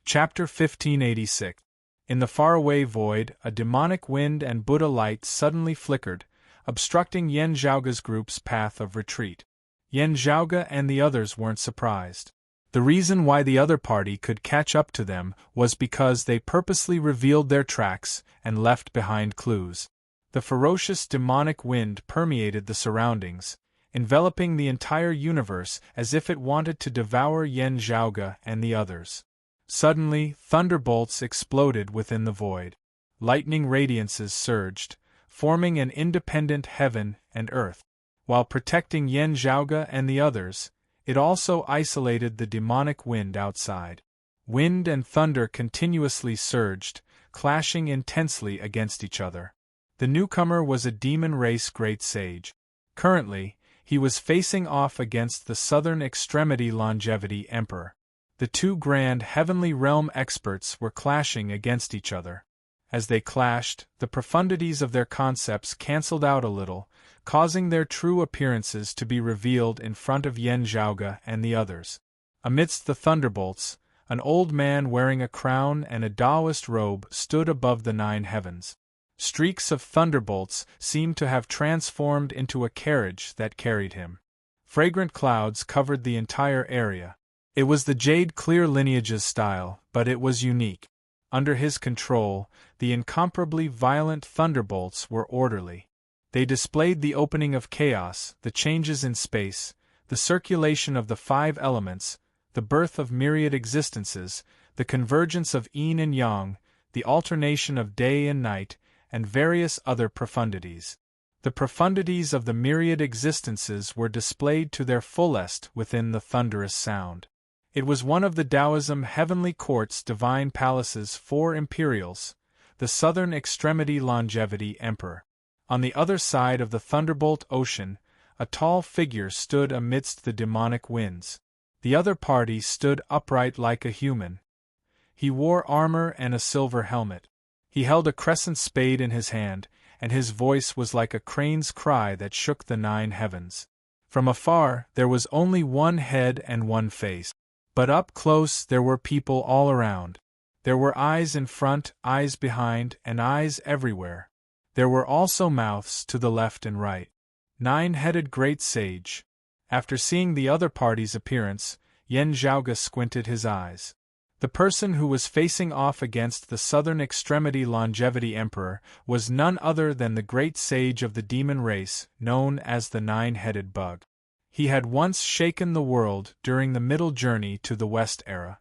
Chapter 1586. In the faraway void, a demonic wind and Buddha light suddenly flickered, obstructing Yen Zhaoge's group's path of retreat. Yen Zhaoge and the others weren't surprised. The reason why the other party could catch up to them was because they purposely revealed their tracks and left behind clues. The ferocious demonic wind permeated the surroundings, enveloping the entire universe as if it wanted to devour Yen Zhaoge and the others. Suddenly, thunderbolts exploded within the void. Lightning radiances surged, forming an independent heaven and earth. While protecting Yen Zhaoge and the others, it also isolated the demonic wind outside. Wind and thunder continuously surged, clashing intensely against each other. The newcomer was a demon race great sage. Currently, he was facing off against the southern extremity longevity emperor. The two grand heavenly realm experts were clashing against each other. As they clashed, the profundities of their concepts cancelled out a little, causing their true appearances to be revealed in front of Yen Zhaoge and the others. Amidst the thunderbolts, an old man wearing a crown and a Taoist robe stood above the 9 heavens. Streaks of thunderbolts seemed to have transformed into a carriage that carried him. Fragrant clouds covered the entire area. It was the Jade Clear lineage's style, but it was unique. Under his control, the incomparably violent thunderbolts were orderly. They displayed the opening of chaos, the changes in space, the circulation of the 5 elements, the birth of myriad existences, the convergence of yin and yang, the alternation of day and night, and various other profundities. The profundities of the myriad existences were displayed to their fullest within the thunderous sound. It was one of the Taoism Heavenly Court's divine palace's 4 imperials, the southern extremity longevity emperor. On the other side of the thunderbolt ocean, a tall figure stood amidst the demonic winds. The other party stood upright like a human. He wore armor and a silver helmet. He held a crescent spade in his hand, and his voice was like a crane's cry that shook the 9 heavens. From afar, there was only one head and one face. But up close there were people all around. There were eyes in front, eyes behind, and eyes everywhere. There were also mouths to the left and right. 9-headed great sage. After seeing the other party's appearance, Yen Zhaoge squinted his eyes. The person who was facing off against the southern extremity longevity emperor was none other than the great sage of the demon race, known as the 9-headed bug. He had once shaken the world during the middle journey to the West era.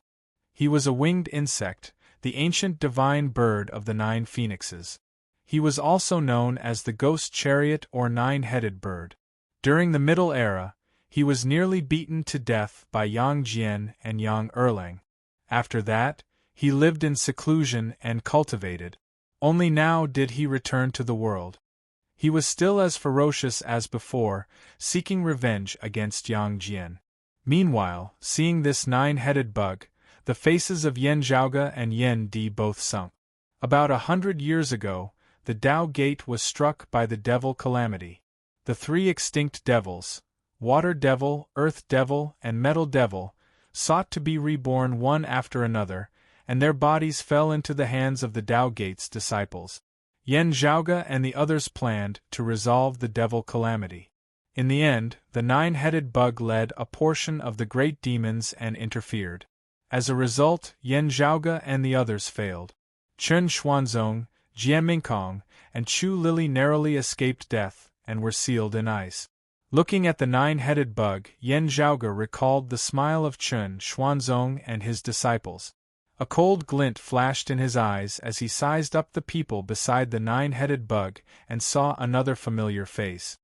He was a winged insect, the ancient divine bird of the 9 phoenixes. He was also known as the ghost chariot or 9-headed bird. During the Middle Era, he was nearly beaten to death by Yang Jian and Yang Erlang. After that, he lived in seclusion and cultivated. Only now did he return to the world. He was still as ferocious as before, seeking revenge against Yang Jian. Meanwhile, seeing this 9-headed bug, the faces of Yen Zhaoge and Yen Di both sunk. About 100 years ago, the Tao Gate was struck by the devil calamity. The 3 extinct devils, Water Devil, Earth Devil, and Metal Devil, sought to be reborn one after another, and their bodies fell into the hands of the Tao Gate's disciples. Yen Zhaoge and the others planned to resolve the devil calamity. In the end, the 9-headed bug led a portion of the great demons and interfered. As a result, Yen Zhaoge and the others failed. Chen Xuanzong, Jie Mingkong, and Chu Lili narrowly escaped death and were sealed in ice. Looking at the 9-headed bug, Yen Zhaoge recalled the smile of Chen Xuanzong and his disciples. A cold glint flashed in his eyes as he sized up the people beside the 9-headed bug and saw another familiar face.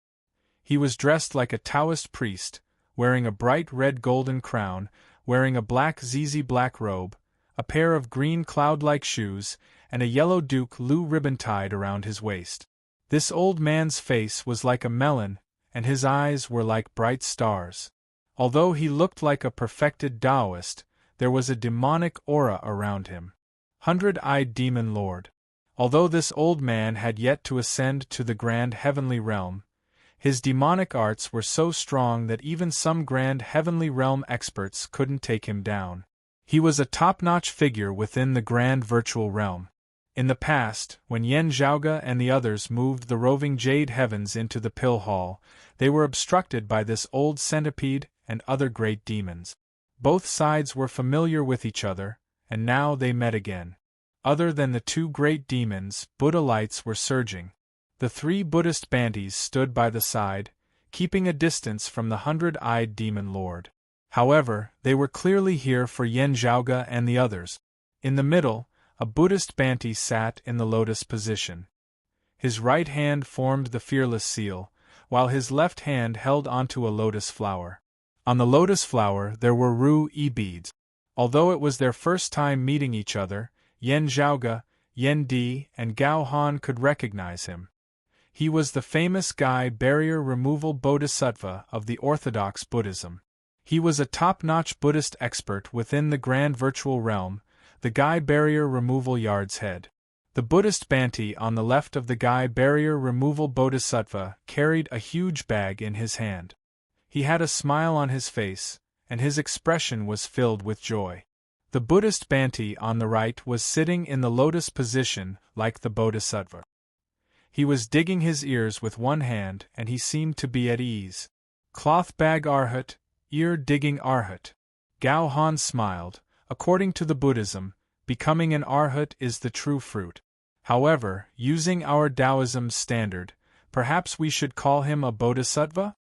He was dressed like a Taoist priest, wearing a bright red golden crown, wearing a black zizi black robe, a pair of green cloud-like shoes, and a yellow Duke Lu ribbon tied around his waist. This old man's face was like a melon, and his eyes were like bright stars. Although he looked like a perfected Taoist, there was a demonic aura around him. 100-eyed demon lord. Although this old man had yet to ascend to the grand heavenly realm, his demonic arts were so strong that even some grand heavenly realm experts couldn't take him down. He was a top-notch figure within the grand virtual realm. In the past, when Yen Zhaoge and the others moved the roving Jade Heavens into the Pill Hall, they were obstructed by this old centipede and other great demons. Both sides were familiar with each other, and now they met again. Other than the two great demons, Buddha lights were surging. The three Buddhist Bantis stood by the side, keeping a distance from the hundred-eyed demon lord. However, they were clearly here for Yen Zhaoge and the others. In the middle, a Buddhist Banti sat in the lotus position. His right hand formed the fearless seal, while his left hand held onto a lotus flower. On the lotus flower there were Ru-E beads. Although it was their first time meeting each other, Yen Zhaoge, Yen Di, and Gao Han could recognize him. He was the famous Gai barrier removal bodhisattva of the orthodox Buddhism. He was a top-notch Buddhist expert within the grand virtual realm, the Gai barrier removal yard's head. The Buddhist Banti on the left of the Gai barrier removal bodhisattva carried a huge bag in his hand. He had a smile on his face, and his expression was filled with joy. The Buddhist Banti on the right was sitting in the lotus position like the bodhisattva. He was digging his ears with one hand and he seemed to be at ease. Cloth bag Arhat, ear-digging Arhat. Gao Han smiled. According to the Buddhism, becoming an Arhat is the true fruit. However, using our Taoism's standard, perhaps we should call him a bodhisattva?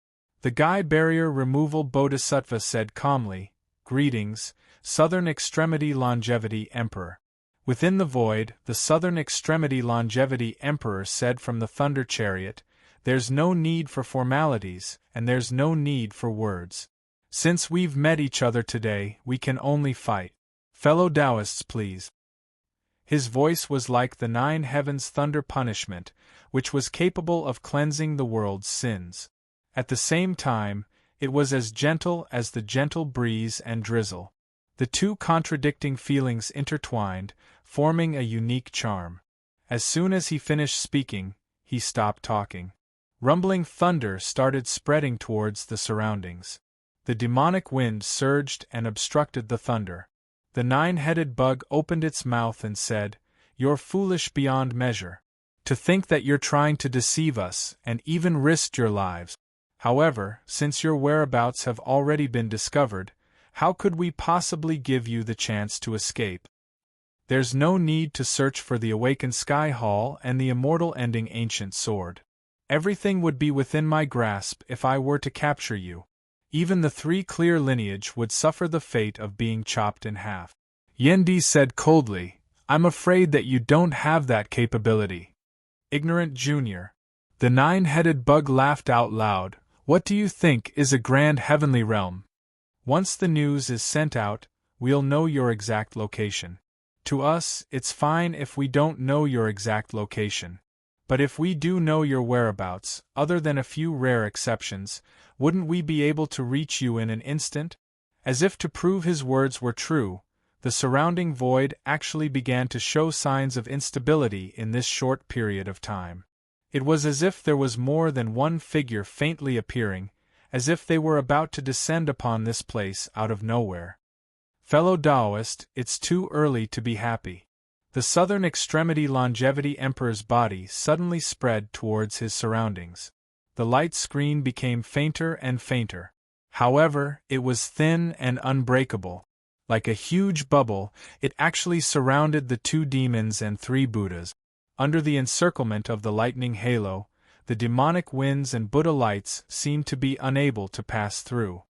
The Gai barrier removal bodhisattva said calmly, "Greetings, Southern Extremity Longevity Emperor." Within the void, the Southern Extremity Longevity Emperor said from the Thunder Chariot, "There's no need for formalities, and there's no need for words. Since we've met each other today, we can only fight. Fellow Taoists, please." His voice was like the nine heavens' thunder punishment, which was capable of cleansing the world's sins. At the same time, it was as gentle as the gentle breeze and drizzle. The two contradicting feelings intertwined, forming a unique charm. As soon as he finished speaking, he stopped talking. Rumbling thunder started spreading towards the surroundings. The demonic wind surged and obstructed the thunder. The nine-headed bug opened its mouth and said, "You're foolish beyond measure. To think that you're trying to deceive us, and even risked your lives. However, since your whereabouts have already been discovered, how could we possibly give you the chance to escape? There's no need to search for the awakened Sky Hall and the immortal ending ancient sword. Everything would be within my grasp if I were to capture you. Even the three clear lineage would suffer the fate of being chopped in half." Yen Di said coldly, "I'm afraid that you don't have that capability. Ignorant junior." The nine-headed bug laughed out loud. "What do you think is a grand heavenly realm? Once the news is sent out, we'll know your exact location. To us, it's fine if we don't know your exact location. But if we do know your whereabouts, other than a few rare exceptions, wouldn't we be able to reach you in an instant?" As if to prove his words were true, the surrounding void actually began to show signs of instability in this short period of time. It was as if there was more than one figure faintly appearing, as if they were about to descend upon this place out of nowhere. Fellow Taoist, it's too early to be happy. The Southern Extremity Longevity Emperor's body suddenly spread towards his surroundings. The light screen became fainter and fainter. However, it was thin and unbreakable. Like a huge bubble, it actually surrounded the two demons and three Buddhas. Under the encirclement of the lightning halo, the demonic winds and Buddha lights seemed to be unable to pass through.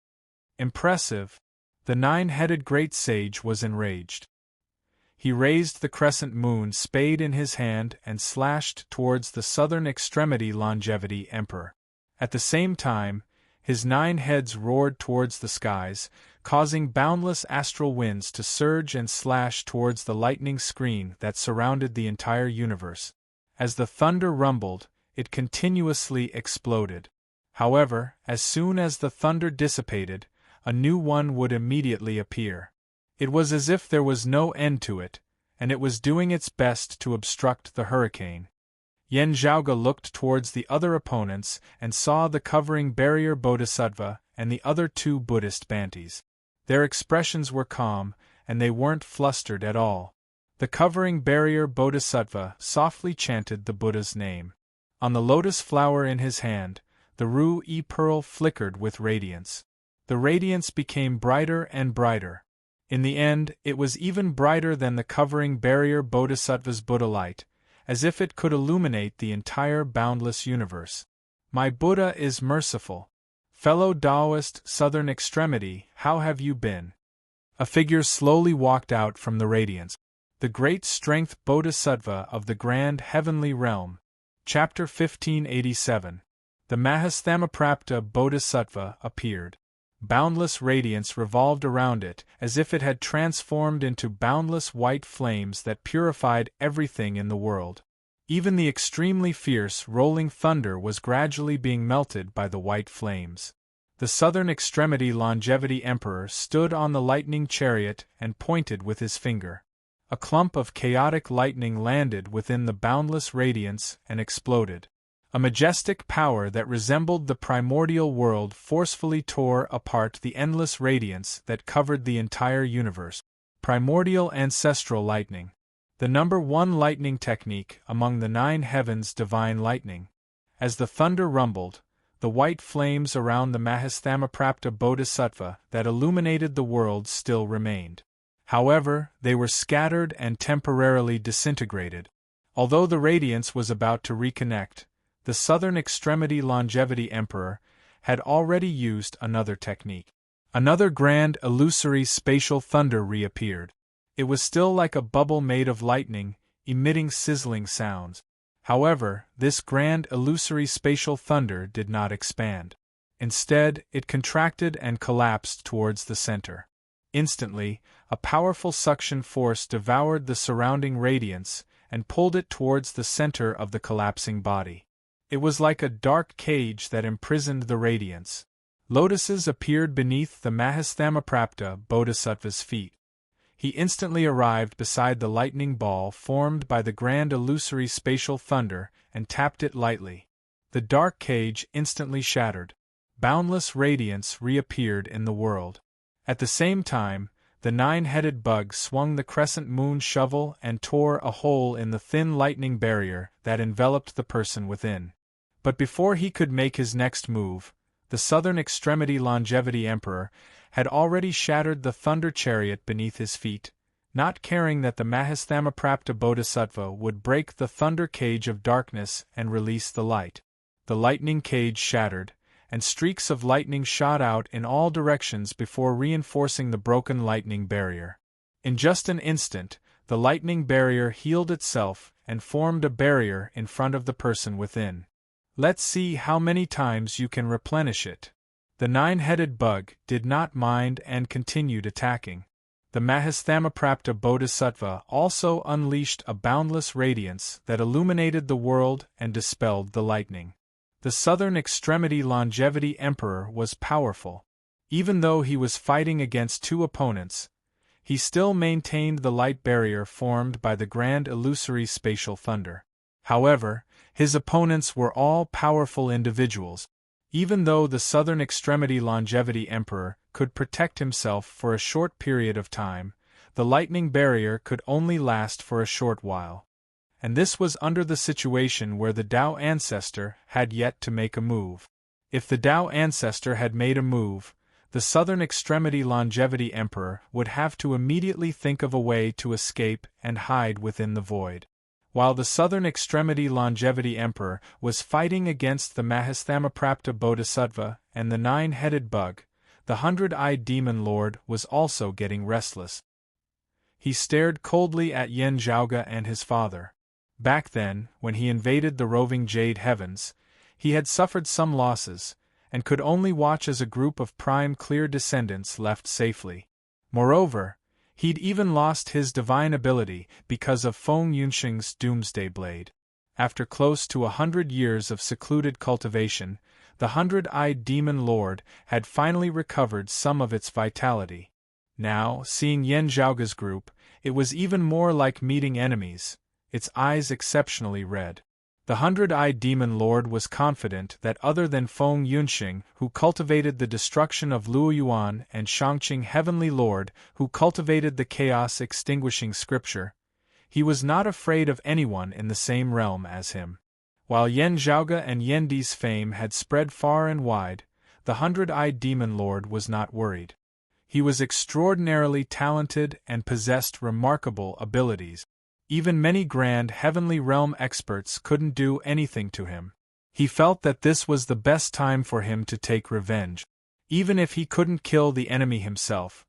Impressive. The nine-headed great sage was enraged. He raised the crescent moon spade in his hand and slashed towards the Southern Extremity Longevity Emperor. At the same time, his nine heads roared towards the skies, causing boundless astral winds to surge and slash towards the lightning screen that surrounded the entire universe. As the thunder rumbled, it continuously exploded. However, as soon as the thunder dissipated, a new one would immediately appear. It was as if there was no end to it, and it was doing its best to obstruct the hurricane. Yen Zhaoge looked towards the other opponents and saw the covering barrier bodhisattva and the other two Buddhist Bantis. Their expressions were calm, and they weren't flustered at all. The covering barrier Bodhisattva softly chanted the Buddha's name. On the lotus flower in his hand, the Ru-E pearl flickered with radiance. The radiance became brighter and brighter. In the end, it was even brighter than the covering barrier Bodhisattva's Buddha light, as if it could illuminate the entire boundless universe. My Buddha is merciful. Fellow Taoist, Southern Extremity, how have you been? A figure slowly walked out from the radiance. The Great Strength Bodhisattva of the Grand Heavenly Realm. Chapter 1587. The Mahastamaprapta Bodhisattva appeared. Boundless radiance revolved around it, as if it had transformed into boundless white flames that purified everything in the world. Even the extremely fierce rolling thunder was gradually being melted by the white flames. The Southern Extremity Longevity Emperor stood on the lightning chariot and pointed with his finger. A clump of chaotic lightning landed within the boundless radiance and exploded. A majestic power that resembled the primordial world forcefully tore apart the endless radiance that covered the entire universe. Primordial ancestral lightning. The number one lightning technique among the 9 heavens divine lightning. As the thunder rumbled, the white flames around the Mahastamaprapta Bodhisattva that illuminated the world still remained. However, they were scattered and temporarily disintegrated. Although the radiance was about to reconnect, the Southern Extremity Longevity Emperor had already used another technique. Another grand illusory spatial thunder reappeared. It was still like a bubble made of lightning, emitting sizzling sounds. However, this grand illusory spatial thunder did not expand. Instead, it contracted and collapsed towards the center. Instantly, a powerful suction force devoured the surrounding radiance and pulled it towards the center of the collapsing body. It was like a dark cage that imprisoned the radiance. Lotuses appeared beneath the Mahastamaprapta Bodhisattva's feet. He instantly arrived beside the lightning ball formed by the grand illusory spatial thunder and tapped it lightly. The dark cage instantly shattered. Boundless radiance reappeared in the world. At the same time, the 9-headed bug swung the crescent moon shovel and tore a hole in the thin lightning barrier that enveloped the person within. But before he could make his next move, the Southern Extremity Longevity Emperor had already shattered the thunder chariot beneath his feet, not caring that the Mahastamaprapta Bodhisattva would break the thunder cage of darkness and release the light. The lightning cage shattered, and streaks of lightning shot out in all directions before reinforcing the broken lightning barrier. In just an instant, the lightning barrier healed itself and formed a barrier in front of the person within. Let's see how many times you can replenish it. The 9-headed bug did not mind and continued attacking. The Mahastamaprapta Bodhisattva also unleashed a boundless radiance that illuminated the world and dispelled the lightning. The Southern Extremity Longevity Emperor was powerful. Even though he was fighting against 2 opponents, he still maintained the light barrier formed by the grand illusory spatial thunder. However, his opponents were all powerful individuals. Even though the Southern Extremity Longevity Emperor could protect himself for a short period of time, the lightning barrier could only last for a short while. And this was under the situation where the Tao Ancestor had yet to make a move. If the Tao Ancestor had made a move, the Southern Extremity Longevity Emperor would have to immediately think of a way to escape and hide within the void. While the Southern Extremity Longevity Emperor was fighting against the Mahastamaprapta Bodhisattva and the 9-headed bug, the 100-eyed demon lord was also getting restless. He stared coldly at Yen Zhaoge and his father. Back then, when he invaded the roving Jade Heavens, he had suffered some losses, and could only watch as a group of prime clear descendants left safely. Moreover, he'd even lost his divine ability because of Feng Yunxing's Doomsday Blade. After close to 100 years of secluded cultivation, the 100-eyed demon lord had finally recovered some of its vitality. Now, seeing Yen Zhaoge's group, it was even more like meeting enemies, its eyes exceptionally red. The 100-eyed demon lord was confident that other than Feng Yunxing, who cultivated the destruction of Luoyuan, and Shangqing heavenly lord, who cultivated the chaos-extinguishing scripture, he was not afraid of anyone in the same realm as him. While Yan Zhaoge and Yan Di's fame had spread far and wide, the 100-eyed demon lord was not worried. He was extraordinarily talented and possessed remarkable abilities. Even many grand heavenly realm experts couldn't do anything to him. He felt that this was the best time for him to take revenge. Even if he couldn't kill the enemy himself,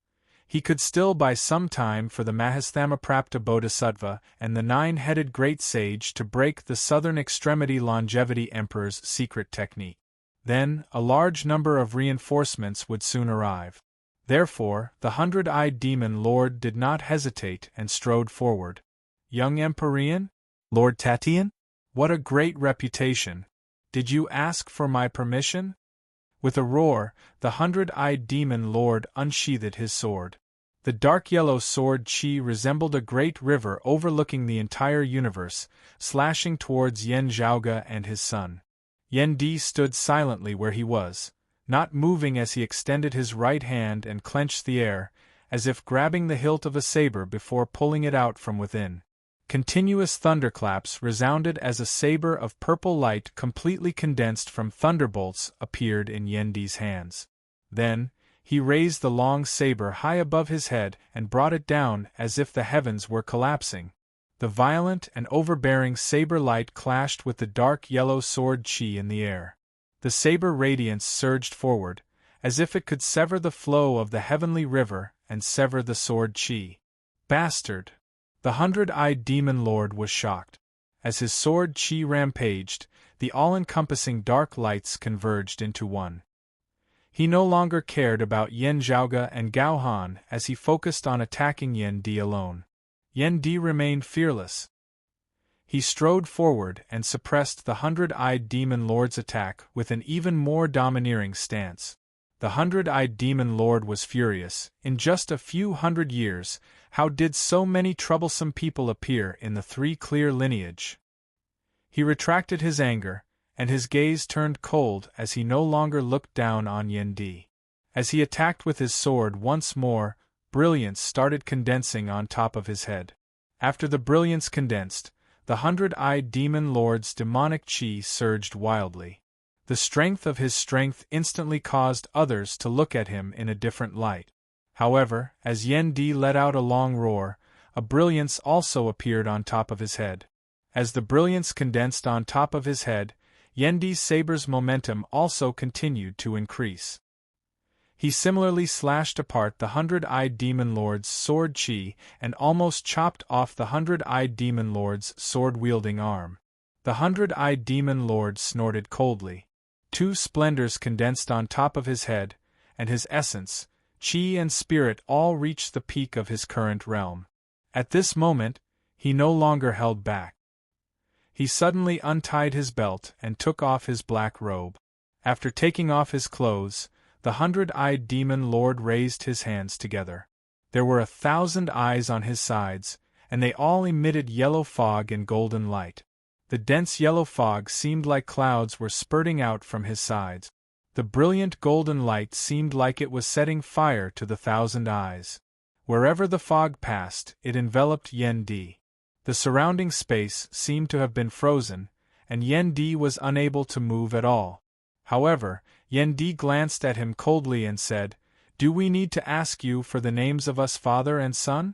he could still buy some time for the Mahasthamaprapta Bodhisattva and the 9-headed great sage to break the southern extremity longevity emperor's secret technique. Then, a large number of reinforcements would soon arrive. Therefore, the 100-eyed demon lord did not hesitate and strode forward. Young Empyrean? Lord Tatian? What a great reputation! Did you ask for my permission? With a roar, the 100-eyed demon lord unsheathed his sword. The dark yellow sword Qi resembled a great river overlooking the entire universe, slashing towards Yan Zhaoge and his son. Yan Di stood silently where he was, not moving as he extended his right hand and clenched the air, as if grabbing the hilt of a saber before pulling it out from within. Continuous thunderclaps resounded as a saber of purple light completely condensed from thunderbolts appeared in Yan Di's hands. Then, he raised the long saber high above his head and brought it down as if the heavens were collapsing. The violent and overbearing saber light clashed with the dark yellow sword Qi in the air. The saber radiance surged forward, as if it could sever the flow of the heavenly river and sever the sword Qi. Bastard! The 100-eyed demon lord was shocked. As his sword Qi rampaged, the all-encompassing dark lights converged into one. He no longer cared about Yan Zhaoge and Gao Han as he focused on attacking Yan Di alone. Yan Di remained fearless. He strode forward and suppressed the 100-eyed demon lord's attack with an even more domineering stance. The 100-eyed demon lord was furious. In just a few hundred years, how did so many troublesome people appear in the three clear lineage? He retracted his anger, and his gaze turned cold as he no longer looked down on Yan Di. As he attacked with his sword once more, brilliance started condensing on top of his head. After the brilliance condensed, the 100-eyed demon lord's demonic Qi surged wildly. The strength of his strength instantly caused others to look at him in a different light. However, as Yan Di let out a long roar, a brilliance also appeared on top of his head. As the brilliance condensed on top of his head, Yan Di's saber's momentum also continued to increase. He similarly slashed apart the 100-eyed demon lord's sword Qi and almost chopped off the 100-eyed demon lord's sword-wielding arm. The 100-eyed demon lord snorted coldly. Two splendors condensed on top of his head, and his essence, Qi and spirit all reached the peak of his current realm. At this moment, he no longer held back. He suddenly untied his belt and took off his black robe. After taking off his clothes, the 100-eyed demon lord raised his hands together. There were 1,000 eyes on his sides, and they all emitted yellow fog and golden light. The dense yellow fog seemed like clouds were spurting out from his sides. The brilliant golden light seemed like it was setting fire to the 1,000 eyes. Wherever the fog passed, it enveloped Yan Di. The surrounding space seemed to have been frozen, and Yan Di was unable to move at all. However, Yan Di glanced at him coldly and said, "Do we need to ask you for the names of us father and son?"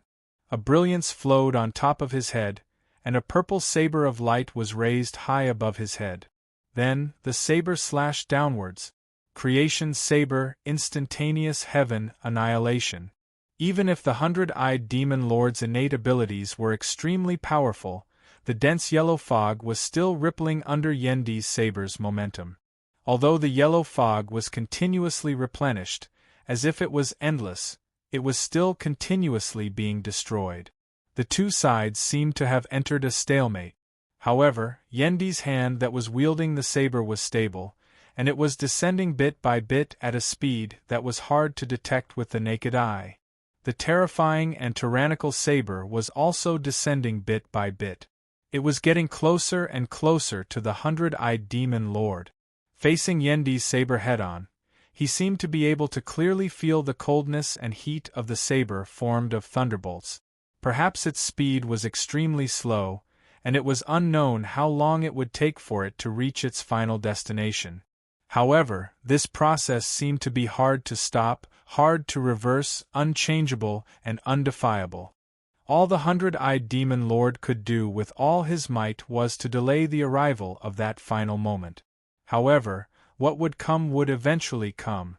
A brilliance flowed on top of his head, and a purple saber of light was raised high above his head. Then, the saber slashed downwards. Creation saber, instantaneous heaven, annihilation. Even if the 100-eyed demon lord's innate abilities were extremely powerful, the dense yellow fog was still rippling under Yan Di's saber's momentum. Although the yellow fog was continuously replenished, as if it was endless, it was still continuously being destroyed. The two sides seemed to have entered a stalemate. However, Yan Di's hand that was wielding the saber was stable, and it was descending bit by bit at a speed that was hard to detect with the naked eye. The terrifying and tyrannical saber was also descending bit by bit. It was getting closer and closer to the 100-eyed demon lord. Facing Yendi's saber head-on, he seemed to be able to clearly feel the coldness and heat of the saber formed of thunderbolts. Perhaps its speed was extremely slow, and it was unknown how long it would take for it to reach its final destination. However, this process seemed to be hard to stop, hard to reverse, unchangeable, and undefiable. All the 100-eyed demon lord could do with all his might was to delay the arrival of that final moment. However, what would come would eventually come.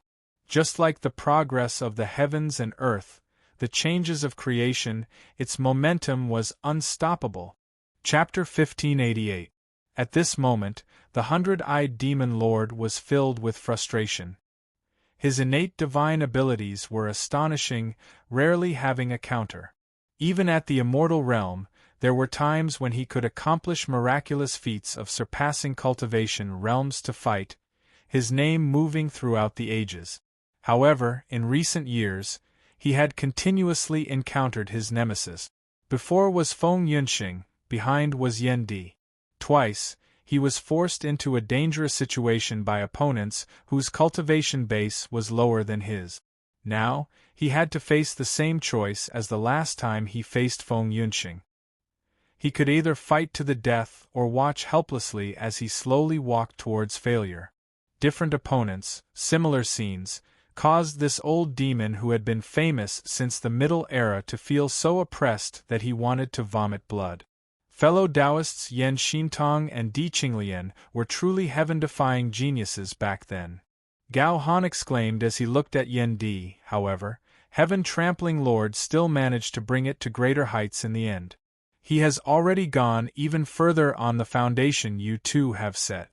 Just like the progress of the heavens and earth, the changes of creation, its momentum was unstoppable. Chapter 1588. At this moment, the 100-eyed demon lord was filled with frustration. His innate divine abilities were astonishing, rarely having a counter. Even at the immortal realm, there were times when he could accomplish miraculous feats of surpassing cultivation realms to fight, his name moving throughout the ages. However, in recent years, he had continuously encountered his nemesis. Before was Feng Yunxing, behind was Yendi. Twice, he was forced into a dangerous situation by opponents whose cultivation base was lower than his. Now, he had to face the same choice as the last time he faced Feng Yunxing. He could either fight to the death or watch helplessly as he slowly walked towards failure. Different opponents, similar scenes, caused this old demon who had been famous since the Middle Era to feel so oppressed that he wanted to vomit blood. Fellow Taoists Yan Xintong and Di Qinglian were truly heaven-defying geniuses back then. Gao Han exclaimed as he looked at Yendi. However, heaven-trampling lord still managed to bring it to greater heights in the end. He has already gone even further on the foundation you two have set.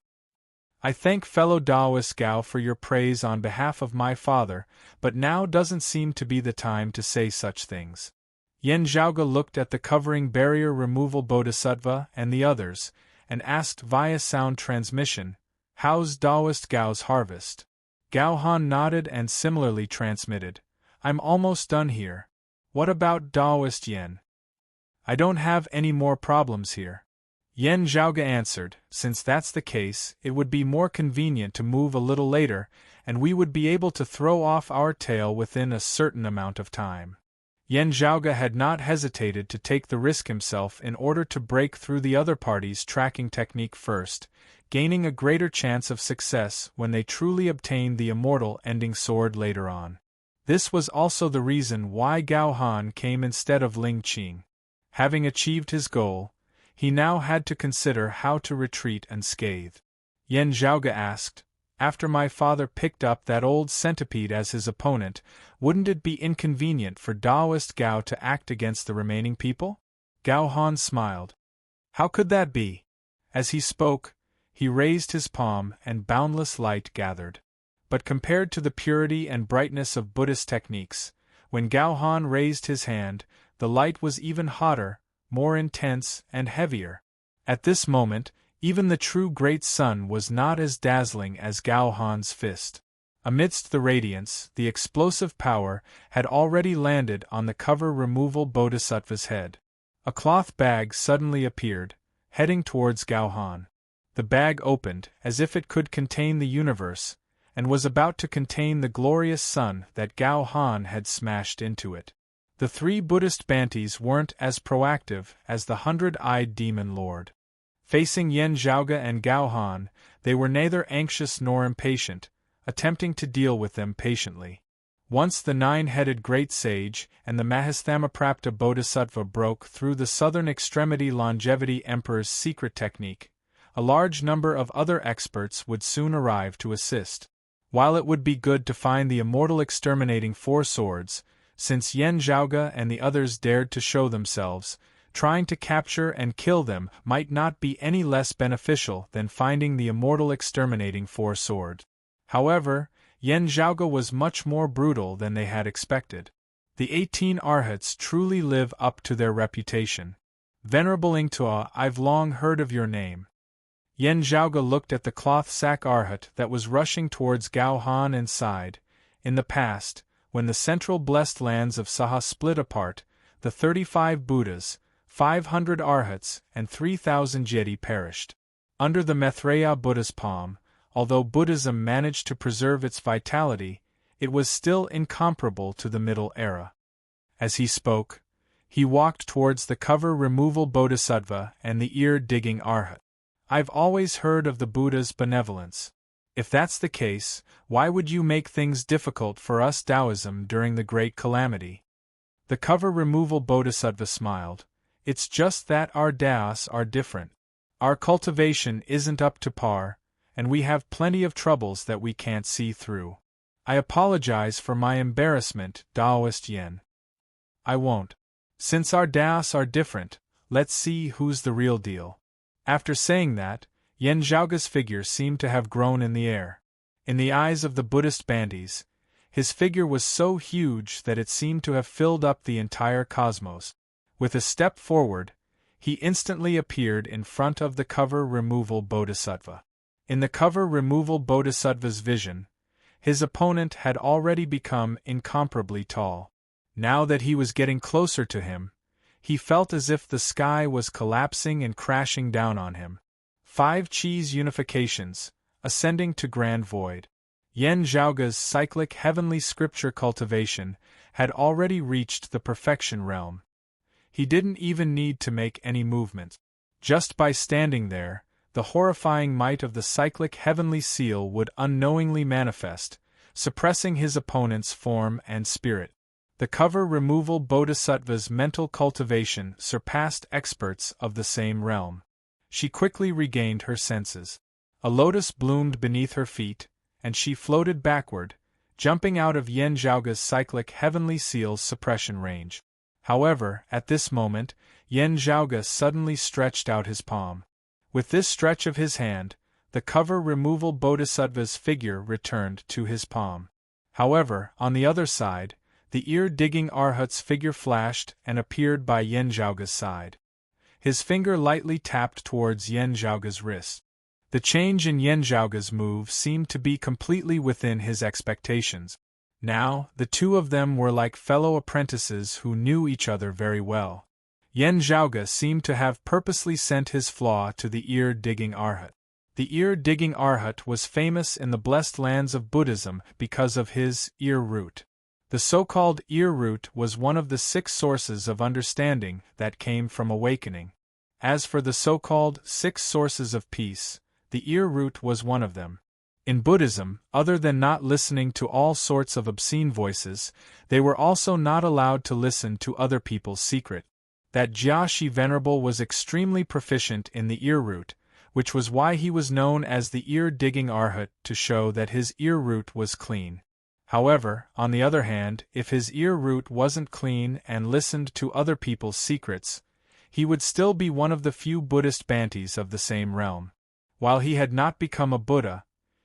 I thank fellow Taoist Gao for your praise on behalf of my father, but now doesn't seem to be the time to say such things. Yen Zhaoge looked at the covering barrier removal bodhisattva and the others, and asked via sound transmission, "How's Taoist Gao's harvest?" Gao Han nodded and similarly transmitted, "I'm almost done here. What about Taoist Yen?" "I don't have any more problems here." Yen Zhaoge answered, "Since that's the case, it would be more convenient to move a little later, and we would be able to throw off our tail within a certain amount of time." Yen Zhaoge had not hesitated to take the risk himself in order to break through the other party's tracking technique first, gaining a greater chance of success when they truly obtained the immortal ending sword later on. This was also the reason why Gao Han came instead of Ling Qing. Having achieved his goal, he now had to consider how to retreat unscathed. Yen Zhaoge asked, "After my father picked up that old centipede as his opponent, wouldn't it be inconvenient for Taoist Gao to act against the remaining people?" Gao Han smiled. "How could that be?" As he spoke, he raised his palm and boundless light gathered. But compared to the purity and brightness of Buddhist techniques, when Gao Han raised his hand, the light was even hotter, more intense, and heavier. At this moment, even the true Great Sun was not as dazzling as Gao Han's fist. Amidst the radiance, the explosive power had already landed on the cover removal bodhisattva's head. A cloth bag suddenly appeared, heading towards Gao Han. The bag opened as if it could contain the universe, and was about to contain the glorious sun that Gao Han had smashed into it. The three Buddhist Bantis weren't as proactive as the 100-eyed demon lord. Facing Yen Zhaoge and Gao Han, they were neither anxious nor impatient, attempting to deal with them patiently. Once the 9-headed great sage and the Mahasthamaprapta Bodhisattva broke through the southern extremity longevity emperor's secret technique, a large number of other experts would soon arrive to assist. While it would be good to find the immortal exterminating four swords, since Yen Zhaoge and the others dared to show themselves, trying to capture and kill them might not be any less beneficial than finding the immortal exterminating four sword. However, Yen Zhaoge was much more brutal than they had expected. The 18 Arhats truly live up to their reputation. Venerable Ingtua, I've long heard of your name. Yen Zhaoge looked at the cloth sack Arhat that was rushing towards Gao Han and sighed. In the past, when the central blessed lands of Saha split apart, the 35 Buddhas, 500 arhats and 3,000 jeti perished. Under the Maitreya Buddha's palm, although Buddhism managed to preserve its vitality, it was still incomparable to the Middle Era. As he spoke, he walked towards the cover-removal Bodhisattva and the ear-digging Arhat. I've always heard of the Buddha's benevolence. If that's the case, why would you make things difficult for us Taoism during the Great Calamity? The cover-removal Bodhisattva smiled. It's just that our Taos are different. Our cultivation isn't up to par, and we have plenty of troubles that we can't see through. I apologize for my embarrassment, Taoist Yen. I won't. Since our Taos are different, let's see who's the real deal. After saying that, Yen Zhaoga's figure seemed to have grown in the air. In the eyes of the Buddhist bandis, his figure was so huge that it seemed to have filled up the entire cosmos. With a step forward, he instantly appeared in front of the cover-removal Bodhisattva. In the cover-removal Bodhisattva's vision, his opponent had already become incomparably tall. Now that he was getting closer to him, he felt as if the sky was collapsing and crashing down on him. 5 Chi's unifications, ascending to grand void. Yen Zhaoga's cyclic heavenly scripture cultivation had already reached the perfection realm. He didn't even need to make any movement. Just by standing there, the horrifying might of the cyclic heavenly seal would unknowingly manifest, suppressing his opponent's form and spirit. The cover-removal Bodhisattva's mental cultivation surpassed experts of the same realm. She quickly regained her senses. A lotus bloomed beneath her feet, and she floated backward, jumping out of Yen Zhaoga's cyclic heavenly seal's suppression range. However, at this moment, Yen Zhaoga suddenly stretched out his palm. With this stretch of his hand, the cover-removal Bodhisattva's figure returned to his palm. However, on the other side, the ear-digging Arhat's figure flashed and appeared by Yen Zhaoga's side. His finger lightly tapped towards Yen Zhaoga's wrist. The change in Yen Zhaoga's move seemed to be completely within his expectations. Now, the two of them were like fellow apprentices who knew each other very well. Yen Zhaoga seemed to have purposely sent his flaw to the ear-digging Arhat. The ear-digging Arhat was famous in the blessed lands of Buddhism because of his ear root. The so-called ear root was one of the 6 sources of understanding that came from awakening. As for the so-called 6 sources of peace, the ear root was one of them. In Buddhism, other than not listening to all sorts of obscene voices, they were also not allowed to listen to other people's secret. That Jiashi Venerable was extremely proficient in the ear root, which was why he was known as the ear-digging Arhat, to show that his ear root was clean. However, on the other hand, if his ear root wasn't clean and listened to other people's secrets, he would still be one of the few Buddhist Bantis of the same realm. While he had not become a Buddha,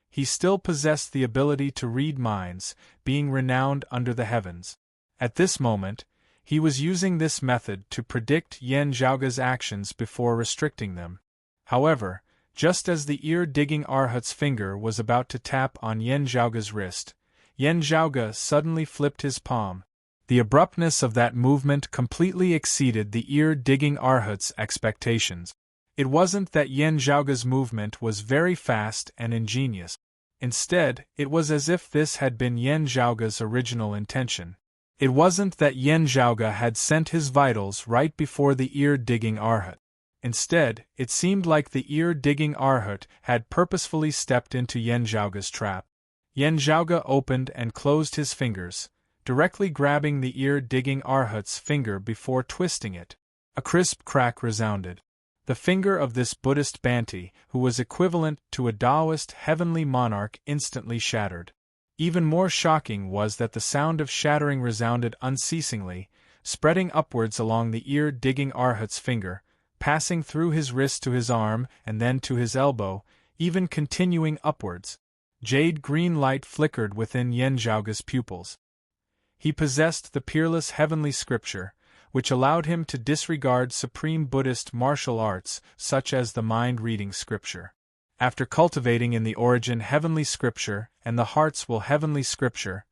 he still possessed the ability to read minds, being renowned under the heavens. At this moment, he was using this method to predict Yen Zhaoga's actions before restricting them. However, just as the ear-digging Arhat's finger was about to tap on Yen Zhaoga's wrist, Yen Zhaoga suddenly flipped his palm. The abruptness of that movement completely exceeded the ear-digging Arhat's expectations. It wasn't that Yen Zhaoga's movement was very fast and ingenious. Instead, it was as if this had been Yen Zhaoga's original intention. It wasn't that Yen Zhaoga had sent his vitals right before the ear-digging Arhat. Instead, it seemed like the ear-digging Arhat had purposefully stepped into Yen Zhaoga's trap. Yen Zhaoga opened and closed his fingers, directly grabbing the ear-digging Arhat's finger before twisting it. A crisp crack resounded. The finger of this Buddhist Banti, who was equivalent to a Taoist heavenly monarch, instantly shattered. Even more shocking was that the sound of shattering resounded unceasingly, spreading upwards along the ear-digging Arhat's finger, passing through his wrist to his arm and then to his elbow, even continuing upwards. Jade-green light flickered within Yen Zhaoga's pupils. He possessed the peerless heavenly scripture, which allowed him to disregard supreme Buddhist martial arts such as the mind-reading scripture. After cultivating in the origin heavenly scripture and the heart's will heavenly scripture,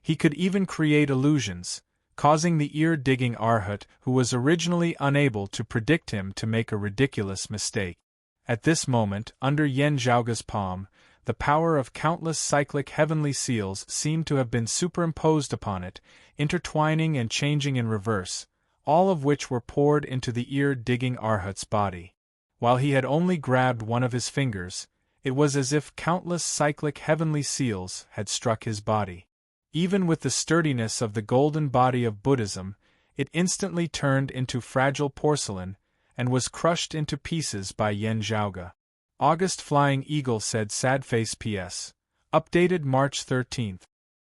he could even create illusions, causing the ear-digging Arhat, who was originally unable to predict him, to make a ridiculous mistake. At this moment, under Yen Zhaoge's palm, the power of countless cyclic heavenly seals seemed to have been superimposed upon it, intertwining and changing in reverse, all of which were poured into the ear-digging Arhat's body. While he had only grabbed one of his fingers, it was as if countless cyclic heavenly seals had struck his body. Even with the sturdiness of the golden body of Buddhism, it instantly turned into fragile porcelain, and was crushed into pieces by Yen Zhaoge. August Flying Eagle said Sadface P.S. Updated March 13.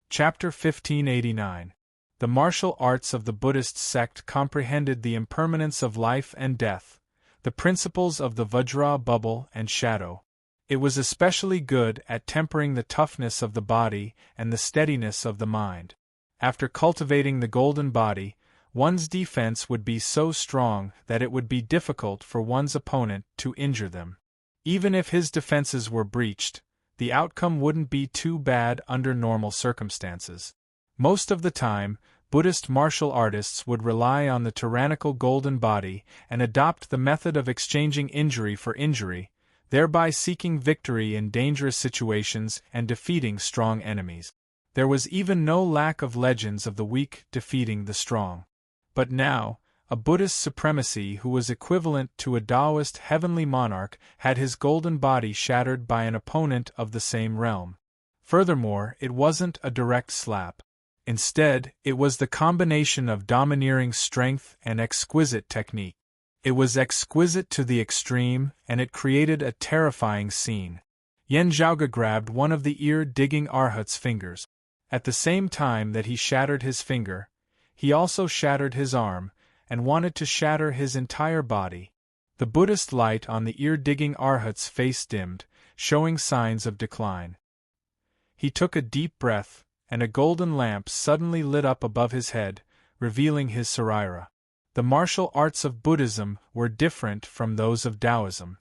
Chapter 1589. The martial arts of the Buddhist sect comprehended the impermanence of life and death, the principles of the Vajra bubble and shadow. It was especially good at tempering the toughness of the body and the steadiness of the mind. After cultivating the golden body, one's defense would be so strong that it would be difficult for one's opponent to injure them. Even if his defenses were breached, the outcome wouldn't be too bad under normal circumstances. Most of the time, Buddhist martial artists would rely on the tyrannical golden body and adopt the method of exchanging injury for injury, thereby seeking victory in dangerous situations and defeating strong enemies. There was even no lack of legends of the weak defeating the strong. But now, a Buddhist supremacy who was equivalent to a Taoist heavenly monarch had his golden body shattered by an opponent of the same realm. Furthermore, it wasn't a direct slap. Instead, it was the combination of domineering strength and exquisite technique. It was exquisite to the extreme, and it created a terrifying scene. Yen Zhaoge grabbed one of the ear-digging Arhat's fingers. At the same time that he shattered his finger, he also shattered his arm, and wanted to shatter his entire body. The Buddhist light on the ear-digging Arhat's face dimmed, showing signs of decline. He took a deep breath, and a golden lamp suddenly lit up above his head, revealing his saraira. The martial arts of Buddhism were different from those of Taoism.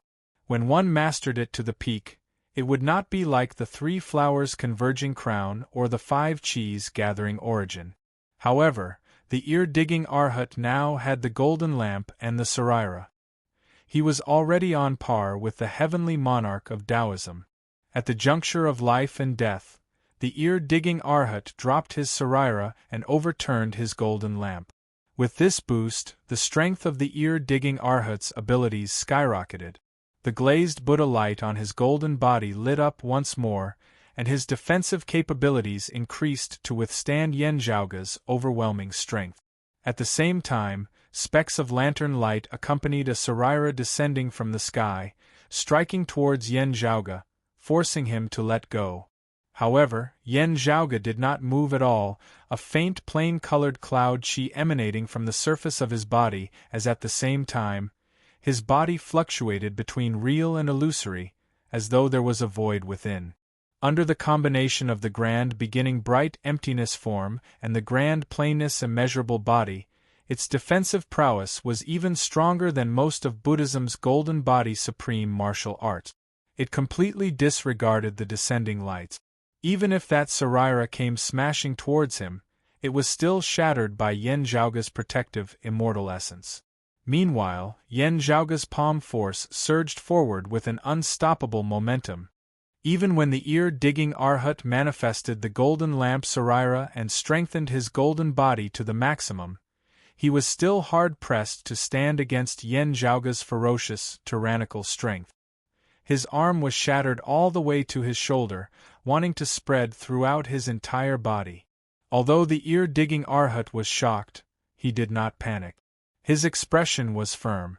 When one mastered it to the peak, it would not be like the 3 flowers converging crown or the 5 cheese gathering origin. However, the ear-digging Arhat now had the golden lamp and the saraira. He was already on par with the heavenly monarch of Taoism. At the juncture of life and death, the ear-digging Arhat dropped his saraira and overturned his golden lamp. With this boost, the strength of the ear-digging Arhat's abilities skyrocketed. The glazed Buddha light on his golden body lit up once more, and his defensive capabilities increased to withstand Yen Zhaoge's overwhelming strength. At the same time, specks of lantern light accompanied a saraira descending from the sky, striking towards Yen Zhaoge, forcing him to let go. However, Yen Zhaoge did not move at all, a faint plain-colored cloud chi emanating from the surface of his body, as at the same time, his body fluctuated between real and illusory, as though there was a void within. Under the combination of the grand beginning bright emptiness form and the grand plainness immeasurable body, its defensive prowess was even stronger than most of Buddhism's golden body supreme martial art. It completely disregarded the descending lights. Even if that saraira came smashing towards him, it was still shattered by Yen Zhaoge's protective immortal essence. Meanwhile, Yen Zhaoge's palm force surged forward with an unstoppable momentum. Even when the ear-digging Arhat manifested the golden lamp saraira and strengthened his golden body to the maximum, he was still hard-pressed to stand against Yen Zhaoge's ferocious, tyrannical strength. His arm was shattered all the way to his shoulder, wanting to spread throughout his entire body. Although the ear-digging Arhat was shocked, he did not panic. His expression was firm.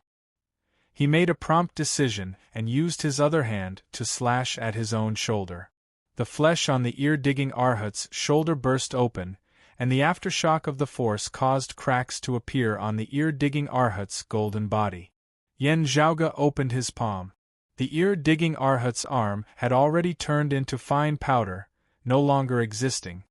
He made a prompt decision and used his other hand to slash at his own shoulder. The flesh on the ear-digging Arhat's shoulder burst open, and the aftershock of the force caused cracks to appear on the ear-digging Arhat's golden body. Yen Zhaoge opened his palm. The ear-digging Arhat's arm had already turned into fine powder, no longer existing.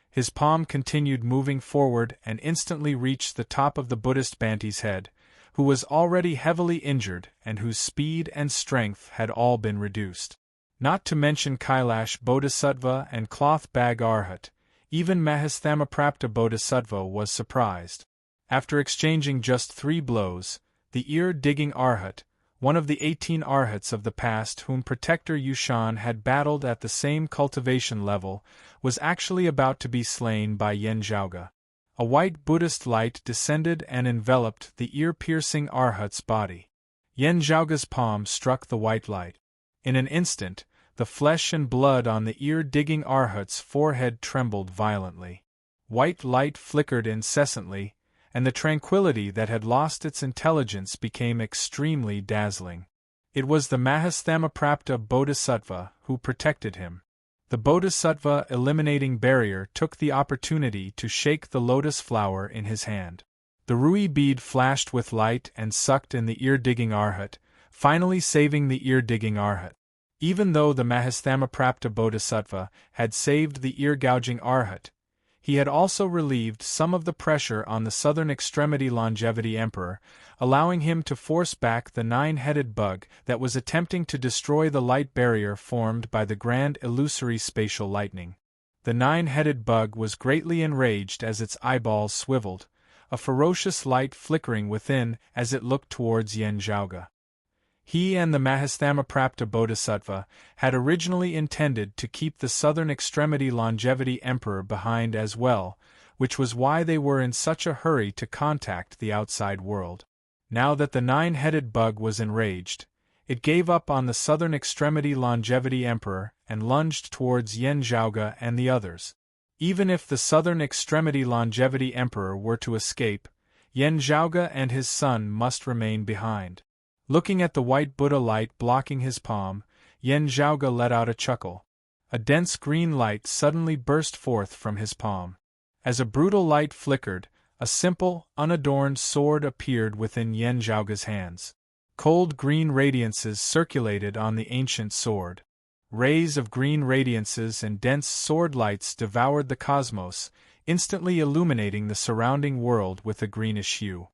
His palm continued moving forward and instantly reached the top of the Buddhist Bante's head, who was already heavily injured and whose speed and strength had all been reduced. Not to mention Kailash Bodhisattva and Cloth Bag Arhat, Even Mahasthamaprapta Bodhisattva was surprised. After exchanging just 3 blows, the ear-digging Arhat, one of the 18 Arhats of the past whom Protector Yushan had battled at the same cultivation level, was actually about to be slain by Yen Zhaoge. A white Buddhist light descended and enveloped the ear-piercing Arhat's body. Yen Zhaoge's palm struck the white light. In an instant, the flesh and blood on the ear-digging Arhat's forehead trembled violently. White light flickered incessantly, and the tranquility that had lost its intelligence became extremely dazzling. It was the Mahasthamaprapta Bodhisattva who protected him. The Bodhisattva eliminating barrier took the opportunity to shake the lotus flower in his hand. The rui bead flashed with light and sucked in the ear-digging Arhat, finally saving the ear-digging Arhat. Even though the Mahasthamaprapta Bodhisattva had saved the ear-gouging Arhat, he had also relieved some of the pressure on the southern extremity longevity emperor, allowing him to force back the 9-headed bug that was attempting to destroy the light barrier formed by the grand illusory spatial lightning. The 9-headed bug was greatly enraged as its eyeballs swiveled, a ferocious light flickering within as it looked towards Yen Zhaoge. He and the Mahasthamaprapta Bodhisattva had originally intended to keep the southern extremity longevity emperor behind as well, which was why they were in such a hurry to contact the outside world. Now that the 9-headed bug was enraged, it gave up on the southern extremity longevity emperor and lunged towards Yen Zhaoge and the others. Even if the southern extremity longevity emperor were to escape, Yen Zhaoge and his son must remain behind. Looking at the white Buddha light blocking his palm, Yen Zhaoge let out a chuckle. A dense green light suddenly burst forth from his palm. As a brutal light flickered, a simple, unadorned sword appeared within Yen Zhaoge's hands. Cold green radiances circulated on the ancient sword. Rays of green radiances and dense sword lights devoured the cosmos, instantly illuminating the surrounding world with a greenish hue.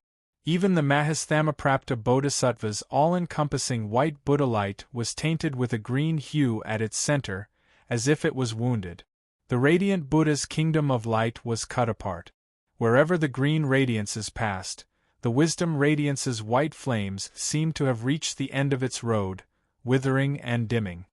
Even the Mahasthamaprapta Bodhisattva's all-encompassing white Buddha light was tainted with a green hue at its center, as if it was wounded. The radiant Buddha's kingdom of light was cut apart. Wherever the green radiances passed, the wisdom radiance's white flames seemed to have reached the end of its road, withering and dimming.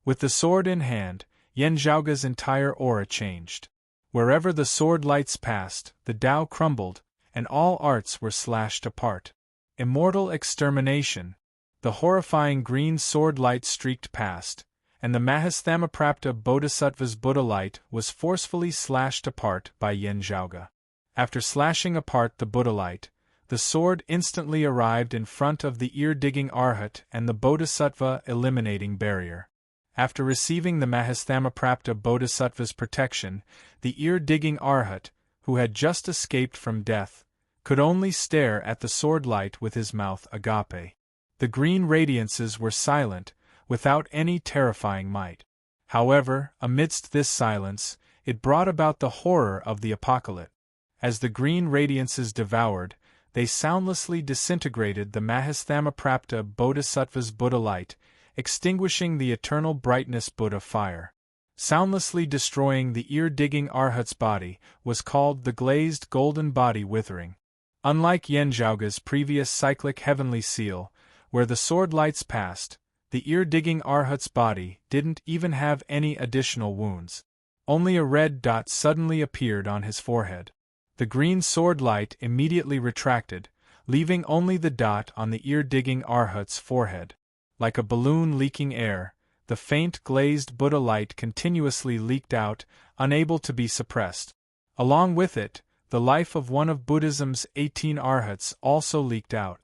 With the sword in hand, Yen Zhaoge's entire aura changed. Wherever the sword lights passed, the Tao crumbled, and all arts were slashed apart. Immortal extermination. The horrifying green sword light streaked past, and the Mahasthamaprapta Bodhisattva's Buddha light was forcefully slashed apart by Yen Zhaoge. After slashing apart the Buddha light, the sword instantly arrived in front of the ear-digging Arhat and the Bodhisattva eliminating barrier. After receiving the Mahasthamaprapta Bodhisattva's protection, the ear-digging Arhat, who had just escaped from death, could only stare at the sword light with his mouth agape. The green radiances were silent, without any terrifying might. However, amidst this silence, it brought about the horror of the apocalypse. As the green radiances devoured, they soundlessly disintegrated the Mahasthamaprapta Bodhisattva's Buddha light, extinguishing the eternal brightness Buddha fire. Soundlessly destroying the ear-digging Arhat's body was called the glazed golden body withering. Unlike Yen Zhaoge's previous cyclic heavenly seal, where the sword lights passed, the ear-digging Arhat's body didn't even have any additional wounds. Only a red dot suddenly appeared on his forehead. The green sword light immediately retracted, leaving only the dot on the ear-digging Arhat's forehead. Like a balloon leaking air, the faint glazed Buddha light continuously leaked out, unable to be suppressed. Along with it, the life of one of Buddhism's 18 Arhats also leaked out.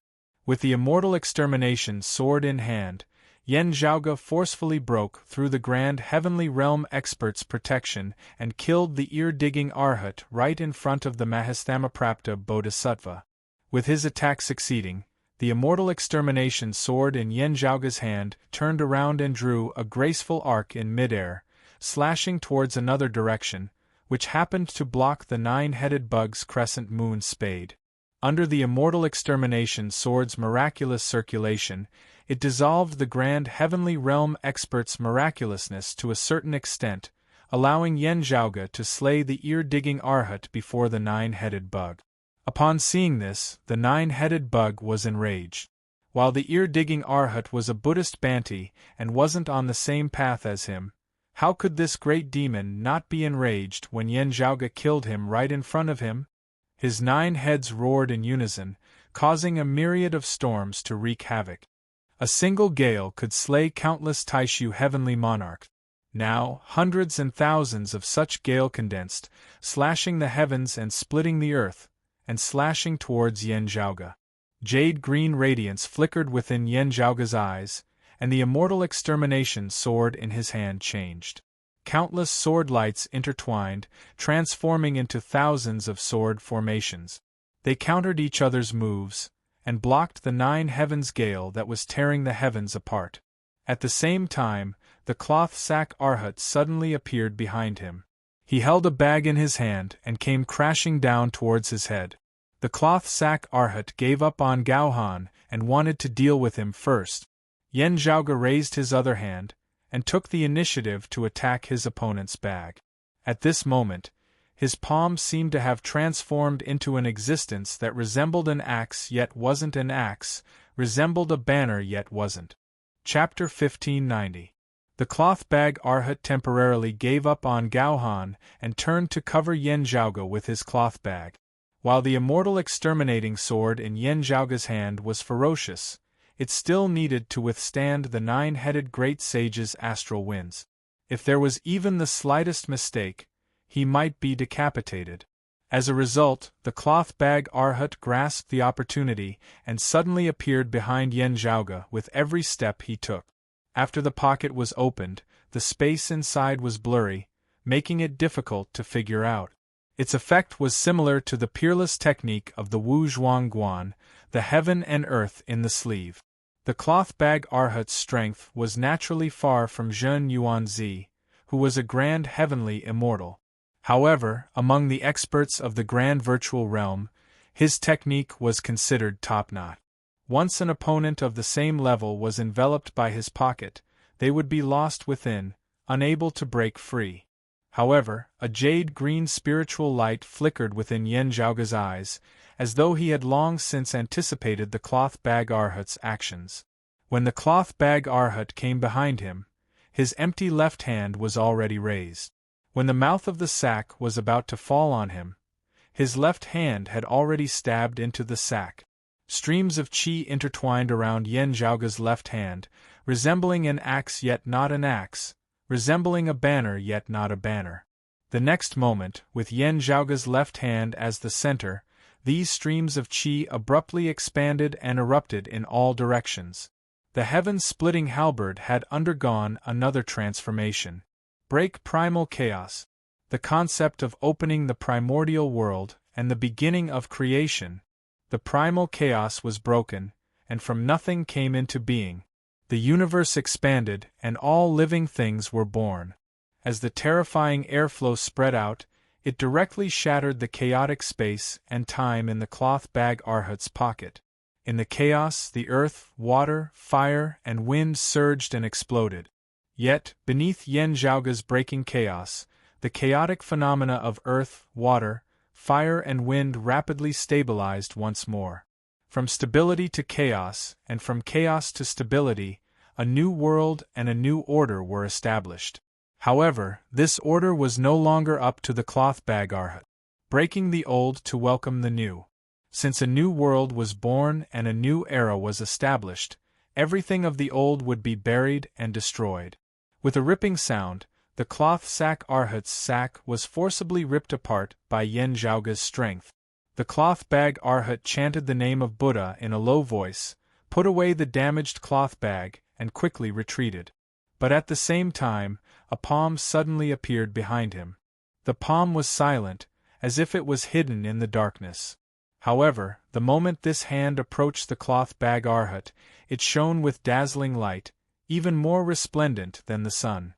With the immortal extermination sword in hand, Yen Zhaoge forcefully broke through the grand heavenly realm expert's protection and killed the ear-digging Arhat right in front of the Mahasthamaprapta Bodhisattva. With his attack succeeding, the immortal extermination sword in Yen Zhaoge's hand turned around and drew a graceful arc in midair, slashing towards another direction, which happened to block the 9-headed bug's crescent moon spade. Under the immortal extermination sword's miraculous circulation, it dissolved the grand heavenly realm expert's miraculousness to a certain extent, allowing Yen Zhaoge to slay the ear-digging Arhat before the nine-headed bug. Upon seeing this, the nine-headed bug was enraged. While the ear-digging Arhat was a Buddhist Banti and wasn't on the same path as him, how could this great demon not be enraged when Yen Zhaoge killed him right in front of him? His 9 heads roared in unison, causing a myriad of storms to wreak havoc. A single gale could slay countless Taishu heavenly monarchs. Now, hundreds and thousands of such gale condensed, slashing the heavens and splitting the earth, and slashing towards Yen Zhaoge. Jade-green radiance flickered within Yen Zhaoge's eyes, and the immortal extermination sword in his hand changed. Countless sword lights intertwined, transforming into thousands of sword formations. They countered each other's moves, and blocked the 9 heavens gale that was tearing the heavens apart. At the same time, the cloth sack Arhat suddenly appeared behind him. He held a bag in his hand and came crashing down towards his head. The cloth sack Arhat gave up on Gao Han and wanted to deal with him first. Yen Zhaoge raised his other hand, and took the initiative to attack his opponent's bag. At this moment, his palm seemed to have transformed into an existence that resembled an axe yet wasn't an axe, resembled a banner yet wasn't. Chapter 1590. The cloth bag Arhat temporarily gave up on Gao Han and turned to cover Yen Zhaoge with his cloth bag. While the immortal exterminating sword in Yen Zhaoge's hand was ferocious, it still needed to withstand the 9-headed great sage's astral winds. If there was even the slightest mistake, he might be decapitated. As a result, the cloth bag Arhat grasped the opportunity and suddenly appeared behind Yen Zhaoge with every step he took. After the pocket was opened, the space inside was blurry, making it difficult to figure out. Its effect was similar to the peerless technique of the Wu Zhuang Guan, the heaven and earth in the sleeve. The cloth bag Arhat's strength was naturally far from Zhen Yuanzi, who was a grand heavenly immortal. However, among the experts of the grand virtual realm, his technique was considered top-notch. Once an opponent of the same level was enveloped by his pocket, they would be lost within, unable to break free. However, a jade-green spiritual light flickered within Yen Zhaoge's eyes, as though he had long since anticipated the cloth bag Arhat's actions. When the cloth bag Arhat came behind him, his empty left hand was already raised. When the mouth of the sack was about to fall on him, his left hand had already stabbed into the sack. Streams of qi intertwined around Yen Zhaoge's left hand, resembling an axe yet not an axe, resembling a banner yet not a banner. The next moment, with Yen Zhaoge's left hand as the center, these streams of qi abruptly expanded and erupted in all directions. The heaven-splitting halberd had undergone another transformation. Break primal chaos. The concept of opening the primordial world and the beginning of creation. The primal chaos was broken, and from nothing came into being. The universe expanded, and all living things were born. As the terrifying airflow spread out, it directly shattered the chaotic space and time in the cloth bag Arhat's pocket. In the chaos, the earth, water, fire, and wind surged and exploded. Yet, beneath Yen Zhaoge's breaking chaos, the chaotic phenomena of earth, water, fire and wind rapidly stabilized once more. From stability to chaos, and from chaos to stability, a new world and a new order were established. However, this order was no longer up to the cloth bag Arhat. Breaking the old to welcome the new. Since a new world was born and a new era was established, everything of the old would be buried and destroyed. With a ripping sound, the cloth sack Arhat's sack was forcibly ripped apart by Yen Zhaoge's strength. The cloth bag Arhat chanted the name of Buddha in a low voice, put away the damaged cloth bag, and quickly retreated. But at the same time, a palm suddenly appeared behind him. The palm was silent, as if it was hidden in the darkness. However, the moment this hand approached the cloth bag Arhat, it shone with dazzling light, even more resplendent than the sun.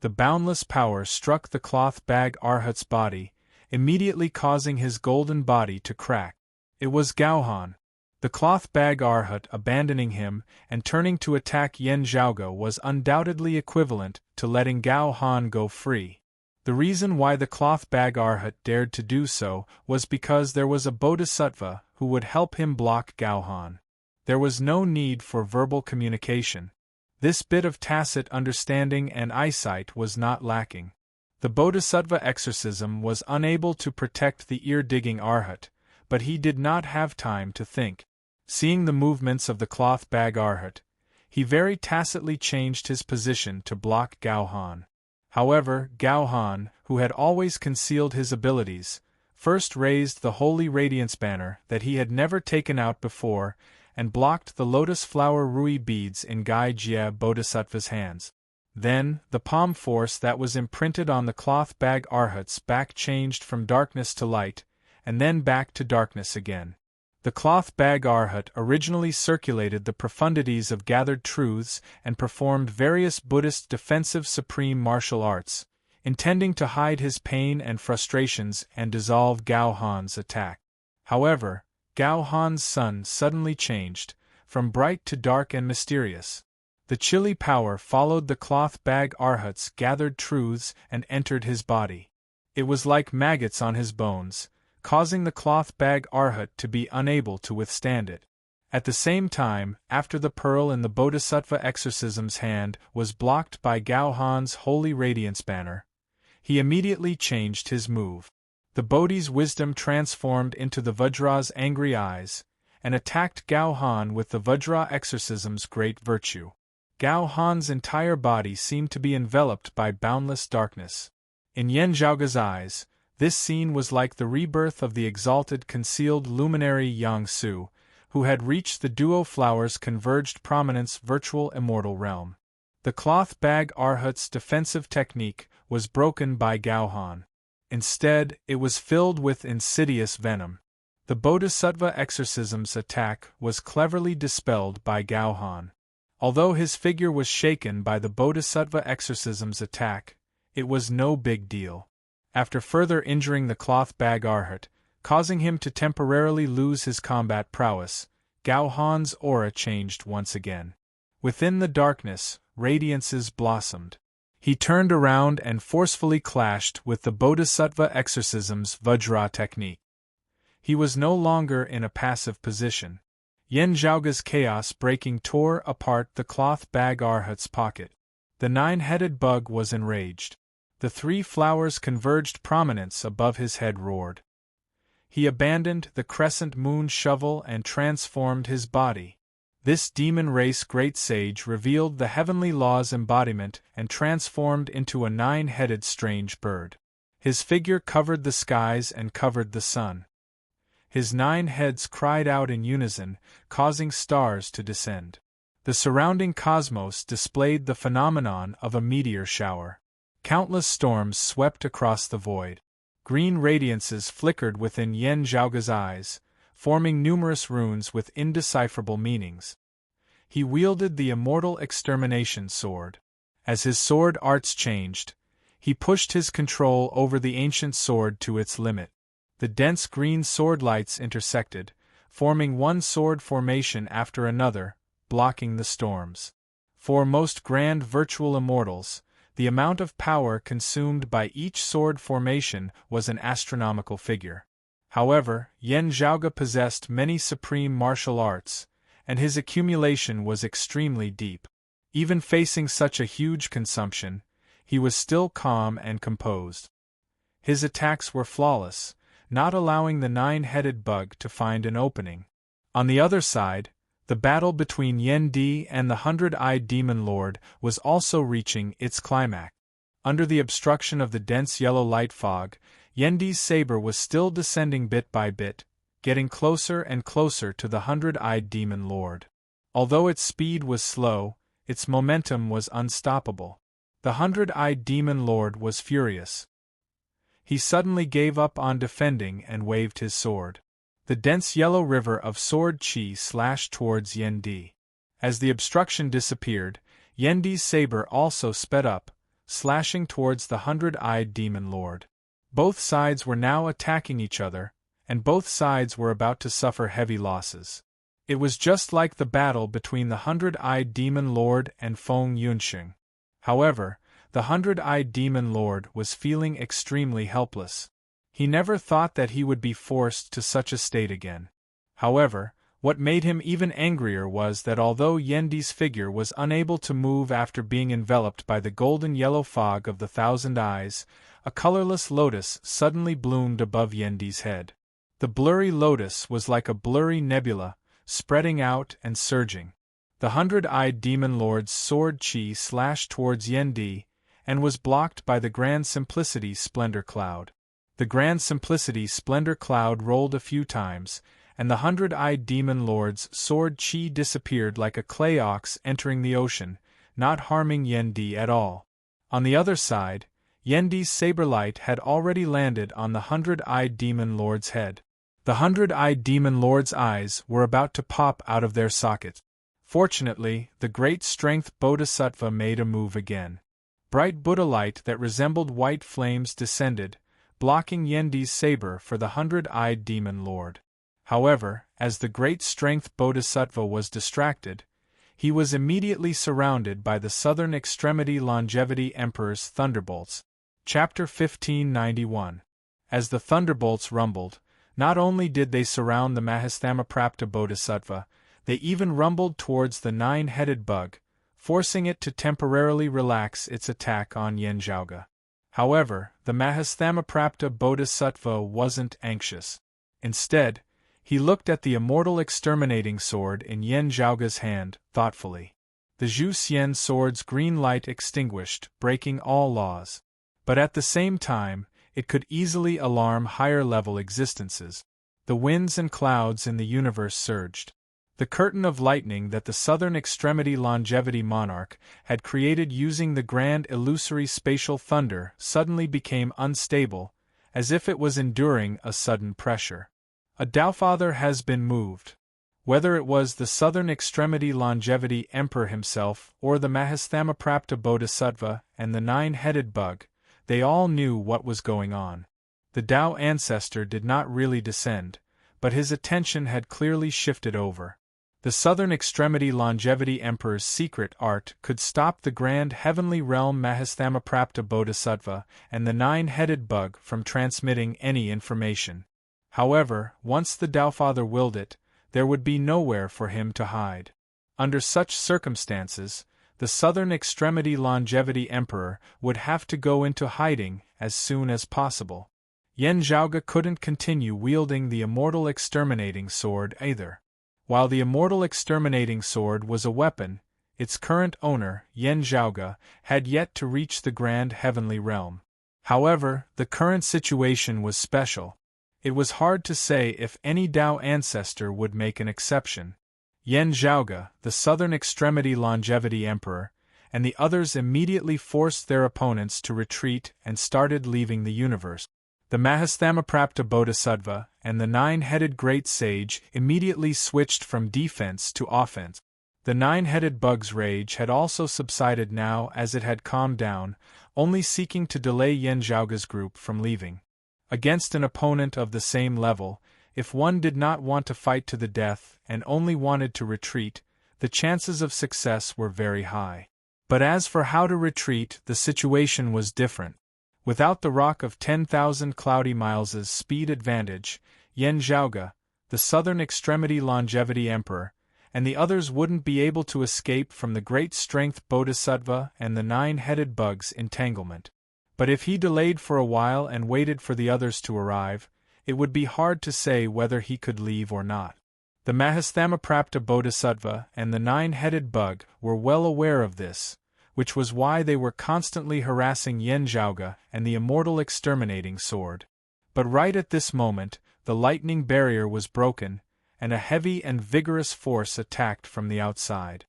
The boundless power struck the cloth bag Arhat's body, immediately causing his golden body to crack. It was Gao Han. The cloth bag Arhat abandoning him and turning to attack Yen Zhaoge was undoubtedly equivalent to letting Gao Han go free. The reason why the cloth bag Arhat dared to do so was because there was a bodhisattva who would help him block Gao-han. There was no need for verbal communication. This bit of tacit understanding and eyesight was not lacking. The bodhisattva exorcism was unable to protect the ear-digging Arhat, but he did not have time to think. Seeing the movements of the cloth bag Arhat, he very tacitly changed his position to block Gao-han. However, Gao-han, who had always concealed his abilities, first raised the holy radiance banner that he had never taken out before and blocked the lotus flower rui beads in Gai Jie Bodhisattva's hands. Then, the palm force that was imprinted on the cloth bag Arhat's back changed from darkness to light, and then back to darkness again. The cloth bag Arhat originally circulated the profundities of gathered truths and performed various Buddhist defensive supreme martial arts, intending to hide his pain and frustrations and dissolve Gao-han's attack. However, Gao-han's sun suddenly changed, from bright to dark and mysterious. The chilly power followed the cloth bag Arhat's gathered truths and entered his body. It was like maggots on his bones, causing the cloth bag Arhat to be unable to withstand it. At the same time, after the pearl in the Bodhisattva exorcism's hand was blocked by Gao-han's holy radiance banner, he immediately changed his move. The Bodhi's wisdom transformed into the Vajra's angry eyes, and attacked Gao-han with the Vajra exorcism's great virtue. Gao-han's entire body seemed to be enveloped by boundless darkness. In Yen Zhaoge's eyes, this scene was like the rebirth of the exalted concealed luminary Yang Su, who had reached the duo flower's converged prominence virtual immortal realm. The cloth bag Arhat's defensive technique was broken by Gao-han. Instead, it was filled with insidious venom. The Bodhisattva exorcism's attack was cleverly dispelled by Gao-han. Although his figure was shaken by the Bodhisattva exorcism's attack, it was no big deal. After further injuring the cloth bag Arhat, causing him to temporarily lose his combat prowess, Gao-han's aura changed once again. Within the darkness, radiances blossomed. He turned around and forcefully clashed with the Bodhisattva exorcism's Vajra technique. He was no longer in a passive position. Yen Zhaoge's chaos breaking tore apart the cloth bag Arhat's pocket. The nine-headed bug was enraged. The three flowers' converged prominence above his head roared. He abandoned the crescent moon shovel and transformed his body. This demon race great sage revealed the heavenly law's embodiment and transformed into a nine-headed strange bird. His figure covered the skies and covered the sun. His 9 heads cried out in unison, causing stars to descend. The surrounding cosmos displayed the phenomenon of a meteor shower. Countless storms swept across the void. Green radiances flickered within Yen Zhaoge's eyes, forming numerous runes with indecipherable meanings. He wielded the immortal extermination sword. As his sword arts changed, he pushed his control over the ancient sword to its limit. The dense green sword lights intersected, forming one sword formation after another, blocking the storms. For most grand virtual immortals, the amount of power consumed by each sword formation was an astronomical figure. However, Yen Zhaoge possessed many supreme martial arts, and his accumulation was extremely deep. Even facing such a huge consumption, he was still calm and composed. His attacks were flawless, not allowing the 9-headed bug to find an opening. On the other side, the battle between Yen Di and the 100-eyed demon lord was also reaching its climax. Under the obstruction of the dense yellow light fog, Yen Di's saber was still descending bit by bit, getting closer and closer to the 100-eyed demon lord. Although its speed was slow, its momentum was unstoppable. The 100-eyed demon lord was furious. He suddenly gave up on defending and waved his sword. The dense yellow river of sword chi slashed towards Yen Di. As the obstruction disappeared, Yen Di's saber also sped up, slashing towards the 100-eyed demon lord. Both sides were now attacking each other, and both sides were about to suffer heavy losses. It was just like the battle between the 100-eyed demon lord and Feng Yunxing. However, The 100-eyed demon lord was feeling extremely helpless. He never thought that he would be forced to such a state again. However, what made him even angrier was that although Yendi's figure was unable to move after being enveloped by the golden-yellow fog of the 1,000 eyes, a colorless lotus suddenly bloomed above Yendi's head. The blurry lotus was like a blurry nebula, spreading out and surging. The 100-eyed demon lord's sword chi slashed towards Yendi, and was blocked by the Grand Simplicity Splendor Cloud. The Grand Simplicity Splendor Cloud rolled a few times, and the 100-eyed demon lord's sword chi disappeared like a clay ox entering the ocean, not harming Yendi at all. On the other side, Yendi's saber light had already landed on the 100-eyed demon lord's head. The 100-eyed demon lord's eyes were about to pop out of their sockets. Fortunately, the great strength Bodhisattva made a move again. Bright Buddha light that resembled white flames descended, blocking Yendi's saber for the 100-eyed demon lord. However, as the great strength Bodhisattva was distracted, he was immediately surrounded by the Southern Extremity Longevity Emperor's thunderbolts. Chapter 1591. As the thunderbolts rumbled, not only did they surround the Mahasthamaprapta Bodhisattva, they even rumbled towards the 9-headed bug, forcing it to temporarily relax its attack on Yanzhouge. However, the Mahasthamaprapta Bodhisattva wasn't anxious. Instead, he looked at the immortal exterminating sword in Yanzhouge's hand, thoughtfully. The Zhu Xian sword's green light extinguished, breaking all laws. But at the same time, it could easily alarm higher-level existences. The winds and clouds in the universe surged. The curtain of lightning that the Southern Extremity Longevity Monarch had created using the grand illusory spatial thunder suddenly became unstable, as if it was enduring a sudden pressure. A Taofather has been moved. Whether it was the Southern Extremity Longevity Emperor himself or the Mahasthamaprapta Bodhisattva and the 9-headed bug, they all knew what was going on. The Tao ancestor did not really descend, but his attention had clearly shifted over. The Southern Extremity Longevity Emperor's secret art could stop the grand heavenly realm Mahasthamaprapta Bodhisattva and the 9-headed bug from transmitting any information. However, once the Taofather willed it, there would be nowhere for him to hide. Under such circumstances, the Southern Extremity Longevity Emperor would have to go into hiding as soon as possible. Yanzhouge couldn't continue wielding the immortal exterminating sword either. While the immortal exterminating sword was a weapon, its current owner, Yanzhouge, had yet to reach the grand heavenly realm. However, the current situation was special. It was hard to say if any Tao ancestor would make an exception. Yanzhouge, the Southern Extremity Longevity Emperor, and the others immediately forced their opponents to retreat and started leaving the universe. The Mahasthamaprapta Bodhisattva and the 9-headed Great Sage immediately switched from defense to offense. The 9-headed bug's rage had also subsided now as it had calmed down, only seeking to delay Yanzhouge's group from leaving. Against an opponent of the same level, if one did not want to fight to the death and only wanted to retreat, the chances of success were very high. But as for how to retreat, the situation was different. Without the rock of 10,000 cloudy miles' speed advantage, Yanzhouge, the Southern Extremity Longevity Emperor, and the others wouldn't be able to escape from the great strength Bodhisattva and the 9-headed bug's entanglement. But if he delayed for a while and waited for the others to arrive, it would be hard to say whether he could leave or not. The Mahasthamaprapta Bodhisattva and the 9-headed bug were well aware of this, which was why they were constantly harassing Yanzhouge and the immortal exterminating sword. But right at this moment, the lightning barrier was broken, and a heavy and vigorous force attacked from the outside.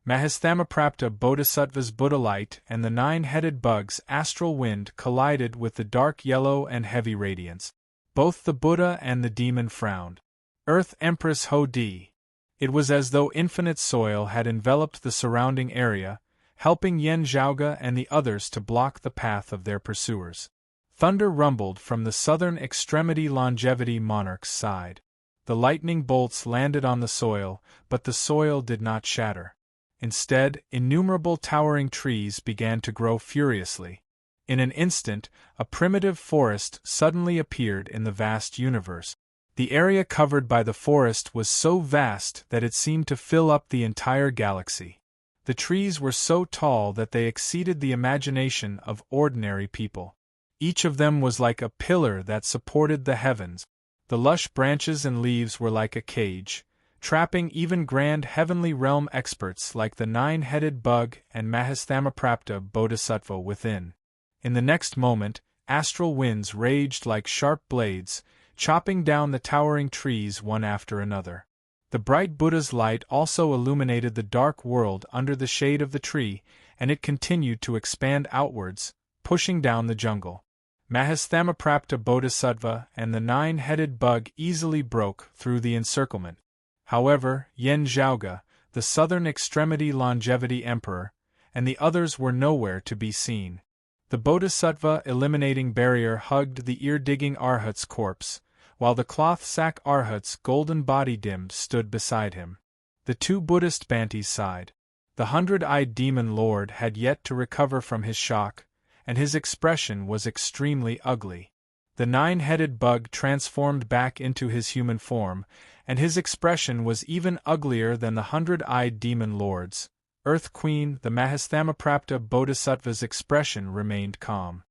Mahasthamaprapta Bodhisattva's Buddha light and the 9-headed bug's astral wind collided with the dark yellow and heavy radiance. Both the Buddha and the demon frowned. Earth Empress Ho-Di. It was as though infinite soil had enveloped the surrounding area, helping Yanzhouge and the others to block the path of their pursuers. Thunder rumbled from the Southern Extremity Longevity Monarch's side. The lightning bolts landed on the soil, but the soil did not shatter. Instead, innumerable towering trees began to grow furiously. In an instant, a primitive forest suddenly appeared in the vast universe. The area covered by the forest was so vast that it seemed to fill up the entire galaxy. The trees were so tall that they exceeded the imagination of ordinary people. Each of them was like a pillar that supported the heavens. The lush branches and leaves were like a cage, trapping even grand heavenly realm experts like the nine-headed bug and Mahastamaprapta Bodhisattva within. In the next moment, astral winds raged like sharp blades, chopping down the towering trees one after another. The bright Buddha's light also illuminated the dark world under the shade of the tree, and it continued to expand outwards, pushing down the jungle. Mahastamaprapta Bodhisattva and the nine-headed bug easily broke through the encirclement. However, Yen Zhaoge, the southern extremity longevity emperor, and the others were nowhere to be seen. The Bodhisattva eliminating barrier hugged the ear-digging Arhat's corpse, while the cloth sack Arhat's golden body dimmed stood beside him. The two Buddhist Bantis sighed. The hundred-eyed demon lord had yet to recover from his shock, and his expression was extremely ugly. The nine-headed bug transformed back into his human form, and his expression was even uglier than the hundred-eyed demon lord's. Earth Queen, the Mahastamaprapta Bodhisattva's expression remained calm.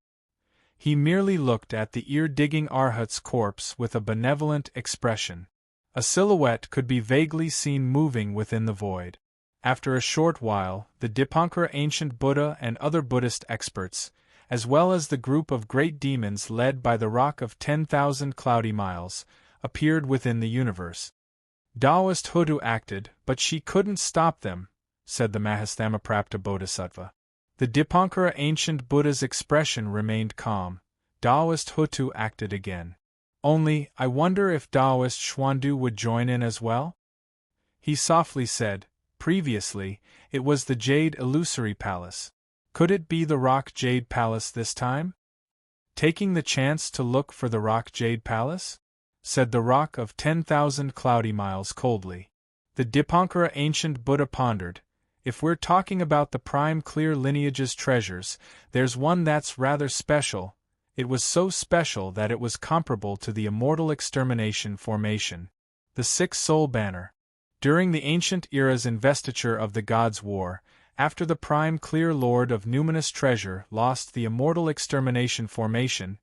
He merely looked at the ear-digging Arhat's corpse with a benevolent expression. A silhouette could be vaguely seen moving within the void. After a short while, the Dipankara ancient Buddha and other Buddhist experts, as well as the group of great demons led by the Rock of 10,000 Cloudy Miles, appeared within the universe. Taoist Hutu acted, but she couldn't stop them, said the Mahastamaprapta Bodhisattva. The Dipankara ancient Buddha's expression remained calm. Taoist Hutu acted again. Only, I wonder if Taoist Xuandu would join in as well? He softly said, previously, it was the Jade Illusory Palace. Could it be the Rock Jade Palace this time? Taking the chance to look for the Rock Jade Palace? Said the Rock of 10,000 Cloudy Miles coldly. The Dipankara ancient Buddha pondered. If we're talking about the prime clear lineage's treasures, there's one that's rather special. It was so special that it was comparable to the immortal extermination formation. The Six Soul Banner. During the ancient era's investiture of the Gods' War, after the prime clear lord of numinous treasure lost the immortal extermination formation,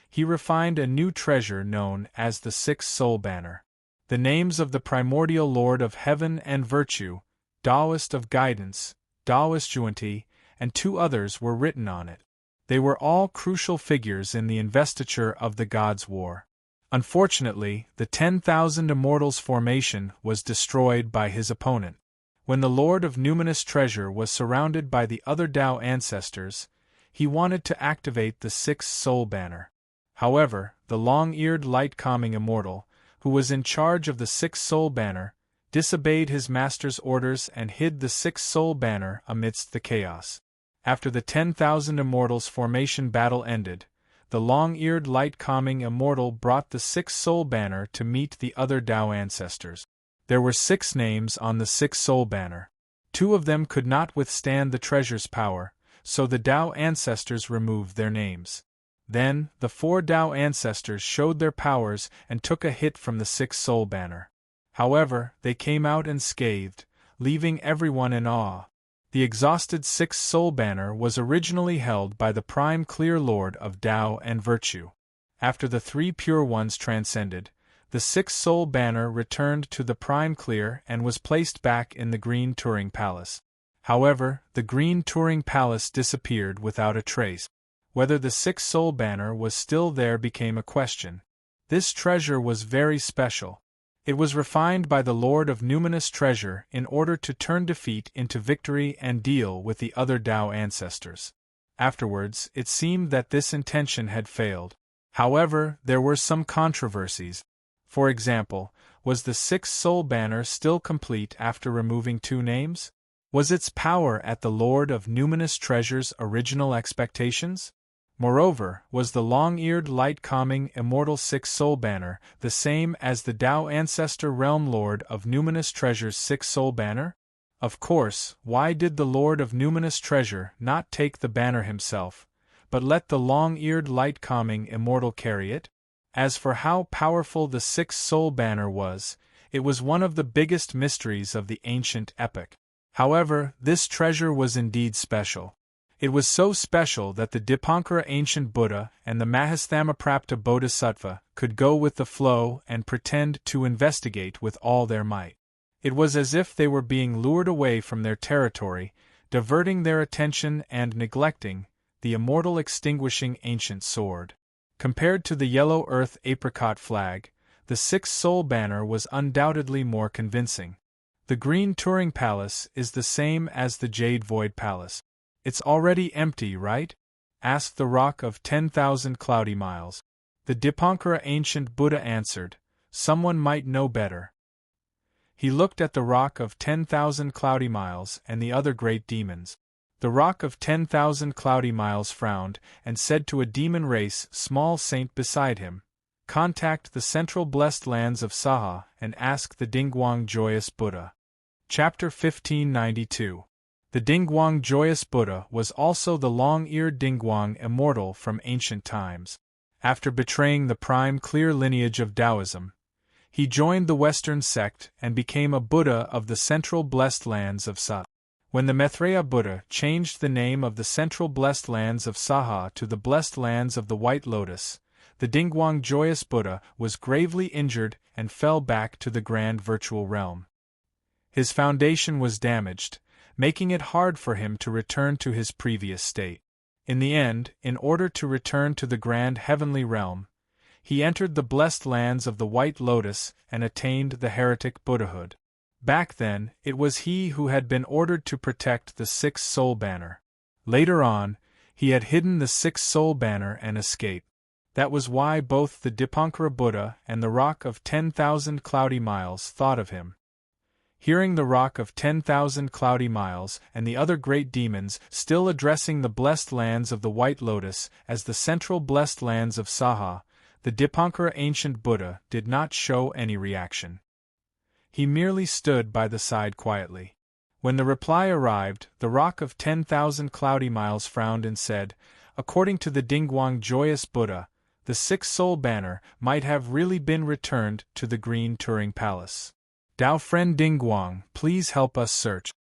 he refined a new treasure known as the Six Soul Banner. The names of the primordial lord of heaven and virtue, Taoist of guidance, Taoist Juanti, and two others were written on it. They were all crucial figures in the investiture of the Gods' War. Unfortunately, the 10,000 Immortals formation was destroyed by his opponent. When the Lord of Numinous Treasure was surrounded by the other Tao ancestors, he wanted to activate the Sixth Soul Banner. However, the long-eared light-calming immortal, who was in charge of the Sixth Soul Banner, disobeyed his master's orders and hid the Sixth Soul Banner amidst the chaos. After the 10,000 Immortals formation battle ended, the long-eared light-calming immortal brought the Sixth Soul Banner to meet the other Tao ancestors. There were 6 names on the Sixth Soul Banner. 2 of them could not withstand the treasure's power, so the Tao ancestors removed their names. Then, the 4 Tao ancestors showed their powers and took a hit from the Sixth Soul Banner. However, they came out unscathed, leaving everyone in awe. The exhausted Sixth Soul Banner was originally held by the Prime Clear Lord of Tao and Virtue. After the 3 Pure Ones transcended, the Sixth Soul Banner returned to the Prime Clear and was placed back in the Green Turing Palace. However, the Green Turing Palace disappeared without a trace. Whether the Sixth Soul Banner was still there became a question. This treasure was very special. It was refined by the Lord of Numinous Treasure in order to turn defeat into victory and deal with the other Tao ancestors. Afterwards, it seemed that this intention had failed. However, there were some controversies. For example, was the Sixth Soul Banner still complete after removing 2 names? Was its power at the Lord of Numinous Treasure's original expectations? Moreover, was the long-eared light-calming immortal Sixth Soul Banner the same as the Tao Ancestor Realm Lord of Numinous Treasure's Sixth Soul Banner? Of course, why did the Lord of Numinous Treasure not take the banner himself, but let the long-eared light-calming immortal carry it? As for how powerful the six-soul banner was, it was one of the biggest mysteries of the ancient epic. However, this treasure was indeed special. It was so special that the Dipankara ancient Buddha and the Mahastamaprapta Bodhisattva could go with the flow and pretend to investigate with all their might. It was as if they were being lured away from their territory, diverting their attention and neglecting the immortal extinguishing ancient sword. Compared to the yellow earth apricot flag, the six-soul banner was undoubtedly more convincing. The green Turing Palace is the same as the Jade Void Palace. It's already empty, right? Asked the Rock of 10,000 Cloudy Miles. The Dipankara ancient Buddha answered, someone might know better. He looked at the Rock of 10,000 Cloudy Miles and the other great demons. The Rock of 10,000 Cloudy Miles frowned and said to a demon race small saint beside him, contact the central blessed lands of Saha and ask the Dingguang Joyous Buddha. Chapter 1592. The Dingguang Joyous Buddha was also the long-eared Dingguang immortal from ancient times. After betraying the prime clear lineage of Taoism, he joined the Western sect and became a Buddha of the central blessed lands of Saha. When the Maitreya Buddha changed the name of the central blessed lands of Saha to the blessed lands of the White Lotus, the Dingguang Joyous Buddha was gravely injured and fell back to the grand virtual realm. His foundation was damaged, making it hard for him to return to his previous state. In the end, in order to return to the grand heavenly realm, he entered the blessed lands of the White Lotus and attained the heretic Buddhahood. Back then, it was he who had been ordered to protect the six-soul banner. Later on, he had hidden the six-soul banner and escaped. That was why both the Dipankara Buddha and the Rock of 10,000 Cloudy Miles thought of him. Hearing the Rock of 10,000 Cloudy Miles and the other great demons still addressing the blessed lands of the White Lotus as the central blessed lands of Saha, the Dipankara ancient Buddha did not show any reaction. He merely stood by the side quietly. When the reply arrived, the Rock of 10,000 Cloudy Miles frowned and said, according to the Dingguang Joyous Buddha, the six-soul banner might have really been returned to the green Turing Palace. Tao friend Dingguang, please help us search.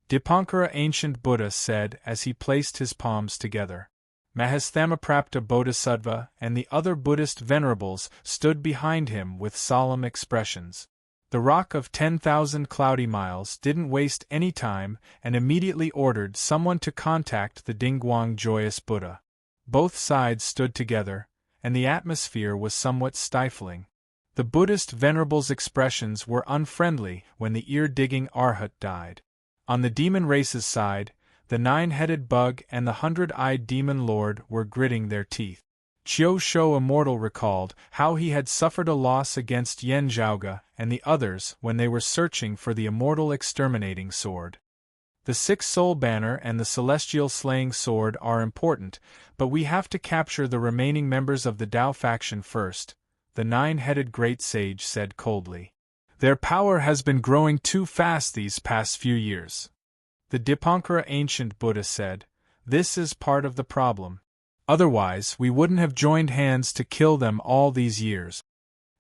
Dipankara ancient Buddha said as he placed his palms together. Mahastamaprapta Bodhisattva and the other Buddhist venerables stood behind him with solemn expressions. The Rock of 10,000 Cloudy Miles didn't waste any time and immediately ordered someone to contact the Dingguang Joyous Buddha. Both sides stood together, and the atmosphere was somewhat stifling. The Buddhist venerables' expressions were unfriendly when the ear-digging Arhat died. On the demon race's side, the nine-headed bug and the 100-eyed demon lord were gritting their teeth. Chiu Shou Immortal recalled how he had suffered a loss against Yen Zhaoge and the others when they were searching for the immortal exterminating sword. The six-soul banner and the celestial slaying sword are important, but we have to capture the remaining members of the Tao faction first, the nine-headed great sage said coldly. Their power has been growing too fast these past few years. The Dipankara ancient Buddha said, this is part of the problem. Otherwise, we wouldn't have joined hands to kill them all these years.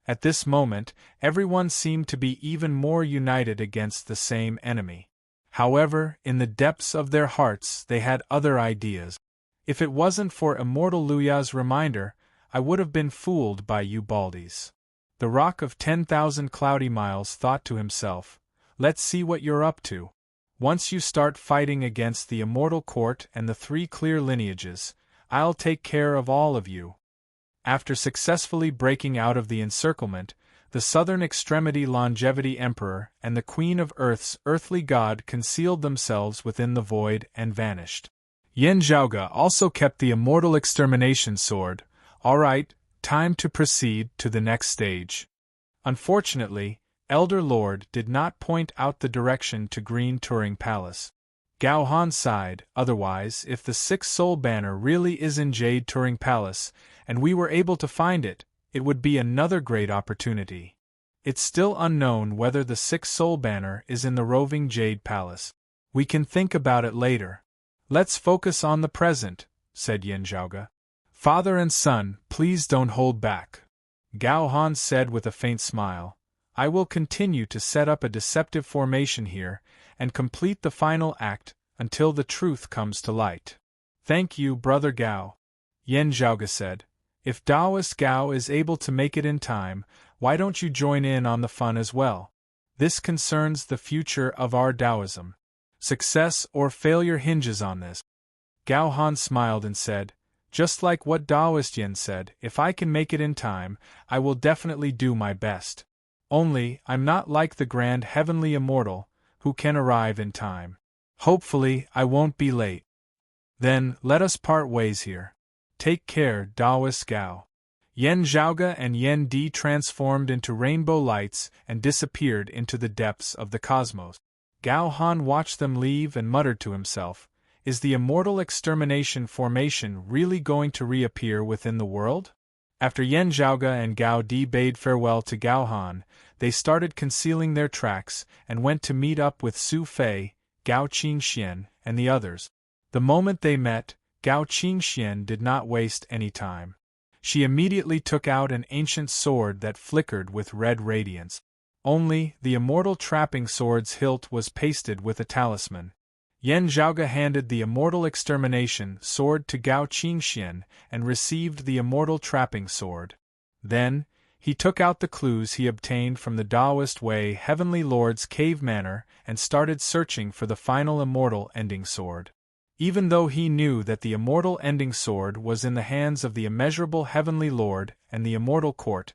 At this moment, everyone seemed to be even more united against the same enemy. However, in the depths of their hearts they had other ideas. If it wasn't for Immortal Luya's reminder, I would have been fooled by you baldies. The Rock of 10,000 Cloudy Miles thought to himself, let's see what you're up to. Once you start fighting against the Immortal Court and the three clear lineages, I'll take care of all of you. After successfully breaking out of the encirclement, the Southern Extremity Longevity Emperor and the Queen of Earth's earthly god concealed themselves within the void and vanished. Yen Zhaoge also kept the immortal extermination sword. All right, time to proceed to the next stage. Unfortunately, Elder Lord did not point out the direction to Green Turing Palace. Gao Han sighed, otherwise, if the six-soul banner really is in Jade Turing Palace, and we were able to find it, it would be another great opportunity. It's still unknown whether the sixth soul banner is in the roving Jade Palace. We can think about it later. Let's focus on the present, said Yin Zhaoge. Father and son, please don't hold back. Gao Han said with a faint smile. I will continue to set up a deceptive formation here, and complete the final act, until the truth comes to light. Thank you, Brother Gao. Yin Zhaoge said. If Taoist Gao is able to make it in time, why don't you join in on the fun as well? This concerns the future of our Taoism. Success or failure hinges on this. Gao Han smiled and said, just like what Taoist Yin said, if I can make it in time, I will definitely do my best. Only, I'm not like the grand heavenly immortal, who can arrive in time. Hopefully, I won't be late. Then, let us part ways here. Take care, Taoist Gao. Yin Zhaoge and Yin Di transformed into rainbow lights and disappeared into the depths of the cosmos. Gao Han watched them leave and muttered to himself, is the immortal extermination formation really going to reappear within the world? After Yin Zhaoge and Gao Di bade farewell to Gao Han, they started concealing their tracks and went to meet up with Su Fei, Gao Qingxian, and the others. The moment they met, Gao Qingxian did not waste any time. She immediately took out an ancient sword that flickered with red radiance. Only, the immortal trapping sword's hilt was pasted with a talisman. Yin Zhaoge handed the immortal extermination sword to Gao Qingxian and received the immortal trapping sword. Then, he took out the clues he obtained from the Taoist Way Heavenly Lord's cave manor and started searching for the final immortal ending sword. Even though he knew that the immortal ending sword was in the hands of the immeasurable Heavenly Lord and the immortal court,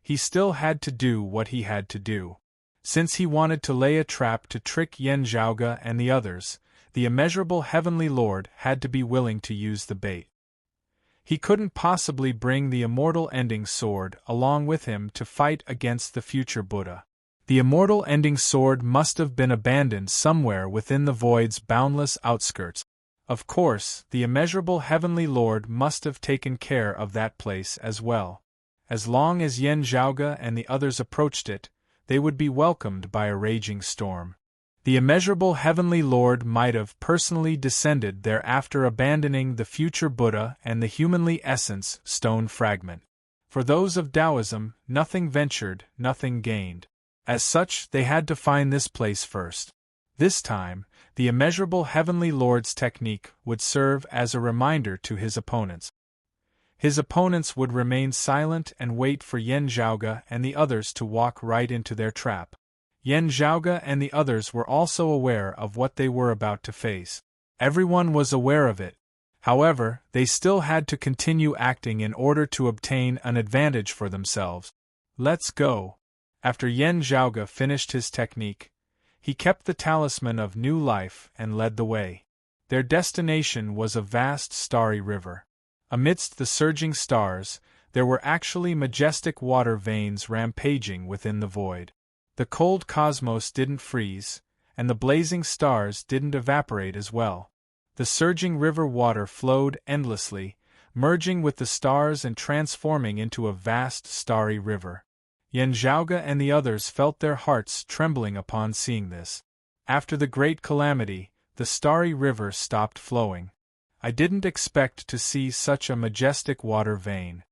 he still had to do what he had to do. Since he wanted to lay a trap to trick Yin Zhaoge and the others, the immeasurable Heavenly Lord had to be willing to use the bait. He couldn't possibly bring the immortal ending sword along with him to fight against the future Buddha. The immortal ending sword must have been abandoned somewhere within the void's boundless outskirts. Of course, the immeasurable Heavenly Lord must have taken care of that place as well. As long as Yin Zhaoge and the others approached it, they would be welcomed by a raging storm. The immeasurable Heavenly Lord might have personally descended there after abandoning the future Buddha and the humanly essence stone fragment. For those of Taoism, nothing ventured, nothing gained. As such, they had to find this place first. This time, the immeasurable Heavenly Lord's technique would serve as a reminder to his opponents. His opponents would remain silent and wait for Yin Zhaoge and the others to walk right into their trap. Yin Zhaoge and the others were also aware of what they were about to face. Everyone was aware of it. However, they still had to continue acting in order to obtain an advantage for themselves. Let's go. After Yin Zhaoge finished his technique, he kept the talisman of new life and led the way. Their destination was a vast starry river. Amidst the surging stars, there were actually majestic water veins rampaging within the void. The cold cosmos didn't freeze, and the blazing stars didn't evaporate as well. The surging river water flowed endlessly, merging with the stars and transforming into a vast starry river. Yin Zhaoge and the others felt their hearts trembling upon seeing this. After the great calamity, the starry river stopped flowing. I didn't expect to see such a majestic water vein.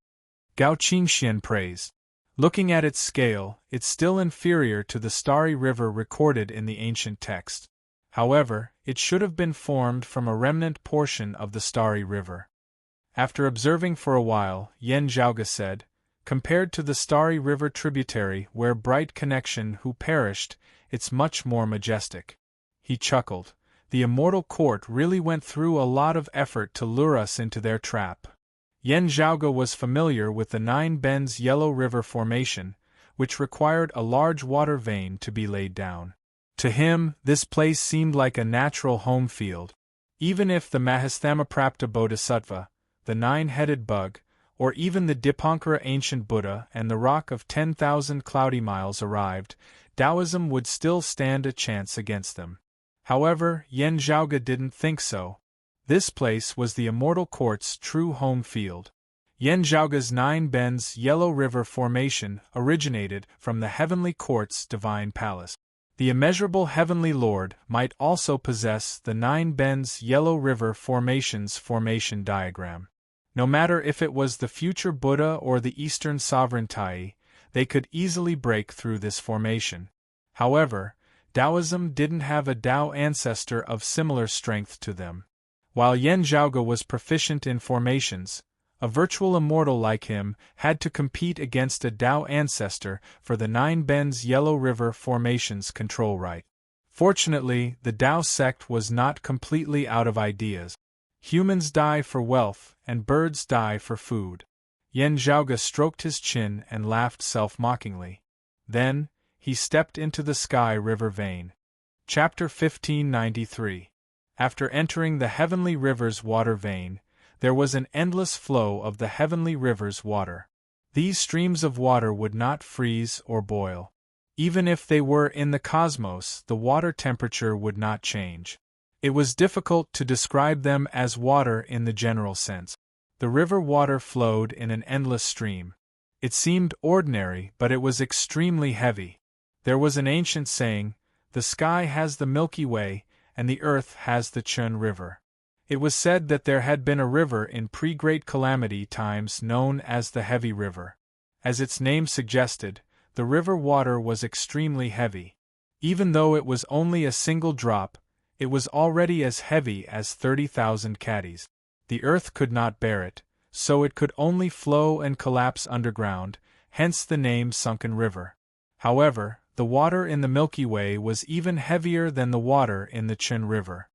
Gao Qingxian praised. Looking at its scale, it's still inferior to the starry river recorded in the ancient text. However, it should have been formed from a remnant portion of the starry river. After observing for a while, Yin Zhaoge said, compared to the starry river tributary where bright connection who perished, it's much more majestic. He chuckled. The immortal court really went through a lot of effort to lure us into their trap. Yin Zhaoge was familiar with the Nine Bends Yellow River formation, which required a large water vein to be laid down. To him, this place seemed like a natural home field. Even if the Mahasthamaprapta Bodhisattva, the nine-headed bug, or even the Dipankara ancient Buddha and the rock of 10,000 cloudy miles arrived, Taoism would still stand a chance against them. However, Yin Zhaoge didn't think so. This place was the immortal court's true home field. Yen Zhaoge's 9 Bends Yellow River formation originated from the Heavenly Court's divine palace. The immeasurable Heavenly Lord might also possess the 9 Bends Yellow River formation's formation diagram. No matter if it was the future Buddha or the Eastern Sovereign Tai, they could easily break through this formation. However, Taoism didn't have a Tao ancestor of similar strength to them. While Yen Zhaoge was proficient in formations, a virtual immortal like him had to compete against a Tao ancestor for the 9 Bends Yellow River formation's control right. Fortunately, the Tao sect was not completely out of ideas. Humans die for wealth, and birds die for food. Yen Zhaoge stroked his chin and laughed self-mockingly. Then, he stepped into the Sky River vein. Chapter 1593. After entering the Heavenly River's water vein, there was an endless flow of the Heavenly River's water. These streams of water would not freeze or boil. Even if they were in the cosmos, the water temperature would not change. It was difficult to describe them as water in the general sense. The river water flowed in an endless stream. It seemed ordinary, but it was extremely heavy. There was an ancient saying, "The sky has the Milky Way, and the earth has the Chun River." It was said that there had been a river in pre-Great Calamity times known as the Heavy River. As its name suggested, the river water was extremely heavy. Even though it was only a single drop, it was already as heavy as 30,000 caddies. The earth could not bear it, so it could only flow and collapse underground, hence the name Sunken River. However, the water in the Milky Way was even heavier than the water in the Chun River.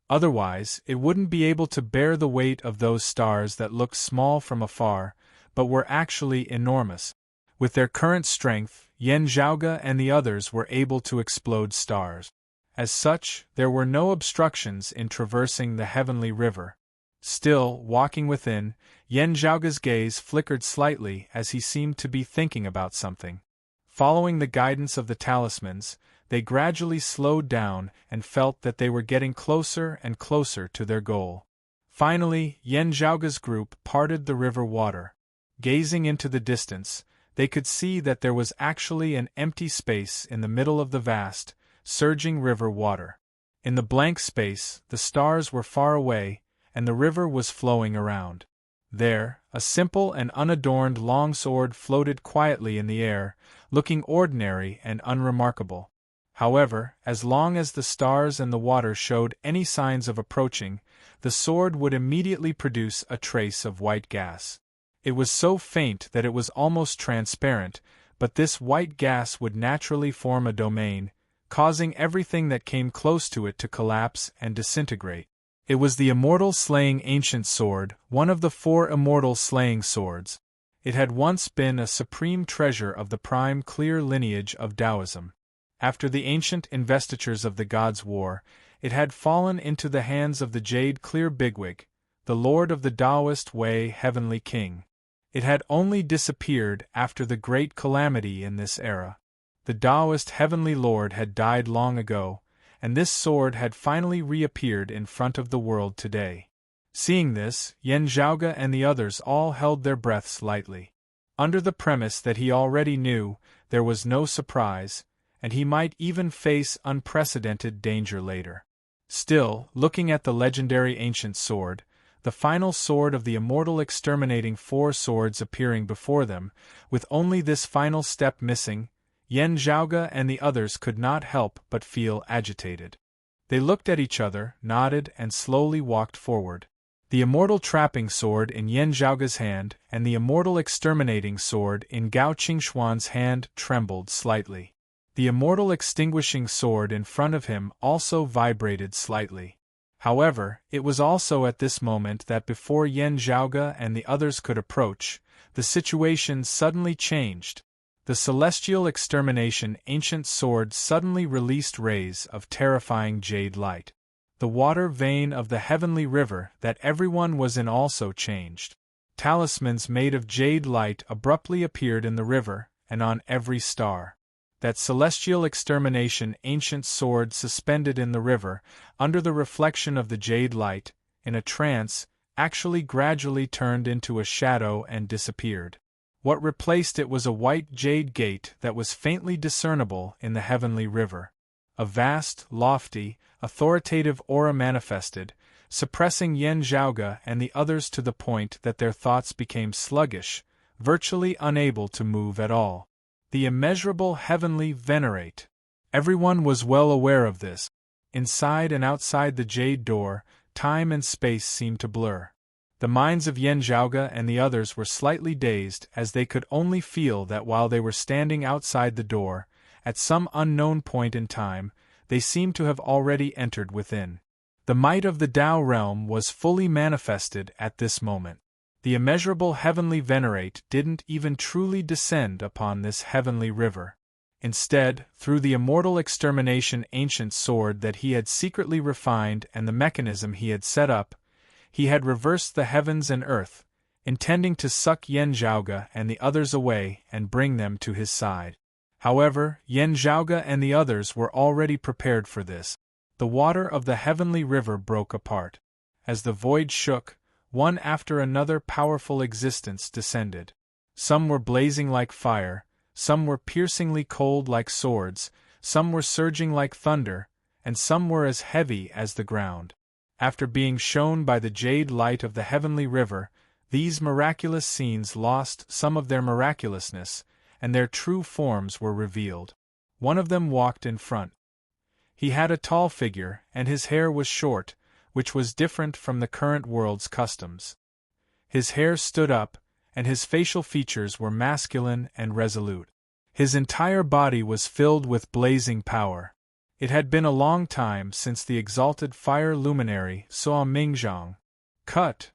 Otherwise, it wouldn't be able to bear the weight of those stars that looked small from afar, but were actually enormous. With their current strength, Yen Zhaoge and the others were able to explode stars. As such, there were no obstructions in traversing the Heavenly River. Still, walking within, Yen Zhaoge's gaze flickered slightly as he seemed to be thinking about something. Following the guidance of the talismans, they gradually slowed down and felt that they were getting closer and closer to their goal. Finally, Yen Zhaoge's group parted the river water. Gazing into the distance, they could see that there was actually an empty space in the middle of the vast, surging river water. In the blank space, the stars were far away, and the river was flowing around. There, a simple and unadorned long sword floated quietly in the air, looking ordinary and unremarkable. However, as long as the stars and the water showed any signs of approaching, the sword would immediately produce a trace of white gas. It was so faint that it was almost transparent, but this white gas would naturally form a domain, causing everything that came close to it to collapse and disintegrate. It was the immortal slaying ancient sword, one of the 4 immortal slaying swords. It had once been a supreme treasure of the prime clear lineage of Taoism. After the ancient investitures of the gods' war, it had fallen into the hands of the Jade Clear Bigwig, the Lord of the Taoist Way Heavenly King. It had only disappeared after the great calamity in this era. The Taoist Heavenly Lord had died long ago, and this sword had finally reappeared in front of the world today. Seeing this, Yen Zhaoge and the others all held their breaths lightly. Under the premise that he already knew, there was no surprise, and he might even face unprecedented danger later. Still, looking at the legendary ancient sword, the final sword of the immortal exterminating 4 swords appearing before them, with only this final step missing, Yen Zhaoge and the others could not help but feel agitated. They looked at each other, nodded, and slowly walked forward. The immortal trapping sword in Yen Zhaoge's hand and the immortal exterminating sword in Gao Qingxuan's hand trembled slightly. The immortal extinguishing sword in front of him also vibrated slightly. However, it was also at this moment that before Yen Zhaoge and the others could approach, the situation suddenly changed. The celestial extermination ancient sword suddenly released rays of terrifying jade light. The water vein of the Heavenly River that everyone was in also changed. Talismans made of jade light abruptly appeared in the river, and on every star. That celestial extermination ancient sword suspended in the river, under the reflection of the jade light, in a trance, actually gradually turned into a shadow and disappeared. What replaced it was a white jade gate that was faintly discernible in the heavenly river. A vast, lofty, authoritative aura manifested, suppressing Yen Zhaoge and the others to the point that their thoughts became sluggish, virtually unable to move at all. The immeasurable heavenly venerate. Everyone was well aware of this. Inside and outside the jade door, time and space seemed to blur. The minds of Yen Zhaoge and the others were slightly dazed as they could only feel that while they were standing outside the door, at some unknown point in time, they seemed to have already entered within. The might of the Tao realm was fully manifested at this moment. The immeasurable heavenly venerate didn't even truly descend upon this heavenly river. Instead, through the immortal extermination ancient sword that he had secretly refined and the mechanism he had set up, he had reversed the heavens and earth, intending to suck Yen Zhaoge and the others away and bring them to his side. However, Yen Zhaoge and the others were already prepared for this. The water of the heavenly river broke apart. As the void shook, one after another powerful existence descended. Some were blazing like fire, some were piercingly cold like swords, some were surging like thunder, and some were as heavy as the ground. After being shown by the jade light of the heavenly river, these miraculous scenes lost some of their miraculousness, and their true forms were revealed. One of them walked in front. He had a tall figure, and his hair was short, which was different from the current world's customs. His hair stood up, and his facial features were masculine and resolute. His entire body was filled with blazing power. It had been a long time since the exalted fire luminary saw Mingzhang. Cut!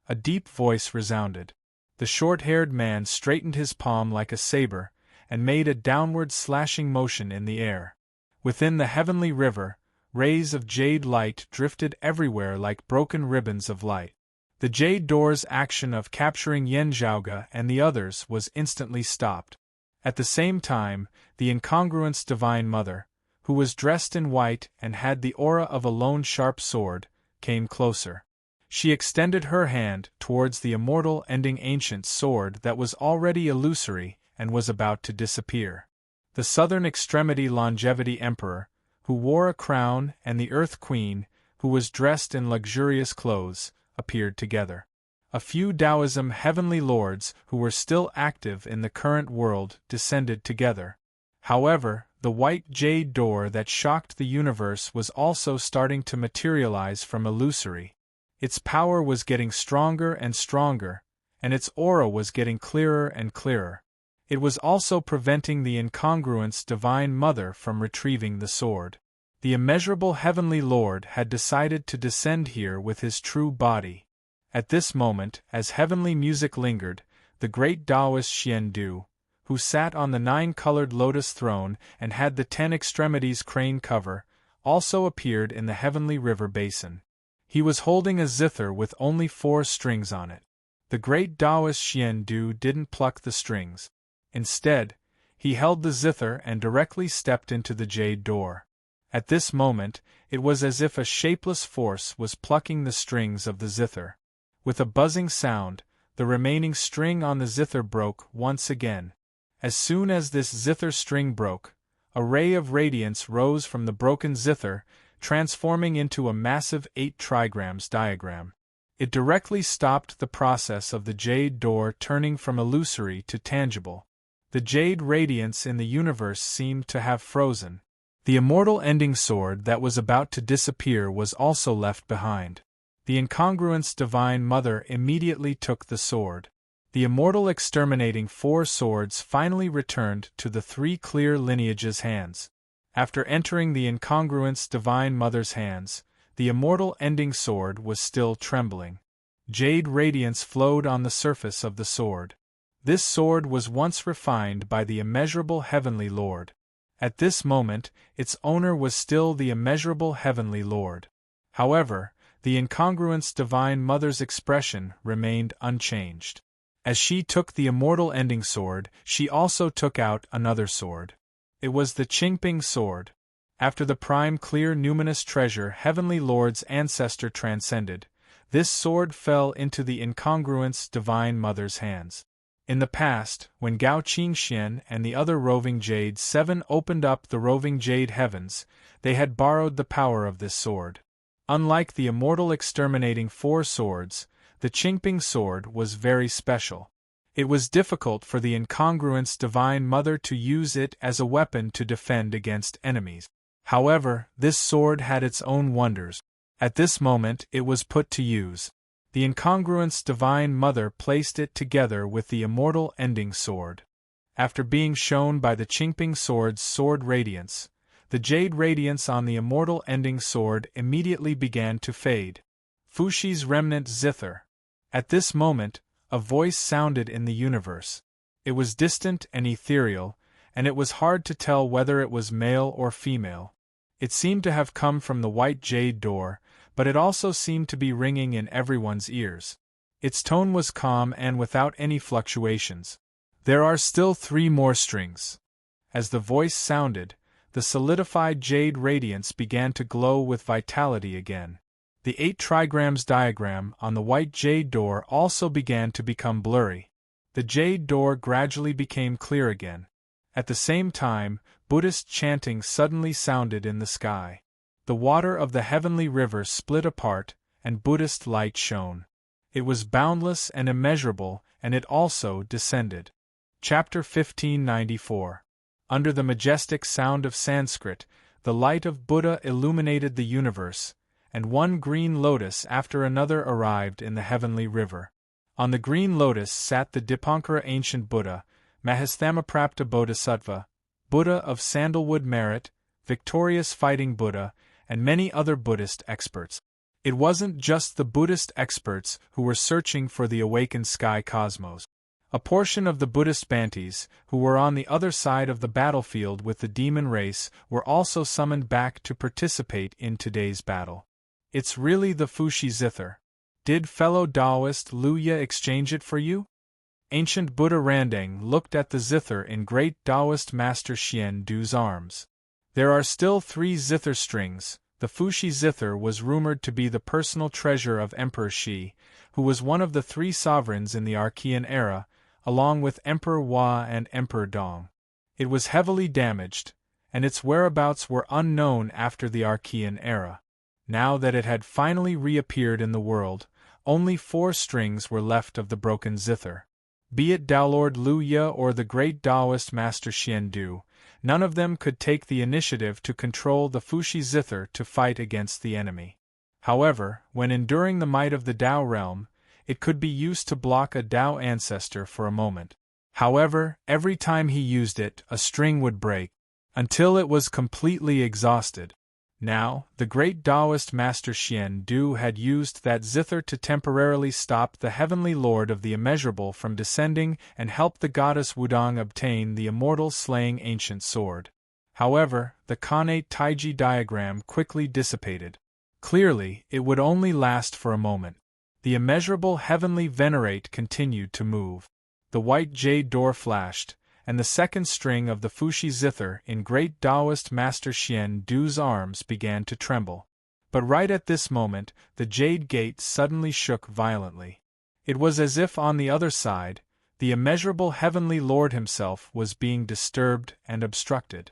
A deep voice resounded. The short-haired man straightened his palm like a saber, and made a downward slashing motion in the air. Within the heavenly river, rays of jade light drifted everywhere like broken ribbons of light. The jade door's action of capturing Yen Zhaoge and the others was instantly stopped. At the same time, the incongruous Divine Mother, who was dressed in white and had the aura of a lone sharp sword, came closer. She extended her hand towards the immortal ending ancient sword that was already illusory and was about to disappear. The southern extremity longevity emperor, who wore a crown, and the Earth Queen, who was dressed in luxurious clothes, appeared together. A few Taoism heavenly lords who were still active in the current world descended together. However, the white jade door that shocked the universe was also starting to materialize from illusory. Its power was getting stronger and stronger, and its aura was getting clearer and clearer. It was also preventing the incongruous Divine Mother from retrieving the sword. The immeasurable Heavenly Lord had decided to descend here with his true body. At this moment, as heavenly music lingered, the great Taoist Xiandu, who sat on the 9-colored lotus throne and had the 10 extremities crane cover, also appeared in the heavenly river basin. He was holding a zither with only 4 strings on it. The great Taoist Xiandu didn't pluck the strings. Instead, he held the zither and directly stepped into the jade door. At this moment, it was as if a shapeless force was plucking the strings of the zither. With a buzzing sound, the remaining string on the zither broke once again. As soon as this zither string broke, a ray of radiance rose from the broken zither, transforming into a massive 8 trigrams diagram. It directly stopped the process of the jade door turning from illusory to tangible. The jade radiance in the universe seemed to have frozen. The immortal ending sword that was about to disappear was also left behind. The incongruous Divine Mother immediately took the sword. The immortal exterminating 4 swords finally returned to the 3 clear lineages' hands. After entering the incongruous Divine Mother's hands, the immortal ending sword was still trembling. Jade radiance flowed on the surface of the sword. This sword was once refined by the immeasurable Heavenly Lord. At this moment, its owner was still the immeasurable Heavenly Lord. However, the incongruous Divine Mother's expression remained unchanged. As she took the immortal ending sword, she also took out another sword. It was the Qingping sword. After the prime clear numinous treasure Heavenly Lord's ancestor transcended, This sword fell into the incongruence Divine Mother's hands. In the past, when Gao Qingxian and the other roving Jade 7 opened up the roving Jade Heavens, they had borrowed the power of this sword. Unlike the immortal exterminating 4 swords, the Qingping sword was very special. It was difficult for the incongruence Divine Mother to use it as a weapon to defend against enemies. However, this sword had its own wonders. At this moment it was put to use. The incongruence Divine Mother placed it together with the immortal ending sword. After being shown by the Qingping sword's sword radiance, the jade radiance on the immortal ending sword immediately began to fade. Fushi's remnant zither. At this moment, a voice sounded in the universe. It was distant and ethereal, and it was hard to tell whether it was male or female. It seemed to have come from the white jade door, but it also seemed to be ringing in everyone's ears. Its tone was calm and without any fluctuations. There are still 3 more strings. As the voice sounded, the solidified jade radiance began to glow with vitality again. The 8 trigrams diagram on the white jade door also began to become blurry. The jade door gradually became clear again. At the same time, Buddhist chanting suddenly sounded in the sky. The water of the heavenly river split apart, and Buddhist light shone. It was boundless and immeasurable, and it also descended. Chapter 1594. Under the majestic sound of Sanskrit, the light of Buddha illuminated the universe, and one green lotus after another arrived in the heavenly river. On the green lotus sat the Dipankara ancient Buddha, Mahasthamaprapta Bodhisattva, Buddha of sandalwood merit, victorious fighting Buddha, and many other Buddhist experts. It wasn't just the Buddhist experts who were searching for the awakened sky cosmos. A portion of the Buddhist Bantis, who were on the other side of the battlefield with the demon race, were also summoned back to participate in today's battle. It's really the Fushi zither. Did fellow Taoist Lu Ye exchange it for you? Ancient Buddha Randang looked at the zither in great Taoist Master Xian Du's arms. There are still 3 zither strings. The Fushi zither was rumored to be the personal treasure of Emperor Shi, who was one of the 3 sovereigns in the Archean era, along with Emperor Hua and Emperor Dong. It was heavily damaged, and its whereabouts were unknown after the Archean era. Now that it had finally reappeared in the world, only 4 strings were left of the broken zither. Be it Daolord Lu Ye or the great Taoist Master Xian Du, none of them could take the initiative to control the Fushi zither to fight against the enemy. However, when enduring the might of the Tao realm, it could be used to block a Tao ancestor for a moment. However, every time he used it, a string would break, until it was completely exhausted. Now, the great Taoist Master Xian Du had used that zither to temporarily stop the Heavenly Lord of the Immeasurable from descending and help the goddess Wudong obtain the immortal slaying ancient sword. However, the connate Taiji diagram quickly dissipated. Clearly, it would only last for a moment. The immeasurable heavenly venerate continued to move. The white jade door flashed, and the second string of the Fushi zither in great Taoist Master Xian Du's arms began to tremble. But right at this moment, the jade gate suddenly shook violently. It was as if on the other side, the immeasurable heavenly Lord himself was being disturbed and obstructed.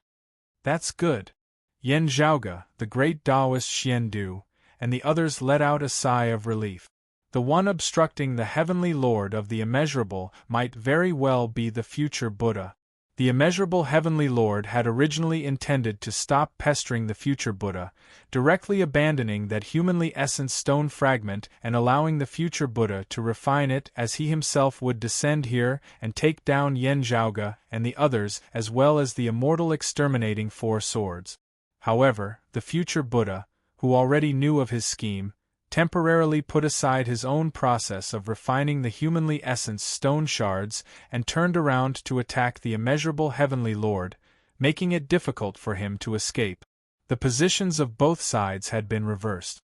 That's good. Yen Zhaoge, the great Taoist Xian Du, and the others let out a sigh of relief. The one obstructing the heavenly Lord of the immeasurable might very well be the future Buddha. The immeasurable heavenly Lord had originally intended to stop pestering the future Buddha, directly abandoning that humanly essenced stone fragment and allowing the future Buddha to refine it as he himself would descend here and take down Yen Zhaoge and the others as well as the immortal exterminating 4 swords. However, the future Buddha, who already knew of his scheme, temporarily put aside his own process of refining the humanly essenced stone shards and turned around to attack the immeasurable heavenly Lord, making it difficult for him to escape. The positions of both sides had been reversed.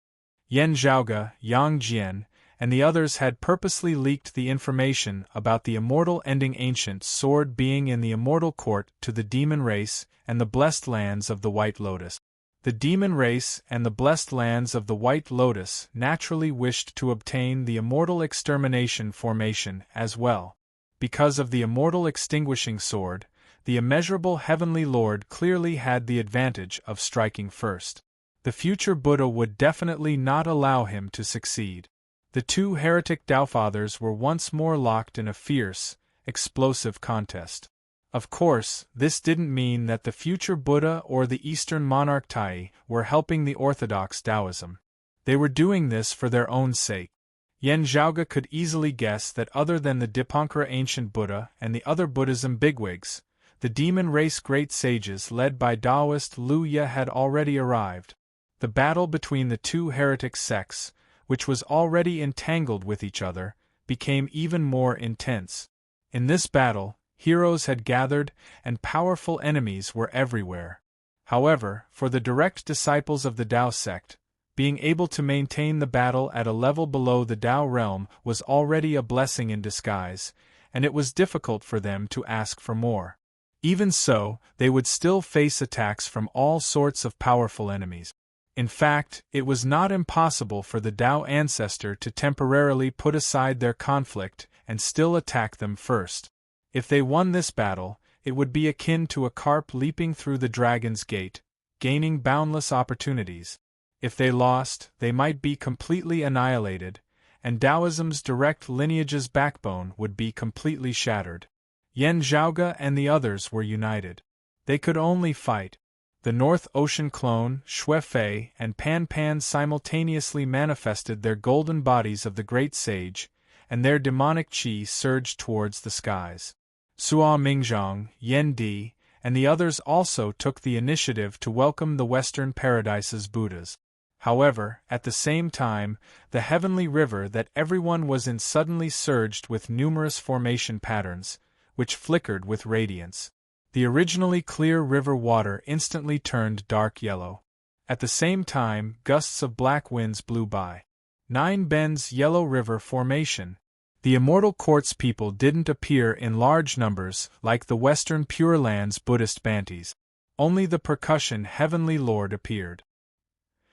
Yen Zhaoge, Yang Jian, and the others had purposely leaked the information about the immortal ending ancient sword being in the immortal court to the demon race and the blessed lands of the White Lotus. The demon race and the blessed lands of the White Lotus naturally wished to obtain the immortal extermination formation as well. Because of the immortal extinguishing sword, the immeasurable heavenly lord clearly had the advantage of striking first. The future Buddha would definitely not allow him to succeed. The two heretic Taofathers were once more locked in a fierce, explosive contest. Of course, this didn't mean that the future Buddha or the Eastern monarch Tai were helping the orthodox Taoism. They were doing this for their own sake. Yen Zhaoge could easily guess that other than the Dipankara ancient Buddha and the other Buddhism bigwigs, the demon race great sages led by Taoist Lu Ye had already arrived. The battle between the two heretic sects, which was already entangled with each other, became even more intense. In this battle, heroes had gathered, and powerful enemies were everywhere. However, for the direct disciples of the Tao sect, being able to maintain the battle at a level below the Tao realm was already a blessing in disguise, and it was difficult for them to ask for more. Even so, they would still face attacks from all sorts of powerful enemies. In fact, it was not impossible for the Tao ancestor to temporarily put aside their conflict and still attack them first. If they won this battle, it would be akin to a carp leaping through the dragon's gate, gaining boundless opportunities. If they lost, they might be completely annihilated, and Taoism's direct lineage's backbone would be completely shattered. Yen Zhaoge and the others were united. They could only fight. The North Ocean clone, Xue Fei, and Pan Pan simultaneously manifested their golden bodies of the great sage, and their demonic qi surged towards the skies. Sua Mingzhong, Yen Di, and the others also took the initiative to welcome the Western Paradise's Buddhas. However, at the same time, the heavenly river that everyone was in suddenly surged with numerous formation patterns, which flickered with radiance. The originally clear river water instantly turned dark yellow. At the same time, gusts of black winds blew by. Nine Bends Yellow River Formation. The immortal quartz people didn't appear in large numbers like the Western Pure Lands Buddhist Bantis. Only the percussion Heavenly Lord appeared.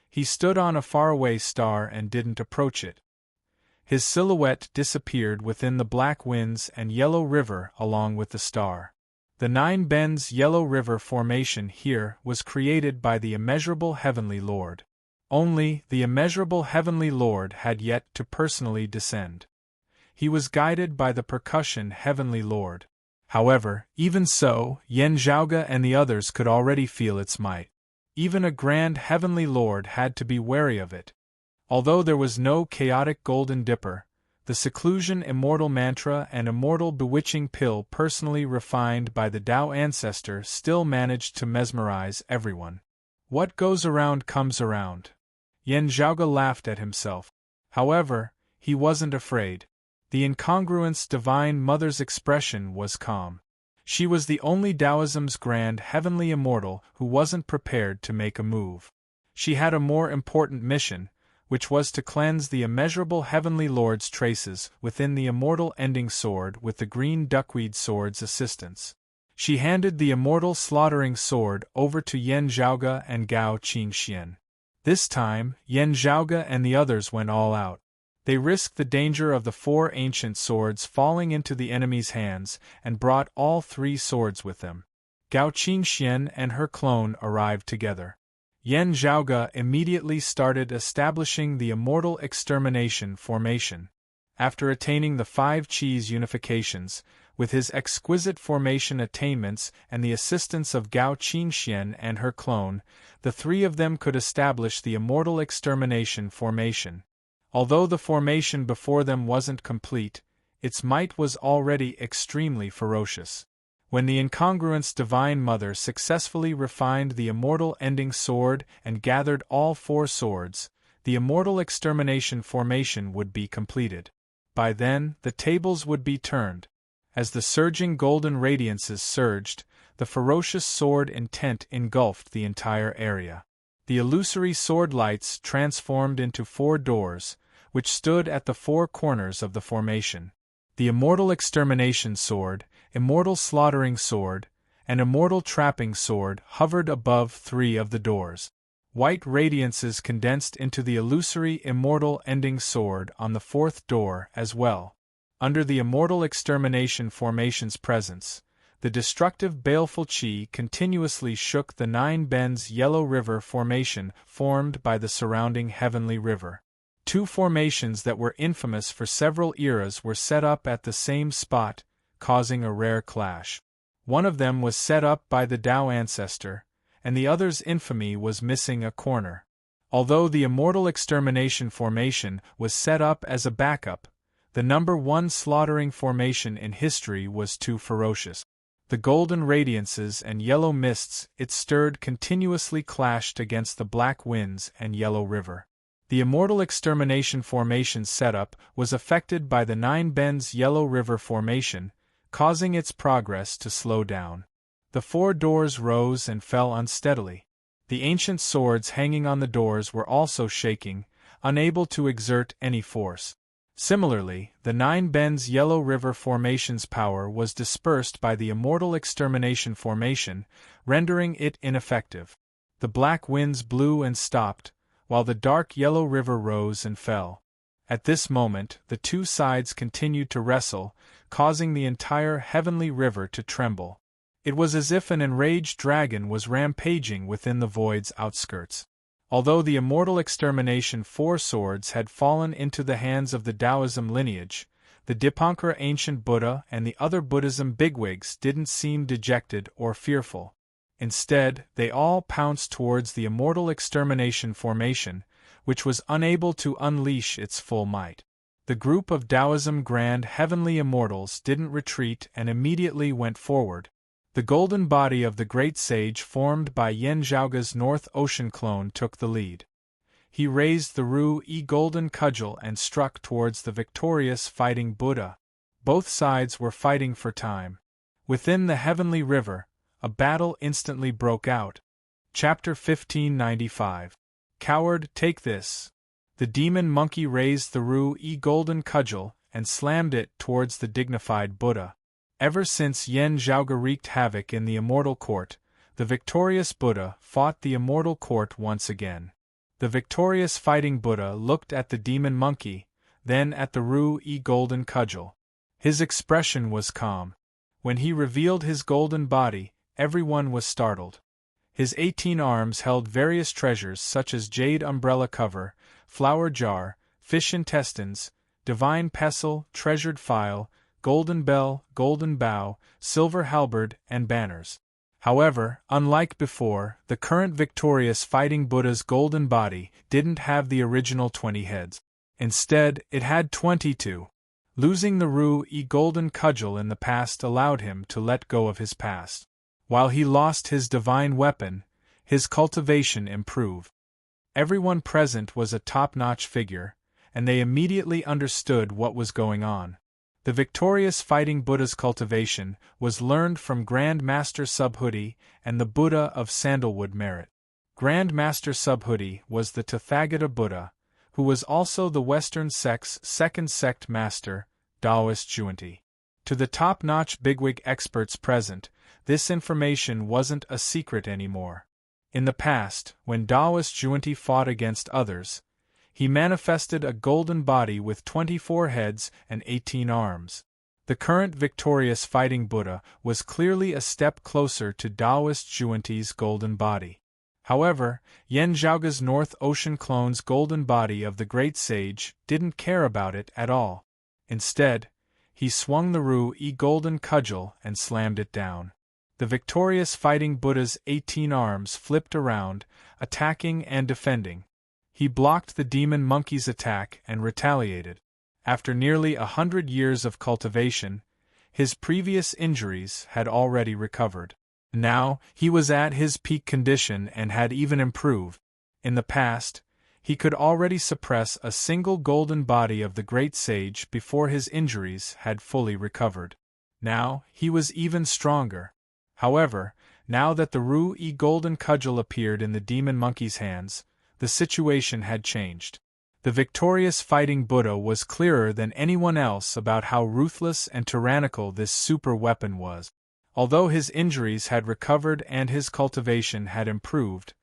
He stood on a faraway star and didn't approach it. His silhouette disappeared within the black winds and yellow river along with the star. The Nine Bends Yellow River Formation here was created by the immeasurable Heavenly Lord. Only the immeasurable Heavenly Lord had yet to personally descend. He was guided by the percussion Heavenly Lord. However, even so, Yen Zhaoge and the others could already feel its might. Even a grand Heavenly Lord had to be wary of it. Although there was no chaotic golden dipper, the seclusion immortal mantra and immortal bewitching pill personally refined by the Tao ancestor still managed to mesmerize everyone. What goes around comes around. Yen Zhaoge laughed at himself. However, he wasn't afraid. The incongruous Divine Mother's expression was calm. She was the only Taoism's grand heavenly immortal who wasn't prepared to make a move. She had a more important mission, which was to cleanse the immeasurable Heavenly Lord's traces within the immortal ending sword with the green duckweed sword's assistance. She handed the immortal slaughtering sword over to Yen Zhaoge and Gao Qingxian. This time, Yen Zhaoge and the others went all out. They risked the danger of the four ancient swords falling into the enemy's hands and brought all three swords with them. Gao Qingxian and her clone arrived together. Yen Zhaoge immediately started establishing the immortal extermination formation. After attaining the 5 Qis unifications, with his exquisite formation attainments and the assistance of Gao Qingxian and her clone, the three of them could establish the immortal extermination formation. Although the formation before them wasn't complete, its might was already extremely ferocious. When the incongruous Divine Mother successfully refined the immortal ending sword and gathered all 4 swords, the immortal extermination formation would be completed. By then, the tables would be turned. As the surging golden radiances surged, the ferocious sword intent engulfed the entire area. The illusory sword lights transformed into 4 doors, which stood at the 4 corners of the formation. The immortal extermination sword, immortal slaughtering sword, and immortal trapping sword hovered above 3 of the doors. White radiances condensed into the illusory immortal ending sword on the fourth door as well. Under the immortal extermination formation's presence, the destructive baleful chi continuously shook the nine bends yellow river formation formed by the surrounding heavenly river. Two formations that were infamous for several eras were set up at the same spot, causing a rare clash. One of them was set up by the Tao ancestor, and the other's infamy was missing a corner. Although the immortal extermination formation was set up as a backup, the number one slaughtering formation in history was too ferocious. The golden radiances and yellow mists it stirred continuously clashed against the black winds and yellow river. The immortal extermination formation setup was affected by the nine bends yellow river formation, causing its progress to slow down. The four doors rose and fell unsteadily. The ancient swords hanging on the doors were also shaking, unable to exert any force. Similarly, the nine bends yellow river formation's power was dispersed by the immortal extermination formation, rendering it ineffective. The black winds blew and stopped, while the dark yellow river rose and fell. At this moment, the two sides continued to wrestle, causing the entire heavenly river to tremble. It was as if an enraged dragon was rampaging within the void's outskirts. Although the immortal extermination four swords had fallen into the hands of the Taoism lineage, the Dipankara ancient Buddha and the other Buddhism bigwigs didn't seem dejected or fearful. Instead, they all pounced towards the immortal extermination formation, which was unable to unleash its full might. The group of Taoism grand heavenly immortals didn't retreat and immediately went forward. The golden body of the great sage formed by Yen Zhaoge's North Ocean clone took the lead. He raised the Ru-E golden cudgel and struck towards the victorious fighting Buddha. Both sides were fighting for time. Within the heavenly river, a battle instantly broke out. Chapter 1595. Coward, take this. The demon monkey raised the Ru-E golden cudgel and slammed it towards the dignified Buddha. Ever since Yen Zhaoge wreaked havoc in the immortal court, the victorious Buddha fought the immortal court once again. The victorious fighting Buddha looked at the demon monkey, then at the Ru-E golden cudgel. His expression was calm. When he revealed his golden body, everyone was startled. His 18 arms held various treasures such as jade umbrella cover, flower jar, fish intestines, divine pestle, treasured phial, golden bell, golden bow, silver halberd, and banners. However, unlike before, the current victorious fighting Buddha's golden body didn't have the original 20 heads. Instead, it had 22. Losing the Ru-E golden cudgel in the past allowed him to let go of his past. While he lost his divine weapon, his cultivation improved. Everyone present was a top-notch figure, and they immediately understood what was going on. The victorious fighting Buddha's cultivation was learned from Grand Master Subhuti and the Buddha of Sandalwood Merit. Grand Master Subhuti was the Tathagata Buddha, who was also the Western sect's second sect master, Taoist Juanti. To the top-notch bigwig experts present, this information wasn't a secret anymore. In the past, when Taoist Juanti fought against others, he manifested a golden body with 24 heads and 18 arms. The current victorious fighting Buddha was clearly a step closer to Taoist Juanti's golden body. However, Yen Zhaoge's North Ocean clone's golden body of the great sage didn't care about it at all. Instead, he swung the Ru-E golden cudgel and slammed it down. The victorious fighting Buddha's 18 arms flipped around, attacking and defending. He blocked the demon monkey's attack and retaliated. After nearly 100 years of cultivation, his previous injuries had already recovered. Now, he was at his peak condition and had even improved. In the past, he could already suppress a single golden body of the great sage before his injuries had fully recovered. Now, he was even stronger. However, now that the Ru-E golden cudgel appeared in the demon monkey's hands, the situation had changed. The victorious fighting Buddha was clearer than anyone else about how ruthless and tyrannical this super weapon was. Although his injuries had recovered and his cultivation had improved,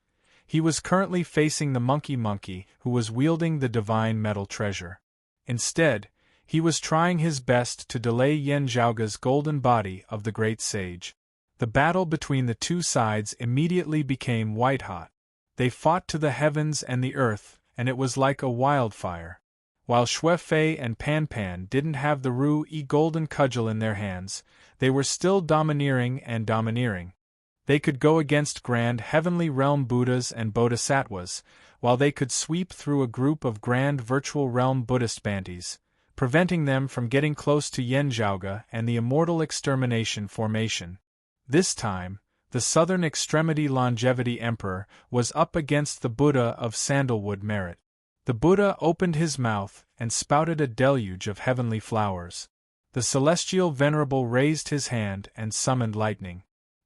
He was currently facing the monkey who was wielding the divine metal treasure. Instead, he was trying his best to delay Yen Zhaoge's golden body of the great sage. The battle between the two sides immediately became white-hot. They fought to the heavens and the earth, and it was like a wildfire. While Xue Fei and Pan Pan didn't have the Ru-Yi golden cudgel in their hands, they were still domineering and domineering. They could go against grand heavenly realm Buddhas and Bodhisattvas, while they could sweep through a group of grand virtual realm Buddhist Bantis, preventing them from getting close to Yen Zhaoge and the immortal extermination formation. This time, the Southern Extremity Longevity Emperor was up against the Buddha of Sandalwood Merit. The Buddha opened his mouth and spouted a deluge of heavenly flowers. The Celestial Venerable raised his hand and summoned lightning.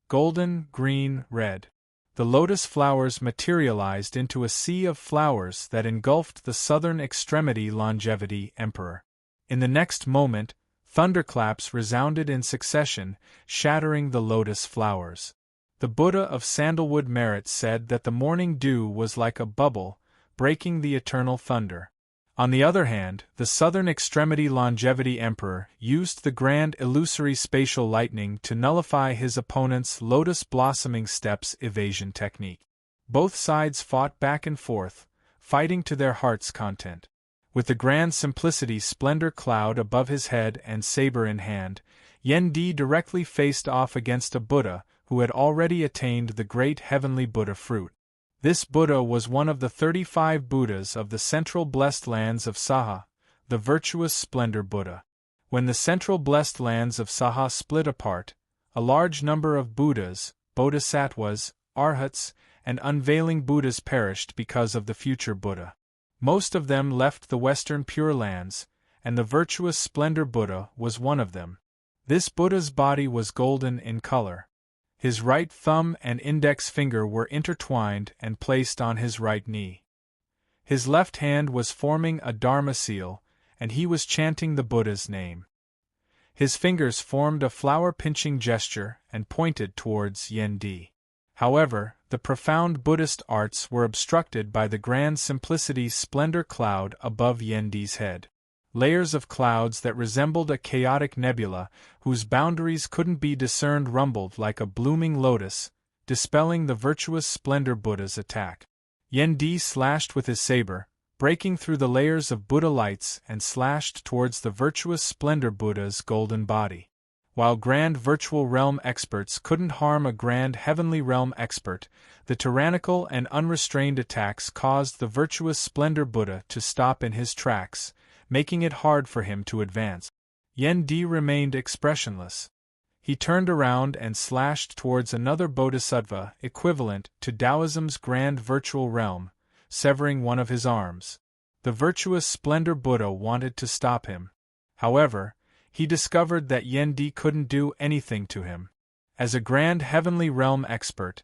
Golden, green, red. The lotus flowers materialized into a sea of flowers that engulfed the Southern Extremity Longevity Emperor. In the next moment, thunderclaps resounded in succession, shattering the lotus flowers. The Buddha of Sandalwood Merit said that the morning dew was like a bubble, breaking the eternal thunder. On the other hand, the Southern Extremity Longevity Emperor used the grand illusory spatial lightning to nullify his opponent's lotus blossoming steps evasion technique. Both sides fought back and forth, fighting to their heart's content. With the grand simplicity splendor cloud above his head and saber in hand, Yen Di directly faced off against a Buddha who had already attained the great heavenly Buddha fruit. This Buddha was one of the 35 Buddhas of the central blessed lands of Saha, the virtuous splendor Buddha. When the central blessed lands of Saha split apart, a large number of Buddhas, Bodhisattvas, Arhats, and unveiling Buddhas perished because of the future Buddha. Most of them left the Western Pure Lands, and the virtuous splendor Buddha was one of them. This Buddha's body was golden in color. His right thumb and index finger were intertwined and placed on his right knee. His left hand was forming a Dharma seal, and he was chanting the Buddha's name. His fingers formed a flower-pinching gesture and pointed towards Yen Di. However, the profound Buddhist arts were obstructed by the grand simplicity splendor cloud above Yen Di's head. Layers of clouds that resembled a chaotic nebula, whose boundaries couldn't be discerned, rumbled like a blooming lotus, dispelling the virtuous splendor Buddha's attack. Yen Di slashed with his saber, breaking through the layers of Buddha lights and slashed towards the virtuous splendor Buddha's golden body. While grand virtual realm experts couldn't harm a grand heavenly realm expert, the tyrannical and unrestrained attacks caused the virtuous splendor Buddha to stop in his tracks, making it hard for him to advance. Yen Di remained expressionless. He turned around and slashed towards another bodhisattva equivalent to Taoism's grand virtual realm, severing one of his arms. The virtuous splendor Buddha wanted to stop him. However, he discovered that Yen Di couldn't do anything to him. As a grand heavenly realm expert,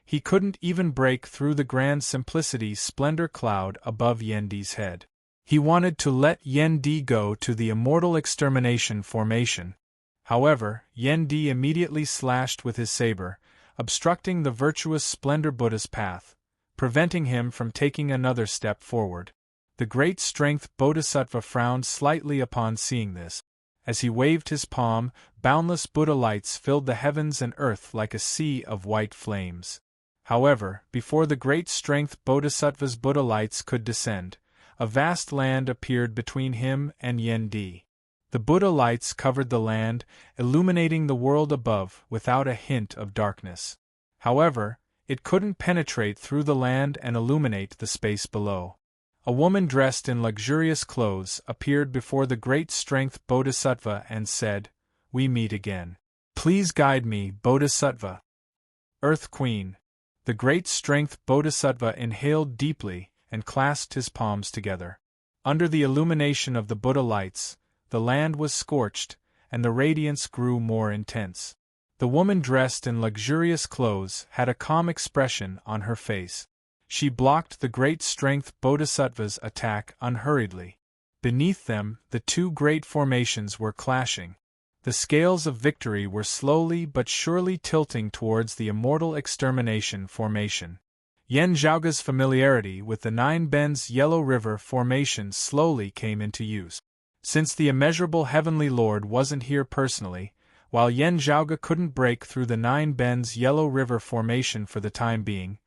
he couldn't even break through the grand simplicity splendor cloud above Yen Di's head. He wanted to let Yen Di go to the immortal extermination formation. However, Yen Di immediately slashed with his saber, obstructing the virtuous splendor Buddha's path, preventing him from taking another step forward. The great strength Bodhisattva frowned slightly upon seeing this. As he waved his palm, boundless Buddha lights filled the heavens and earth like a sea of white flames. However, before the great strength Bodhisattva's Buddha lights could descend, a vast land appeared between him and Yen Di. The Buddha lights covered the land, illuminating the world above without a hint of darkness. However, it couldn't penetrate through the land and illuminate the space below. A woman dressed in luxurious clothes appeared before the great strength Bodhisattva and said, "We meet again. Please guide me, Bodhisattva." Earth Queen. The great strength Bodhisattva inhaled deeply and clasped his palms together. Under the illumination of the Buddha lights, the land was scorched, and the radiance grew more intense. The woman dressed in luxurious clothes had a calm expression on her face. She blocked the great strength Bodhisattva's attack unhurriedly. Beneath them, the two great formations were clashing. The scales of victory were slowly but surely tilting towards the immortal extermination formation. Yan Zhaoge's familiarity with the Nine Bends Yellow River formation slowly came into use. Since the immeasurable Heavenly Lord wasn't here personally, while Yan Zhaoge couldn't break through the Nine Bends Yellow River formation for the time being,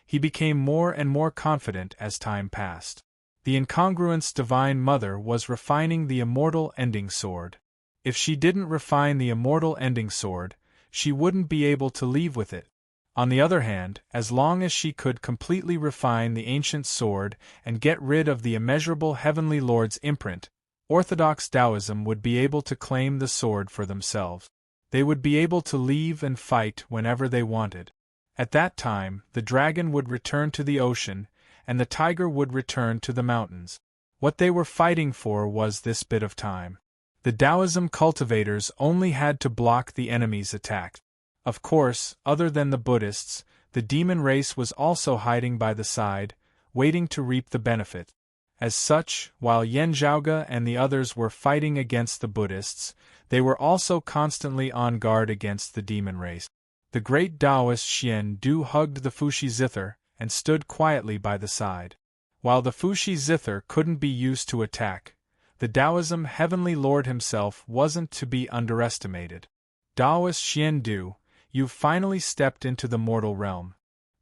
he became more and more confident as time passed. The incongruence Divine Mother was refining the immortal ending sword. If she didn't refine the immortal ending sword, she wouldn't be able to leave with it. On the other hand, as long as she could completely refine the ancient sword and get rid of the immeasurable Heavenly Lord's imprint, Orthodox Taoism would be able to claim the sword for themselves. They would be able to leave and fight whenever they wanted. At that time, the dragon would return to the ocean, and the tiger would return to the mountains. What they were fighting for was this bit of time. The Taoism cultivators only had to block the enemy's attack. Of course, other than the Buddhists, the demon race was also hiding by the side, waiting to reap the benefit. As such, while Yan Zhaoge and the others were fighting against the Buddhists, they were also constantly on guard against the demon race. The great Taoist Xian Du hugged the Fushi zither and stood quietly by the side. While the Fushi zither couldn't be used to attack, the Taoism Heavenly Lord himself wasn't to be underestimated. Taoist Xian Du, you've finally stepped into the mortal realm.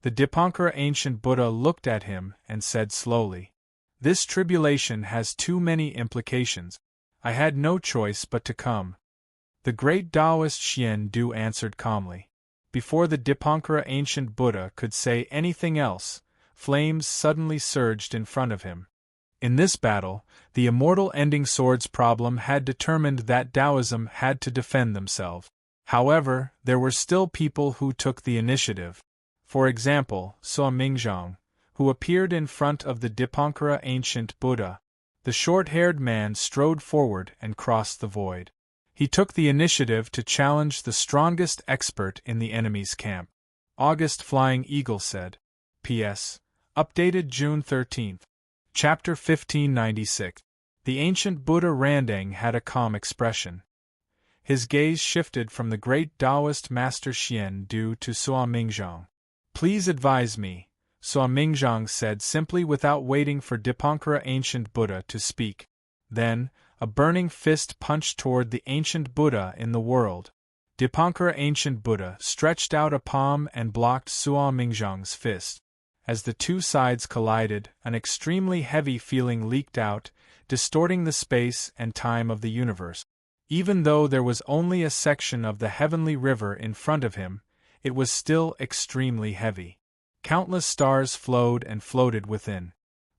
The Dipankara ancient Buddha looked at him and said slowly, "This tribulation has too many implications. I had no choice but to come." The great Taoist Xian Du answered calmly. Before the Dipankara ancient Buddha could say anything else, flames suddenly surged in front of him. In this battle, the immortal ending sword's problem had determined that Taoism had to defend themselves. However, there were still people who took the initiative. For example, Suo Mingzhang, who appeared in front of the Dipankara ancient Buddha. The short-haired man strode forward and crossed the void. He took the initiative to challenge the strongest expert in the enemy's camp. August Flying Eagle said. P.S. Updated June 13. Chapter 1596. The ancient Buddha Randang had a calm expression. His gaze shifted from the great Taoist master Xian Du to Suo Mingzhang. "Please advise me," Suo Mingzhang said simply without waiting for Dipankara ancient Buddha to speak. Then, a burning fist punched toward the ancient Buddha in the world. Dipankara ancient Buddha stretched out a palm and blocked Suo Mingzhang's fist. As the two sides collided, an extremely heavy feeling leaked out, distorting the space and time of the universe. Even though there was only a section of the heavenly river in front of him, it was still extremely heavy. Countless stars flowed and floated within.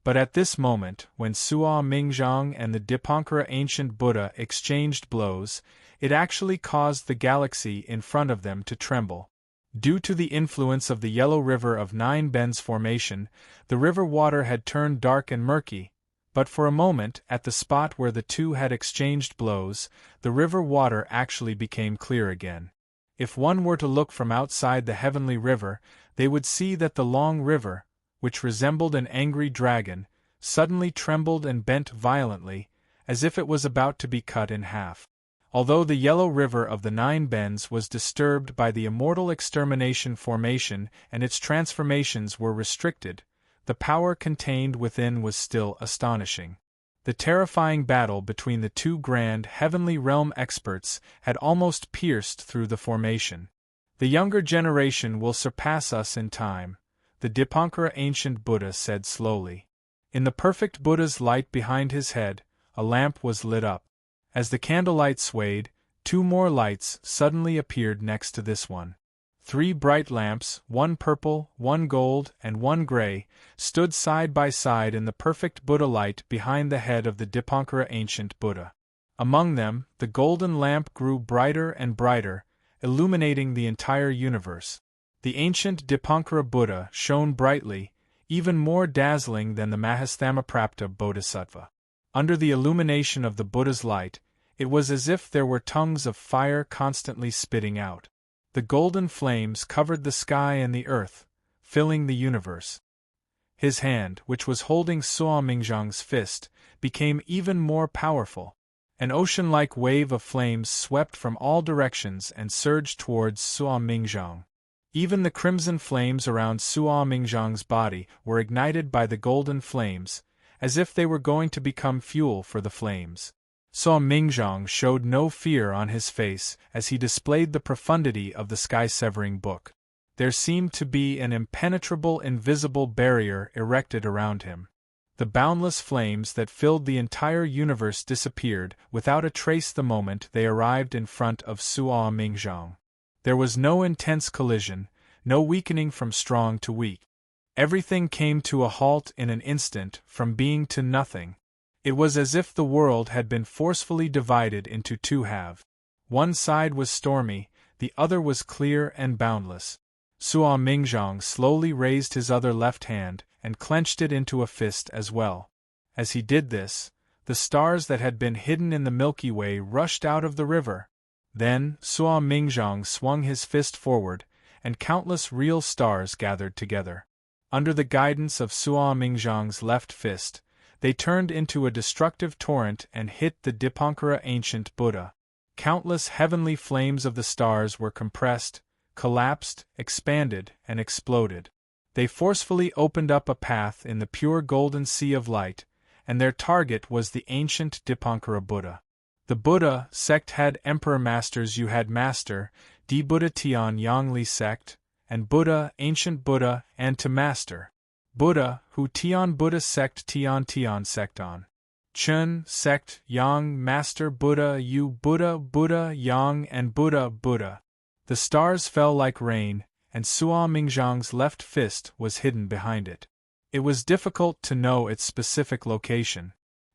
But at this moment, when Suo Mingzhang and the Dipankara ancient Buddha exchanged blows, it actually caused the galaxy in front of them to tremble. Due to the influence of the Yellow River of Nine Bends formation, the river water had turned dark and murky, but for a moment, at the spot where the two had exchanged blows, the river water actually became clear again. If one were to look from outside the heavenly river, they would see that the long river, which resembled an angry dragon, suddenly trembled and bent violently, as if it was about to be cut in half. Although the Yellow River of the Nine Bends was disturbed by the immortal extermination formation and its transformations were restricted, the power contained within was still astonishing. The terrifying battle between the two grand heavenly realm experts had almost pierced through the formation. The younger generation will surpass us in time, the Dipankara ancient Buddha said slowly. In the perfect Buddha's light behind his head, a lamp was lit up. As the candlelight swayed, two more lights suddenly appeared next to this one. 3 bright lamps, one purple, one gold, and one gray, stood side by side in the perfect Buddha light behind the head of the Dipankara ancient Buddha. Among them, the golden lamp grew brighter and brighter, illuminating the entire universe. The ancient Dipankara Buddha shone brightly, even more dazzling than the Mahasthamaprapta Bodhisattva. Under the illumination of the Buddha's light, it was as if there were tongues of fire constantly spitting out. The golden flames covered the sky and the earth, filling the universe. His hand, which was holding Suo Mingzhang's fist, became even more powerful. An ocean-like wave of flames swept from all directions and surged towards Suo Mingzhang. Even the crimson flames around Suo Mingzhang's body were ignited by the golden flames, as if they were going to become fuel for the flames. Suo Mingzhang showed no fear on his face as he displayed the profundity of the sky-severing book. There seemed to be an impenetrable invisible barrier erected around him. The boundless flames that filled the entire universe disappeared without a trace the moment they arrived in front of Suo Mingzhang. There was no intense collision, no weakening from strong to weak. Everything came to a halt in an instant, from being to nothing. It was as if the world had been forcefully divided into two halves. One side was stormy, the other was clear and boundless. Suo Mingzhang slowly raised his other left hand and clenched it into a fist as well. As he did this, the stars that had been hidden in the Milky Way rushed out of the river. Then, Suo Mingzhang swung his fist forward, and countless real stars gathered together. Under the guidance of Suo Mingzhang's left fist, they turned into a destructive torrent and hit the Dipankara ancient Buddha. Countless heavenly flames of the stars were compressed, collapsed, expanded, and exploded. They forcefully opened up a path in the pure golden sea of light, and their target was the ancient Dipankara Buddha. The Buddha sect had Emperor Masters Yu had Master, Di Buddha Tian Yangli sect, and Buddha, Ancient Buddha, and to Master. Buddha, Hu Tian Buddha sect Tian Tian sect on. Chun sect Yang Master Buddha Yu Buddha Buddha Yang and Buddha Buddha. The stars fell like rain, and Suo Mingzhang's left fist was hidden behind it. It was difficult to know its specific location.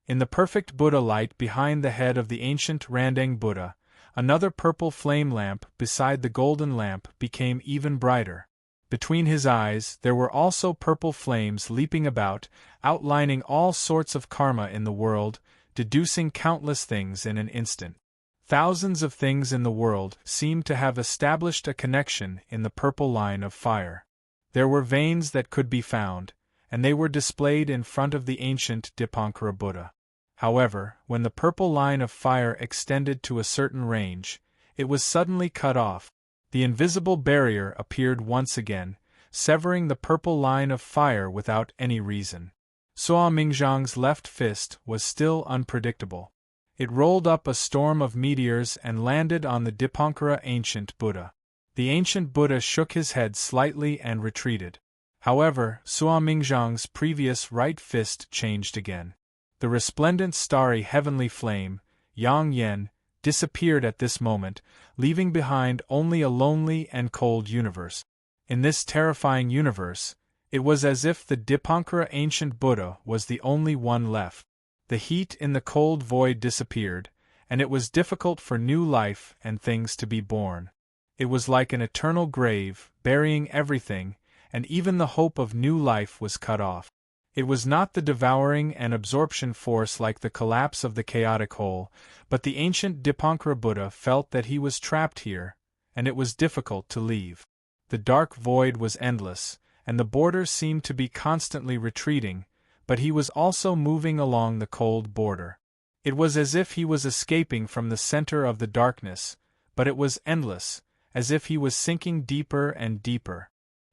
In the perfect Buddha light behind the head of the ancient Randang Buddha, another purple flame lamp beside the golden lamp became even brighter. Between his eyes there were also purple flames leaping about, outlining all sorts of karma in the world, deducing countless things in an instant. Thousands of things in the world seemed to have established a connection in the purple line of fire. There were veins that could be found, and they were displayed in front of the ancient Dipankara Buddha. However, when the purple line of fire extended to a certain range, it was suddenly cut off. The invisible barrier appeared once again, severing the purple line of fire without any reason. Suo Mingzhang's left fist was still unpredictable. It rolled up a storm of meteors and landed on the Dipankara ancient Buddha. The ancient Buddha shook his head slightly and retreated. However, Suo Mingzhang's previous right fist changed again. The resplendent starry heavenly flame, Yang Yen, disappeared at this moment, leaving behind only a lonely and cold universe. In this terrifying universe, it was as if the Dipankara ancient Buddha was the only one left. The heat in the cold void disappeared, and it was difficult for new life and things to be born. It was like an eternal grave, burying everything, and even the hope of new life was cut off. It was not the devouring and absorption force like the collapse of the chaotic whole, but the ancient Dipankara Buddha felt that he was trapped here, and it was difficult to leave. The dark void was endless, and the border seemed to be constantly retreating, but he was also moving along the cold border. It was as if he was escaping from the center of the darkness, but it was endless, as if he was sinking deeper and deeper.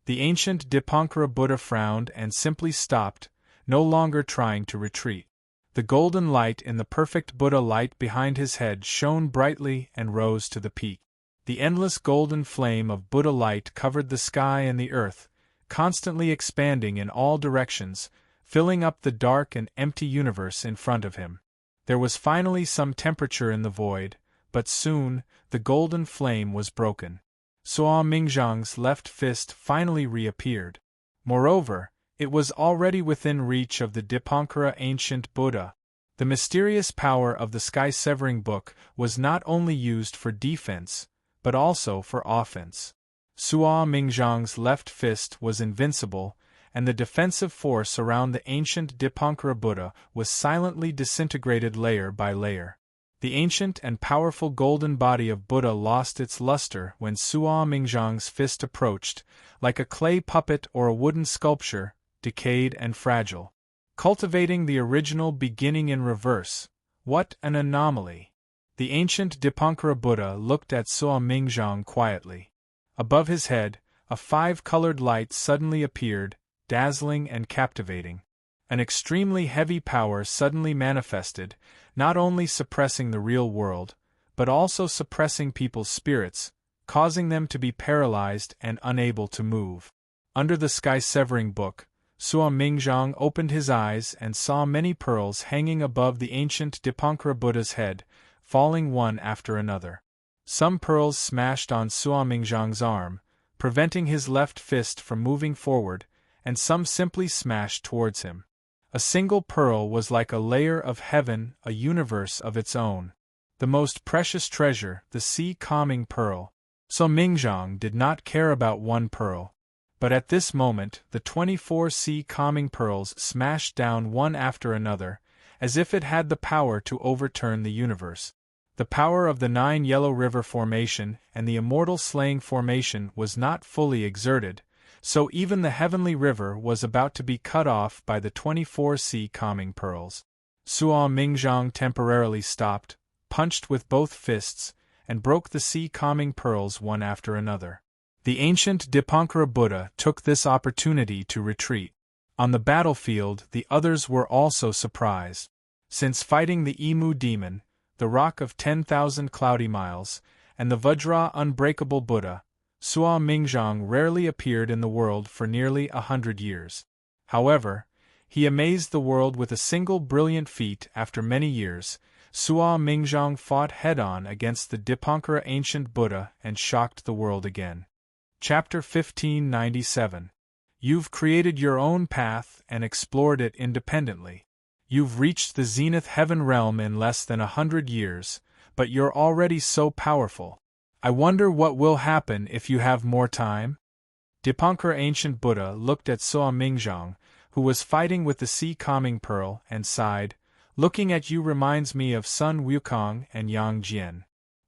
The ancient Dipankara Buddha frowned and simply stopped, no longer trying to retreat. The golden light in the perfect Buddha light behind his head shone brightly and rose to the peak. The endless golden flame of Buddha light covered the sky and the earth, constantly expanding in all directions, filling up the dark and empty universe in front of him. There was finally some temperature in the void, but soon, the golden flame was broken. Suo Mingzhang's left fist finally reappeared. Moreover, it was already within reach of the Dipankara ancient Buddha. The mysterious power of the sky-severing book was not only used for defense, but also for offense. Suo Mingzhang's left fist was invincible, and the defensive force around the ancient Dipankara Buddha was silently disintegrated layer by layer. The ancient and powerful golden body of Buddha lost its luster when Suo Mingzhang's fist approached, like a clay puppet or a wooden sculpture, decayed and fragile. Cultivating the original beginning in reverse. What an anomaly! The ancient Dipankara Buddha looked at Suo Mingzhang quietly. Above his head, a five-colored light suddenly appeared, dazzling and captivating. An extremely heavy power suddenly manifested, not only suppressing the real world, but also suppressing people's spirits, causing them to be paralyzed and unable to move. Under the sky-severing book, Suo Mingzhang opened his eyes and saw many pearls hanging above the ancient Dipankara Buddha's head, falling one after another. Some pearls smashed on Suo Mingzhang's arm, preventing his left fist from moving forward, and some simply smashed towards him. A single pearl was like a layer of heaven, a universe of its own. The most precious treasure, the sea-calming pearl. So Mingzhang did not care about one pearl. But at this moment, the 24 sea-calming pearls smashed down one after another, as if it had the power to overturn the universe. The power of the 9 Yellow River Formation and the Immortal Slaying Formation was not fully exerted, so even the Heavenly River was about to be cut off by the 24 sea-calming pearls. Suo Mingzhang temporarily stopped, punched with both fists, and broke the sea-calming pearls one after another. The ancient Dipankara Buddha took this opportunity to retreat. On the battlefield, the others were also surprised. Since fighting the Emu demon, the Rock of 10,000 Cloudy Miles, and the Vajra Unbreakable Buddha, Suo Mingzhang rarely appeared in the world for nearly 100 years. However, he amazed the world with a single brilliant feat. After many years, Suo Mingzhang fought head-on against the Dipankara ancient Buddha and shocked the world again. Chapter 1597. You've created your own path and explored it independently. You've reached the zenith heaven realm in less than 100 years, but you're already so powerful. I wonder what will happen if you have more time? Dipankara ancient Buddha looked at Suo Mingzhang, who was fighting with the sea-calming pearl, and sighed, "Looking at you reminds me of Sun Wukong and Yang Jian."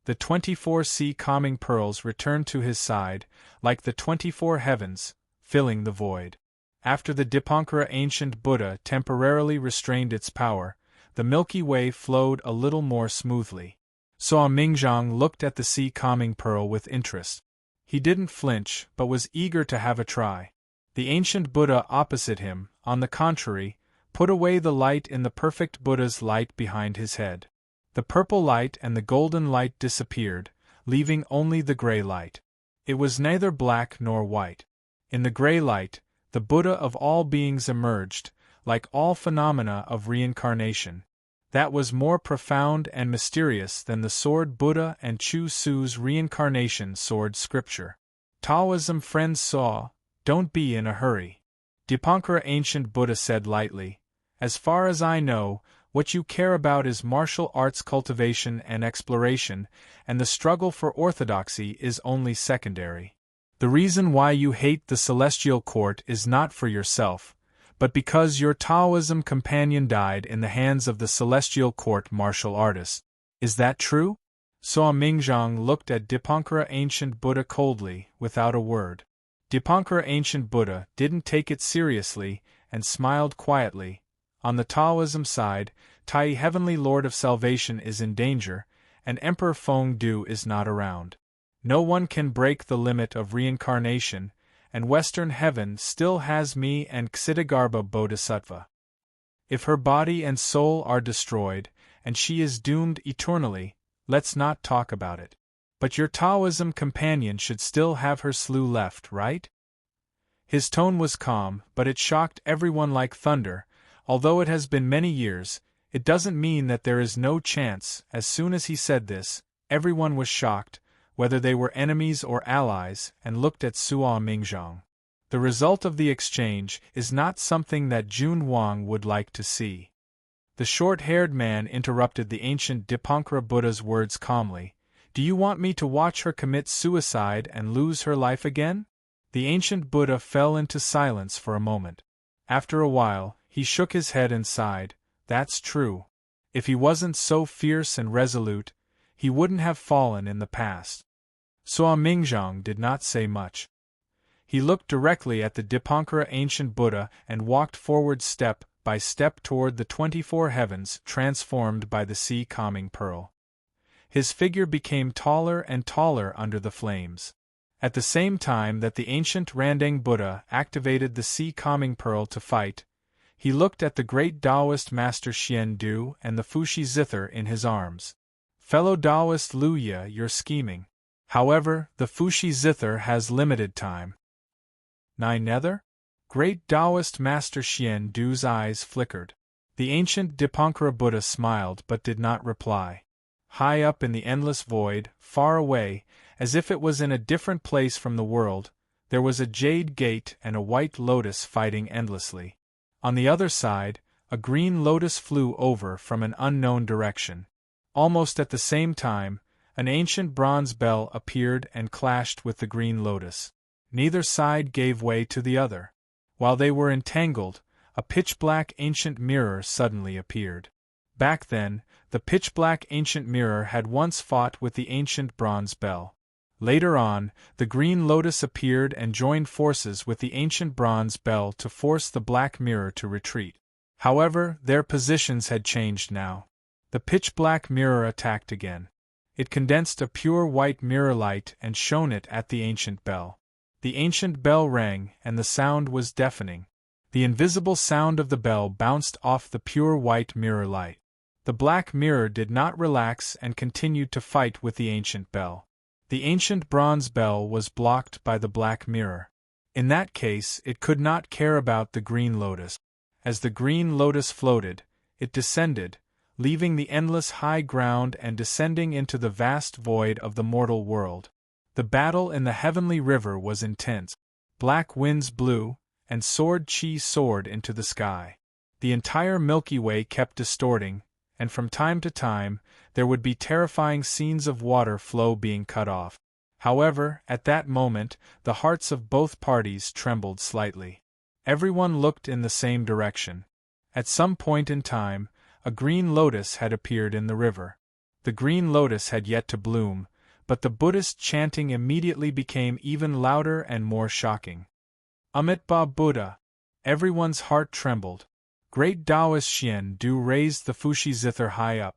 The 24 sea-calming pearls returned to his side, like the 24 heavens, filling the void. After the Dipankara ancient Buddha temporarily restrained its power, the Milky Way flowed a little more smoothly. Suo Mingzhang looked at the sea-calming pearl with interest. He didn't flinch, but was eager to have a try. The ancient Buddha opposite him, on the contrary, put away the light in the perfect Buddha's light behind his head. The purple light and the golden light disappeared, leaving only the gray light. It was neither black nor white. In the gray light, the Buddha of all beings emerged, like all phenomena of reincarnation. That was more profound and mysterious than the sword Buddha and Chu Su's reincarnation sword scripture. Taoism friends saw, don't be in a hurry. Dipankara ancient Buddha said lightly, as far as I know, what you care about is martial arts cultivation and exploration, and the struggle for orthodoxy is only secondary. The reason why you hate the celestial court is not for yourself, but because your Taoism companion died in the hands of the celestial court martial artist. Is that true? Suo Mingzhang looked at Dipankara ancient Buddha coldly, without a word. Dipankara ancient Buddha didn't take it seriously, and smiled quietly. On the Taoism side, Tai Heavenly Lord of Salvation is in danger, and Emperor Feng Du is not around. No one can break the limit of reincarnation, and Western Heaven still has me and Ksitigarbha Bodhisattva. If her body and soul are destroyed, and she is doomed eternally, let's not talk about it. But your Taoism companion should still have her slough left, right? His tone was calm, but it shocked everyone like thunder. Although it has been many years, it doesn't mean that there is no chance. As soon as he said this, everyone was shocked, whether they were enemies or allies, and looked at Suo Mingzhang. The result of the exchange is not something that Jun Wang would like to see. The short-haired man interrupted the ancient Dipankara Buddha's words calmly. Do you want me to watch her commit suicide and lose her life again? The ancient Buddha fell into silence for a moment. After a while, he shook his head and sighed. That's true. If he wasn't so fierce and resolute, he wouldn't have fallen in the past. Suo Mingzhang did not say much. He looked directly at the Dipankara ancient Buddha and walked forward step by step toward the 24 heavens transformed by the sea-calming pearl. His figure became taller and taller under the flames. At the same time that the ancient Randang Buddha activated the sea calming pearl to fight, he looked at the great Taoist master Xian Du and the Fushi zither in his arms. Fellow Taoist Lu Ye, you're scheming. However, the Fushi zither has limited time. Nine nether? Great Taoist master Xian Du's eyes flickered. The ancient Dipankara Buddha smiled but did not reply. High up in the endless void, far away, as if it was in a different place from the world, there was a jade gate and a white lotus fighting endlessly. On the other side, a green lotus flew over from an unknown direction. Almost at the same time, an ancient bronze bell appeared and clashed with the green lotus. Neither side gave way to the other. While they were entangled, a pitch-black ancient mirror suddenly appeared. Back then, the pitch-black ancient mirror had once fought with the ancient bronze bell. Later on, the green lotus appeared and joined forces with the ancient bronze bell to force the black mirror to retreat. However, their positions had changed now. The pitch-black mirror attacked again. It condensed a pure white mirror light and shone it at the ancient bell. The ancient bell rang, and the sound was deafening. The invisible sound of the bell bounced off the pure white mirror light. The black mirror did not relax and continued to fight with the ancient bell. The ancient bronze bell was blocked by the black mirror. In that case, it could not care about the green lotus. As the green lotus floated, it descended, leaving the endless high ground and descending into the vast void of the mortal world. The battle in the heavenly river was intense. Black winds blew, and sword chi soared into the sky. The entire Milky Way kept distorting, and from time to time, there would be terrifying scenes of water flow being cut off. However, at that moment, the hearts of both parties trembled slightly. Everyone looked in the same direction. At some point in time, a green lotus had appeared in the river. The green lotus had yet to bloom, but the Buddhist chanting immediately became even louder and more shocking. Amitabha Buddha! Everyone's heart trembled. Great Taoist Xian Du raised the Fushi zither high up.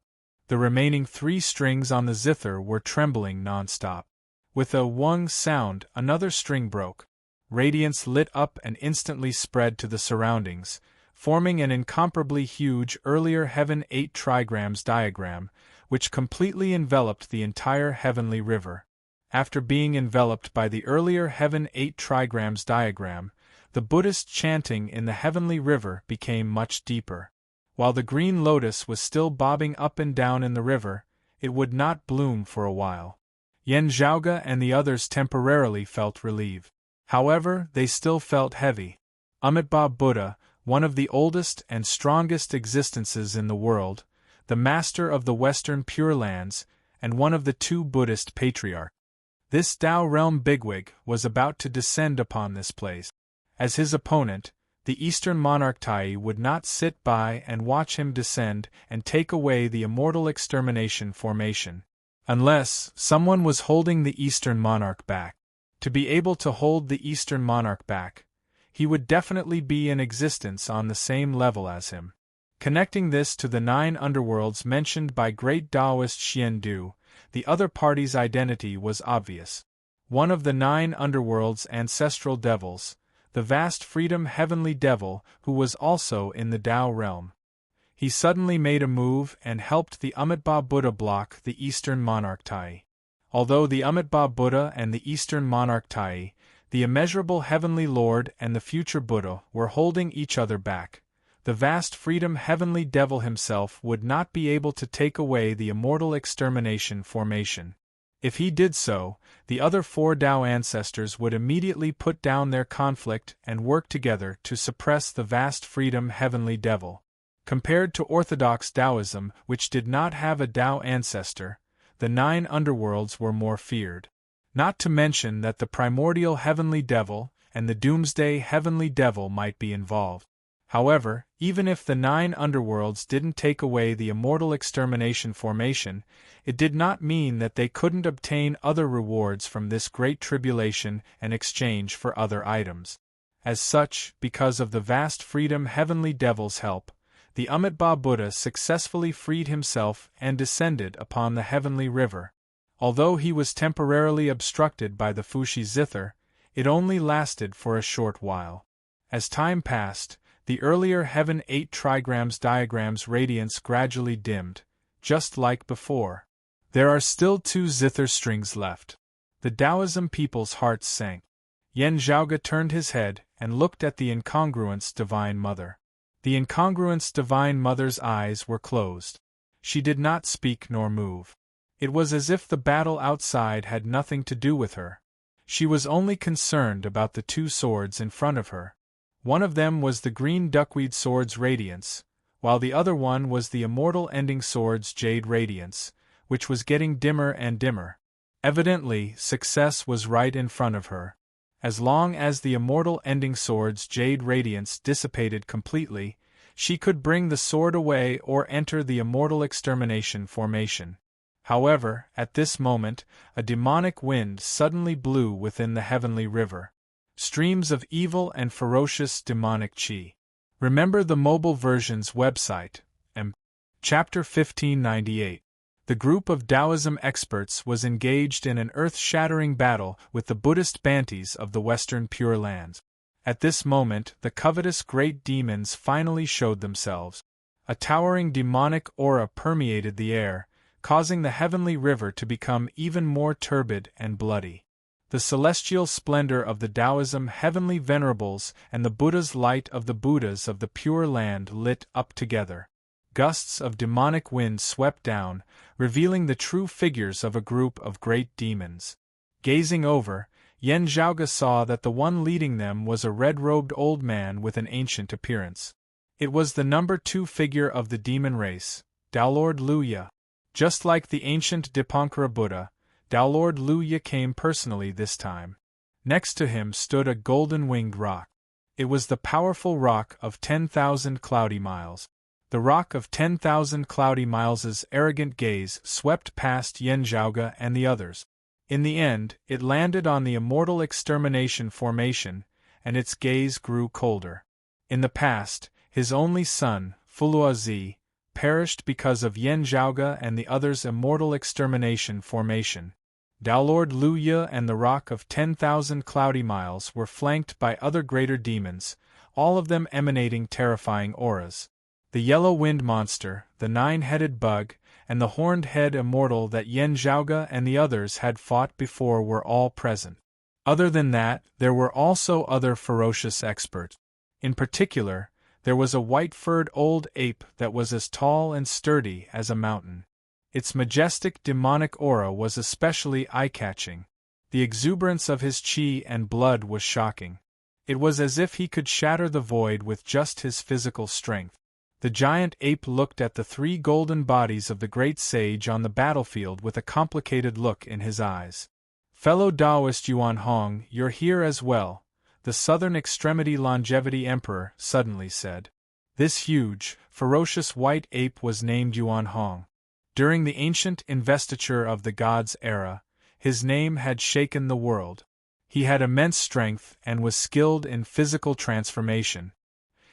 The remaining 3 strings on the zither were trembling non-stop. With a wung sound, another string broke. Radiance lit up and instantly spread to the surroundings, forming an incomparably huge earlier Heaven 8 trigrams diagram, which completely enveloped the entire heavenly river. After being enveloped by the earlier Heaven 8 trigrams diagram, the Buddhist chanting in the heavenly river became much deeper. While the green lotus was still bobbing up and down in the river, it would not bloom for a while. Yen Zhaoge and the others temporarily felt relief. However, they still felt heavy. Amitabha Buddha, one of the oldest and strongest existences in the world, the master of the Western Pure Lands, and one of the 2 Buddhist patriarchs. This Tao realm bigwig was about to descend upon this place. As his opponent, the Eastern monarch Tai would not sit by and watch him descend and take away the immortal extermination formation. Unless someone was holding the Eastern monarch back. To be able to hold the Eastern monarch back, he would definitely be in existence on the same level as him. Connecting this to the 9 underworlds mentioned by great Taoist Xian Du, the other party's identity was obvious. One of the 9 underworlds' ancestral devils, the vast freedom heavenly devil who was also in the Tao realm. He suddenly made a move and helped the Amitabha Buddha block the Eastern monarch Tai. Although the Amitabha Buddha and the Eastern monarch Tai, the immeasurable heavenly lord and the future Buddha were holding each other back, the vast freedom heavenly devil himself would not be able to take away the immortal extermination formation. If he did so, the other 4 Tao ancestors would immediately put down their conflict and work together to suppress the vast freedom heavenly devil. Compared to orthodox Taoism, which did not have a Tao ancestor, the 9 underworlds were more feared. Not to mention that the primordial heavenly devil and the doomsday heavenly devil might be involved. However, even if the 9 underworlds didn't take away the immortal extermination formation, it did not mean that they couldn't obtain other rewards from this great tribulation and exchange for other items. As such, because of the vast freedom heavenly devil's help, the Amitabha Buddha successfully freed himself and descended upon the heavenly river. Although he was temporarily obstructed by the Fushi zither, it only lasted for a short while. As time passed, the earlier Heaven 8 trigrams diagram's radiance gradually dimmed, just like before. There are still 2 zither strings left. The Taoism people's hearts sank. Yan Zhaoge turned his head and looked at the incongruence Divine Mother. The incongruence Divine Mother's eyes were closed. She did not speak nor move. It was as if the battle outside had nothing to do with her. She was only concerned about the 2 swords in front of her. One of them was the green duckweed sword's radiance, while the other one was the immortal ending sword's jade radiance, which was getting dimmer and dimmer. Evidently, success was right in front of her. As long as the immortal ending sword's jade radiance dissipated completely, she could bring the sword away or enter the immortal extermination formation. However, at this moment, a demonic wind suddenly blew within the heavenly river. Streams of evil and ferocious demonic chi. Remember the mobile version's website, Chapter 1598. The group of Taoism experts was engaged in an earth-shattering battle with the Buddhist Bantis of the Western Pure Lands. At this moment, the covetous great demons finally showed themselves. A towering demonic aura permeated the air, causing the heavenly river to become even more turbid and bloody. The celestial splendor of the Taoism heavenly venerables and the Buddha's light of the Buddhas of the Pure Land lit up together. Gusts of demonic wind swept down, revealing the true figures of a group of great demons. Gazing over, Yan Zhaoge saw that the one leading them was a red-robed old man with an ancient appearance. It was the number 2 figure of the demon race, Tao Lord Luya. Just like the ancient Dipankara Buddha, Tao Lord Luya came personally this time. Next to him stood a golden-winged rock. It was the powerful rock of 10,000 cloudy miles. The rock of 10,000 cloudy miles's arrogant gaze swept past Yan Zhaoge and the others. In the end, it landed on the immortal extermination formation, and its gaze grew colder. In the past, his only son, Fuluazi, perished because of Yan Zhaoge and the others' immortal extermination formation. Tao Lord Luya and the rock of 10,000 cloudy miles were flanked by other greater demons, all of them emanating terrifying auras. The yellow wind monster, the 9-headed bug, and the horned head immortal that Yan Zhaoge and the others had fought before were all present. Other than that, there were also other ferocious experts. In particular, there was a white-furred old ape that was as tall and sturdy as a mountain. Its majestic demonic aura was especially eye-catching. The exuberance of his chi and blood was shocking. It was as if he could shatter the void with just his physical strength. The giant ape looked at the 3 golden bodies of the great sage on the battlefield with a complicated look in his eyes. "Fellow Taoist Yuan Hong, you're here as well," the Southern Extremity Longevity Emperor suddenly said. This huge, ferocious white ape was named Yuan Hong. During the ancient investiture of the gods' era, his name had shaken the world. He had immense strength and was skilled in physical transformation.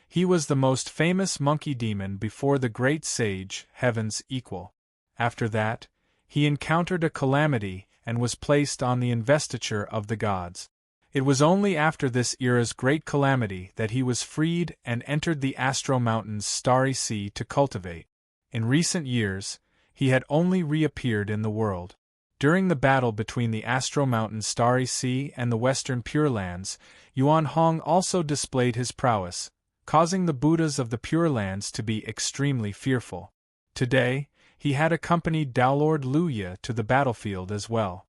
He was the most famous monkey demon before the great sage, Heaven's equal. After that, he encountered a calamity and was placed on the investiture of the gods. It was only after this era's great calamity that he was freed and entered the Astro Mountain's starry sea to cultivate. In recent years, he had only reappeared in the world. During the battle between the Astro Mountain's starry sea and the Western Pure Lands, Yuan Hong also displayed his prowess, causing the Buddhas of the Pure Lands to be extremely fearful. Today, he had accompanied Tao Lord Luya to the battlefield as well.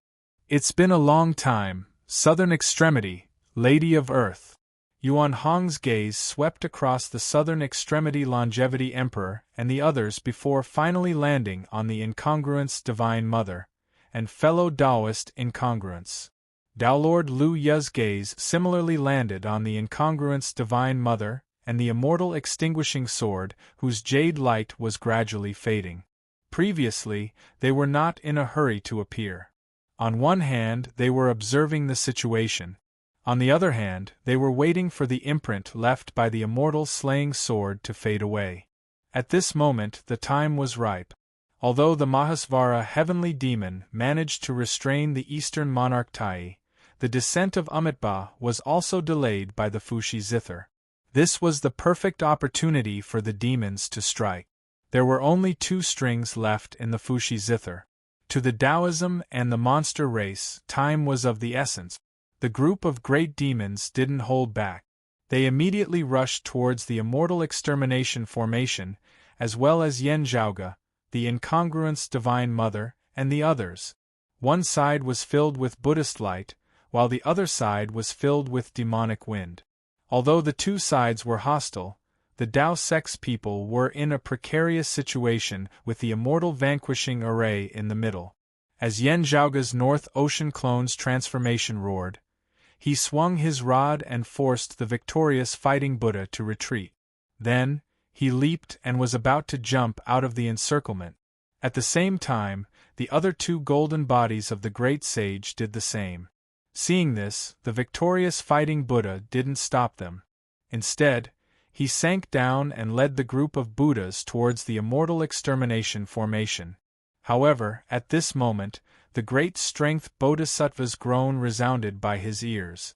"It's been a long time, Southern Extremity, Lady of Earth." Yuan Hong's gaze swept across the Southern Extremity Longevity Emperor and the others before finally landing on the incongruence Divine Mother, and fellow Taoist incongruence. Tao Lord Luya's gaze similarly landed on the incongruence Divine Mother, and the immortal extinguishing sword, whose jade light was gradually fading. Previously, they were not in a hurry to appear. On one hand, they were observing the situation. On the other hand, they were waiting for the imprint left by the immortal slaying sword to fade away. At this moment, the time was ripe. Although the Mahasvara heavenly demon managed to restrain the eastern monarch Tai, the descent of Amitabha was also delayed by the Fushi zither. This was the perfect opportunity for the demons to strike. There were only 2 strings left in the Fushi zither. To the Taoism and the monster race, time was of the essence. The group of great demons didn't hold back. They immediately rushed towards the immortal extermination formation, as well as Yen Zhaoge, the incongruence Divine Mother, and the others. One side was filled with Buddhist light, while the other side was filled with demonic wind. Although the 2 sides were hostile, the Tao sex people were in a precarious situation with the immortal vanquishing array in the middle. As Yen Zhaoge's North Ocean clone's transformation roared, he swung his rod and forced the victorious fighting Buddha to retreat. Then, he leaped and was about to jump out of the encirclement. At the same time, the other 2 golden bodies of the great sage did the same. Seeing this, the victorious fighting Buddha didn't stop them. Instead, he sank down and led the group of Buddhas towards the immortal extermination formation. However, at this moment, the great strength Bodhisattva's groan resounded by his ears.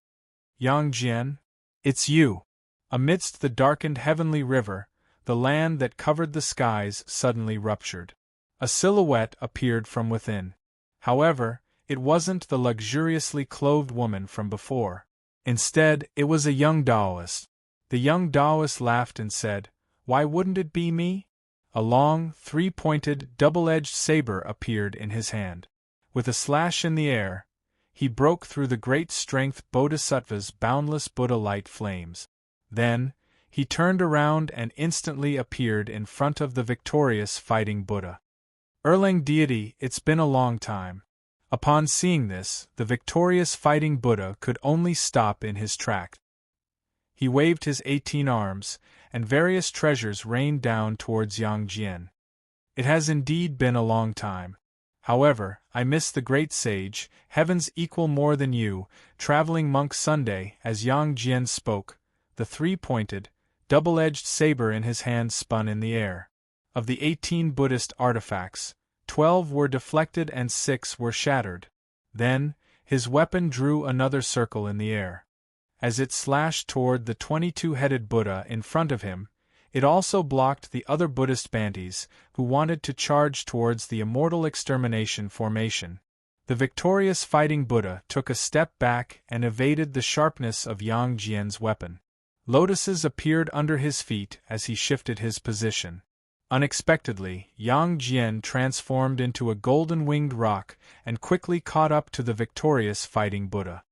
Yang Jian, it's you! Amidst the darkened heavenly river, the land that covered the skies suddenly ruptured. A silhouette appeared from within. However, it wasn't the luxuriously clothed woman from before. Instead, it was a young Taoist. The young Taoist laughed and said, "Why wouldn't it be me?" A long, 3-pointed, double-edged saber appeared in his hand. With a slash in the air, he broke through the great strength Bodhisattva's boundless Buddha light flames. Then, he turned around and instantly appeared in front of the victorious fighting Buddha. Erlang deity, it's been a long time. Upon seeing this, the victorious fighting Buddha could only stop in his tracks. He waved his 18 arms, and various treasures rained down towards Yang Jian. It has indeed been a long time. However, I miss the great sage, heavens equal more than you, traveling monk Sunday. As Yang Jian spoke, the 3-pointed, double-edged saber in his hand spun in the air. Of the 18 Buddhist artifacts, 12 were deflected and 6 were shattered. Then, his weapon drew another circle in the air. As it slashed toward the 22-headed Buddha in front of him, it also blocked the other Buddhist Bantis, who wanted to charge towards the immortal extermination formation. The victorious fighting Buddha took a step back and evaded the sharpness of Yang Jian's weapon. Lotuses appeared under his feet as he shifted his position. Unexpectedly, Yang Jian transformed into a golden-winged roc and quickly caught up to the victorious fighting Buddha.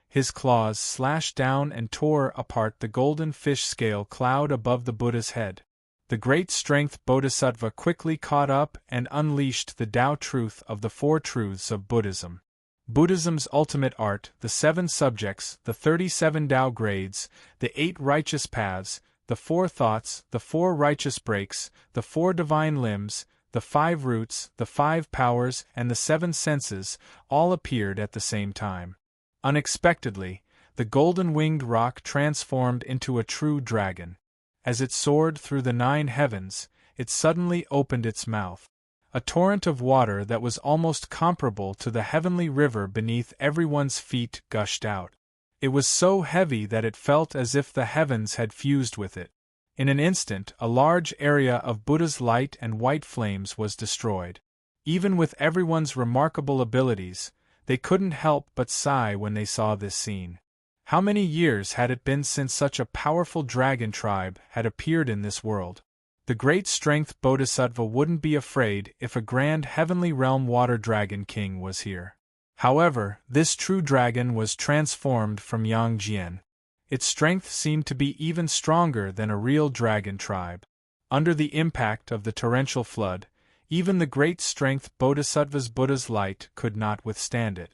His claws slashed down and tore apart the golden fish scale cloud above the Buddha's head. The great strength Bodhisattva quickly caught up and unleashed the Tao truth of the 4 truths of Buddhism. Buddhism's ultimate art, the 7 subjects, the 37 Tao grades, the 8 righteous paths, the 4 thoughts, the 4 righteous breaks, the 4 divine limbs, the 5 roots, the 5 powers, and the 7 senses, all appeared at the same time. Unexpectedly, the golden-winged roc transformed into a true dragon. As it soared through the 9 heavens, it suddenly opened its mouth. A torrent of water that was almost comparable to the heavenly river beneath everyone's feet gushed out. It was so heavy that it felt as if the heavens had fused with it. In an instant, a large area of Buddha's light and white flames was destroyed. Even with everyone's remarkable abilities, they couldn't help but sigh when they saw this scene. How many years had it been since such a powerful dragon tribe had appeared in this world? The great strength Bodhisattva wouldn't be afraid if a grand heavenly realm water dragon king was here. However, this true dragon was transformed from Yang Jian. Its strength seemed to be even stronger than a real dragon tribe. Under the impact of the torrential flood, even the great strength Bodhisattva's Buddha's light could not withstand it.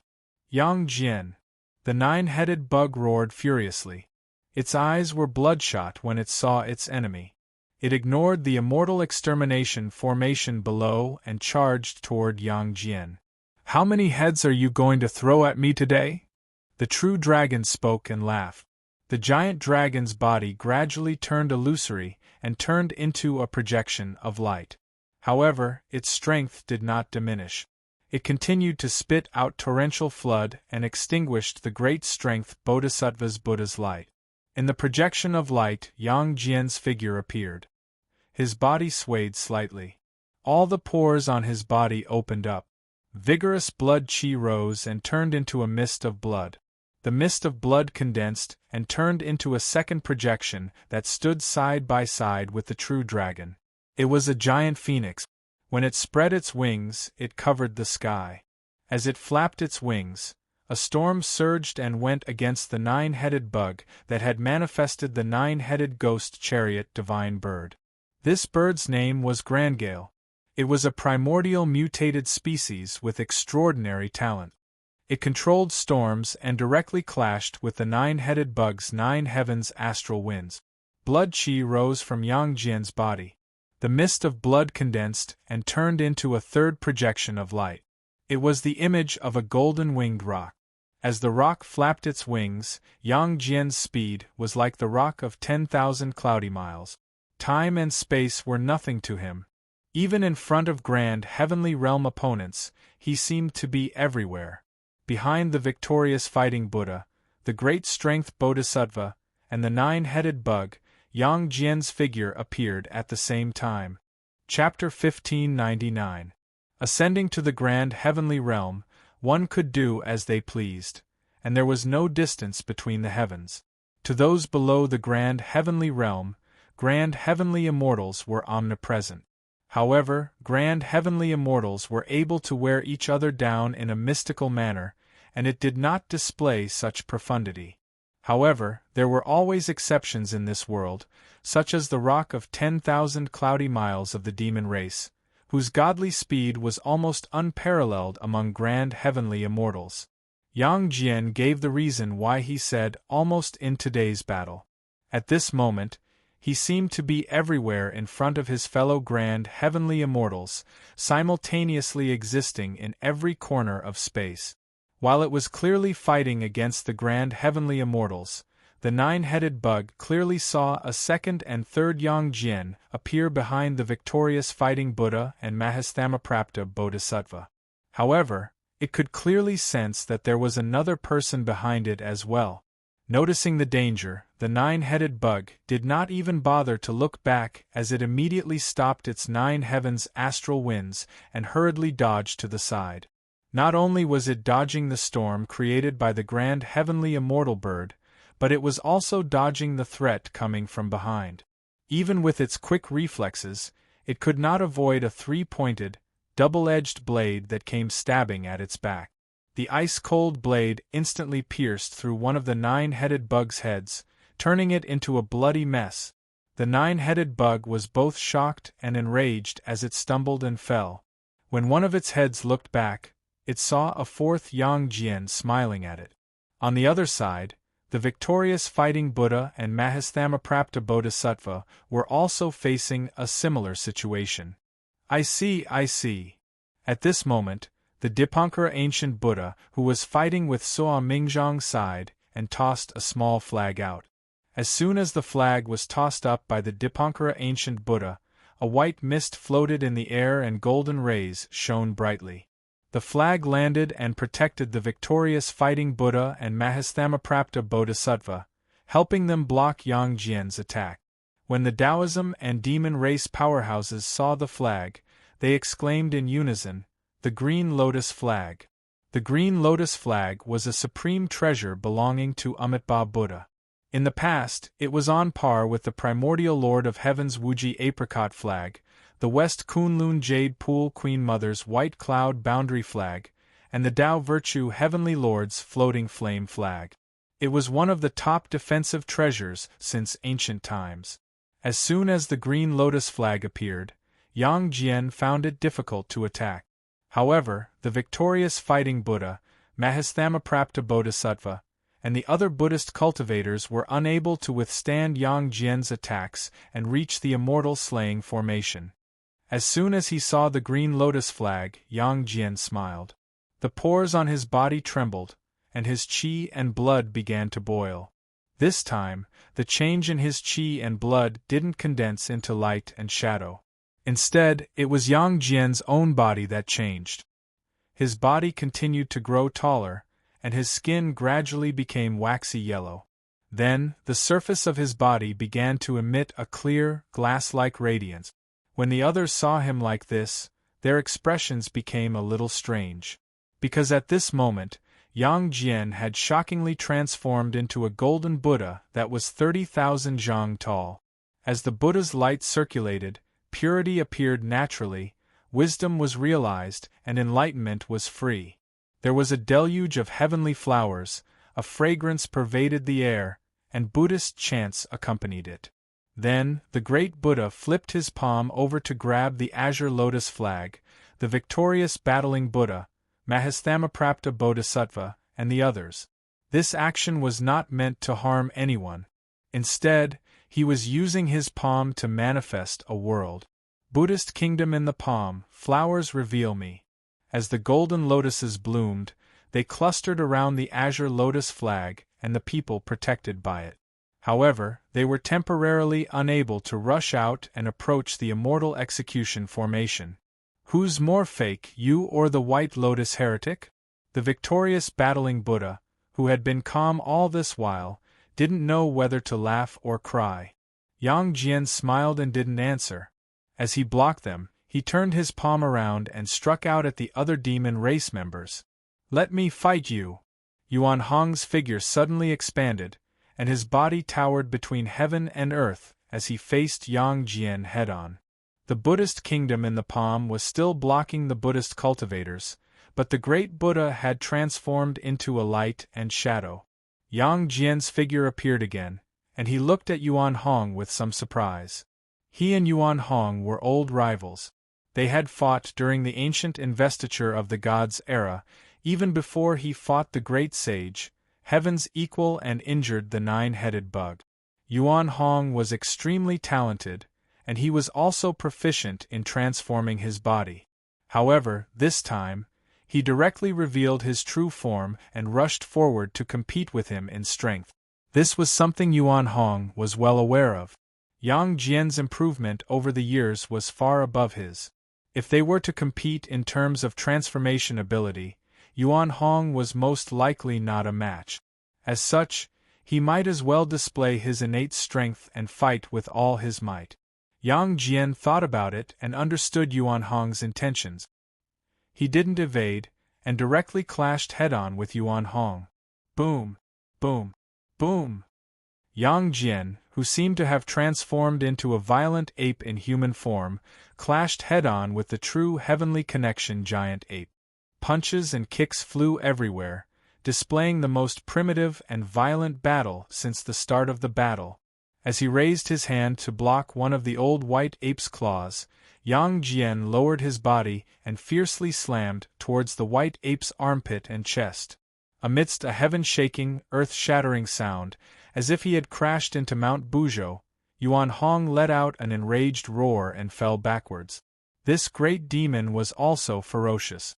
Yang Jian. The 9-headed bug roared furiously. Its eyes were bloodshot when it saw its enemy. It ignored the immortal extermination formation below and charged toward Yang Jian. "How many heads are you going to throw at me today?" The true dragon spoke and laughed. The giant dragon's body gradually turned illusory and turned into a projection of light. However, its strength did not diminish. It continued to spit out torrential flood and extinguished the great strength Bodhisattva's Buddha's light. In the projection of light, Yang Jian's figure appeared. His body swayed slightly. All the pores on his body opened up. Vigorous blood qi rose and turned into a mist of blood. The mist of blood condensed and turned into a second projection that stood side by side with the true dragon. It was a giant phoenix. When it spread its wings, it covered the sky. As it flapped its wings, a storm surged and went against the nine-headed bug that had manifested the nine-headed ghost chariot divine bird. This bird's name was Grandgale. It was a primordial mutated species with extraordinary talent. It controlled storms and directly clashed with the nine-headed bug's nine heavens astral winds. Blood qi rose from Yang Jian's body. The mist of blood condensed and turned into a third projection of light. It was the image of a golden-winged rock. As the rock flapped its wings, Yang Jian's speed was like the rock of 10,000 cloudy miles. Time and space were nothing to him. Even in front of grand heavenly realm opponents, he seemed to be everywhere. Behind the victorious fighting Buddha, the great strength Bodhisattva, and the nine-headed bug, Yang Jian's figure appeared at the same time. Chapter 1599. Ascending to the grand heavenly realm, one could do as they pleased, and there was no distance between the heavens. To those below the grand heavenly realm, grand heavenly immortals were omnipresent. However, grand heavenly immortals were able to wear each other down in a mystical manner, and it did not display such profundity. However, there were always exceptions in this world, such as the rock of 10,000 cloudy miles of the demon race, whose godly speed was almost unparalleled among grand heavenly immortals. Yang Jian gave the reason why he said almost in today's battle. At this moment, he seemed to be everywhere in front of his fellow grand heavenly immortals, simultaneously existing in every corner of space. While it was clearly fighting against the grand heavenly immortals, the nine-headed bug clearly saw a second and third Yang Jian appear behind the victorious fighting Buddha and Mahastamaprapta Bodhisattva. However, it could clearly sense that there was another person behind it as well. Noticing the danger, the nine-headed bug did not even bother to look back as it immediately stopped its nine heavens astral winds and hurriedly dodged to the side. Not only was it dodging the storm created by the grand heavenly immortal bird, but it was also dodging the threat coming from behind. Even with its quick reflexes, it could not avoid a three-pointed, double-edged blade that came stabbing at its back. The ice-cold blade instantly pierced through one of the nine-headed bug's heads, turning it into a bloody mess. The nine-headed bug was both shocked and enraged as it stumbled and fell. When one of its heads looked back, it saw a fourth Yang Jian smiling at it. On the other side, the victorious fighting Buddha and Mahastamaprapta Bodhisattva were also facing a similar situation. I see. At this moment, the Dipankara ancient Buddha, who was fighting with Suo Mingzhang, sighed and tossed a small flag out. As soon as the flag was tossed up by the Dipankara ancient Buddha, a white mist floated in the air and golden rays shone brightly. The flag landed and protected the victorious fighting Buddha and Mahastamaprapta Bodhisattva, helping them block Yang Jian's attack. When the Taoism and demon race powerhouses saw the flag, they exclaimed in unison, "The Green Lotus Flag." The Green Lotus Flag was a supreme treasure belonging to Amitabha Buddha. In the past, it was on par with the primordial Lord of Heaven's Wuji Apricot Flag, the West Kunlun Jade Pool Queen Mother's White Cloud Boundary Flag, and the Tao Virtue Heavenly Lord's Floating Flame Flag. It was one of the top defensive treasures since ancient times. As soon as the Green Lotus Flag appeared, Yang Jian found it difficult to attack. However, the victorious fighting Buddha, Mahastamaprapta Bodhisattva, and the other Buddhist cultivators were unable to withstand Yang Jian's attacks and reach the immortal slaying formation. As soon as he saw the Green Lotus Flag, Yang Jian smiled. The pores on his body trembled, and his qi and blood began to boil. This time, the change in his qi and blood didn't condense into light and shadow. Instead, it was Yang Jian's own body that changed. His body continued to grow taller, and his skin gradually became waxy yellow. Then, the surface of his body began to emit a clear, glass-like radiance. When the others saw him like this, their expressions became a little strange. Because at this moment, Yang Jian had shockingly transformed into a golden Buddha that was 30,000 zhang tall. As the Buddha's light circulated, purity appeared naturally, wisdom was realized, and enlightenment was free. There was a deluge of heavenly flowers, a fragrance pervaded the air, and Buddhist chants accompanied it. Then, the great Buddha flipped his palm over to grab the azure lotus flag, the victorious battling Buddha, Mahasthamaprapta Bodhisattva, and the others. This action was not meant to harm anyone. Instead, he was using his palm to manifest a world. Buddhist kingdom in the palm, flowers reveal me. As the golden lotuses bloomed, they clustered around the azure lotus flag and the people protected by it. However, they were temporarily unable to rush out and approach the immortal execution formation. Who's more fake, you or the white lotus heretic? The victorious battling Buddha, who had been calm all this while, didn't know whether to laugh or cry. Yang Jian smiled and didn't answer. As he blocked them, he turned his palm around and struck out at the other demon race members. Let me fight you! Yuan Hong's figure suddenly expanded, and his body towered between heaven and earth as he faced Yang Jian head-on. The Buddhist kingdom in the palm was still blocking the Buddhist cultivators, but the great Buddha had transformed into a light and shadow. Yang Jian's figure appeared again, and he looked at Yuan Hong with some surprise. He and Yuan Hong were old rivals. They had fought during the ancient investiture of the gods' era, even before he fought the great sage, heaven's equal, and injured the nine-headed bug. Yuan Hong was extremely talented, and he was also proficient in transforming his body. However, this time, he directly revealed his true form and rushed forward to compete with him in strength. This was something Yuan Hong was well aware of. Yang Jian's improvement over the years was far above his. If they were to compete in terms of transformation ability, Yuan Hong was most likely not a match. As such, he might as well display his innate strength and fight with all his might. Yang Jian thought about it and understood Yuan Hong's intentions. He didn't evade, and directly clashed head-on with Yuan Hong. Boom! Boom! Boom! Yang Jian, who seemed to have transformed into a violent ape in human form, clashed head-on with the true heavenly connection giant ape. Punches and kicks flew everywhere, displaying the most primitive and violent battle since the start of the battle. As he raised his hand to block one of the old white ape's claws, Yang Jian lowered his body and fiercely slammed towards the white ape's armpit and chest. Amidst a heaven-shaking, earth-shattering sound, as if he had crashed into Mount Buzhou, Yuan Hong let out an enraged roar and fell backwards. This great demon was also ferocious.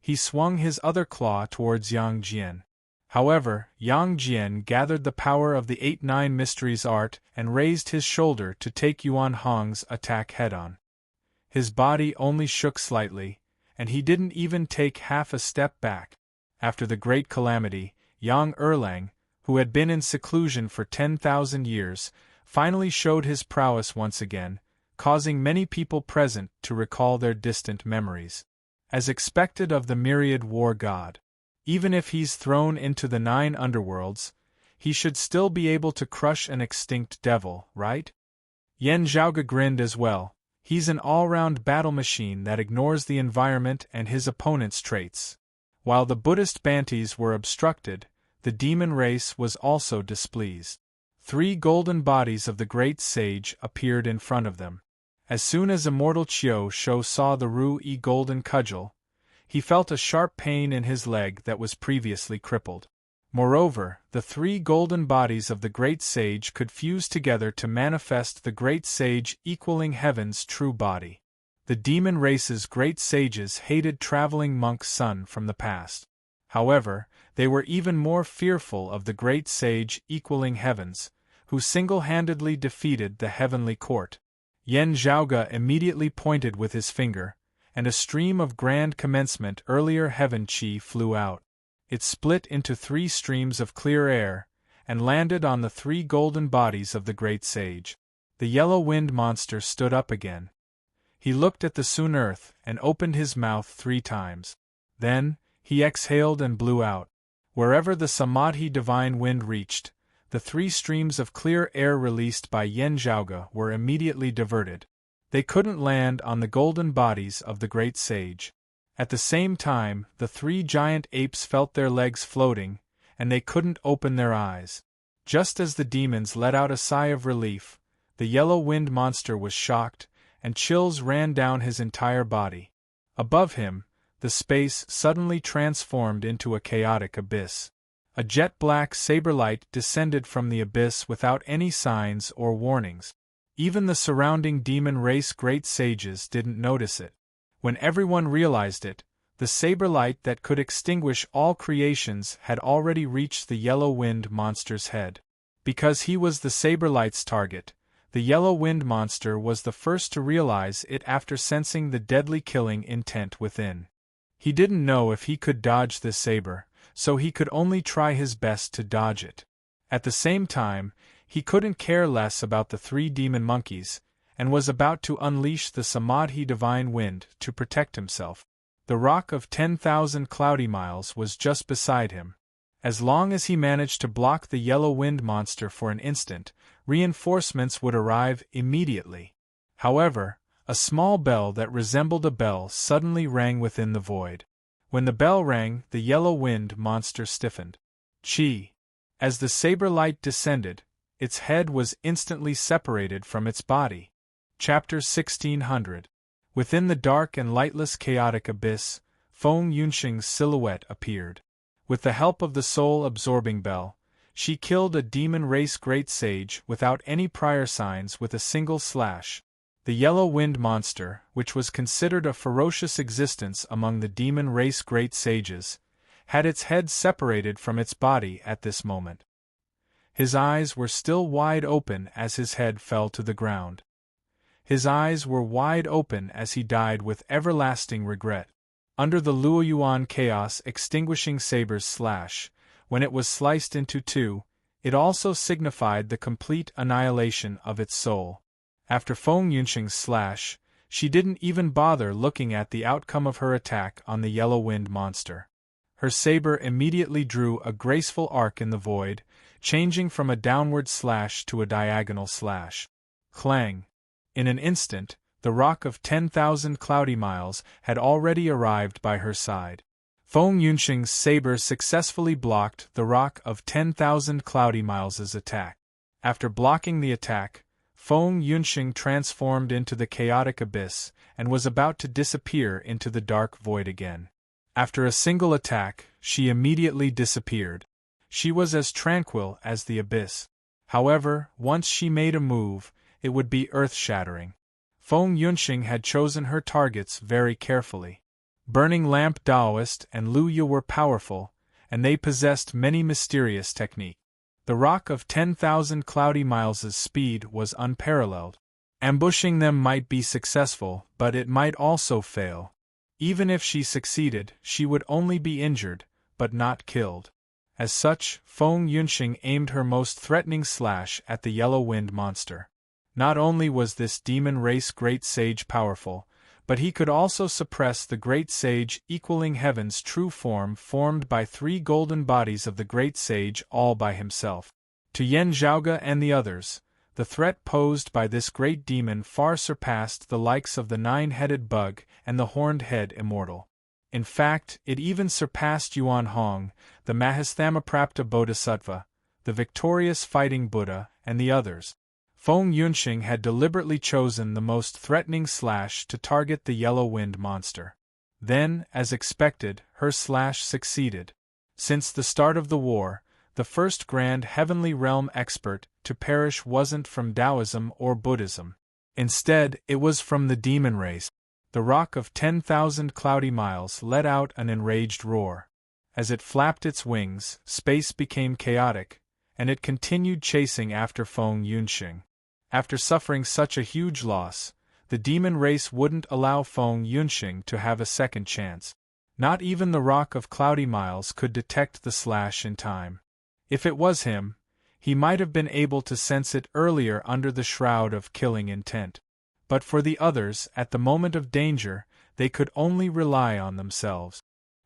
He swung his other claw towards Yang Jian. However, Yang Jian gathered the power of the 8-9 Mysteries art and raised his shoulder to take Yuan Hong's attack head-on. His body only shook slightly, and he didn't even take half a step back. After the great calamity, Yang Erlang, who had been in seclusion for 10,000 years, finally showed his prowess once again, causing many people present to recall their distant memories. As expected of the myriad war god. Even if he's thrown into the 9 underworlds, he should still be able to crush an extinct devil, right? Yan Zhaoge grinned as well. He's an all-round battle machine that ignores the environment and his opponent's traits. While the Buddhist Bantis were obstructed, the demon race was also displeased. 3 golden bodies of the great sage appeared in front of them. As soon as immortal Qiu Shou saw the Ru-Yi golden cudgel, he felt a sharp pain in his leg that was previously crippled. Moreover, the 3 golden bodies of the great sage could fuse together to manifest the great sage equaling heaven's true body. The demon race's great sages hated traveling monk Sun from the past. However, they were even more fearful of the great sage equaling heavens, who single-handedly defeated the heavenly court. Yen Zhaoge immediately pointed with his finger, and a stream of grand commencement earlier heaven chi flew out. It split into 3 streams of clear air, and landed on the 3 golden bodies of the great sage. The yellow wind monster stood up again. He looked at the Sun Earth and opened his mouth 3 times. Then, he exhaled and blew out. Wherever the Samadhi divine wind reached, the 3 streams of clear air released by Yen Zhaoge were immediately diverted. They couldn't land on the golden bodies of the great sage. At the same time, the 3 giant apes felt their legs floating, and they couldn't open their eyes. Just as the demons let out a sigh of relief, the yellow wind monster was shocked, and chills ran down his entire body. Above him, the space suddenly transformed into a chaotic abyss. A jet-black saber light descended from the abyss without any signs or warnings. Even the surrounding demon race great sages didn't notice it. When everyone realized it, the saber light that could extinguish all creations had already reached the yellow wind monster's head. Because he was the saber light's target, the yellow wind monster was the first to realize it after sensing the deadly killing intent within. He didn't know if he could dodge this saber, so he could only try his best to dodge it. At the same time, he couldn't care less about the 3 demon monkeys, and was about to unleash the Samadhi divine wind to protect himself. The rock of 10,000 cloudy miles was just beside him. As long as he managed to block the yellow wind monster for an instant, reinforcements would arrive immediately. However, a small bell that resembled a bell suddenly rang within the void. When the bell rang, the yellow wind monster stiffened. Chi! As the saber light descended, its head was instantly separated from its body. Chapter 1600. Within the dark and lightless chaotic abyss, Feng Yunxing's silhouette appeared. With the help of the soul-absorbing bell, she killed a demon race great sage without any prior signs with a single slash. The yellow wind monster, which was considered a ferocious existence among the demon race great sages, had its head separated from its body at this moment. His eyes were still wide open as his head fell to the ground. His eyes were wide open as he died with everlasting regret. Under the Luoyuan chaos extinguishing saber's slash, when it was sliced into 2, it also signified the complete annihilation of its soul. After Feng Yunxing's slash, she didn't even bother looking at the outcome of her attack on the yellow wind monster. Her saber immediately drew a graceful arc in the void, changing from a downward slash to a diagonal slash. Clang! In an instant, the rock of 10,000 cloudy miles had already arrived by her side. Feng Yunxing's saber successfully blocked the rock of 10,000 cloudy miles' attack. After blocking the attack, Feng Yunxing transformed into the chaotic abyss and was about to disappear into the dark void again. After a single attack, she immediately disappeared. She was as tranquil as the abyss. However, once she made a move, it would be earth-shattering. Feng Yunxing had chosen her targets very carefully. Burning Lamp Daoist and Lu Yu were powerful, and they possessed many mysterious techniques. The rock of 10,000 cloudy miles' speed was unparalleled. Ambushing them might be successful, but it might also fail. Even if she succeeded, she would only be injured, but not killed. As such, Feng Yunxing aimed her most threatening slash at the yellow wind monster. Not only was this demon race great sage powerful, but he could also suppress the great sage equaling heaven's true form formed by 3 golden bodies of the great sage all by himself. To Yen Zhaoge and the others, the threat posed by this great demon far surpassed the likes of the 9-headed bug and the horned head immortal. In fact, it even surpassed Yuan Hong, the Mahastamaprapta Bodhisattva, the victorious fighting Buddha, and the others. Feng Yunxing had deliberately chosen the most threatening slash to target the yellow wind monster. Then, as expected, her slash succeeded. Since the start of the war, the first grand heavenly realm expert to perish wasn't from Taoism or Buddhism. Instead, it was from the demon race. The rock of 10,000 cloudy miles let out an enraged roar. As it flapped its wings, space became chaotic, and it continued chasing after Feng Yunxing. After suffering such a huge loss, the demon race wouldn't allow Feng Yunxing to have a second chance. Not even the Rock of Cloudy Miles could detect the slash in time. If it was him, he might have been able to sense it earlier under the shroud of killing intent. But for the others, at the moment of danger, they could only rely on themselves.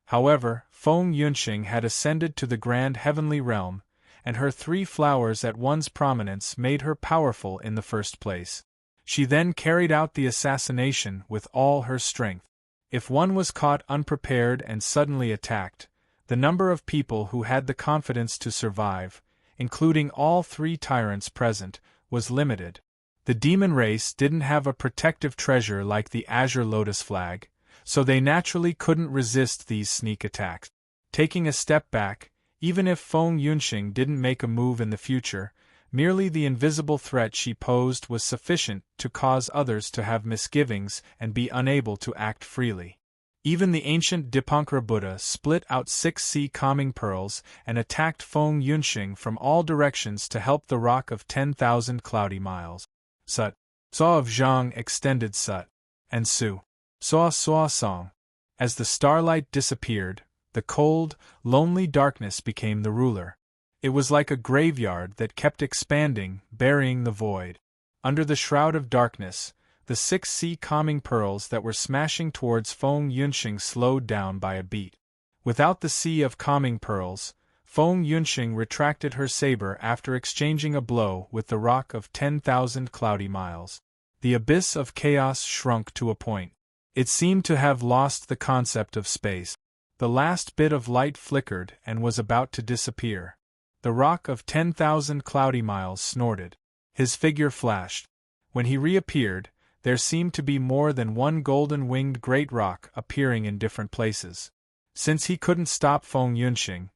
However, Feng Yunxing had ascended to the grand heavenly realm, and her 3 flowers at one's prominence made her powerful in the first place. She then carried out the assassination with all her strength. If one was caught unprepared and suddenly attacked, the number of people who had the confidence to survive, including all 3 tyrants present, was limited. The demon race didn't have a protective treasure like the Azure Lotus flag, so they naturally couldn't resist these sneak attacks. Taking a step back, even if Feng Yunxing didn't make a move in the future, merely the invisible threat she posed was sufficient to cause others to have misgivings and be unable to act freely. Even the ancient Dipankara Buddha split out 6 sea calming pearls and attacked Feng Yunxing from all directions to help the Rock of 10,000 Cloudy Miles. Sut. Saw of Zhang extended Sut. And Su. Saw Song. As the starlight disappeared, the cold, lonely darkness became the ruler. It was like a graveyard that kept expanding, burying the void. Under the shroud of darkness, the 6 sea calming pearls that were smashing towards Feng Yunxing slowed down by a beat. Without the sea of calming pearls, Feng Yunxing retracted her saber after exchanging a blow with the Rock of 10,000 Cloudy Miles. The abyss of chaos shrunk to a point. It seemed to have lost the concept of space. The last bit of light flickered and was about to disappear. The Rock of 10,000 Cloudy Miles snorted. His figure flashed. When he reappeared, there seemed to be more than one golden-winged great rock appearing in different places. Since he couldn't stop Feng Yunxing,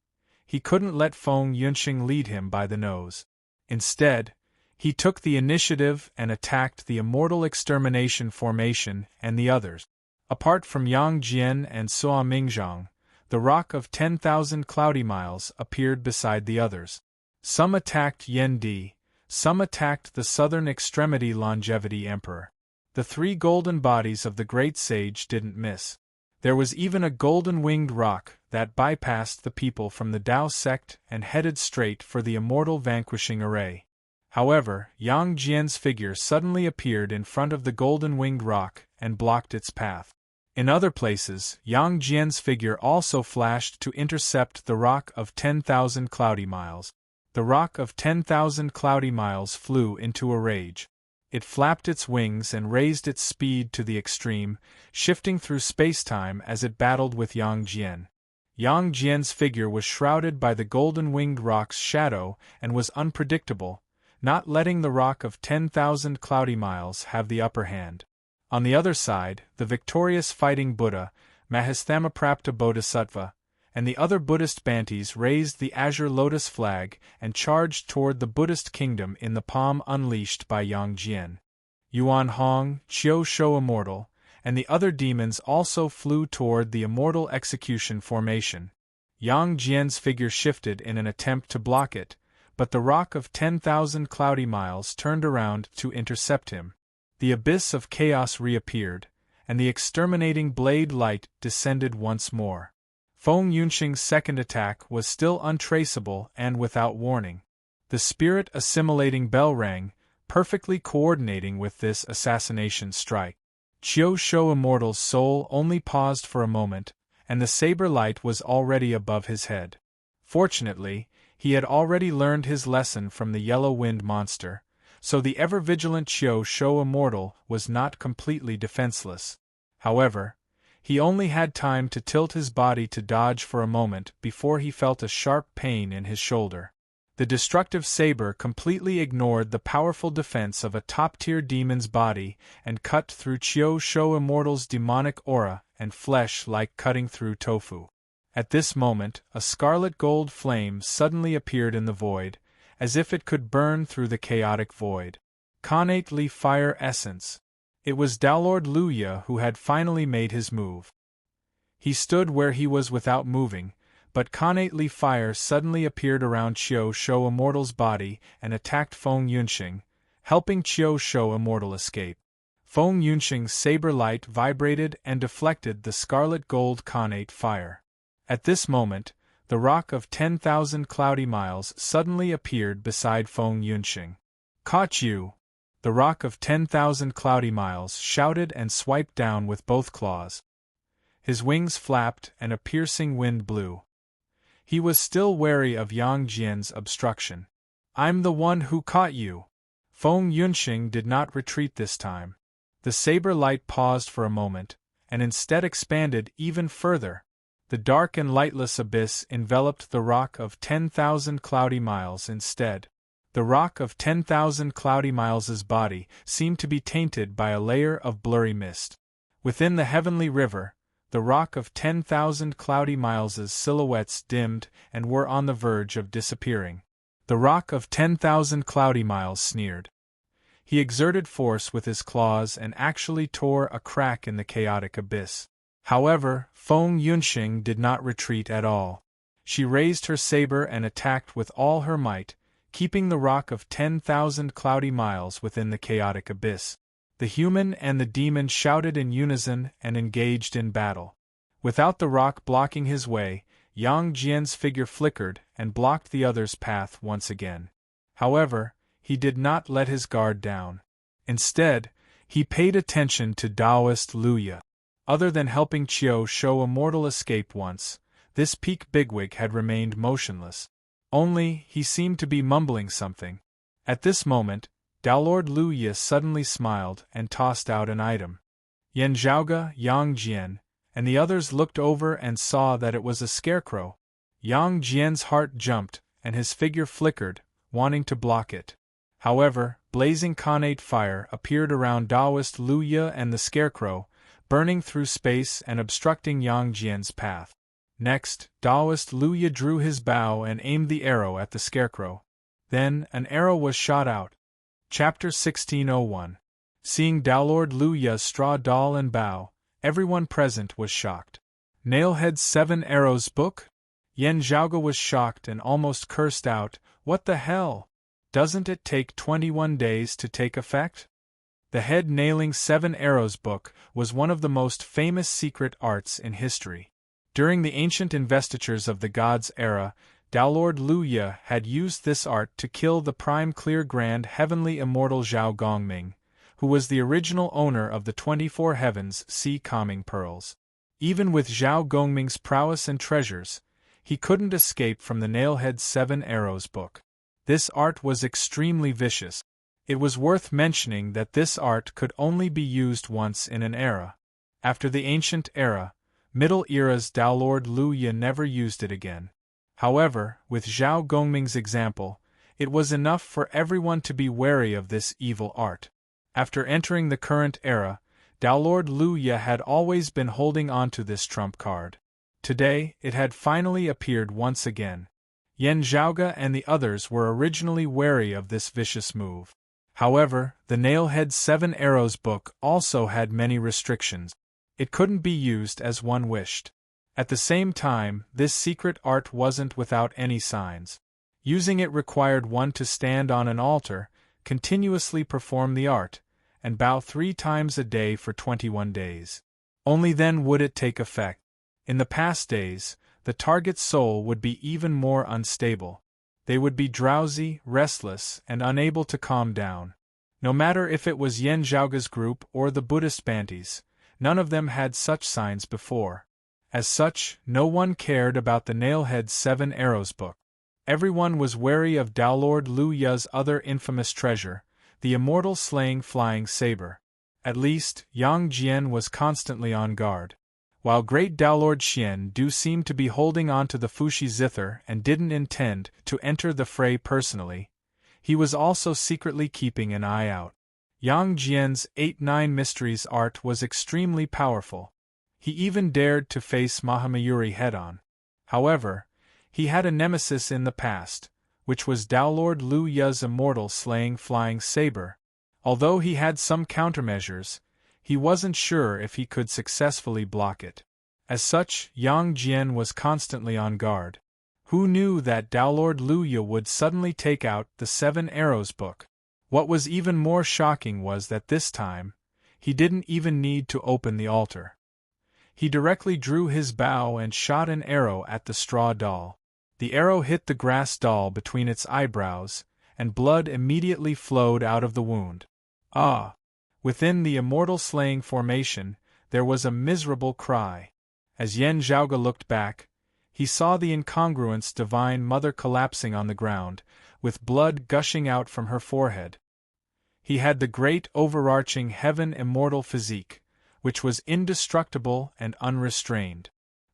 he couldn't let Feng Yunxing lead him by the nose. Instead, he took the initiative and attacked the Immortal Extermination Formation and the others. Apart from Yang Jian and Sua Mingzhang, the Rock of 10,000 Cloudy Miles appeared beside the others. Some attacked Yen Di, some attacked the southern extremity Longevity Emperor. The 3 golden bodies of the great sage didn't miss. There was even a golden-winged rock that bypassed the people from the Tao sect and headed straight for the immortal vanquishing array. However, Yang Jian's figure suddenly appeared in front of the golden-winged rock and blocked its path. In other places, Yang Jian's figure also flashed to intercept the Rock of 10,000 Cloudy Miles. The Rock of 10,000 Cloudy Miles flew into a rage. It flapped its wings and raised its speed to the extreme, shifting through space-time as it battled with Yang Jian. Yang Jian's figure was shrouded by the golden-winged rock's shadow and was unpredictable, not letting the Rock of 10,000 Cloudy Miles have the upper hand. On the other side, the victorious fighting Buddha, Mahasthamaprapta Bodhisattva, and the other Buddhist Bantis raised the Azure Lotus flag and charged toward the Buddhist kingdom in the palm unleashed by Yang Jian. Yuan Hong, Qiu Shou Immortal, and the other demons also flew toward the Immortal Execution Formation. Yang Jian's figure shifted in an attempt to block it, but the Rock of 10,000 Cloudy Miles turned around to intercept him. The abyss of chaos reappeared, and the exterminating blade light descended once more. Feng Yunxing's second attack was still untraceable and without warning. The spirit-assimilating bell rang, perfectly coordinating with this assassination strike. Qiu Shou Immortal's soul only paused for a moment, and the saber light was already above his head. Fortunately, he had already learned his lesson from the yellow-wind monster, so the ever-vigilant Qiu Shou Immortal was not completely defenseless. However, he only had time to tilt his body to dodge for a moment before he felt a sharp pain in his shoulder. The destructive saber completely ignored the powerful defense of a top-tier demon's body and cut through Qiu Shou Immortal's demonic aura and flesh like cutting through tofu. At this moment, a scarlet gold flame suddenly appeared in the void, as if it could burn through the chaotic void. Connately Fire Essence. It was Daolord Luya who had finally made his move. He stood where he was without moving, but connately fire suddenly appeared around Qiu Shou Immortal's body and attacked Feng Yunxing, helping Qiu Shou Immortal escape. Feng Yunxing's saber light vibrated and deflected the scarlet gold connate fire. At this moment, the rock of 10,000 cloudy miles suddenly appeared beside Feng Yunxing. "Caught you!" The rock of 10,000 cloudy miles shouted and swiped down with both claws. His wings flapped and a piercing wind blew. He was still wary of Yang Jian's obstruction. "I'm the one who caught you!" Feng Yunxing did not retreat this time. The saber light paused for a moment, and instead expanded even further. The dark and lightless abyss enveloped the rock of 10,000 cloudy miles instead. The rock of 10,000 cloudy miles's body seemed to be tainted by a layer of blurry mist. Within the heavenly river, the rock of 10,000 cloudy miles's silhouettes dimmed and were on the verge of disappearing. The rock of 10,000 cloudy miles sneered. He exerted force with his claws and actually tore a crack in the chaotic abyss. However, Feng Yunxing did not retreat at all. She raised her saber and attacked with all her might, keeping the rock of 10,000 cloudy miles within the chaotic abyss. The human and the demon shouted in unison and engaged in battle. Without the rock blocking his way, Yang Jian's figure flickered and blocked the other's path once again. However, he did not let his guard down. Instead, he paid attention to Taoist Luya. Other than helping Qiu Shou Immortal escape once, this peak bigwig had remained motionless. Only, he seemed to be mumbling something. At this moment, Daolord Luya suddenly smiled and tossed out an item. Yan Zhaoge, Yang Jian, and the others looked over and saw that it was a scarecrow. Yang Jian's heart jumped, and his figure flickered, wanting to block it. However, blazing connate fire appeared around Taoist Luya and the scarecrow, burning through space and obstructing Yang Jian's path. Next, Taoist Luya drew his bow and aimed the arrow at the scarecrow. Then, an arrow was shot out. Chapter 1601. Seeing Daolord Luya's straw doll and bow, everyone present was shocked. Nailhead's 7 Arrows book? Yan Zhaoge was shocked and almost cursed out, "What the hell? Doesn't it take 21 days to take effect?" The head nailing 7 Arrows book was one of the most famous secret arts in history. During the ancient investitures of the gods' era, Daolord Luya had used this art to kill the prime clear grand heavenly immortal Zhao Gongming, who was the original owner of the 24 heavens sea calming pearls. Even with Zhao Gongming's prowess and treasures, he couldn't escape from the Nailhead's 7 Arrows book. This art was extremely vicious. It was worth mentioning that this art could only be used once in an era. After the ancient era, Middle Era's Daolord Luya never used it again. However, with Zhao Gongming's example, it was enough for everyone to be wary of this evil art. After entering the current era, Daolord Luya had always been holding onto this trump card. Today, it had finally appeared once again. Yan Zhaoge and the others were originally wary of this vicious move. However, the Nailhead's 7 Arrows book also had many restrictions. It couldn't be used as one wished. At the same time, this secret art wasn't without any signs. Using it required one to stand on an altar, continuously perform the art, and bow 3 times a day for 21 days. Only then would it take effect. In the past days, the target's soul would be even more unstable. They would be drowsy, restless, and unable to calm down. No matter if it was Yan Zhaoge's group or the Buddhist Bantis, none of them had such signs before. As such, no one cared about the Nailhead's 7 Arrows book. Everyone was wary of Daolord Luya's other infamous treasure, the immortal slaying flying saber. At least, Yang Jian was constantly on guard. While great Daolord Xian Du seemed to be holding on to the Fushi zither and didn't intend to enter the fray personally, he was also secretly keeping an eye out. Yang Jian's 8-9 Mysteries art was extremely powerful. He even dared to face Mahamayuri head-on. However, he had a nemesis in the past, which was Daolord Luya's immortal slaying flying saber. Although he had some countermeasures, he wasn't sure if he could successfully block it. As such, Yang Jian was constantly on guard. Who knew that Daolord Luya would suddenly take out the 7 Arrows book? What was even more shocking was that this time, he didn't even need to open the altar. He directly drew his bow and shot an arrow at the straw doll. The arrow hit the grass doll between its eyebrows, and blood immediately flowed out of the wound. Ah! Within the immortal slaying formation, there was a miserable cry. As Yen Zhaoge looked back, he saw the incongruence Divine Mother collapsing on the ground, with blood gushing out from her forehead. He had the great overarching heaven immortal physique, which was indestructible and unrestrained.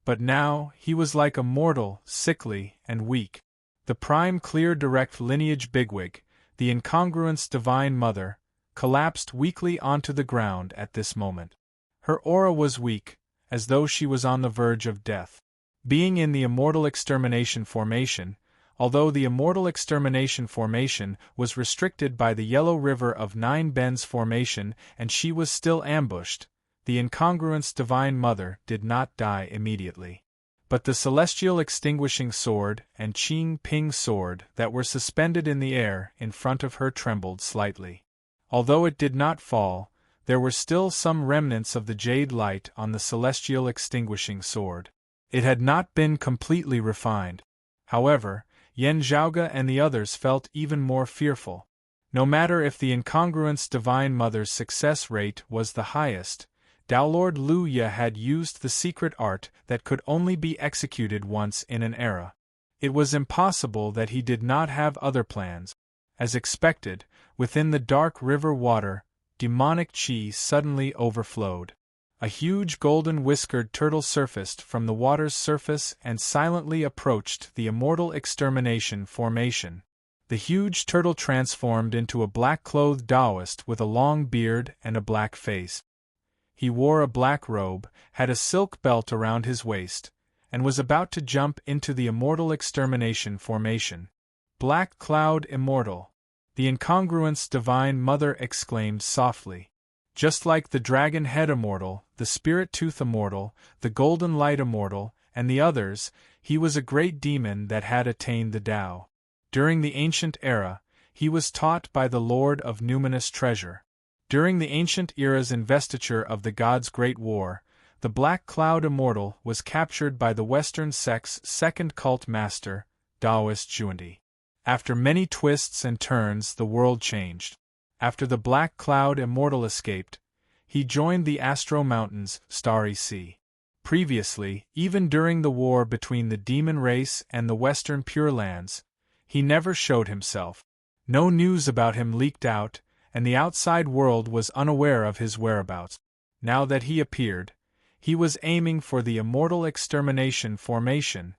But now he was like a mortal, sickly, and weak. The prime clear direct lineage bigwig, the incongruence Divine Mother, collapsed weakly onto the ground at this moment. Her aura was weak, as though she was on the verge of death. Being in the immortal extermination formation, although the immortal extermination formation was restricted by the Yellow River of Nine Bends formation and she was still ambushed, the incongruence Divine Mother did not die immediately. But the celestial extinguishing sword and Qing Ping sword that were suspended in the air in front of her trembled slightly. Although it did not fall, there were still some remnants of the jade light on the celestial extinguishing sword. It had not been completely refined. However, Yen Zhaoge and the others felt even more fearful. No matter if the incongruence Divine Mother's success rate was the highest, Tao Lord Lu Ye had used the secret art that could only be executed once in an era. It was impossible that he did not have other plans. As expected, within the dark river water, demonic qi suddenly overflowed. A huge golden-whiskered turtle surfaced from the water's surface and silently approached the immortal extermination formation. The huge turtle transformed into a black-clothed Taoist with a long beard and a black face. He wore a black robe, had a silk belt around his waist, and was about to jump into the immortal extermination formation. Black Cloud Immortal! The incongruence Divine Mother exclaimed softly. Just like the Dragon Head Immortal, the Spirit Tooth Immortal, the Golden Light Immortal, and the others, he was a great demon that had attained the Tao. During the ancient era, he was taught by the Lord of Numinous Treasure. During the ancient era's investiture of the Gods' Great War, the Black Cloud Immortal was captured by the Western sect's second cult master, Taoist Xuandi. After many twists and turns, the world changed. After the Black Cloud Immortal escaped, he joined the Astro Mountains, Starry Sea. Previously, even during the war between the demon race and the Western Pure Lands, he never showed himself. No news about him leaked out, and the outside world was unaware of his whereabouts. Now that he appeared, he was aiming for the immortal extermination formation.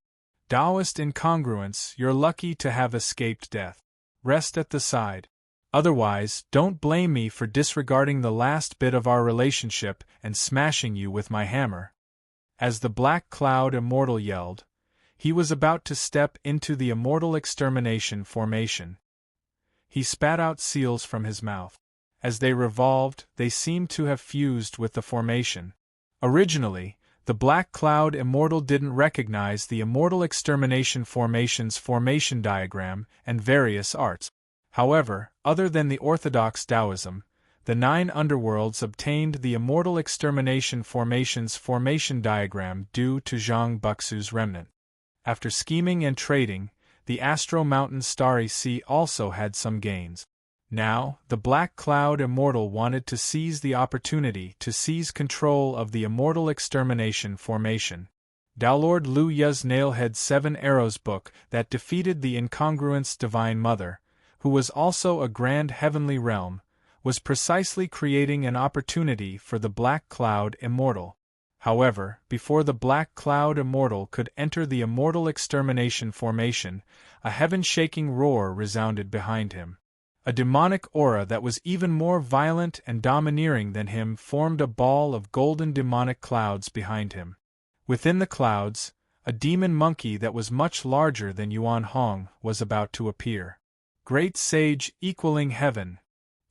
Taoist incongruence, you're lucky to have escaped death. Rest at the side. Otherwise, don't blame me for disregarding the last bit of our relationship and smashing you with my hammer. As the Black Cloud Immortal yelled, he was about to step into the immortal extermination formation. He spat out seals from his mouth. As they revolved, they seemed to have fused with the formation. Originally, the Black Cloud Immortal didn't recognize the immortal extermination formation's formation diagram and various arts. However, other than the orthodox Taoism, the 9 underworlds obtained the immortal extermination formation's formation diagram due to Zhang Buxu's remnant. After scheming and trading, the Astro Mountain Starry Sea also had some gains. Now, the Black Cloud Immortal wanted to seize the opportunity to seize control of the immortal extermination formation. Tao Lord Lu Ye's Nailhead 7 Arrows book that defeated the incongruence Divine Mother, who was also a grand heavenly realm, was precisely creating an opportunity for the Black Cloud Immortal. However, before the Black Cloud Immortal could enter the immortal extermination formation, a heaven-shaking roar resounded behind him. A demonic aura that was even more violent and domineering than him formed a ball of golden demonic clouds behind him. Within the clouds, a demon monkey that was much larger than Yuan Hong was about to appear. Great Sage equaling heaven.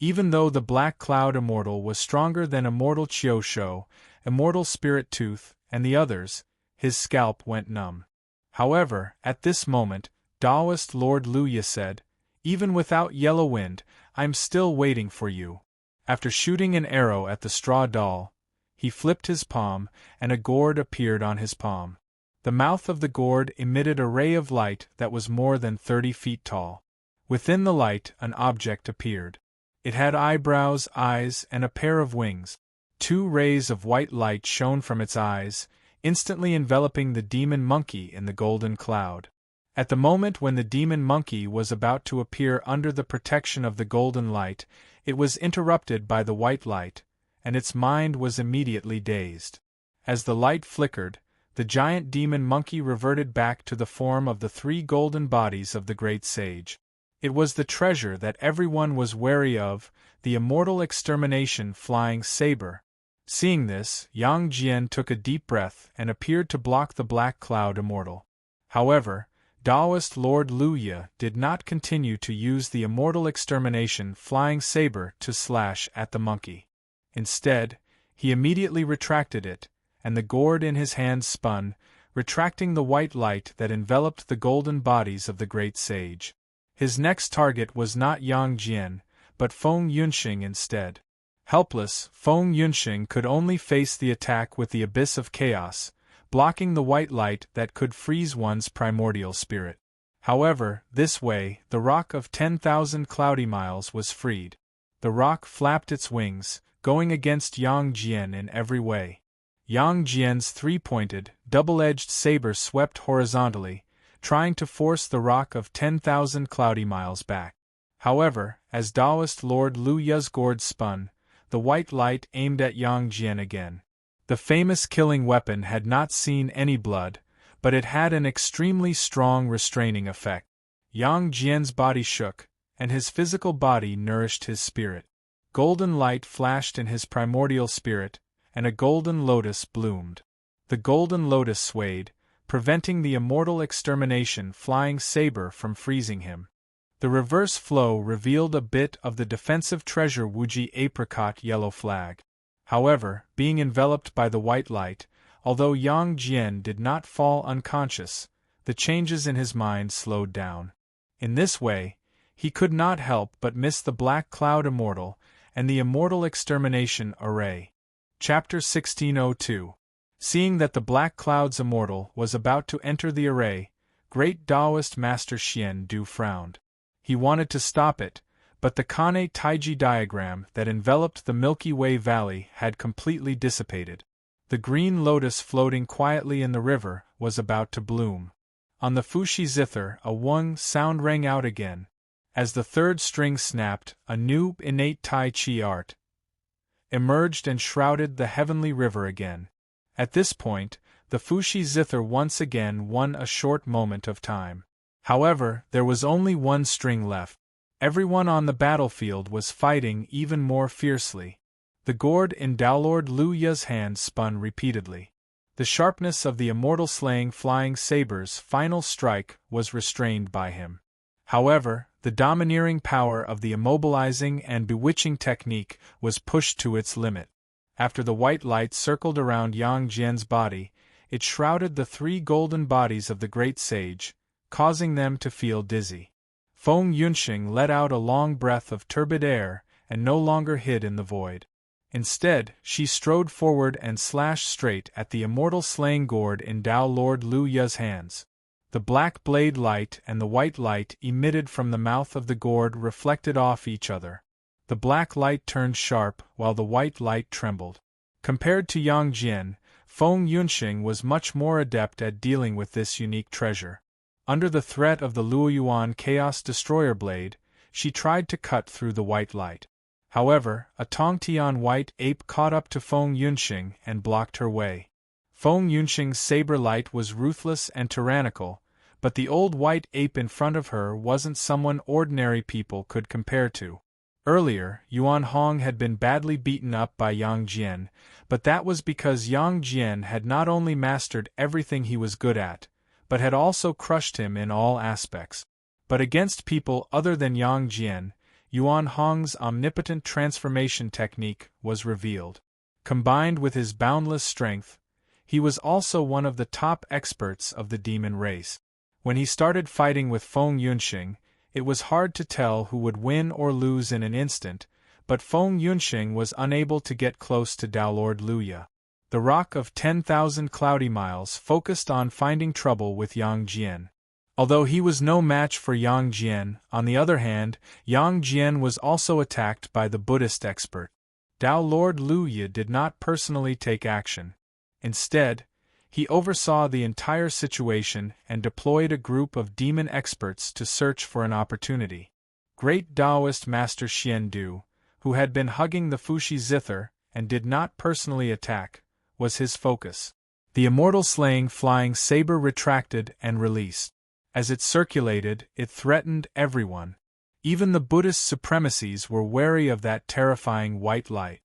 Even though the Black Cloud Immortal was stronger than Immortal Chiu Shou, Immortal Spirit Tooth, and the others, his scalp went numb. However, at this moment, Taoist Lord Lu Ye said, "Even without Yellow Wind, I'm still waiting for you." After shooting an arrow at the straw doll, he flipped his palm, and a gourd appeared on his palm. The mouth of the gourd emitted a ray of light that was more than 30 feet tall. Within the light, an object appeared. It had eyebrows, eyes, and a pair of wings. 2 rays of white light shone from its eyes, instantly enveloping the demon monkey in the golden cloud. At the moment when the demon monkey was about to appear under the protection of the golden light, it was interrupted by the white light, and its mind was immediately dazed. As the light flickered, the giant demon monkey reverted back to the form of the 3 golden bodies of the great sage. It was the treasure that everyone was wary of, the immortal extermination flying saber. Seeing this, Yang Jian took a deep breath and appeared to block the black cloud immortal. However, Taoist Lord Lu Ye did not continue to use the immortal extermination flying saber to slash at the monkey. Instead, he immediately retracted it, and the gourd in his hand spun, retracting the white light that enveloped the golden bodies of the great sage. His next target was not Yang Jian, but Feng Yunxing instead. Helpless, Feng Yunxing could only face the attack with the abyss of chaos, blocking the white light that could freeze one's primordial spirit. However, this way, the rock of 10,000 cloudy miles was freed. The rock flapped its wings, going against Yang Jian in every way. Yang Jian's 3-pointed, double-edged saber swept horizontally, trying to force the rock of 10,000 cloudy miles back. However, as Taoist Lord Lu Ye's gourd spun, the white light aimed at Yang Jian again. The famous killing weapon had not seen any blood, but it had an extremely strong restraining effect. Yang Jian's body shook, and his physical body nourished his spirit. Golden light flashed in his primordial spirit, and a golden lotus bloomed. The golden lotus swayed, preventing the immortal extermination flying saber from freezing him. The reverse flow revealed a bit of the defensive treasure Wuji apricot yellow flag. However, being enveloped by the white light, although Yang Jian did not fall unconscious, the changes in his mind slowed down. In this way, he could not help but miss the black cloud immortal and the immortal extermination array. Chapter 1602. Seeing that the black cloud's immortal was about to enter the array, great Taoist Master Xian Du frowned. He wanted to stop it, but the Kane Taiji diagram that enveloped the Milky Way Valley had completely dissipated. The green lotus floating quietly in the river was about to bloom. On the Fushi zither a wung sound rang out again. As the 3rd string snapped, a new innate Tai Chi art emerged and shrouded the heavenly river again. At this point, the Fushi zither once again won a short moment of time. However, there was only 1 string left. Everyone on the battlefield was fighting even more fiercely. The gourd in Taolord Lu Ye's hand spun repeatedly. The sharpness of the immortal slaying flying saber's final strike was restrained by him. However, the domineering power of the immobilizing and bewitching technique was pushed to its limit. After the white light circled around Yang Jian's body, it shrouded the 3 golden bodies of the great sage, causing them to feel dizzy. Feng Yunxing let out a long breath of turbid air and no longer hid in the void. Instead, she strode forward and slashed straight at the immortal slaying gourd in Tao Lord Lu Ye's hands. The black blade light and the white light emitted from the mouth of the gourd reflected off each other. The black light turned sharp while the white light trembled. Compared to Yang Jian, Feng Yunxing was much more adept at dealing with this unique treasure. Under the threat of the Luoyuan Chaos Destroyer blade, she tried to cut through the white light. However, a Tongtian white ape caught up to Feng Yunxing and blocked her way. Feng Yunxing's saber light was ruthless and tyrannical, but the old white ape in front of her wasn't someone ordinary people could compare to. Earlier, Yuan Hong had been badly beaten up by Yang Jian, but that was because Yang Jian had not only mastered everything he was good at, but had also crushed him in all aspects. But against people other than Yang Jian, Yuan Hong's omnipotent transformation technique was revealed. Combined with his boundless strength, he was also one of the top experts of the demon race. When he started fighting with Feng Yunxing, It was hard to tell who would win or lose in an instant, but Feng Yunxing was unable to get close to Tao Lord Luya. The Rock of 10,000 Cloudy Miles focused on finding trouble with Yang Jian. Although he was no match for Yang Jian, on the other hand, Yang Jian was also attacked by the Buddhist expert. Tao Lord Luya did not personally take action. Instead, he oversaw the entire situation and deployed a group of demon experts to search for an opportunity. Great Taoist Master Xian Du, who had been hugging the Fushi zither and did not personally attack, was his focus. The immortal slaying flying saber retracted and released. As it circulated, it threatened everyone. Even the Buddhist supremacies were wary of that terrifying white light.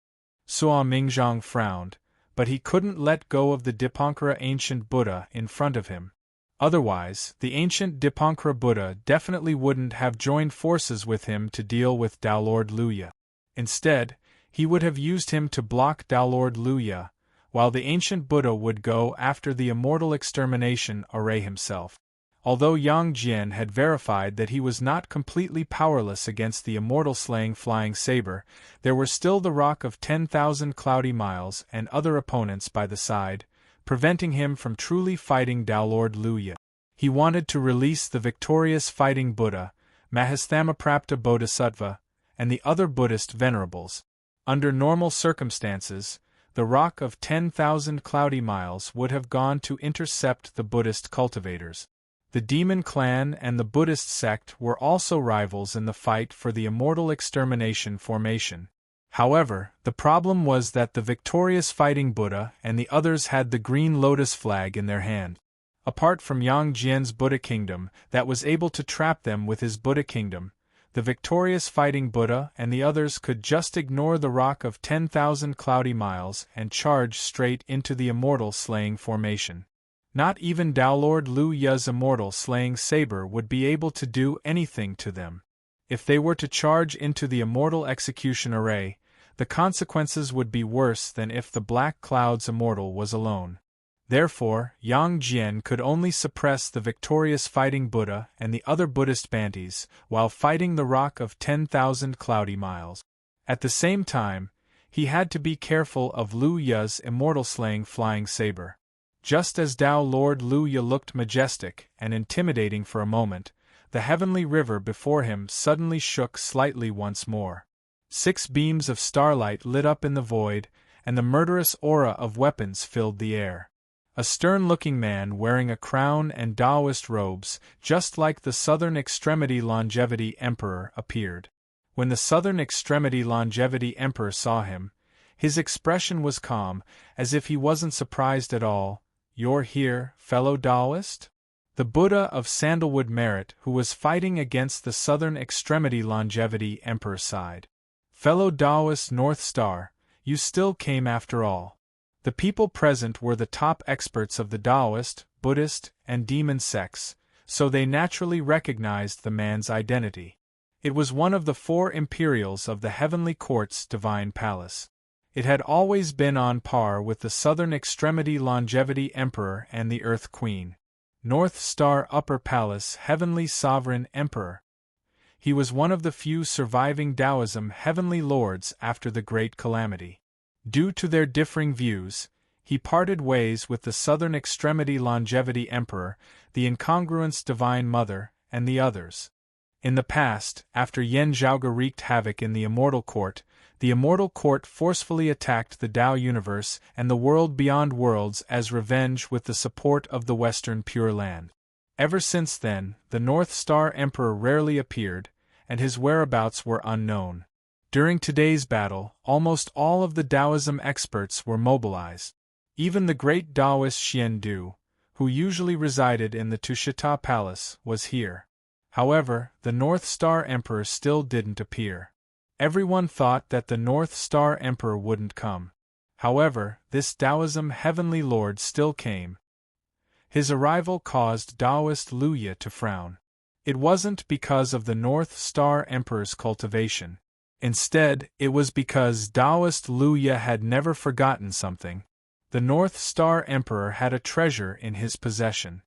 Sua Mingzhang frowned, but he couldn't let go of the Dipankara ancient Buddha in front of him. Otherwise, the ancient Dipankara Buddha definitely wouldn't have joined forces with him to deal with Tao Lord Luya. Instead, he would have used him to block Tao Lord Luya, while the ancient Buddha would go after the immortal extermination array himself. Although Yang Jian had verified that he was not completely powerless against the immortal slaying flying saber, there were still the Rock of 10,000 Cloudy Miles and other opponents by the side, preventing him from truly fighting Tao Lord Luya. He wanted to release the victorious fighting Buddha, Mahasthamaprapta Bodhisattva, and the other Buddhist venerables. Under normal circumstances, the Rock of 10,000 Cloudy Miles would have gone to intercept the Buddhist cultivators. The demon clan and the Buddhist sect were also rivals in the fight for the immortal extermination formation. However, the problem was that the victorious fighting Buddha and the others had the green lotus flag in their hand. Apart from Yang Jian's Buddha kingdom that was able to trap them with his Buddha kingdom, the victorious fighting Buddha and the others could just ignore the Rock of 10,000 Cloudy Miles and charge straight into the immortal slaying formation. Not even Tao Lord Luya's immortal slaying saber would be able to do anything to them. If they were to charge into the immortal execution array, the consequences would be worse than if the Black Cloud's immortal was alone. Therefore, Yang Jian could only suppress the victorious fighting Buddha and the other Buddhist banties while fighting the Rock of 10,000 Cloudy Miles. At the same time, he had to be careful of Lu Ya's immortal slaying flying saber. Just as Tao Lord Luya looked majestic and intimidating for a moment, the heavenly river before him suddenly shook slightly once more. 6 beams of starlight lit up in the void, and the murderous aura of weapons filled the air. A stern-looking man wearing a crown and Taoist robes, just like the Southern Extremity Longevity Emperor, appeared. When the Southern Extremity Longevity Emperor saw him, his expression was calm, as if he wasn't surprised at all. "You're here, fellow Taoist?" The Buddha of Sandalwood Merit, who was fighting against the Southern Extremity Longevity Emperor, sighed. "Fellow Taoist North Star, you still came after all." The people present were the top experts of the Taoist, Buddhist, and demon sects, so they naturally recognized the man's identity. It was one of the 4 imperials of the Heavenly Court's Divine Palace. It had always been on par with the Southern Extremity Longevity Emperor and the Earth Queen. North Star Upper Palace Heavenly Sovereign Emperor. He was one of the few surviving Taoism Heavenly Lords after the Great Calamity. Due to their differing views, he parted ways with the Southern Extremity Longevity Emperor, the Incongruence Divine Mother, and the others. In the past, after Yen Zhaoge wreaked havoc in the Immortal Court, the Immortal Court forcefully attacked the Tao Universe and the world beyond worlds as revenge with the support of the Western Pure Land. Ever since then, the North Star Emperor rarely appeared, and his whereabouts were unknown. During today's battle, almost all of the Taoism experts were mobilized. Even the great Taoist Xian Du, who usually resided in the Tushita Palace, was here. However, the North Star Emperor still didn't appear. Everyone thought that the North Star Emperor wouldn't come. However, this Taoism Heavenly Lord still came. His arrival caused Taoist Luya to frown. It wasn't because of the North Star Emperor's cultivation. Instead, it was because Taoist Luya had never forgotten something. The North Star Emperor had a treasure in his possession.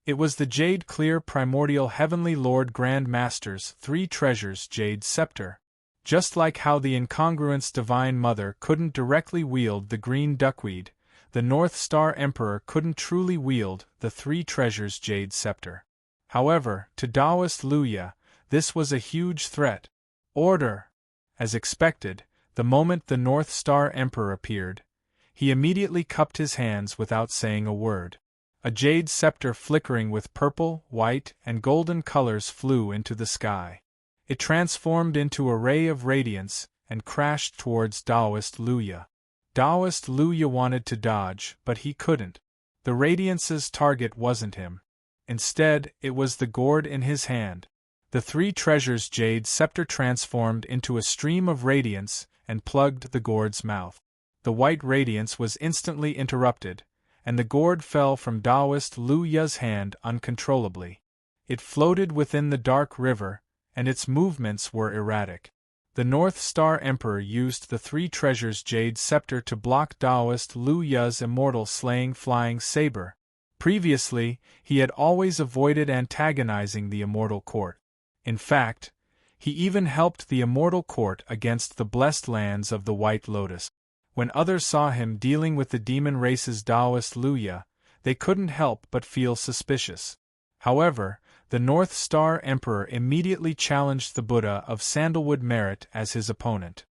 It was the jade-clear primordial heavenly Lord Grand Master's 3 treasures jade scepter. Just like how the incongruence Divine Mother couldn't directly wield the green duckweed, the North Star Emperor couldn't truly wield the 3 treasures jade scepter. However, to Taoist Luya, this was a huge threat. Order! As expected, the moment the North Star Emperor appeared, he immediately cupped his hands without saying a word. A jade scepter flickering with purple, white, and golden colors flew into the sky. It transformed into a ray of radiance and crashed towards Taoist Luya. Taoist Luya wanted to dodge, but he couldn't. The radiance's target wasn't him. Instead, it was the gourd in his hand. The 3 treasures jade scepter transformed into a stream of radiance and plugged the gourd's mouth. The white radiance was instantly interrupted, and the gourd fell from Taoist Luya's hand uncontrollably. It floated within the dark river, and its movements were erratic. The North Star Emperor used the 3 treasures jade scepter to block Taoist Luya's immortal slaying flying saber. Previously, he had always avoided antagonizing the immortal court. In fact, he even helped the immortal court against the blessed lands of the White Lotus. When others saw him dealing with the demon race's Taoist Luya, they couldn't help but feel suspicious. However, the North Star Emperor immediately challenged the Buddha of Sandalwood Merit as his opponent.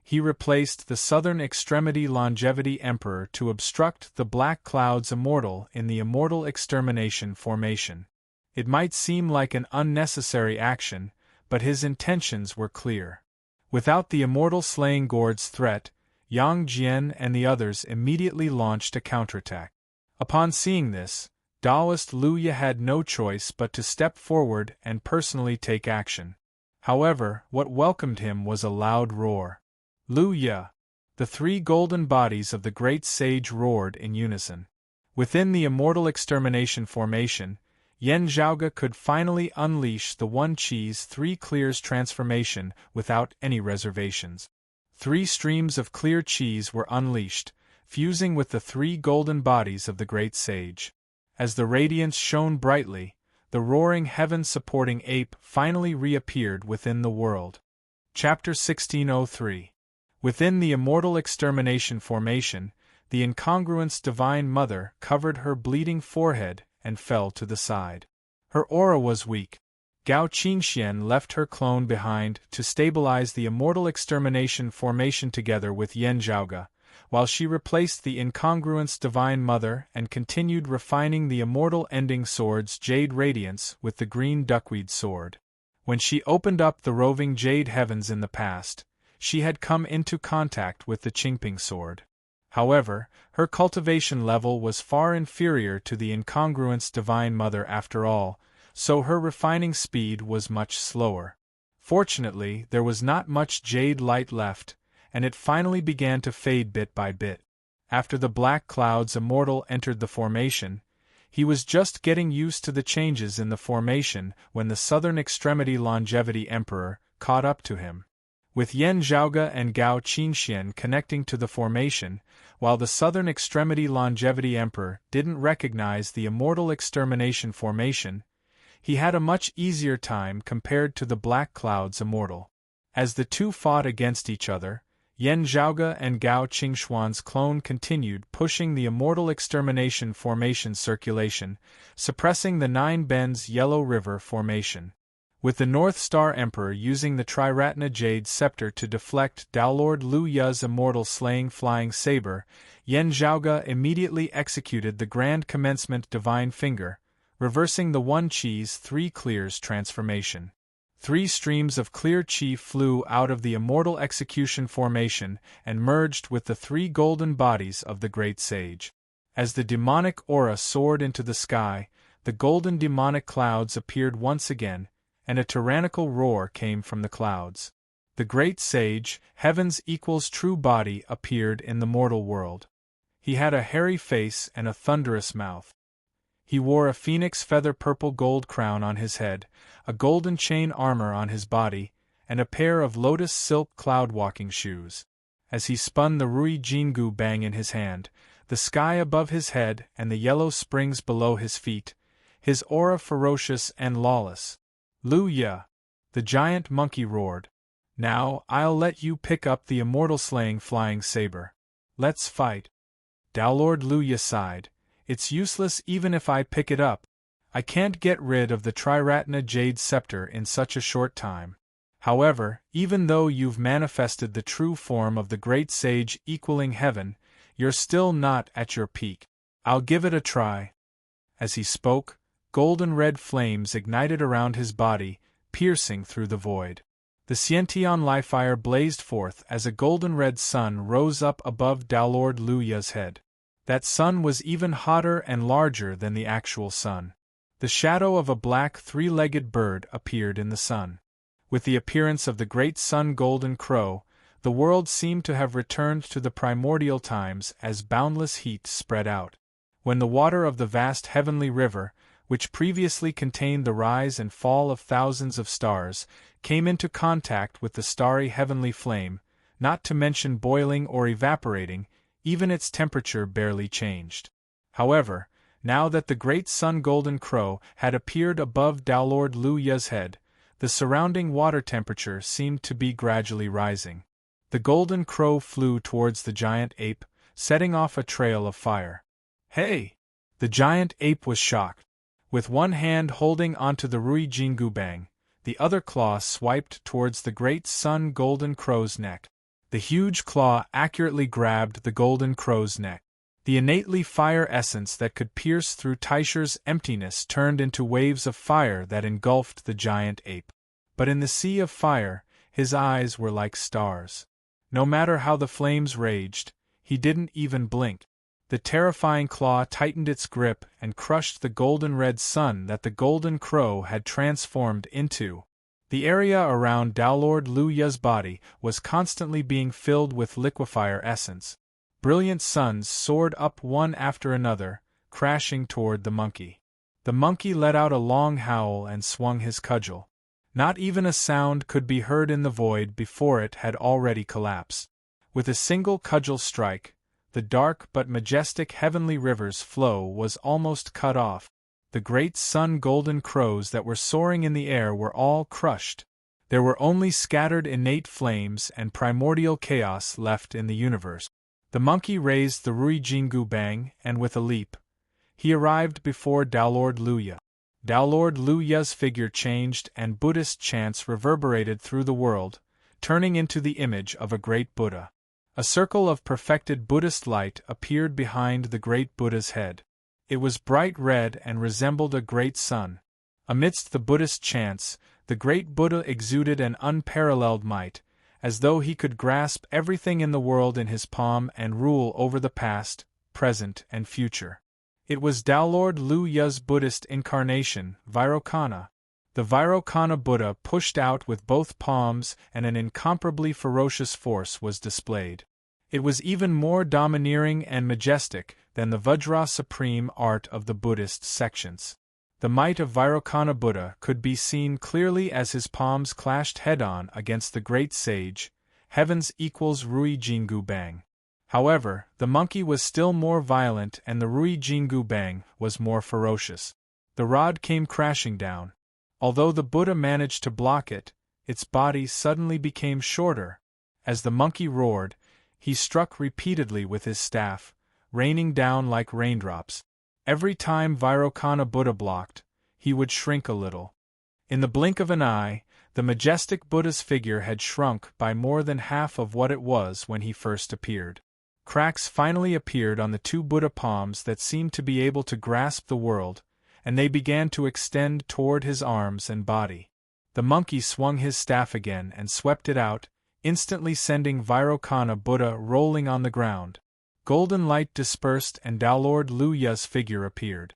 He replaced the Southern Extremity Longevity Emperor to obstruct the Black Cloud's Immortal in the Immortal Extermination formation. It might seem like an unnecessary action, but his intentions were clear. Without the Immortal slaying gourd's threat, Yang Jian and the others immediately launched a counterattack. Upon seeing this, Taoist Luya had no choice but to step forward and personally take action. However, what welcomed him was a loud roar. Luya! The 3 golden bodies of the great sage roared in unison. Within the Immortal Extermination formation, Yen Zhaoge could finally unleash the One Chi's 3 clears transformation without any reservations. 3 streams of clear chis were unleashed, fusing with the 3 golden bodies of the great sage. As the radiance shone brightly, the roaring heaven-supporting ape finally reappeared within the world. Chapter 1603. Within the Immortal Extermination formation, the incongruence Divine Mother covered her bleeding forehead and fell to the side. Her aura was weak. Gao Qingxian left her clone behind to stabilize the Immortal Extermination formation together with Yen Zhaoge, while she replaced the incongruence Divine Mother and continued refining the Immortal Ending Sword's Jade Radiance with the Green Duckweed Sword. When she opened up the roving Jade Heavens in the past, she had come into contact with the Qingping Sword. However, her cultivation level was far inferior to the incongruence Divine Mother after all, so her refining speed was much slower. Fortunately, there was not much jade light left, and it finally began to fade bit by bit. After the Black Cloud's Immortal entered the formation, he was just getting used to the changes in the formation when the Southern Extremity Longevity Emperor caught up to him. With Yen Zhaoge and Gao Qingxian connecting to the formation, while the Southern Extremity Longevity Emperor didn't recognize the Immortal Extermination formation, he had a much easier time compared to the Black Cloud's Immortal. As the two fought against each other, Yen Zhaoge and Gao Qingxuan's clone continued pushing the Immortal Extermination formation circulation, suppressing the Nine Bends Yellow River formation. With the North Star Emperor using the Triratna Jade Scepter to deflect Daolord Lu Ya's immortal slaying flying saber, Yen Zhaoge immediately executed the Grand Commencement Divine Finger, reversing the One Chi's 3 clears transformation. 3 streams of clear chi flew out of the Immortal Execution formation and merged with the 3 golden bodies of the Great Sage. As the demonic aura soared into the sky, the golden demonic clouds appeared once again, and a tyrannical roar came from the clouds. The Great Sage, Heaven's equals true body, appeared in the mortal world. He had a hairy face and a thunderous mouth. He wore a phoenix feather purple gold crown on his head, a golden chain armor on his body, and a pair of lotus silk cloud-walking shoes. As he spun the Rui Jingu bang in his hand, the sky above his head and the yellow springs below his feet, his aura ferocious and lawless. "Lu Ya!" the giant monkey roared. "Now, I'll let you pick up the immortal slaying flying saber. Let's fight." Dowlord Lu Ya sighed. "It's useless even if I pick it up. I can't get rid of the Triratna Jade Scepter in such a short time. However, even though you've manifested the true form of the great sage equaling heaven, you're still not at your peak. I'll give it a try." As he spoke, golden red flames ignited around his body, piercing through the void. The Sciention Life fire blazed forth as a golden red sun rose up above Dowlord Lu Ya's head. That sun was even hotter and larger than the actual sun. The shadow of a black three-legged bird appeared in the sun. With the appearance of the great sun golden crow, the world seemed to have returned to the primordial times as boundless heat spread out. When the water of the vast heavenly river, which previously contained the rise and fall of thousands of stars, came into contact with the starry heavenly flame, not to mention boiling or evaporating, even its temperature barely changed. However, now that the great sun golden crow had appeared above Dowlord Lu Ya's head, the surrounding water temperature seemed to be gradually rising. The golden crow flew towards the giant ape, setting off a trail of fire. "Hey!" The giant ape was shocked. With one hand holding onto the Rui Jingu Bang, the other claw swiped towards the great sun golden crow's neck. The huge claw accurately grabbed the golden crow's neck. The innately fire essence that could pierce through Taisher's emptiness turned into waves of fire that engulfed the giant ape. But in the sea of fire, his eyes were like stars. No matter how the flames raged, he didn't even blink. The terrifying claw tightened its grip and crushed the golden red sun that the golden crow had transformed into. The area around Dowlord Lu Ya's body was constantly being filled with liquefier essence. Brilliant suns soared up one after another, crashing toward the monkey. The monkey let out a long howl and swung his cudgel. Not even a sound could be heard in the void before it had already collapsed. With a single cudgel strike, the dark but majestic heavenly river's flow was almost cut off. The great sun golden crows that were soaring in the air were all crushed. There were only scattered innate flames and primordial chaos left in the universe. The monkey raised the Rui Jingu Bang, and with a leap, he arrived before Dowlord Lu Ya. Dowlord Lu Ya's figure changed and Buddhist chants reverberated through the world, turning into the image of a great Buddha. A circle of perfected Buddhist light appeared behind the great Buddha's head. It was bright red and resembled a great sun. Amidst the Buddhist chants, the great Buddha exuded an unparalleled might, as though he could grasp everything in the world in his palm and rule over the past, present, and future. It was Dowlord Lu Ya's Buddhist incarnation, Vairocana. The Vairocana Buddha pushed out with both palms, and an incomparably ferocious force was displayed. It was even more domineering and majestic than the Vajra supreme art of the Buddhist sections. The might of Vairocana Buddha could be seen clearly as his palms clashed head-on against the great sage, heaven's equals Rui Jingu Bang. However, the monkey was still more violent and the Rui Jingu Bang was more ferocious. The rod came crashing down. Although the Buddha managed to block it, its body suddenly became shorter. As the monkey roared, he struck repeatedly with his staff, raining down like raindrops. Every time Vairocana Buddha blocked, he would shrink a little. In the blink of an eye, the majestic Buddha's figure had shrunk by more than half of what it was when he first appeared. Cracks finally appeared on the two Buddha palms that seemed to be able to grasp the world, and they began to extend toward his arms and body. The monkey swung his staff again and swept it out, instantly sending Vairocana Buddha rolling on the ground. Golden light dispersed and Dowlord Lu Ya's figure appeared.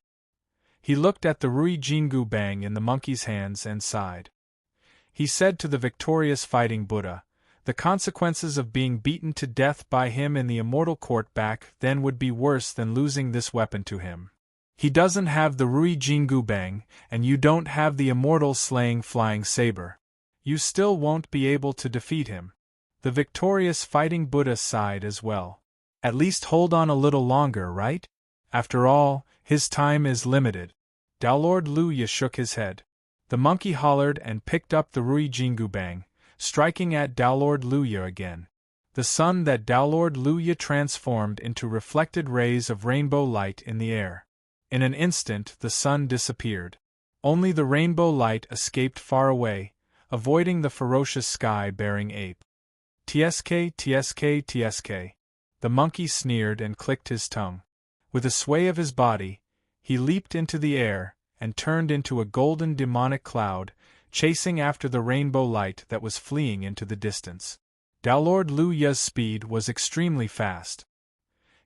He looked at the Rui Jingu Bang in the monkey's hands and sighed. He said to the victorious fighting Buddha, "The consequences of being beaten to death by him in the immortal court back then would be worse than losing this weapon to him. He doesn't have the Rui Jingu Bang, and you don't have the immortal slaying flying saber. You still won't be able to defeat him." The victorious fighting Buddha sighed as well. "At least hold on a little longer, right? After all, his time is limited." Daolord Luya shook his head. The monkey hollered and picked up the Rui Jingu Bang, striking at Daolord Luya again. The sun that Daolord Luya transformed into reflected rays of rainbow light in the air. In an instant the sun disappeared. Only the rainbow light escaped far away, avoiding the ferocious sky-bearing ape. "Tsk, tsk, tsk." The monkey sneered and clicked his tongue. With a sway of his body, he leaped into the air and turned into a golden demonic cloud, chasing after the rainbow light that was fleeing into the distance. Daolord Luya's speed was extremely fast.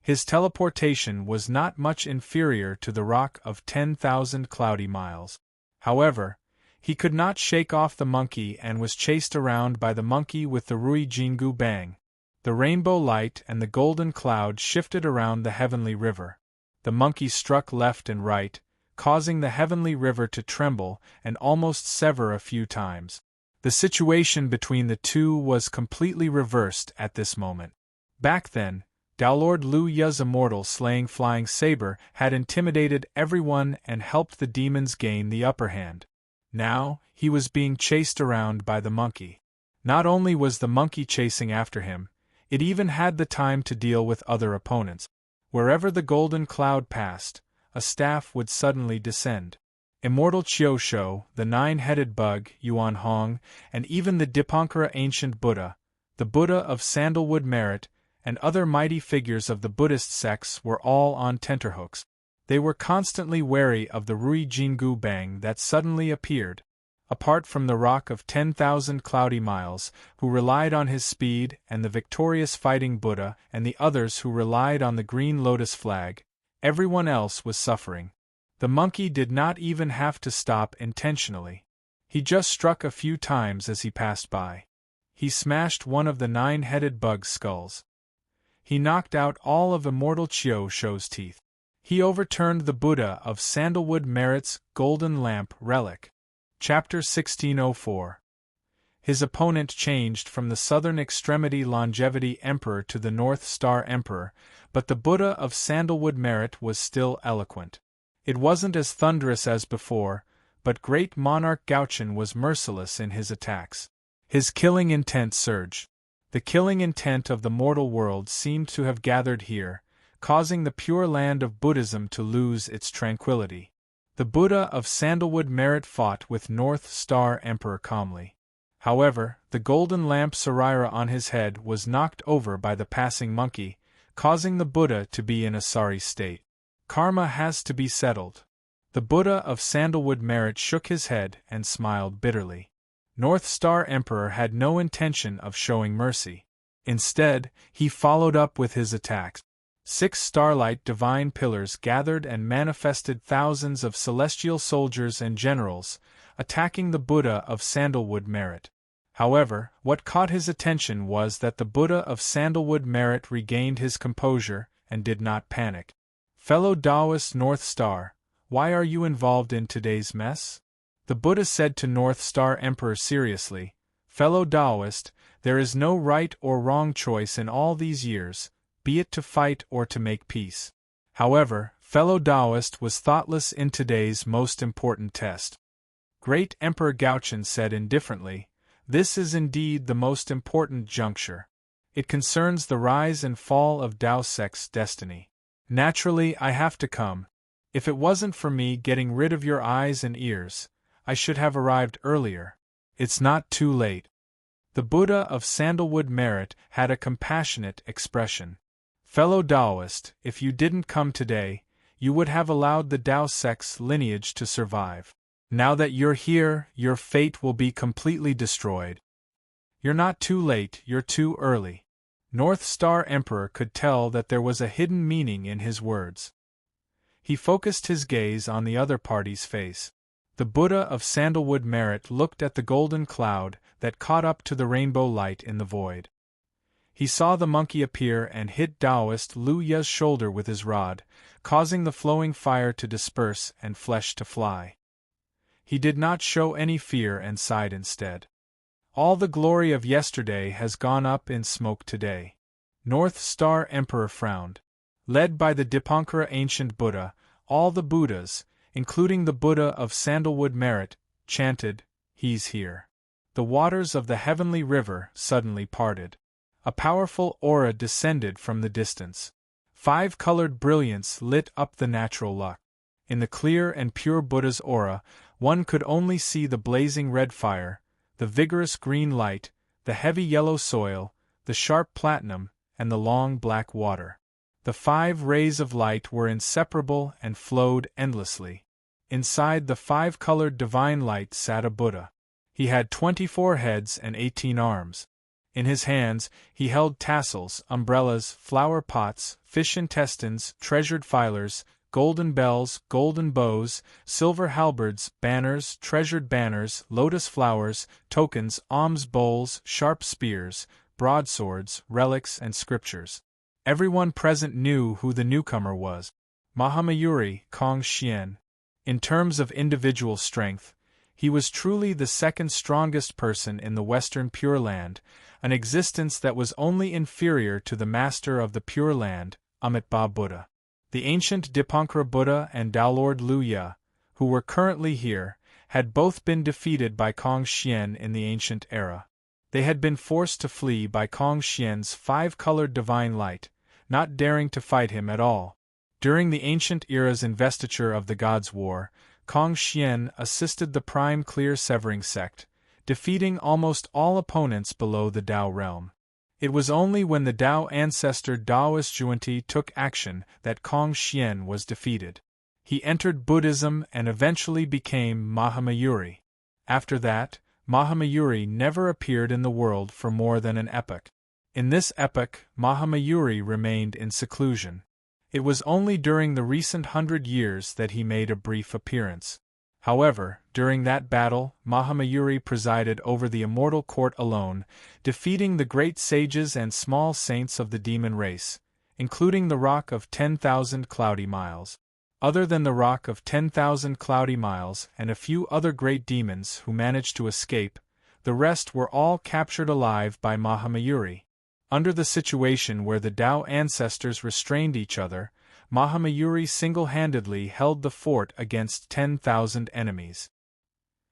His teleportation was not much inferior to the rock of 10,000 cloudy miles. However, he could not shake off the monkey and was chased around by the monkey with the Rui Jingu Bang. The rainbow light and the golden cloud shifted around the heavenly river. The monkey struck left and right, causing the heavenly river to tremble and almost sever a few times. The situation between the two was completely reversed at this moment. Back then, Daolord Luya's immortal slaying flying saber had intimidated everyone and helped the demons gain the upper hand. Now, he was being chased around by the monkey. Not only was the monkey chasing after him, it even had the time to deal with other opponents. Wherever the golden cloud passed, a staff would suddenly descend. Immortal Chiosho, the nine-headed bug, Yuan Hong, and even the Dipankara ancient Buddha, the Buddha of sandalwood merit, and other mighty figures of the Buddhist sects were all on tenterhooks. They were constantly wary of the Rui Jingu Bang that suddenly appeared. Apart from the rock of 10,000 cloudy miles, who relied on his speed, and the victorious fighting Buddha and the others who relied on the green lotus flag, everyone else was suffering. The monkey did not even have to stop intentionally. He just struck a few times as he passed by. He smashed one of the nine-headed bug's skulls. He knocked out all of Immortal Chiosho's teeth. He overturned the Buddha of sandalwood merit's golden lamp relic. Chapter 1604. His opponent changed from the southern extremity longevity emperor to the North Star Emperor, but the Buddha of sandalwood merit was still eloquent. It wasn't as thunderous as before, but great monarch Gauchen was merciless in his attacks. His killing intent surged. The killing intent of the mortal world seemed to have gathered here, causing the pure land of Buddhism to lose its tranquility. The Buddha of sandalwood merit fought with North Star Emperor calmly. However, the golden lamp Sarira on his head was knocked over by the passing monkey, causing the Buddha to be in a sorry state. Karma has to be settled. The Buddha of sandalwood merit shook his head and smiled bitterly. North Star Emperor had no intention of showing mercy. Instead, he followed up with his attacks. 6 starlight divine pillars gathered and manifested thousands of celestial soldiers and generals, attacking the Buddha of sandalwood merit. However, what caught his attention was that the Buddha of sandalwood merit regained his composure and did not panic. "Fellow Taoist North Star, why are you involved in today's mess?" The Buddha said to North Star Emperor seriously, "Fellow Taoist, there is no right or wrong choice in all these years, be it to fight or to make peace." However, fellow Taoist was thoughtless in today's most important test. Great Emperor Gauchen said indifferently, "This is indeed the most important juncture. It concerns the rise and fall of Tao sect's destiny. Naturally, I have to come. If it wasn't for me getting rid of your eyes and ears, I should have arrived earlier. It's not too late." The Buddha of sandalwood merit had a compassionate expression. "Fellow Taoist, if you didn't come today, you would have allowed the Tao sect's lineage to survive. Now that you're here, your fate will be completely destroyed. You're not too late, you're too early." North Star Emperor could tell that there was a hidden meaning in his words. He focused his gaze on the other party's face. The Buddha of sandalwood merit looked at the golden cloud that caught up to the rainbow light in the void. He saw the monkey appear and hit Taoist Lu Ya's shoulder with his rod, causing the flowing fire to disperse and flesh to fly. He did not show any fear and sighed instead. "All the glory of yesterday has gone up in smoke today." North Star Emperor frowned. Led by the Dipankara ancient Buddha, all the Buddhas, including the Buddha of sandalwood merit, chanted, "He's here." The waters of the heavenly river suddenly parted. A powerful aura descended from the distance. 5-colored brilliance lit up the natural luck. In the clear and pure Buddha's aura, one could only see the blazing red fire, the vigorous green light, the heavy yellow soil, the sharp platinum, and the long black water. The 5 rays of light were inseparable and flowed endlessly. Inside the 5-colored divine light sat a Buddha. He had 24 heads and 18 arms. In his hands, he held tassels, umbrellas, flower pots, fish intestines, treasured filers, golden bells, golden bows, silver halberds, banners, treasured banners, lotus flowers, tokens, alms bowls, sharp spears, broadswords, relics, and scriptures. Everyone present knew who the newcomer was. Mahamayuri Kong Xian. In terms of individual strength, he was truly the second strongest person in the Western Pure Land, an existence that was only inferior to the master of the Pure Land, Amitabha Buddha. The ancient Dipankara Buddha and Daolord Luya, who were currently here, had both been defeated by Kong Xian in the ancient era. They had been forced to flee by Kong Xian's 5-colored divine light, not daring to fight him at all. During the ancient era's investiture of the Gods' War, Kong Xian assisted the Prime Clear Severing sect, defeating almost all opponents below the Dao realm. It was only when the Dao ancestor Daoist Juanti took action that Kong Xian was defeated. He entered Buddhism and eventually became Mahamayuri. After that, Mahamayuri never appeared in the world for more than an epoch. In this epoch, Mahamayuri remained in seclusion. It was only during the recent 100 years that he made a brief appearance. However, during that battle, Mahamayuri presided over the immortal court alone, defeating the great sages and small saints of the demon race, including the Rock of 10,000 Cloudy Miles. Other than the Rock of 10,000 Cloudy Miles and a few other great demons who managed to escape, the rest were all captured alive by Mahamayuri. Under the situation where the Dao ancestors restrained each other, Mahamayuri single-handedly held the fort against 10,000 enemies.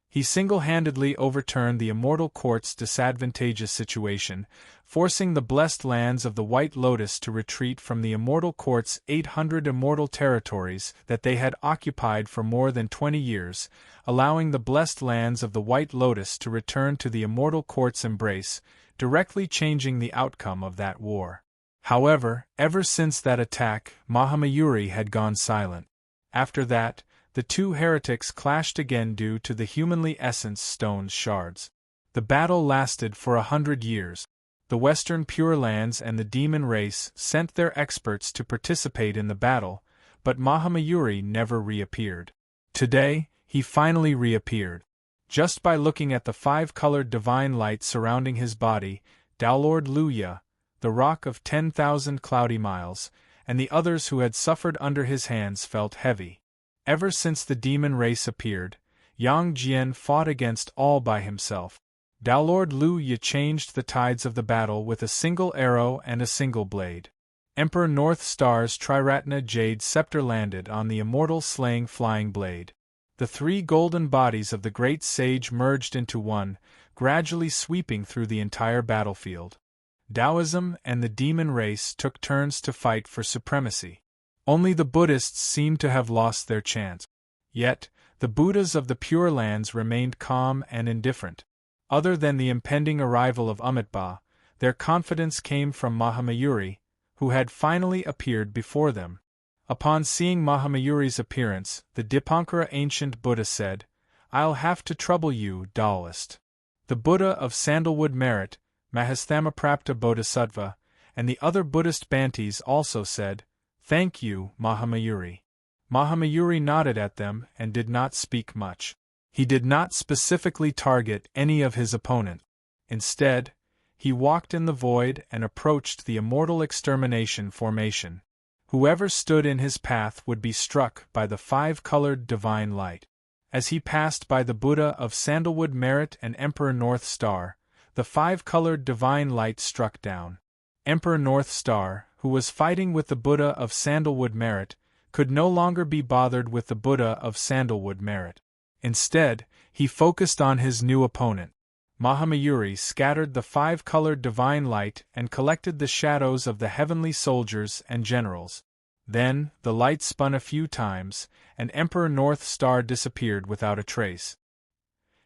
He single-handedly overturned the Immortal Court's disadvantageous situation, forcing the blessed lands of the White Lotus to retreat from the Immortal Court's 800 immortal territories that they had occupied for more than 20 years, allowing the blessed lands of the White Lotus to return to the Immortal Court's embrace, directly changing the outcome of that war. However, ever since that attack, Mahamayuri had gone silent. After that, the two heretics clashed again due to the humanly essence stone's shards. The battle lasted for 100 years. The Western Pure Lands and the demon race sent their experts to participate in the battle, but Mahamayuri never reappeared. Today, he finally reappeared. Just by looking at the 5-colored divine light surrounding his body, Daolord Luya, the Rock of 10,000 Cloudy Miles, and the others who had suffered under his hands felt heavy. Ever since the demon race appeared, Yang Jian fought against all by himself. Daolord Luya changed the tides of the battle with a single arrow and a single blade. Emperor North Star's Triratna Jade Scepter landed on the immortal slaying flying blade. The 3 golden bodies of the great sage merged into one, gradually sweeping through the entire battlefield. Taoism and the demon race took turns to fight for supremacy. Only the Buddhists seemed to have lost their chance. Yet, the Buddhas of the Pure Lands remained calm and indifferent. Other than the impending arrival of Amitabha, their confidence came from Mahamayuri, who had finally appeared before them. Upon seeing Mahamayuri's appearance, the Dipankara ancient Buddha said, "I'll have to trouble you, Taoist." The Buddha of sandalwood merit, Mahasthamaprapta Bodhisattva, and the other Buddhist Bantis also said, "Thank you, Mahamayuri." Mahamayuri nodded at them and did not speak much. He did not specifically target any of his opponent. Instead, he walked in the void and approached the immortal extermination formation. Whoever stood in his path would be struck by the 5-colored divine light. As he passed by the Buddha of sandalwood merit and Emperor North Star, the 5-colored divine light struck down. Emperor North Star, who was fighting with the Buddha of sandalwood merit, could no longer be bothered with the Buddha of sandalwood merit. Instead, he focused on his new opponent. Mahamayuri scattered the 5-colored divine light and collected the shadows of the heavenly soldiers and generals. Then, the light spun a few times, and Emperor North Star disappeared without a trace.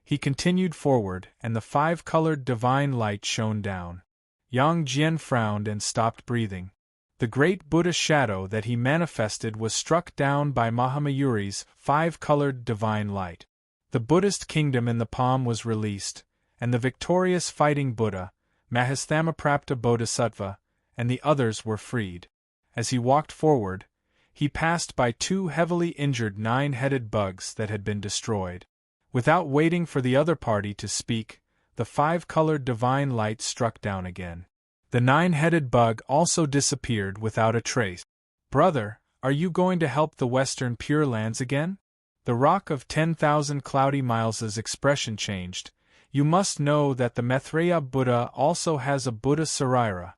He continued forward, and the 5-colored divine light shone down. Yang Jian frowned and stopped breathing. The great Buddha shadow that he manifested was struck down by Mahamayuri's 5-colored divine light. The Buddhist kingdom in the palm was released, and the victorious fighting Buddha, Mahasthamaprapta Bodhisattva, and the others were freed. As he walked forward, he passed by 2 heavily injured 9-headed bugs that had been destroyed. Without waiting for the other party to speak, the 5-colored divine light struck down again. The 9-headed bug also disappeared without a trace. "Brother, are you going to help the Western Pure Lands again?" The Rock of 10,000 Cloudy Miles's expression changed. "You must know that the Maitreya Buddha also has a Buddha Sarira."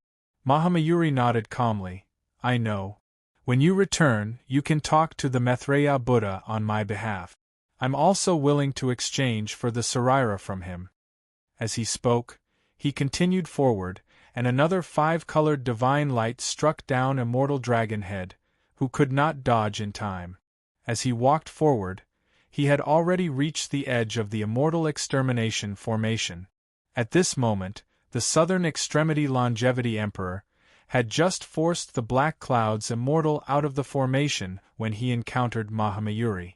Mahamayuri nodded calmly. "I know. When you return, you can talk to the Maitreya Buddha on my behalf. I'm also willing to exchange for the Sarira from him." As he spoke, he continued forward, and another 5-colored divine light struck down Immortal Dragonhead, who could not dodge in time. As he walked forward, he had already reached the edge of the Immortal Extermination formation. At this moment, the Southern Extremity Longevity Emperor had just forced the Black Cloud's Immortal out of the formation when he encountered Mahamayuri.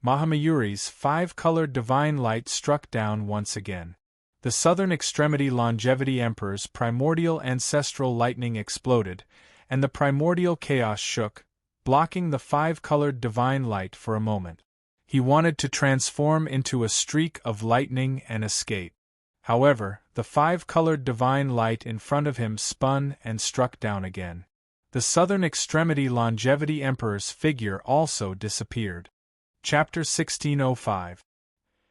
Mahamayuri's 5-colored divine light struck down once again. The Southern Extremity Longevity Emperor's primordial ancestral lightning exploded, and the primordial chaos shook, blocking the 5-colored divine light for a moment. He wanted to transform into a streak of lightning and escape. However, the 5-colored divine light in front of him spun and struck down again. The Southern Extremity Longevity Emperor's figure also disappeared. Chapter 1605.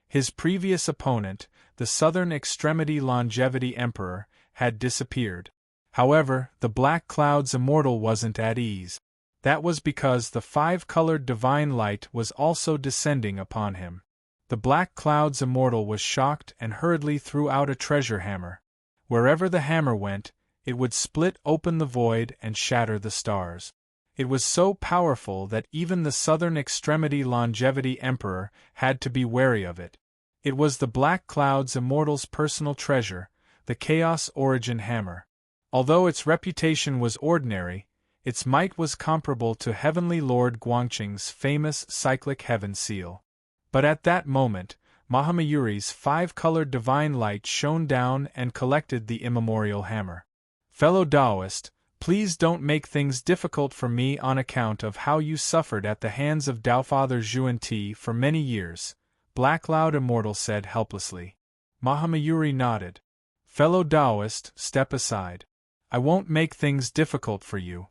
His previous opponent, the Southern Extremity Longevity Emperor, had disappeared. However, the Black Cloud's Immortal wasn't at ease. That was because the 5-colored divine light was also descending upon him. The Black Cloud's Immortal was shocked and hurriedly threw out a treasure hammer. Wherever the hammer went, it would split open the void and shatter the stars. It was so powerful that even the Southern Extremity Longevity Emperor had to be wary of it. It was the Black Cloud's Immortal's personal treasure, the Chaos Origin Hammer. Although its reputation was ordinary, its might was comparable to Heavenly Lord Guangqing's famous cyclic heaven seal. But at that moment, Mahamayuri's 5-colored divine light shone down and collected the immemorial hammer. "Fellow Taoist, please don't make things difficult for me on account of how you suffered at the hands of Taofather Zhuan-Ti for many years," Black Cloud Immortal said helplessly. Mahamayuri nodded. "Fellow Taoist, step aside. I won't make things difficult for you."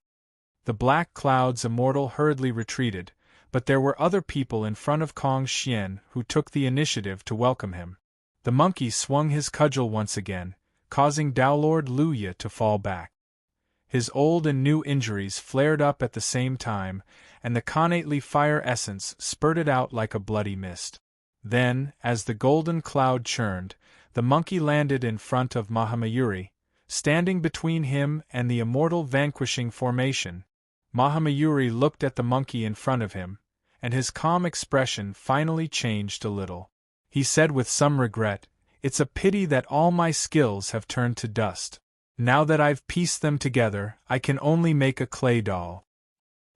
The Black Cloud's Immortal hurriedly retreated, but there were other people in front of Kong Xian who took the initiative to welcome him. The monkey swung his cudgel once again, causing Tao Lord Luya to fall back. His old and new injuries flared up at the same time, and the connately fire essence spurted out like a bloody mist. Then, as the golden cloud churned, the monkey landed in front of Mahamayuri, standing between him and the Immortal Vanquishing formation. Mahamayuri looked at the monkey in front of him, and his calm expression finally changed a little. He said with some regret, "It's a pity that all my skills have turned to dust. Now that I've pieced them together, I can only make a clay doll.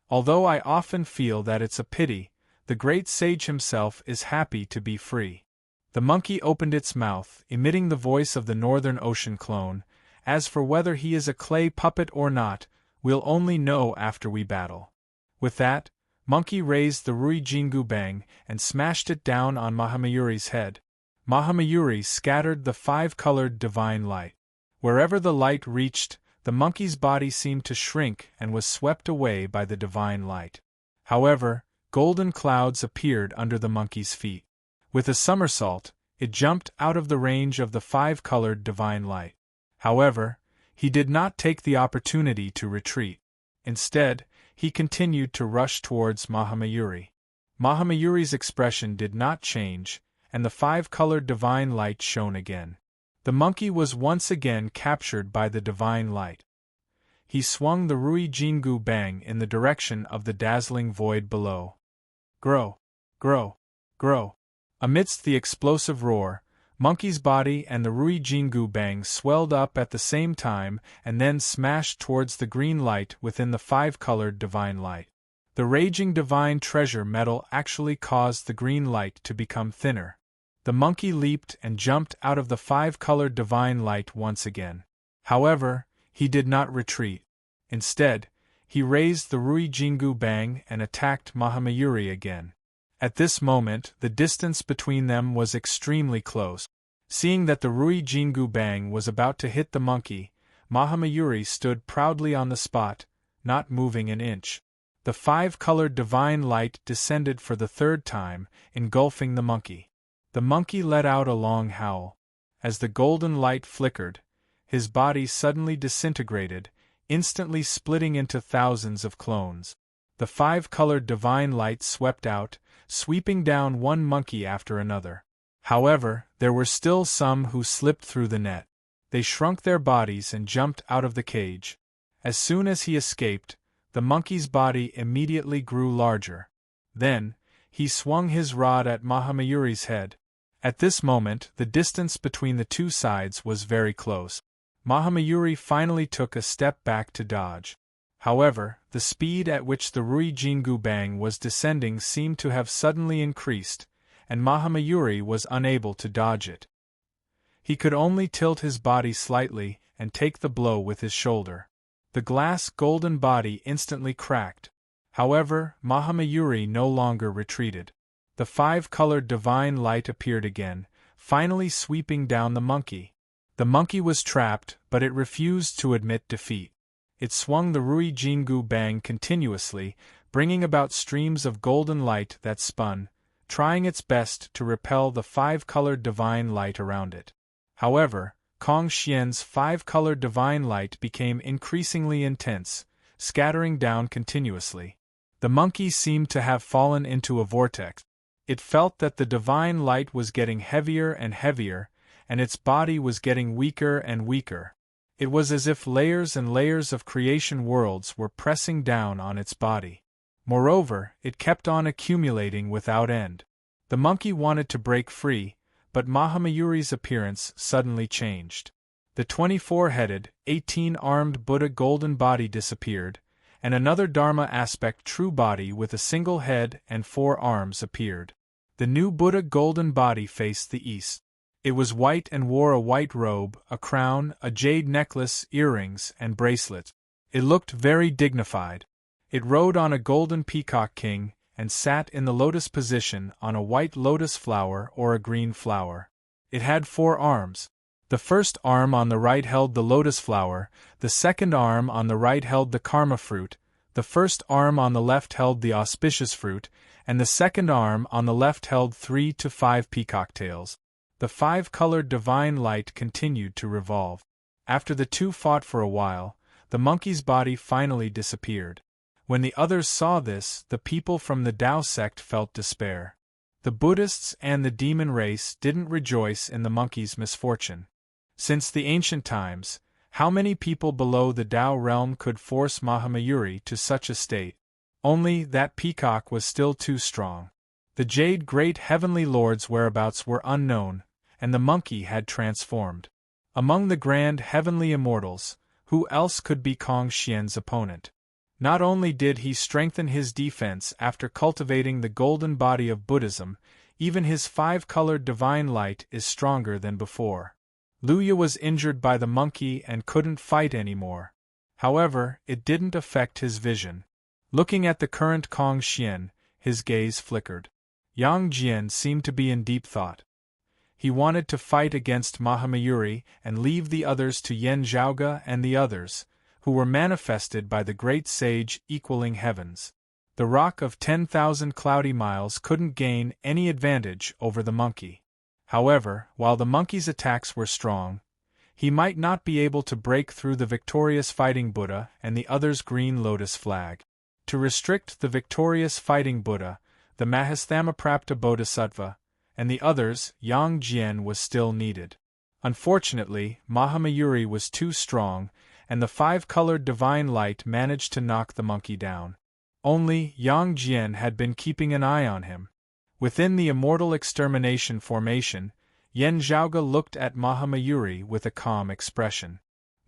Although I often feel that it's a pity, the great sage himself is happy to be free." The monkey opened its mouth, emitting the voice of the Northern Ocean clone. "As for whether he is a clay puppet or not, we'll only know after we battle." With that, Monkey raised the Rui Jingu Bang and smashed it down on Mahamayuri's head. Mahamayuri scattered the 5-colored divine light. Wherever the light reached, the monkey's body seemed to shrink and was swept away by the divine light. However, golden clouds appeared under the monkey's feet. With a somersault, it jumped out of the range of the 5-colored divine light. However, he did not take the opportunity to retreat. Instead, he continued to rush towards Mahamayuri. Mahamayuri's expression did not change, and the five-colored divine light shone again. The monkey was once again captured by the divine light. He swung the Rui Jingu Bang in the direction of the dazzling void below. Grow! Grow! Grow! Amidst the explosive roar, Monkey's body and the Rui Jingu Bang swelled up at the same time and then smashed towards the green light within the five-colored divine light. The raging divine treasure metal actually caused the green light to become thinner. The monkey leaped and jumped out of the five-colored divine light once again. However, he did not retreat. Instead, he raised the Rui Jingu Bang and attacked Mahamayuri again. At this moment, the distance between them was extremely close. Seeing that the Rui Jingu Bang was about to hit the monkey, Mahamayuri stood proudly on the spot, not moving an inch. The five-colored divine light descended for the third time, engulfing the monkey. The monkey let out a long howl. As the golden light flickered, his body suddenly disintegrated, instantly splitting into thousands of clones. The five-colored divine light swept out, sweeping down one monkey after another. However, there were still some who slipped through the net. They shrunk their bodies and jumped out of the cage. As soon as he escaped, the monkey's body immediately grew larger. Then, he swung his rod at Mahamayuri's head. At this moment, the distance between the two sides was very close. Mahamayuri finally took a step back to dodge. However, the speed at which the Rui Jingu Bang was descending seemed to have suddenly increased, and Mahamayuri was unable to dodge it. He could only tilt his body slightly and take the blow with his shoulder. The glass golden body instantly cracked. However, Mahamayuri no longer retreated. The five-colored divine light appeared again, finally sweeping down the monkey. The monkey was trapped, but it refused to admit defeat. It swung the Rui Jingu Bang continuously, bringing about streams of golden light that spun, trying its best to repel the five-colored divine light around it. However, Kong Xian's five-colored divine light became increasingly intense, scattering down continuously. The monkey seemed to have fallen into a vortex. It felt that the divine light was getting heavier and heavier, and its body was getting weaker and weaker. It was as if layers and layers of creation worlds were pressing down on its body. Moreover, it kept on accumulating without end. The monkey wanted to break free, but Mahamayuri's appearance suddenly changed. The 24-headed, 18-armed Buddha golden body disappeared, and another Dharma aspect true body with a single head and 4 arms appeared. The new Buddha golden body faced the east. It was white and wore a white robe, a crown, a jade necklace, earrings, and bracelets. It looked very dignified. It rode on a golden peacock king, and sat in the lotus position on a white lotus flower or a green flower. It had 4 arms. The first arm on the right held the lotus flower, the second arm on the right held the karma fruit, the first arm on the left held the auspicious fruit, and the second arm on the left held 3 to 5 peacock tails. The five-colored divine light continued to revolve. After the two fought for a while, the monkey's body finally disappeared. When the others saw this, the people from the Tao sect felt despair. The Buddhists and the demon race didn't rejoice in the monkey's misfortune. Since the ancient times, how many people below the Tao realm could force Mahamayuri to such a state? Only that peacock was still too strong. The Jade Great Heavenly Lord's whereabouts were unknown, and the monkey had transformed. Among the grand heavenly immortals, who else could be Kong Xian's opponent? Not only did he strengthen his defense after cultivating the golden body of Buddhism, even his five-colored divine light is stronger than before. Luya was injured by the monkey and couldn't fight anymore. However, it didn't affect his vision. Looking at the current Kong Xian, his gaze flickered. Yang Jian seemed to be in deep thought. He wanted to fight against Mahamayuri and leave the others to Yen Zhaoge and the others, who were manifested by the great sage equaling heavens. The rock of 10,000 cloudy miles couldn't gain any advantage over the monkey. However, while the monkey's attacks were strong, he might not be able to break through the victorious fighting Buddha and the others' green lotus flag. to restrict the victorious fighting Buddha, the Mahastamaprapta Bodhisattva, and the others, Yang Jian was still needed. Unfortunately, Mahamayuri was too strong, and the five-colored divine light managed to knock the monkey down. Only Yang Jian had been keeping an eye on him. Within the immortal extermination formation, Yen Zhaoge looked at Mahamayuri with a calm expression.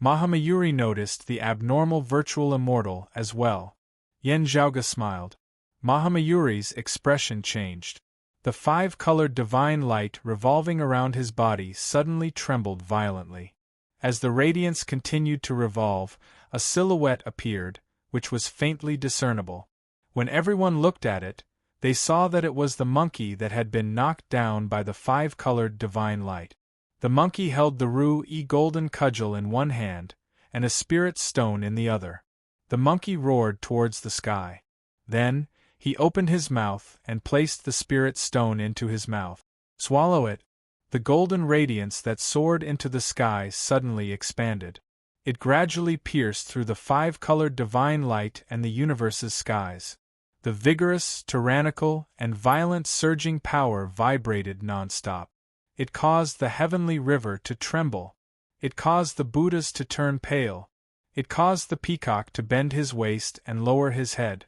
Mahamayuri noticed the abnormal virtual immortal as well. Yen Zhaoge smiled. Mahamayuri's expression changed. The five-colored divine light revolving around his body suddenly trembled violently. As the radiance continued to revolve, a silhouette appeared, which was faintly discernible. When everyone looked at it, they saw that it was the monkey that had been knocked down by the five-colored divine light. The monkey held the Ru-E golden cudgel in one hand, and a spirit stone in the other. The monkey roared towards the sky. Then, he opened his mouth and placed the spirit stone into his mouth. Swallow it. The golden radiance that soared into the sky suddenly expanded. It gradually pierced through the five-colored divine light and the universe's skies. The vigorous, tyrannical, and violent surging power vibrated non-stop. It caused the heavenly river to tremble. It caused the Buddhas to turn pale. It caused the peacock to bend his waist and lower his head.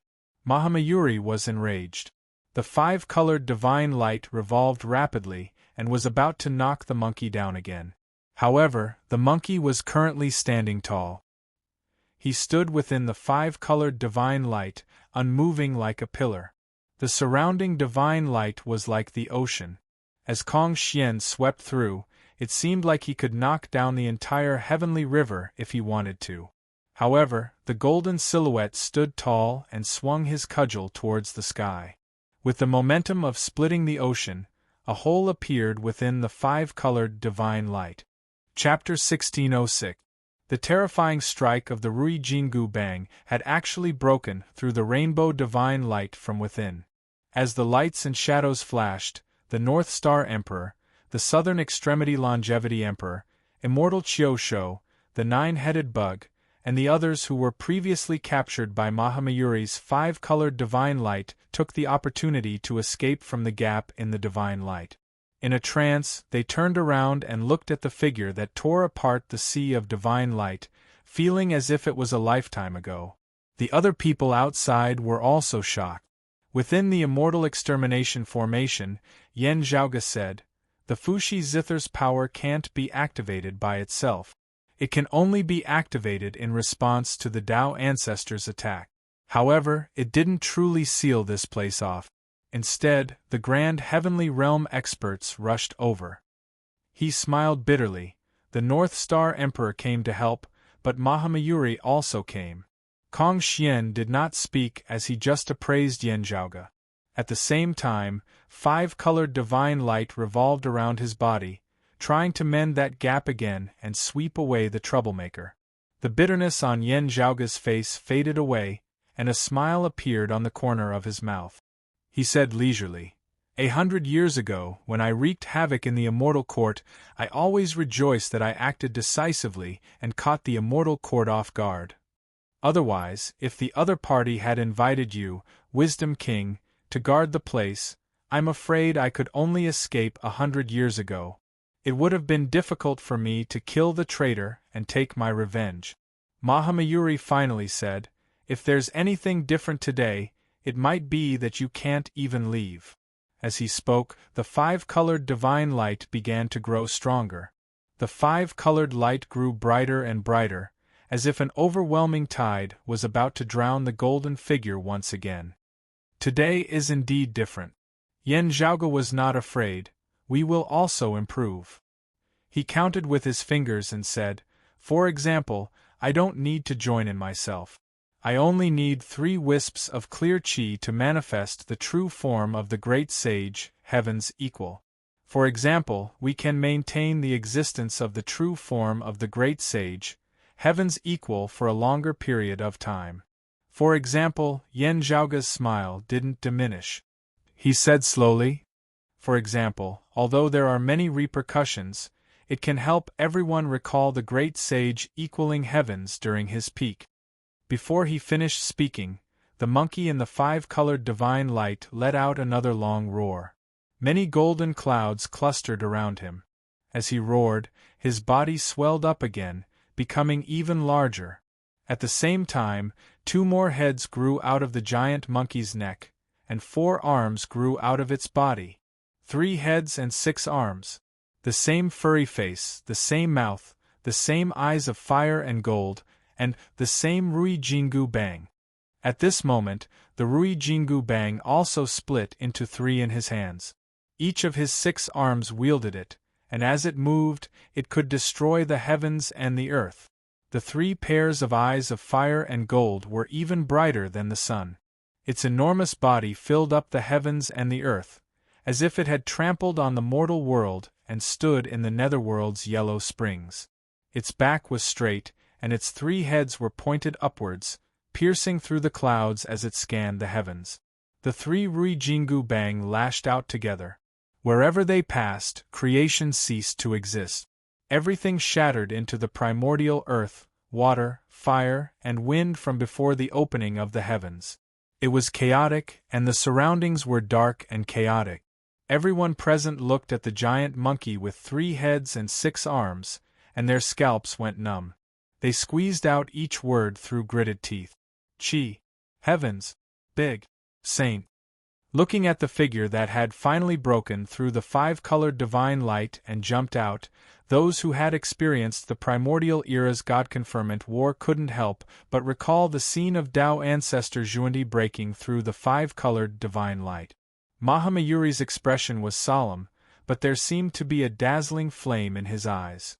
Mahamayuri was enraged. The five-colored divine light revolved rapidly and was about to knock the monkey down again. However, the monkey was currently standing tall. He stood within the five-colored divine light, unmoving like a pillar. The surrounding divine light was like the ocean. As Kong Xian swept through, it seemed like he could knock down the entire heavenly river if he wanted to. However, the golden silhouette stood tall and swung his cudgel towards the sky. With the momentum of splitting the ocean, a hole appeared within the five-colored divine light. Chapter 1606. The terrifying strike of the Rui Jingu Bang had actually broken through the rainbow divine light from within. As the lights and shadows flashed, the North Star Emperor, the Southern Extremity Longevity Emperor, Immortal Chiosho, the Nine-Headed Bug, and the others who were previously captured by Mahamayuri's five-colored divine light took the opportunity to escape from the gap in the divine light. In a trance, they turned around and looked at the figure that tore apart the sea of divine light, feeling as if it was a lifetime ago. The other people outside were also shocked. Within the immortal extermination formation, Yen Zhaoge said, "The Fushi Zither's power can't be activated by itself. It can only be activated in response to the Tao Ancestors' attack." However, it didn't truly seal this place off. Instead, the grand heavenly realm experts rushed over. He smiled bitterly. The North Star Emperor came to help, but Mahamayuri also came. Kong Xian did not speak as he just appraised Yen Zhaoge. At the same time, five-colored divine light revolved around his body, trying to mend that gap again and sweep away the troublemaker. The bitterness on Yen Zhaoge's face faded away, and a smile appeared on the corner of his mouth. He said leisurely, 100 years ago, when I wreaked havoc in the Immortal Court, I always rejoiced that I acted decisively and caught the Immortal Court off guard. Otherwise, if the other party had invited you, Wisdom King, to guard the place, I'm afraid I could only escape 100 years ago. It would have been difficult for me to kill the traitor and take my revenge. Mahamayuri finally said, "If there's anything different today, it might be that you can't even leave." As he spoke, the five-colored divine light began to grow stronger. The five-colored light grew brighter and brighter, as if an overwhelming tide was about to drown the golden figure once again. Today is indeed different. Yen Zhaoge was not afraid. We will also improve. He counted with his fingers and said, "For example, I don't need to join in myself. I only need 3 wisps of clear qi to manifest the true form of the great sage, heaven's equal. For example, we can maintain the existence of the true form of the great sage, heaven's equal for a longer period of time." For example, Yen Zhaoge's smile didn't diminish. He said slowly, "For example, although there are many repercussions, it can help everyone recall the great sage equaling heavens during his peak." Before he finished speaking, the monkey in the five-colored divine light let out another long roar. Many golden clouds clustered around him. As he roared, his body swelled up again, becoming even larger. At the same time, 2 more heads grew out of the giant monkey's neck, and 4 arms grew out of its body. 3 heads and 6 arms. The same furry face, the same mouth, the same eyes of fire and gold, and the same Rui Jingu Bang. At this moment, the Rui Jingu Bang also split into 3 in his hands. Each of his 6 arms wielded it, and as it moved, it could destroy the heavens and the earth. The 3 pairs of eyes of fire and gold were even brighter than the sun. Its enormous body filled up the heavens and the earth, as if it had trampled on the mortal world and stood in the netherworld's yellow springs. Its back was straight, and its 3 heads were pointed upwards, piercing through the clouds as it scanned the heavens. The 3 Rui Jingu Bang lashed out together. Wherever they passed, creation ceased to exist. Everything shattered into the primordial earth, water, fire, and wind from before the opening of the heavens. It was chaotic, and the surroundings were dark and chaotic. Everyone present looked at the giant monkey with 3 heads and 6 arms, and their scalps went numb. They squeezed out each word through gritted teeth. Chi. Heavens. Big. Saint. Looking at the figure that had finally broken through the 5-colored divine light and jumped out, those who had experienced the primordial era's God-confirmant war couldn't help but recall the scene of Tao ancestor Xuandi breaking through the 5-colored divine light. Mahamayuri's expression was solemn, but there seemed to be a dazzling flame in his eyes.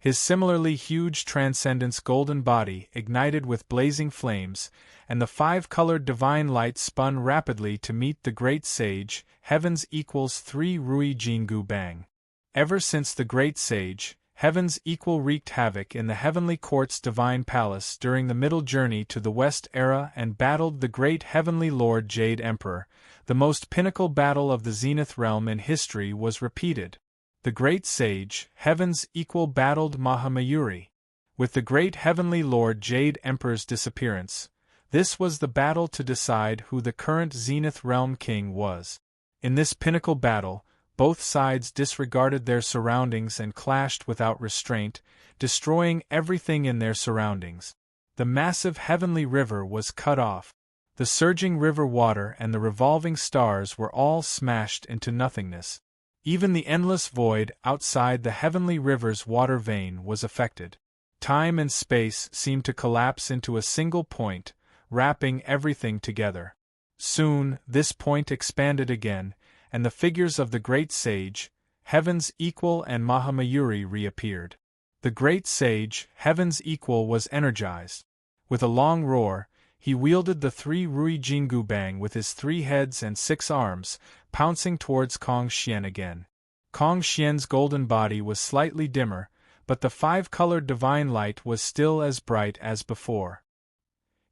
His similarly huge transcendence golden body ignited with blazing flames, and the 5-colored divine light spun rapidly to meet the great sage, heavens equals 3 Rui Jingu Bang. Ever since the great sage, heavens equal wreaked havoc in the heavenly court's divine palace during the middle journey to the West era and battled the great heavenly lord Jade Emperor, the most pinnacle battle of the Zenith realm in history was repeated. The great sage, heavens equal battled Mahamayuri. With the great heavenly lord Jade Emperor's disappearance, this was the battle to decide who the current Zenith realm king was. In this pinnacle battle, both sides disregarded their surroundings and clashed without restraint, destroying everything in their surroundings. The massive heavenly river was cut off. The surging river water and the revolving stars were all smashed into nothingness. Even the endless void outside the heavenly river's water vein was affected. Time and space seemed to collapse into a single point, wrapping everything together. Soon, this point expanded again, and the figures of the great sage, heavens equal and Mahamayuri reappeared. The great sage, heavens equal, was energized. With a long roar, he wielded the 3 Rui Jingu Bang with his 3 heads and 6 arms, pouncing towards Kong Xian again. Kong Xian's golden body was slightly dimmer, but the 5-colored divine light was still as bright as before.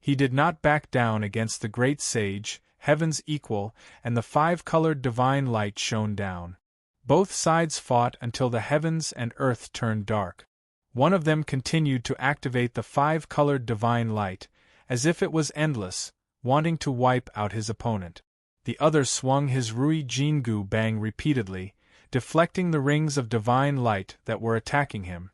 He did not back down against the great sage, heavens equal, and the 5-colored divine light shone down. Both sides fought until the heavens and earth turned dark. One of them continued to activate the 5-colored divine light, as if it was endless, wanting to wipe out his opponent. The other swung his Rui Jingu Bang repeatedly, deflecting the rings of divine light that were attacking him.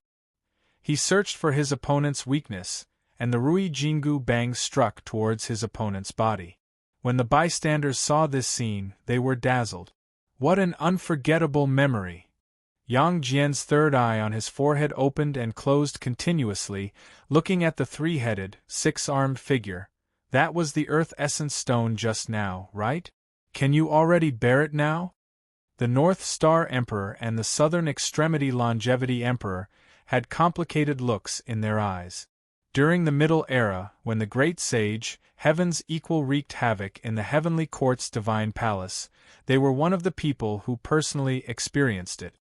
He searched for his opponent's weakness, and the Rui Jingu Bang struck towards his opponent's body. When the bystanders saw this scene, they were dazzled. What an unforgettable memory! Yang Jian's third eye on his forehead opened and closed continuously, looking at the 3-headed, 6-armed figure. That was the Earth Essence Stone just now, right? Can you already bear it now? The North Star Emperor and the Southern Extremity Longevity Emperor had complicated looks in their eyes. During the Middle Era, when the great sage, heavens equal wreaked havoc in the heavenly court's divine palace, they were one of the people who personally experienced it.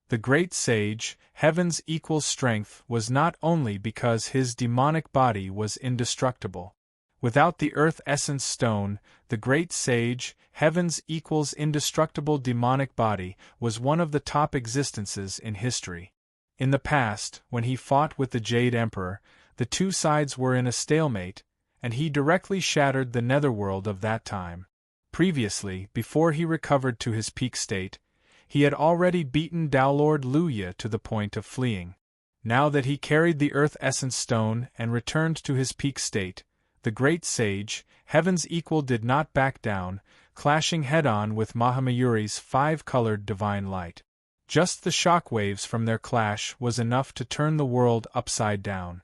The great sage, heaven's equal strength, was not only because his demonic body was indestructible. Without the Earth Essence Stone, the great sage, heaven's equals indestructible demonic body, was one of the top existences in history. In the past, when he fought with the Jade Emperor, the two sides were in a stalemate, and he directly shattered the netherworld of that time. Previously, before he recovered to his peak state, he had already beaten Dowlord Luya to the point of fleeing. Now that he carried the Earth Essence Stone and returned to his peak state, the great sage, Heaven's Equal, did not back down, clashing head-on with Mahamayuri's five-colored divine light. Just the shock waves from their clash was enough to turn the world upside down.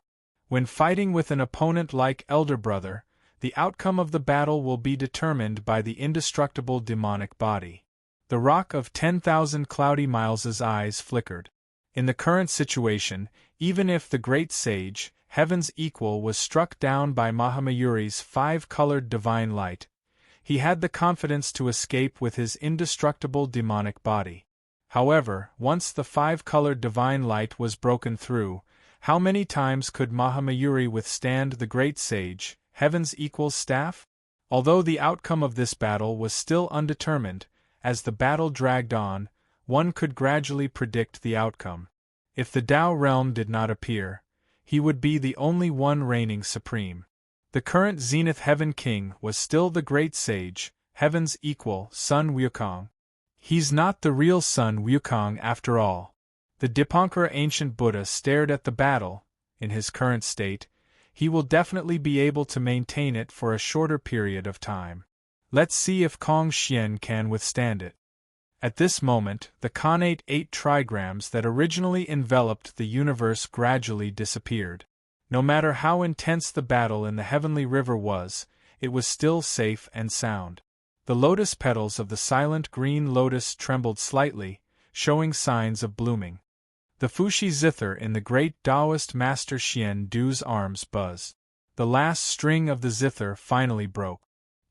When fighting with an opponent like Elder Brother, the outcome of the battle will be determined by the indestructible demonic body. The Rock of 10,000 Cloudy Miles's eyes flickered. In the current situation, even if the great sage, Heaven's Equal, was struck down by Mahamayuri's five-colored divine light, he had the confidence to escape with his indestructible demonic body. However, once the five-colored divine light was broken through, how many times could Mahamayuri withstand the great sage, Heaven's Equal's staff? Although the outcome of this battle was still undetermined, as the battle dragged on, one could gradually predict the outcome. If the Tao realm did not appear, he would be the only one reigning supreme. The current Zenith Heaven King was still the great sage, Heaven's Equal, Sun Wukong. He's not the real Sun Wukong after all. The Dipankara ancient Buddha stared at the battle. In his current state, he will definitely be able to maintain it for a shorter period of time. Let's see if Kong Xian can withstand it. At this moment, the connate 8 trigrams that originally enveloped the universe gradually disappeared. No matter how intense the battle in the heavenly river was, it was still safe and sound. The lotus petals of the silent green lotus trembled slightly, showing signs of blooming. The Fushi zither in the great Taoist Master Xian Du's arms buzzed. The last string of the zither finally broke.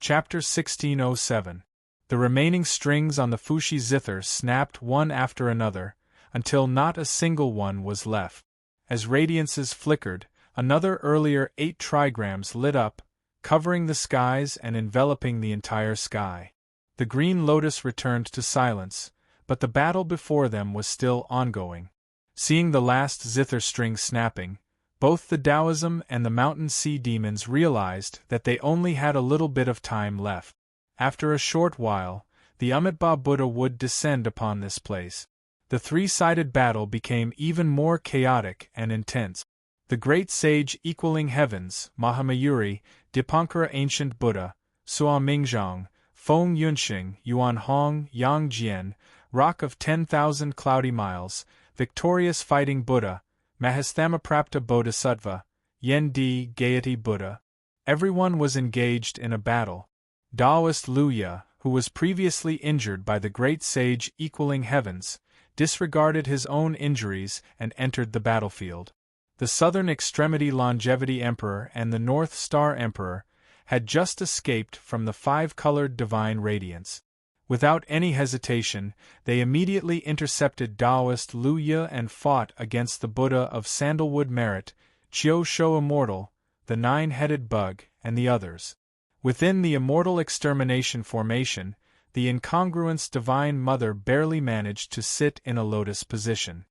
Chapter 1607. The remaining strings on the Fushi zither snapped one after another, until not a single one was left. As radiances flickered, another earlier 8 trigrams lit up, covering the skies and enveloping the entire sky. The green lotus returned to silence, but the battle before them was still ongoing. Seeing the last zither string snapping, both the Taoism and the mountain sea demons realized that they only had a little bit of time left. After a short while, the Amitabha Buddha would descend upon this place. The three-sided battle became even more chaotic and intense. The great sage equaling heavens, Mahamayuri, Dipankara ancient Buddha, Sua Mingzhang, Feng Yunxing, Yuan Hong, Yang Jian, Rock of 10,000 Cloudy Miles, Victorious Fighting Buddha, Mahasthamaprapta Bodhisattva, Yen Di Gaiety Buddha. Everyone was engaged in a battle. Taoist Luya, who was previously injured by the great sage equaling heavens, disregarded his own injuries and entered the battlefield. The Southern Extremity Longevity Emperor and the North Star Emperor had just escaped from the five-colored divine radiance. Without any hesitation, they immediately intercepted Taoist Luya and fought against the Buddha of Sandalwood Merit, Chiu Shou Immortal, the Nine-Headed Bug, and the others. Within the Immortal Extermination formation, the incongruous Divine Mother barely managed to sit in a lotus position.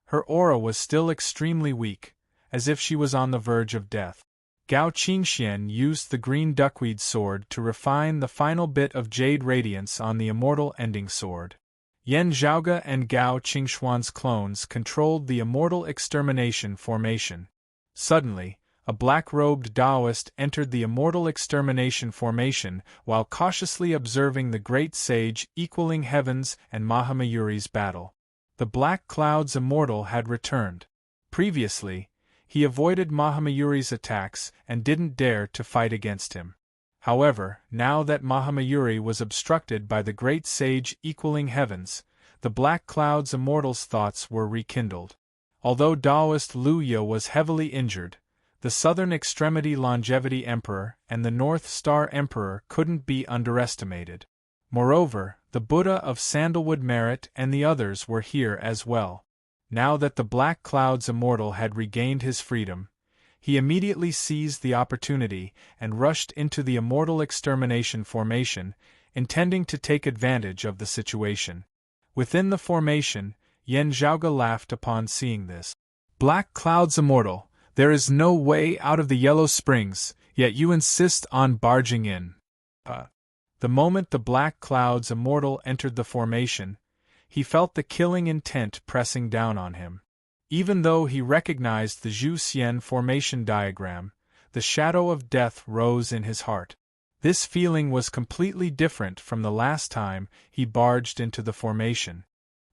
Her aura was still extremely weak, as if she was on the verge of death. Gao Qingxian used the green duckweed sword to refine the final bit of jade radiance on the immortal ending sword. Yan Zhaoge and Gao Qingxuan's clones controlled the Immortal Extermination formation. Suddenly, a black-robed Taoist entered the Immortal Extermination formation while cautiously observing the great sage equaling heavens and Mahamayuri's battle. The Black Cloud's Immortal had returned. Previously, he avoided Mahamayuri's attacks and didn't dare to fight against him. However, now that Mahamayuri was obstructed by the great sage equaling heavens, the Black Cloud's Immortal's thoughts were rekindled. Although Taoist Luya was heavily injured, the Southern Extremity Longevity Emperor and the North Star Emperor couldn't be underestimated. Moreover, the Buddha of Sandalwood Merit and the others were here as well. Now that the Black Cloud's Immortal had regained his freedom, he immediately seized the opportunity and rushed into the Immortal Extermination formation, intending to take advantage of the situation. Within the formation, Yan Zhaoge laughed upon seeing this. Black Cloud's Immortal, there is no way out of the Yellow Springs. Yet you insist on barging in. The moment the Black Cloud's immortal entered the formation, he felt the killing intent pressing down on him. Even though he recognized the Zhu Xian formation diagram, the shadow of death rose in his heart. This feeling was completely different from the last time he barged into the formation.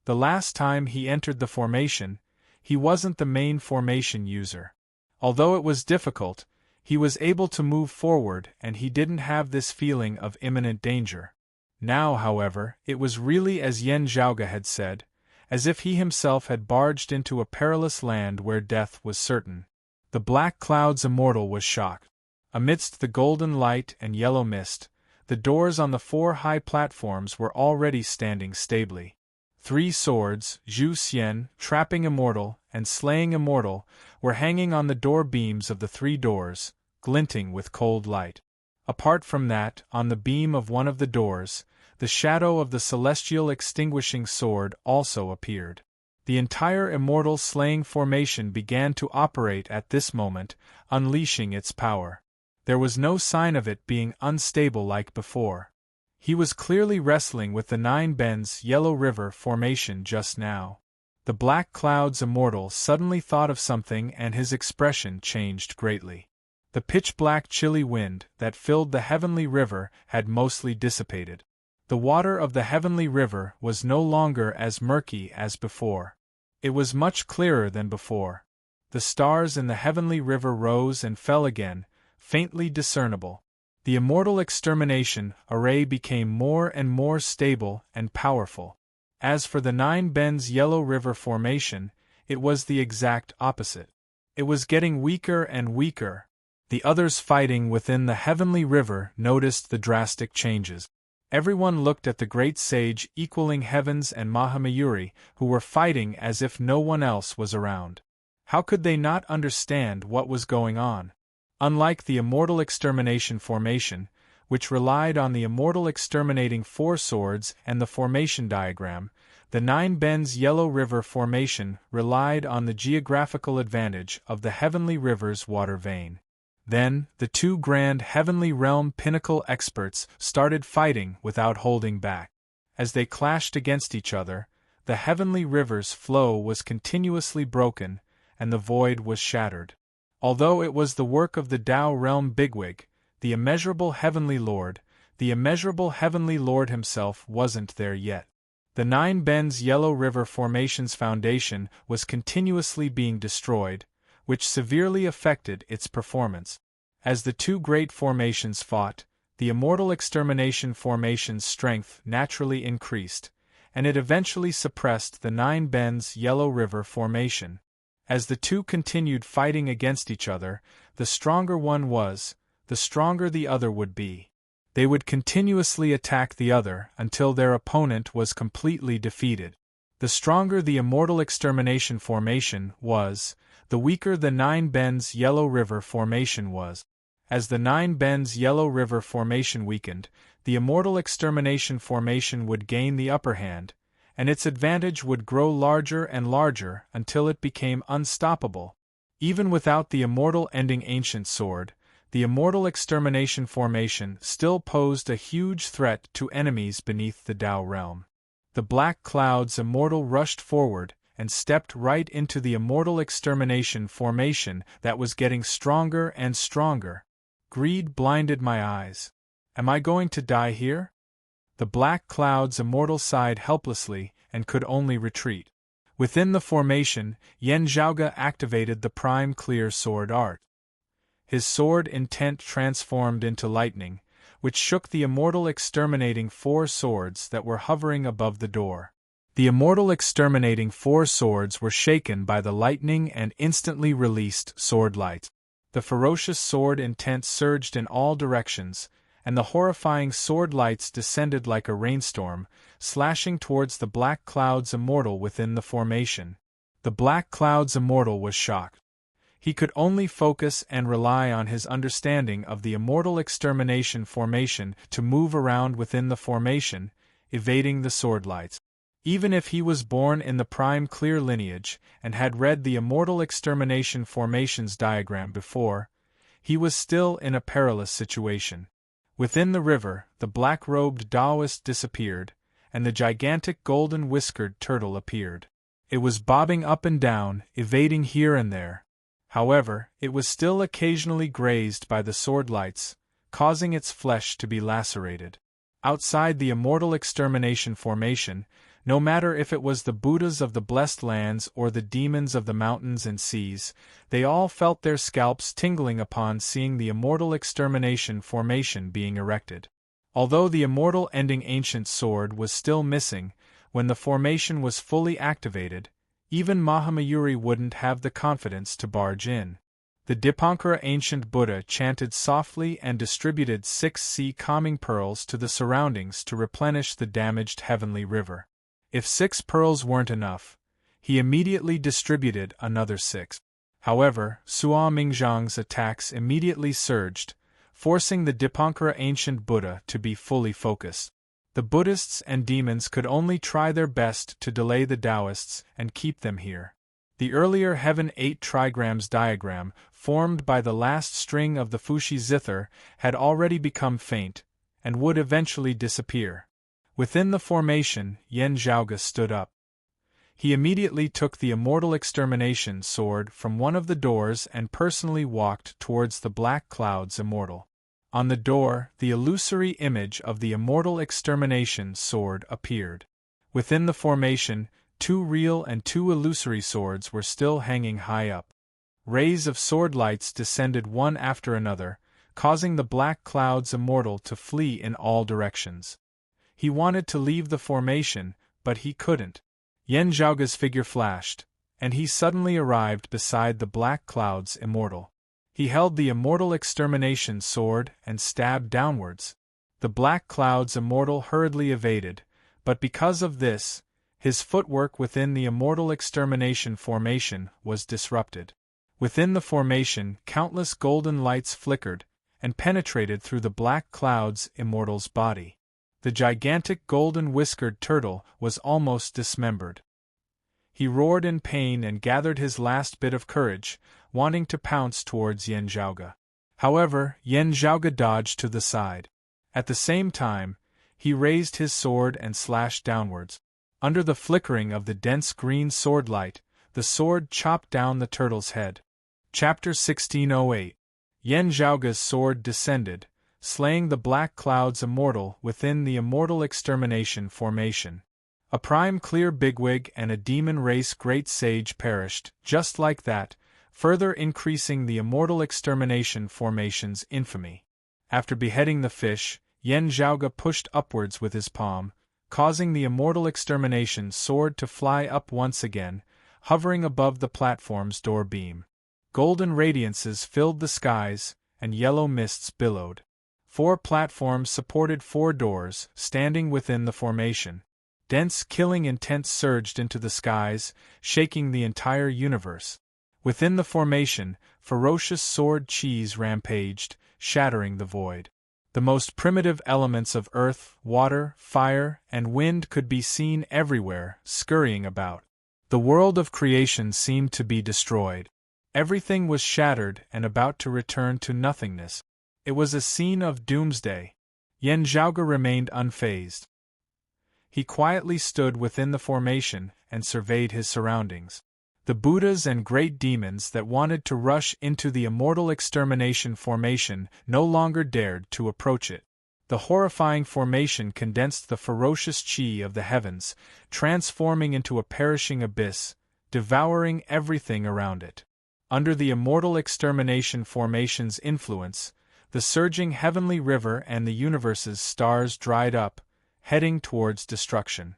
The last time he entered the formation, he wasn't the main formation user. Although it was difficult, he was able to move forward and he didn't have this feeling of imminent danger. Now, however, it was really as Yan Zhaoge had said, as if he himself had barged into a perilous land where death was certain. The Black Cloud's immortal was shocked. Amidst the golden light and yellow mist, the doors on the 4 high platforms were already standing stably. 3 swords, Zhu Xian, Trapping Immortal, and Slaying Immortal, were hanging on the door beams of the 3 doors, glinting with cold light. Apart from that, on the beam of one of the doors, the shadow of the celestial extinguishing sword also appeared. The entire immortal slaying formation began to operate at this moment, unleashing its power. There was no sign of it being unstable like before. He was clearly wrestling with the 9 Bends Yellow River formation just now. The Black Cloud's immortal suddenly thought of something and his expression changed greatly. The pitch-black chilly wind that filled the heavenly river had mostly dissipated. The water of the heavenly river was no longer as murky as before. It was much clearer than before. The stars in the heavenly river rose and fell again, faintly discernible. The immortal extermination array became more and more stable and powerful. As for the 9 Bends Yellow River formation, it was the exact opposite. It was getting weaker and weaker. The others fighting within the heavenly river noticed the drastic changes. Everyone looked at the great sage equaling heavens and Mahamayuri, who were fighting as if no one else was around. How could they not understand what was going on? Unlike the immortal extermination formation, which relied on the immortal exterminating 4 swords and the formation diagram, the 9 Bends Yellow River formation relied on the geographical advantage of the heavenly river's water vein. Then, the 2 grand heavenly realm pinnacle experts started fighting without holding back. As they clashed against each other, the heavenly river's flow was continuously broken, and the void was shattered. Although it was the work of the Tao realm bigwig, the immeasurable heavenly lord himself wasn't there yet. The 9 Bends Yellow River formation's foundation was continuously being destroyed, which severely affected its performance. As the 2 great formations fought, the immortal extermination formation's strength naturally increased, and it eventually suppressed the 9 Bends Yellow River formation. As the 2 continued fighting against each other, the stronger one was, the stronger the other would be. They would continuously attack the other until their opponent was completely defeated. The stronger the immortal extermination formation was, the weaker the 9 Bends Yellow River formation was. As the 9 Bends Yellow River formation weakened, the immortal extermination formation would gain the upper hand, and its advantage would grow larger and larger until it became unstoppable. Even without the immortal ending ancient sword, the immortal extermination formation still posed a huge threat to enemies beneath the Tao realm. The Black Cloud's immortal rushed forward and stepped right into the immortal extermination formation that was getting stronger and stronger. Greed blinded my eyes. Am I going to die here? The Black Cloud's immortal sighed helplessly and could only retreat. Within the formation, Yan Zhaoge activated the Prime Clear Sword art. His sword intent transformed into lightning, which shook the immortal exterminating 4 swords that were hovering above the door. The immortal exterminating 4 swords were shaken by the lightning and instantly released sword light. The ferocious sword intent surged in all directions, and the horrifying sword lights descended like a rainstorm, slashing towards the Black Cloud's immortal within the formation. The Black Cloud's immortal was shocked. He could only focus and rely on his understanding of the immortal extermination formation to move around within the formation, evading the sword lights. Even if he was born in the Prime Clear lineage and had read the immortal extermination formation's diagram before, He was still in a perilous situation. Within the river, the black-robed Taoist disappeared, and the gigantic golden-whiskered turtle appeared. It was bobbing up and down, evading here and there. However, it was still occasionally grazed by the sword lights, causing its flesh to be lacerated. Outside the immortal extermination formation, no matter if it was the Buddhas of the blessed lands or the demons of the mountains and seas, they all felt their scalps tingling upon seeing the immortal extermination formation being erected. Although the immortal ending ancient sword was still missing, when the formation was fully activated, even Mahamayuri wouldn't have the confidence to barge in. The Dipankara ancient Buddha chanted softly and distributed 6 sea calming pearls to the surroundings to replenish the damaged heavenly river. If 6 pearls weren't enough, he immediately distributed another 6. However, Sua Mingzhang's attacks immediately surged, forcing the Dipankara ancient Buddha to be fully focused. The Buddhists and demons could only try their best to delay the Taoists and keep them here. The earlier Heaven 8 trigrams diagram, formed by the last string of the Fushi zither, had already become faint, and would eventually disappear. Within the formation, Yen Zhaoge stood up. He immediately took the immortal extermination sword from one of the doors and personally walked towards the black clouds immortal. On the door, the illusory image of the immortal extermination sword appeared. Within the formation, 2 real and 2 illusory swords were still hanging high up. Rays of sword lights descended one after another, causing the black clouds immortal to flee in all directions. He wanted to leave the formation, but he couldn't. Yen Zhaoge's figure flashed, and he suddenly arrived beside the black clouds immortal. He held the immortal extermination sword and stabbed downwards. The black clouds immortal hurriedly evaded, but because of this, his footwork within the immortal extermination formation was disrupted. Within the formation, countless golden lights flickered and penetrated through the black clouds immortal's body. The gigantic golden-whiskered turtle was almost dismembered. He roared in pain and gathered his last bit of courage, wanting to pounce towards Yen Zhaoge. However, Yen Zhaoge dodged to the side. At the same time, he raised his sword and slashed downwards. Under the flickering of the dense green sword light, the sword chopped down the turtle's head. Chapter 1608. Yen Zhaoge's sword descended, slaying the black clouds immortal within the immortal extermination formation. A prime clear bigwig and a demon race great sage perished, just like that, further increasing the immortal extermination formation's infamy. After beheading the fish, Yen Zhaoge pushed upwards with his palm, causing the immortal extermination sword to fly up once again, hovering above the platform's door beam. Golden radiances filled the skies, and yellow mists billowed. 4 platforms supported 4 doors, standing within the formation. Dense killing intent surged into the skies, shaking the entire universe. Within the formation, ferocious sword cheese rampaged, shattering the void. The most primitive elements of earth, water, fire, and wind could be seen everywhere, scurrying about. The world of creation seemed to be destroyed. Everything was shattered and about to return to nothingness. It was a scene of doomsday. Yen Zhaoge remained unfazed. He quietly stood within the formation and surveyed his surroundings. The Buddhas and great demons that wanted to rush into the immortal extermination formation no longer dared to approach it. The horrifying formation condensed the ferocious chi of the heavens, transforming into a perishing abyss, devouring everything around it. Under the immortal extermination formation's influence, the surging heavenly river and the universe's stars dried up, heading towards destruction.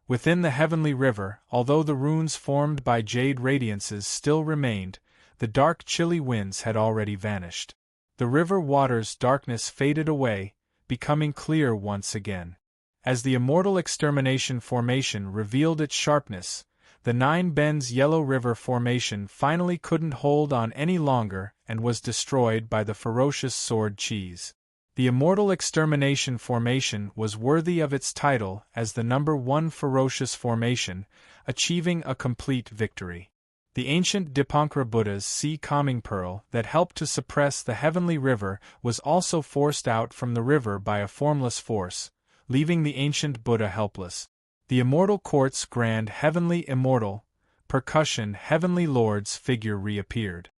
Within the heavenly river, although the runes formed by jade radiances still remained, the dark chilly winds had already vanished. The river water's darkness faded away, becoming clear once again. As the immortal extermination formation revealed its sharpness, the 9 Bends Yellow River formation finally couldn't hold on any longer and was destroyed by the ferocious sword cheese. The immortal extermination formation was worthy of its title as the number 1 ferocious formation, achieving a complete victory. The ancient Dipankara Buddha's sea calming pearl that helped to suppress the heavenly river was also forced out from the river by a formless force, leaving the ancient Buddha helpless. The immortal quartz grand heavenly immortal, percussion heavenly lord's figure reappeared.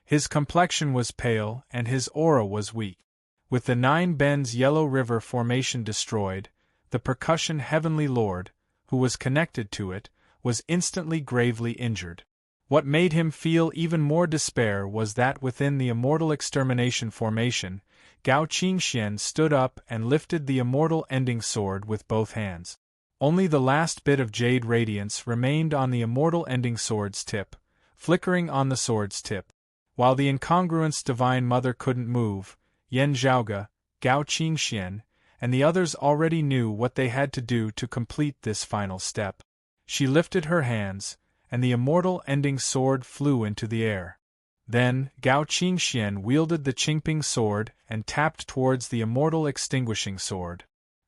His complexion was pale and his aura was weak. With the 9 bends yellow river formation destroyed, the percussion heavenly lord, who was connected to it, was instantly gravely injured. What made him feel even more despair was that within the immortal extermination formation, Gao Qingxian stood up and lifted the immortal ending sword with both hands. Only the last bit of jade radiance remained on the immortal ending sword's tip, flickering on the sword's tip. While the incongruous Divine Mother couldn't move, Yan Zhaoge, Gao Qingxian, and the others already knew what they had to do to complete this final step. She lifted her hands, and the immortal ending sword flew into the air. Then, Gao Qingxian wielded the Qingping sword and tapped towards the immortal extinguishing sword.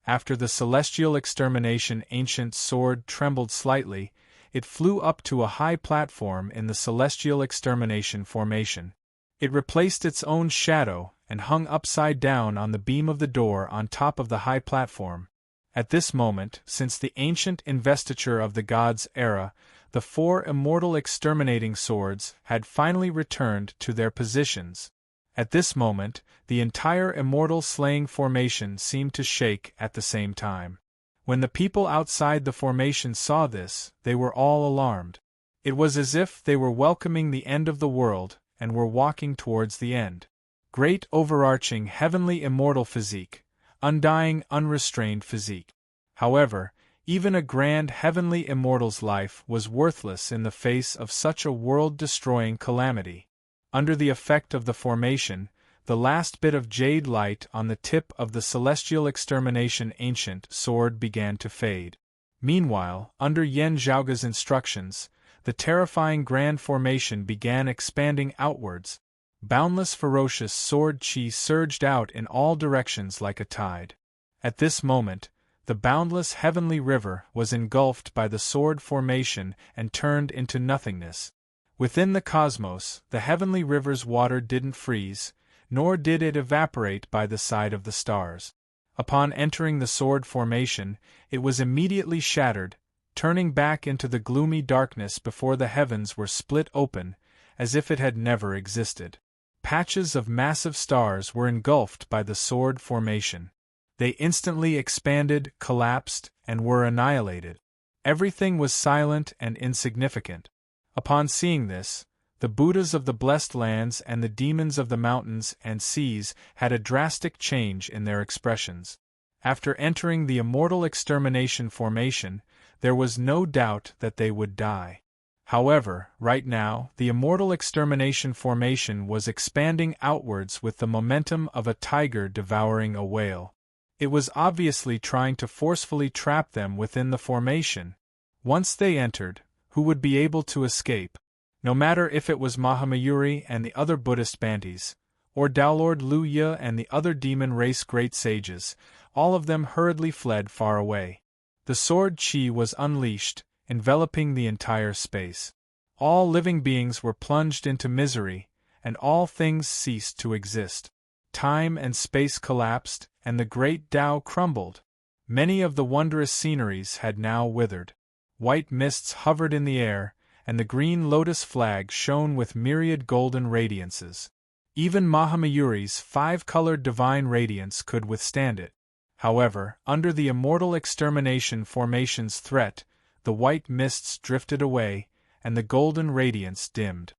After the celestial extermination ancient sword trembled slightly, it flew up to a high platform in the celestial extermination formation. It replaced its own shadow and hung upside down on the beam of the door on top of the high platform. At this moment, since the ancient investiture of the gods' era, the 4 immortal exterminating swords had finally returned to their positions. At this moment, the entire immortal slaying formation seemed to shake at the same time. When the people outside the formation saw this, they were all alarmed. It was as if they were welcoming the end of the world and were walking towards the end. Great overarching heavenly immortal physique, undying unrestrained physique. However, even a grand heavenly immortal's life was worthless in the face of such a world-destroying calamity. Under the effect of the formation, the last bit of jade light on the tip of the celestial extermination ancient sword began to fade. Meanwhile, under Yan Zhaoge's instructions, the terrifying grand formation began expanding outwards. Boundless ferocious sword qi surged out in all directions like a tide. At this moment, the boundless heavenly river was engulfed by the sword formation and turned into nothingness. Within the cosmos, the heavenly river's water didn't freeze, nor did it evaporate by the side of the stars. Upon entering the sword formation, it was immediately shattered, turning back into the gloomy darkness before the heavens were split open, as if it had never existed. Patches of massive stars were engulfed by the sword formation. They instantly expanded, collapsed, and were annihilated. Everything was silent and insignificant. Upon seeing this, the Buddhas of the blessed lands and the demons of the mountains and seas had a drastic change in their expressions. After entering the immortal extermination formation, there was no doubt that they would die. However, right now, the immortal extermination formation was expanding outwards with the momentum of a tiger devouring a whale. It was obviously trying to forcefully trap them within the formation. Once they entered, who would be able to escape? No matter if it was Mahamayuri and the other Buddhist Bantis, or Daolord Lu Ye and the other demon race great sages, all of them hurriedly fled far away. The sword qi was unleashed, enveloping the entire space. All living beings were plunged into misery, and all things ceased to exist. Time and space collapsed, and the great Tao crumbled. Many of the wondrous sceneries had now withered. White mists hovered in the air, and the green lotus flag shone with myriad golden radiances. Even Mahamayuri's 5-colored divine radiance could withstand it. However, under the immortal extermination formation's threat, the white mists drifted away, and the golden radiance dimmed.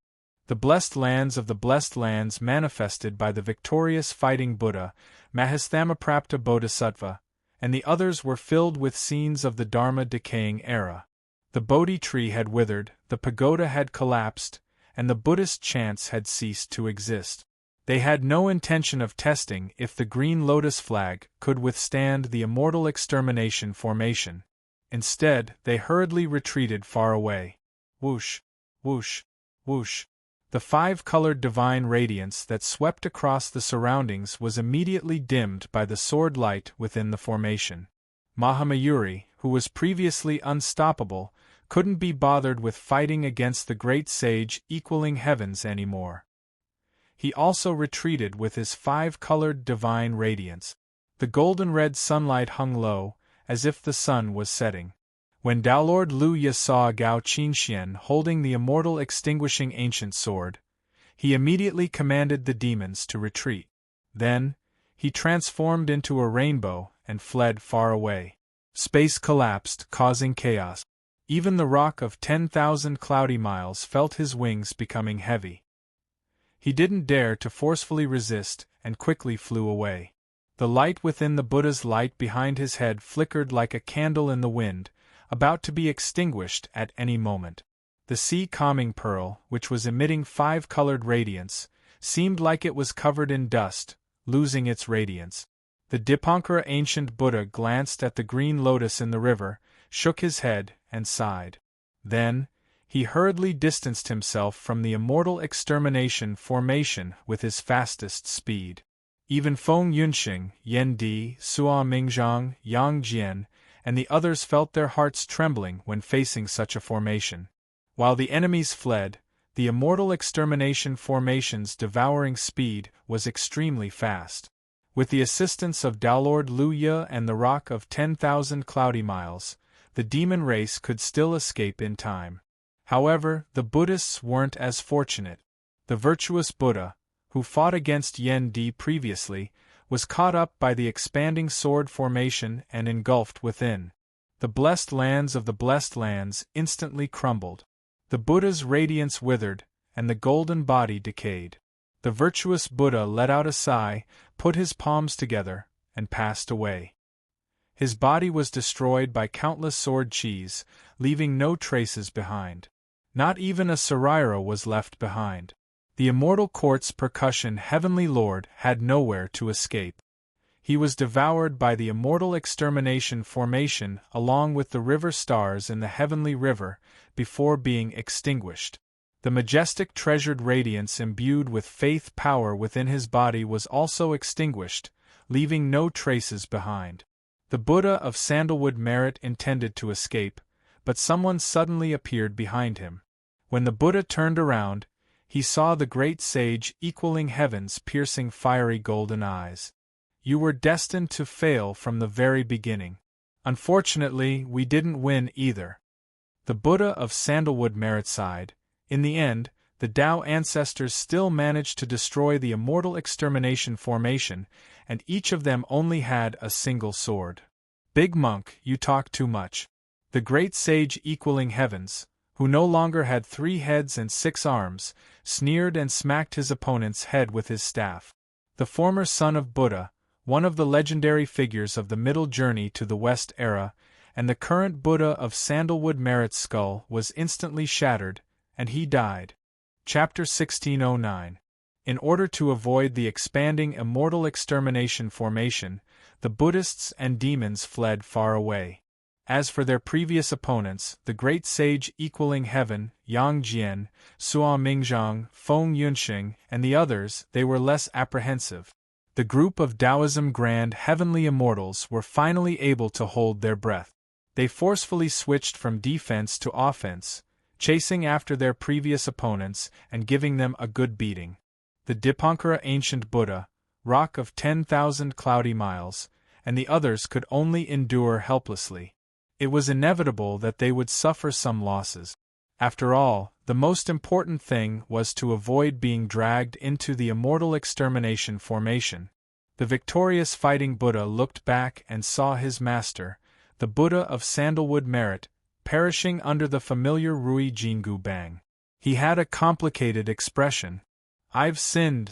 The blessed lands of the blessed lands manifested by the victorious fighting Buddha, Mahastamaprapta Bodhisattva, and the others were filled with scenes of the Dharma decaying era. The Bodhi tree had withered, the pagoda had collapsed, and the Buddhist chants had ceased to exist. They had no intention of testing if the green lotus flag could withstand the immortal extermination formation. Instead, they hurriedly retreated far away. Whoosh, whoosh, whoosh. The 5-colored divine radiance that swept across the surroundings was immediately dimmed by the sword light within the formation. Mahamayuri, who was previously unstoppable, couldn't be bothered with fighting against the great sage equaling heavens anymore. He also retreated with his five-colored divine radiance. The golden-red sunlight hung low, as if the sun was setting. When Daolord Lu Ye saw Gao Qinxian holding the immortal extinguishing ancient sword, he immediately commanded the demons to retreat. Then, he transformed into a rainbow and fled far away. Space collapsed, causing chaos. Even the rock of 10,000 cloudy miles felt his wings becoming heavy. He didn't dare to forcefully resist and quickly flew away. The light within the Buddha's light behind his head flickered like a candle in the wind, about to be extinguished at any moment. The sea calming pearl, which was emitting five-colored radiance, seemed like it was covered in dust, losing its radiance. The Dipankara ancient Buddha glanced at the green lotus in the river, shook his head, and sighed. Then, he hurriedly distanced himself from the immortal extermination formation with his fastest speed. Even Feng Yunxing, Yan Di, Sua Mingzhang, Yang Jian, and the others felt their hearts trembling when facing such a formation. While the enemies fled, the immortal extermination formation's devouring speed was extremely fast. With the assistance of Daolord Lu Ye and the Rock of 10,000 Cloudy Miles, the demon race could still escape in time. However, the Buddhists weren't as fortunate. The virtuous Buddha, who fought against Yan Di previously, was caught up by the expanding sword formation and engulfed within. The blessed lands of the blessed lands instantly crumbled. The Buddha's radiance withered, and the golden body decayed. The virtuous Buddha let out a sigh, put his palms together, and passed away. His body was destroyed by countless sword qis, leaving no traces behind. Not even a saraira was left behind. The immortal court's percussion heavenly lord had nowhere to escape. He was devoured by the immortal extermination formation along with the river stars in the heavenly river, before being extinguished. The majestic treasured radiance imbued with faith power within his body was also extinguished, leaving no traces behind. The Buddha of Sandalwood Merit intended to escape, but someone suddenly appeared behind him. When the Buddha turned around, he saw the great sage equaling heaven's piercing fiery golden eyes. You were destined to fail from the very beginning. Unfortunately, we didn't win either. The Buddha of Sandalwood Merit sighed. In the end, the Tao ancestors still managed to destroy the immortal extermination formation, and each of them only had a single sword. Big monk, you talk too much. The great sage equaling heavens, who no longer had 3 heads and 6 arms, sneered and smacked his opponent's head with his staff. The former son of Buddha, one of the legendary figures of the middle journey to the West era, and the current Buddha of Sandalwood Merit's skull was instantly shattered, and he died. Chapter 1609. In order to avoid the expanding immortal extermination formation, the Buddhists and demons fled far away. As for their previous opponents, the great sage equaling heaven, Yang Jian, Sua Mingzhang, Feng Yunxing, and the others, they were less apprehensive. The group of Taoism grand heavenly immortals were finally able to hold their breath. They forcefully switched from defense to offense, chasing after their previous opponents and giving them a good beating. The Dipankara ancient Buddha, Rock of 10,000 Cloudy Miles, and the others could only endure helplessly. It was inevitable that they would suffer some losses. After all, the most important thing was to avoid being dragged into the immortal extermination formation. The victorious fighting Buddha looked back and saw his master, the Buddha of Sandalwood Merit, perishing under the familiar Rui Jingu Bang. He had a complicated expression. I've sinned.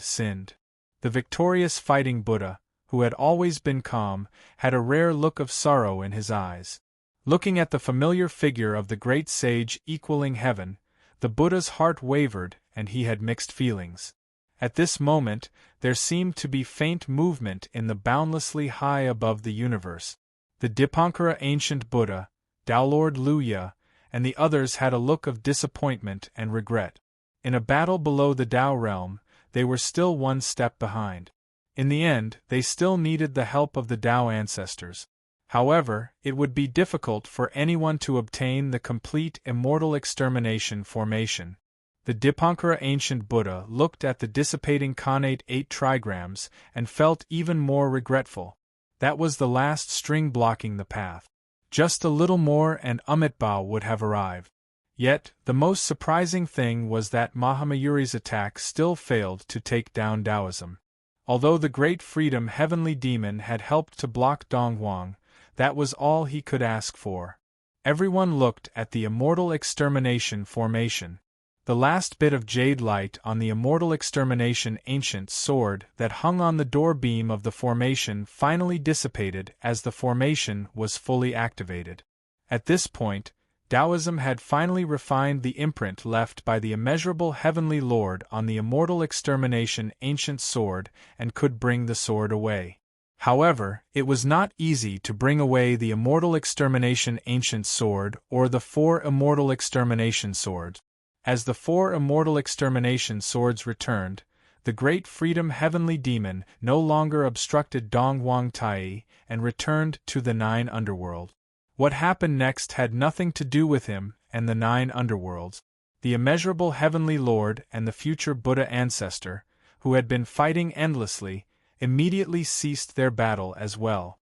The victorious fighting Buddha, who had always been calm, had a rare look of sorrow in his eyes. Looking at the familiar figure of the great sage equaling heaven, the Buddha's heart wavered and he had mixed feelings. At this moment, there seemed to be faint movement in the boundlessly high above the universe. The Dipankara ancient Buddha, Daolord Lu Ye, and the others had a look of disappointment and regret. In a battle below the Tao realm, they were still one step behind. In the end, they still needed the help of the Tao ancestors. However, it would be difficult for anyone to obtain the complete immortal extermination formation. The Dipankara ancient Buddha looked at the dissipating connate 8 trigrams and felt even more regretful. That was the last string blocking the path. Just a little more and Amitabha would have arrived. Yet, the most surprising thing was that Mahamayuri's attack still failed to take down Taoism. Although the great freedom heavenly demon had helped to block Donghuang, that was all he could ask for. Everyone looked at the immortal extermination formation. The last bit of jade light on the immortal extermination ancient sword that hung on the door beam of the formation finally dissipated as the formation was fully activated. At this point, Taoism had finally refined the imprint left by the immeasurable heavenly Lord on the immortal extermination ancient sword and could bring the sword away. However, it was not easy to bring away the immortal extermination ancient sword or the 4 immortal extermination swords. As the 4 immortal extermination swords returned, the great freedom heavenly demon no longer obstructed Donghuang Tai and returned to the 9 underworld. What happened next had nothing to do with him and the 9 underworlds. The immeasurable heavenly Lord and the future Buddha ancestor, who had been fighting endlessly, immediately ceased their battle as well.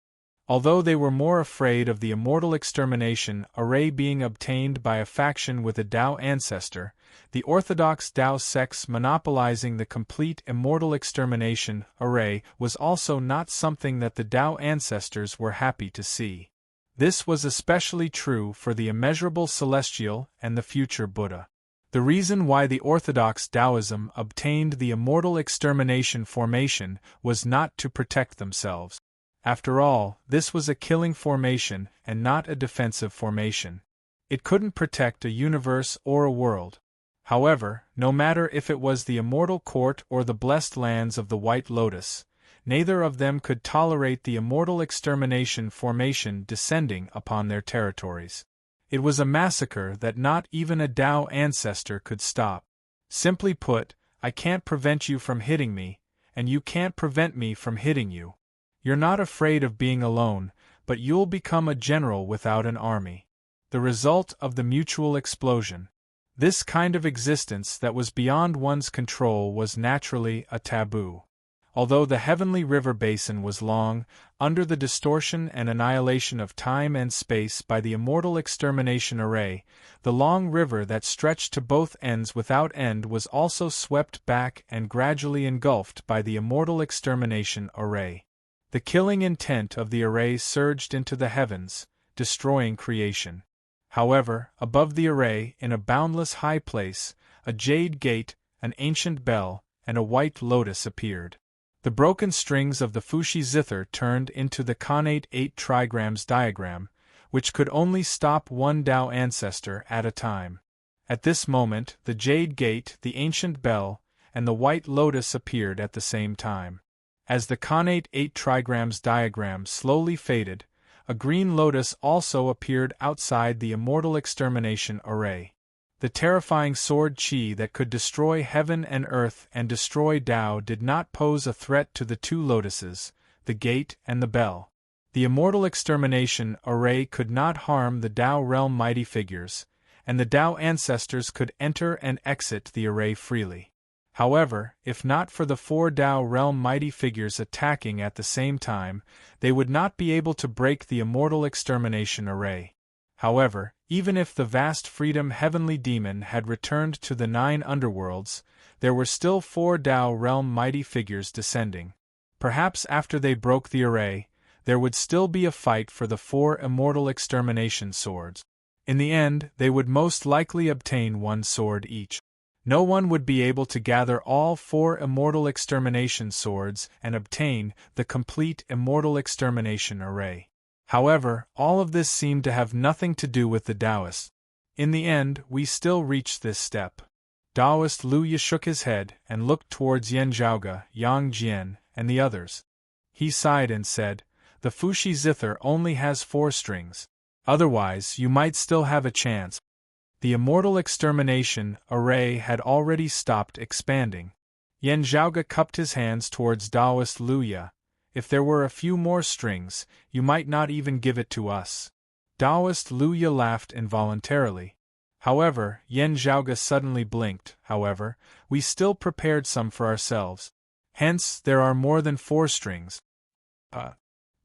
Although they were more afraid of the immortal extermination array being obtained by a faction with a Tao ancestor, the orthodox Tao sects monopolizing the complete immortal extermination array was also not something that the Tao ancestors were happy to see. This was especially true for the immeasurable celestial and the future Buddha. The reason why the orthodox Taoism obtained the immortal extermination formation was not to protect themselves. After all, this was a killing formation and not a defensive formation. It couldn't protect a universe or a world. However, no matter if it was the immortal court or the blessed lands of the White Lotus, neither of them could tolerate the immortal extermination formation descending upon their territories. It was a massacre that not even a Tao ancestor could stop. Simply put, I can't prevent you from hitting me, and you can't prevent me from hitting you. You're not afraid of being alone, but you'll become a general without an army. The result of the mutual explosion. This kind of existence that was beyond one's control was naturally a taboo. Although the heavenly river basin was long, under the distortion and annihilation of time and space by the immortal extermination array, the long river that stretched to both ends without end was also swept back and gradually engulfed by the immortal extermination array. The killing intent of the array surged into the heavens, destroying creation. However, above the array, in a boundless high place, a jade gate, an ancient bell, and a white lotus appeared. The broken strings of the Fushi zither turned into the connate 8 trigrams diagram, which could only stop one Tao ancestor at a time. At this moment, the jade gate, the ancient bell, and the white lotus appeared at the same time. As the connate 8 trigrams diagram slowly faded, a green lotus also appeared outside the immortal extermination array. The terrifying sword Qi that could destroy heaven and earth and destroy Tao did not pose a threat to the 2 lotuses, the gate and the bell. The immortal extermination array could not harm the Tao realm mighty figures, and the Tao ancestors could enter and exit the array freely. However, if not for the 4 Tao realm mighty figures attacking at the same time, they would not be able to break the immortal extermination array. However, even if the vast freedom heavenly demon had returned to the 9 underworlds, there were still 4 Tao realm mighty figures descending. Perhaps after they broke the array, there would still be a fight for the 4 immortal extermination swords. In the end, they would most likely obtain 1 sword each. No one would be able to gather all 4 immortal extermination swords and obtain the complete immortal extermination array. However, all of this seemed to have nothing to do with the Taoists. In the end, we still reached this step. Taoist Lu Ye shook his head and looked towards Yan Zhaoge, Yang Jian, and the others. He sighed and said, "The Fushi zither only has 4 strings. Otherwise, you might still have a chance." The immortal extermination array had already stopped expanding. Yan Zhaoge cupped his hands towards Taoist Lu Ye, If there were a few more strings, you might not even give it to us. Taoist Luya laughed involuntarily. However, Yan Zhaoge suddenly blinked. However, we still prepared some for ourselves. Hence, there are more than 4 strings.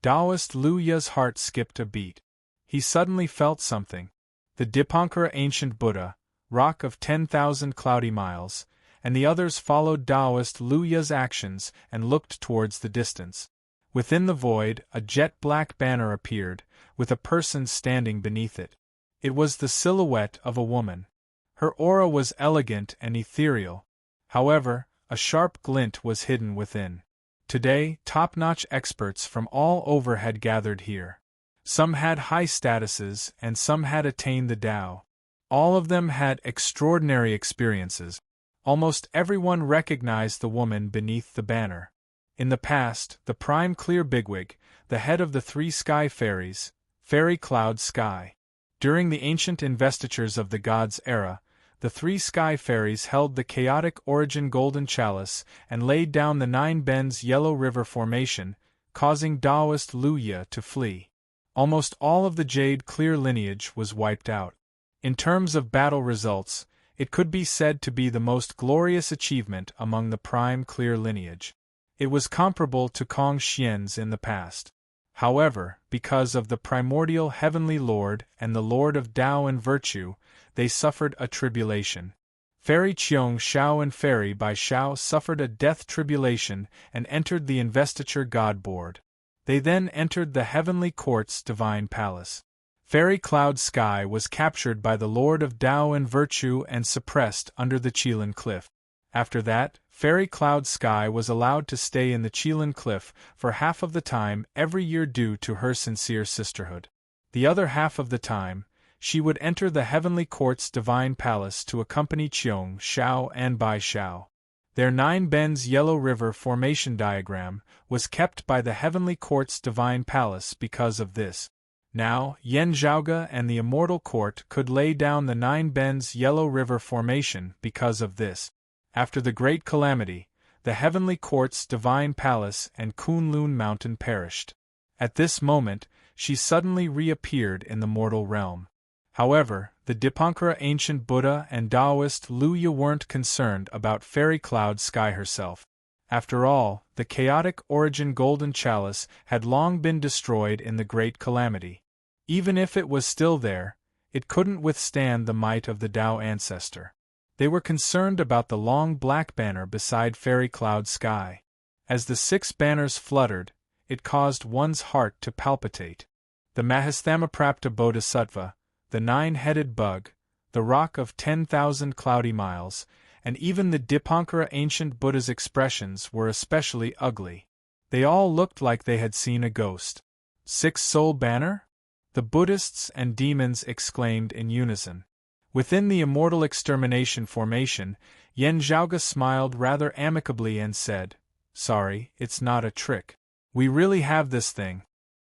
Taoist Luya's heart skipped a beat. He suddenly felt something. The Dipankara ancient Buddha, rock of 10,000 cloudy miles, and the others followed Taoist Luya's actions and looked towards the distance. Within the void, a jet-black banner appeared, with a person standing beneath it. It was the silhouette of a woman. Her aura was elegant and ethereal. However, a sharp glint was hidden within. Today, top-notch experts from all over had gathered here. Some had high statuses and some had attained the Tao. All of them had extraordinary experiences. Almost everyone recognized the woman beneath the banner. In the past, the prime clear bigwig, the head of the 3 sky fairies, Fairy Cloud Sky. During the ancient investitures of the gods' era, the 3 sky fairies held the chaotic origin golden chalice and laid down the 9 bends Yellow River formation, causing Taoist Luya to flee. Almost all of the jade clear lineage was wiped out. In terms of battle results, it could be said to be the most glorious achievement among the prime clear lineage. It was comparable to Kong Xian's in the past. However, because of the primordial heavenly lord and the lord of Tao and virtue, they suffered a tribulation. Fairy Qiong Shao and Fairy Bai Shao suffered a death tribulation and entered the investiture god board. They then entered the heavenly court's divine palace. Fairy Cloud Sky was captured by the lord of Tao and virtue and suppressed under the Qilin Cliff. After that, Fairy Cloud Sky was allowed to stay in the Qilin Cliff for half of the time every year due to her sincere sisterhood. The other half of the time, she would enter the heavenly court's divine palace to accompany Qiong Shao and Bai Shao. Their 9 bends Yellow River formation diagram was kept by the heavenly court's divine palace because of this. Now, Yan Zhaoge and the immortal court could lay down the 9 bends Yellow River formation because of this. After the great calamity, the heavenly court's divine palace and Kunlun mountain perished. At this moment, she suddenly reappeared in the mortal realm. However, the Dipankara ancient Buddha and Taoist Luya weren't concerned about Fairy Cloud Sky herself. After all, the chaotic origin golden chalice had long been destroyed in the great calamity. Even if it was still there, it couldn't withstand the might of the Tao ancestor. They were concerned about the long black banner beside Fairy Cloud Sky. As the 6 banners fluttered, it caused one's heart to palpitate. The Mahasthamaprapta Bodhisattva, the 9-headed bug, the rock of 10,000 cloudy miles, and even the Dipankara ancient Buddha's expressions were especially ugly. They all looked like they had seen a ghost. 6-soul banner? The Buddhists and demons exclaimed in unison. Within the immortal extermination formation, Yan Zhaoge smiled rather amicably and said, "Sorry, it's not a trick. We really have this thing.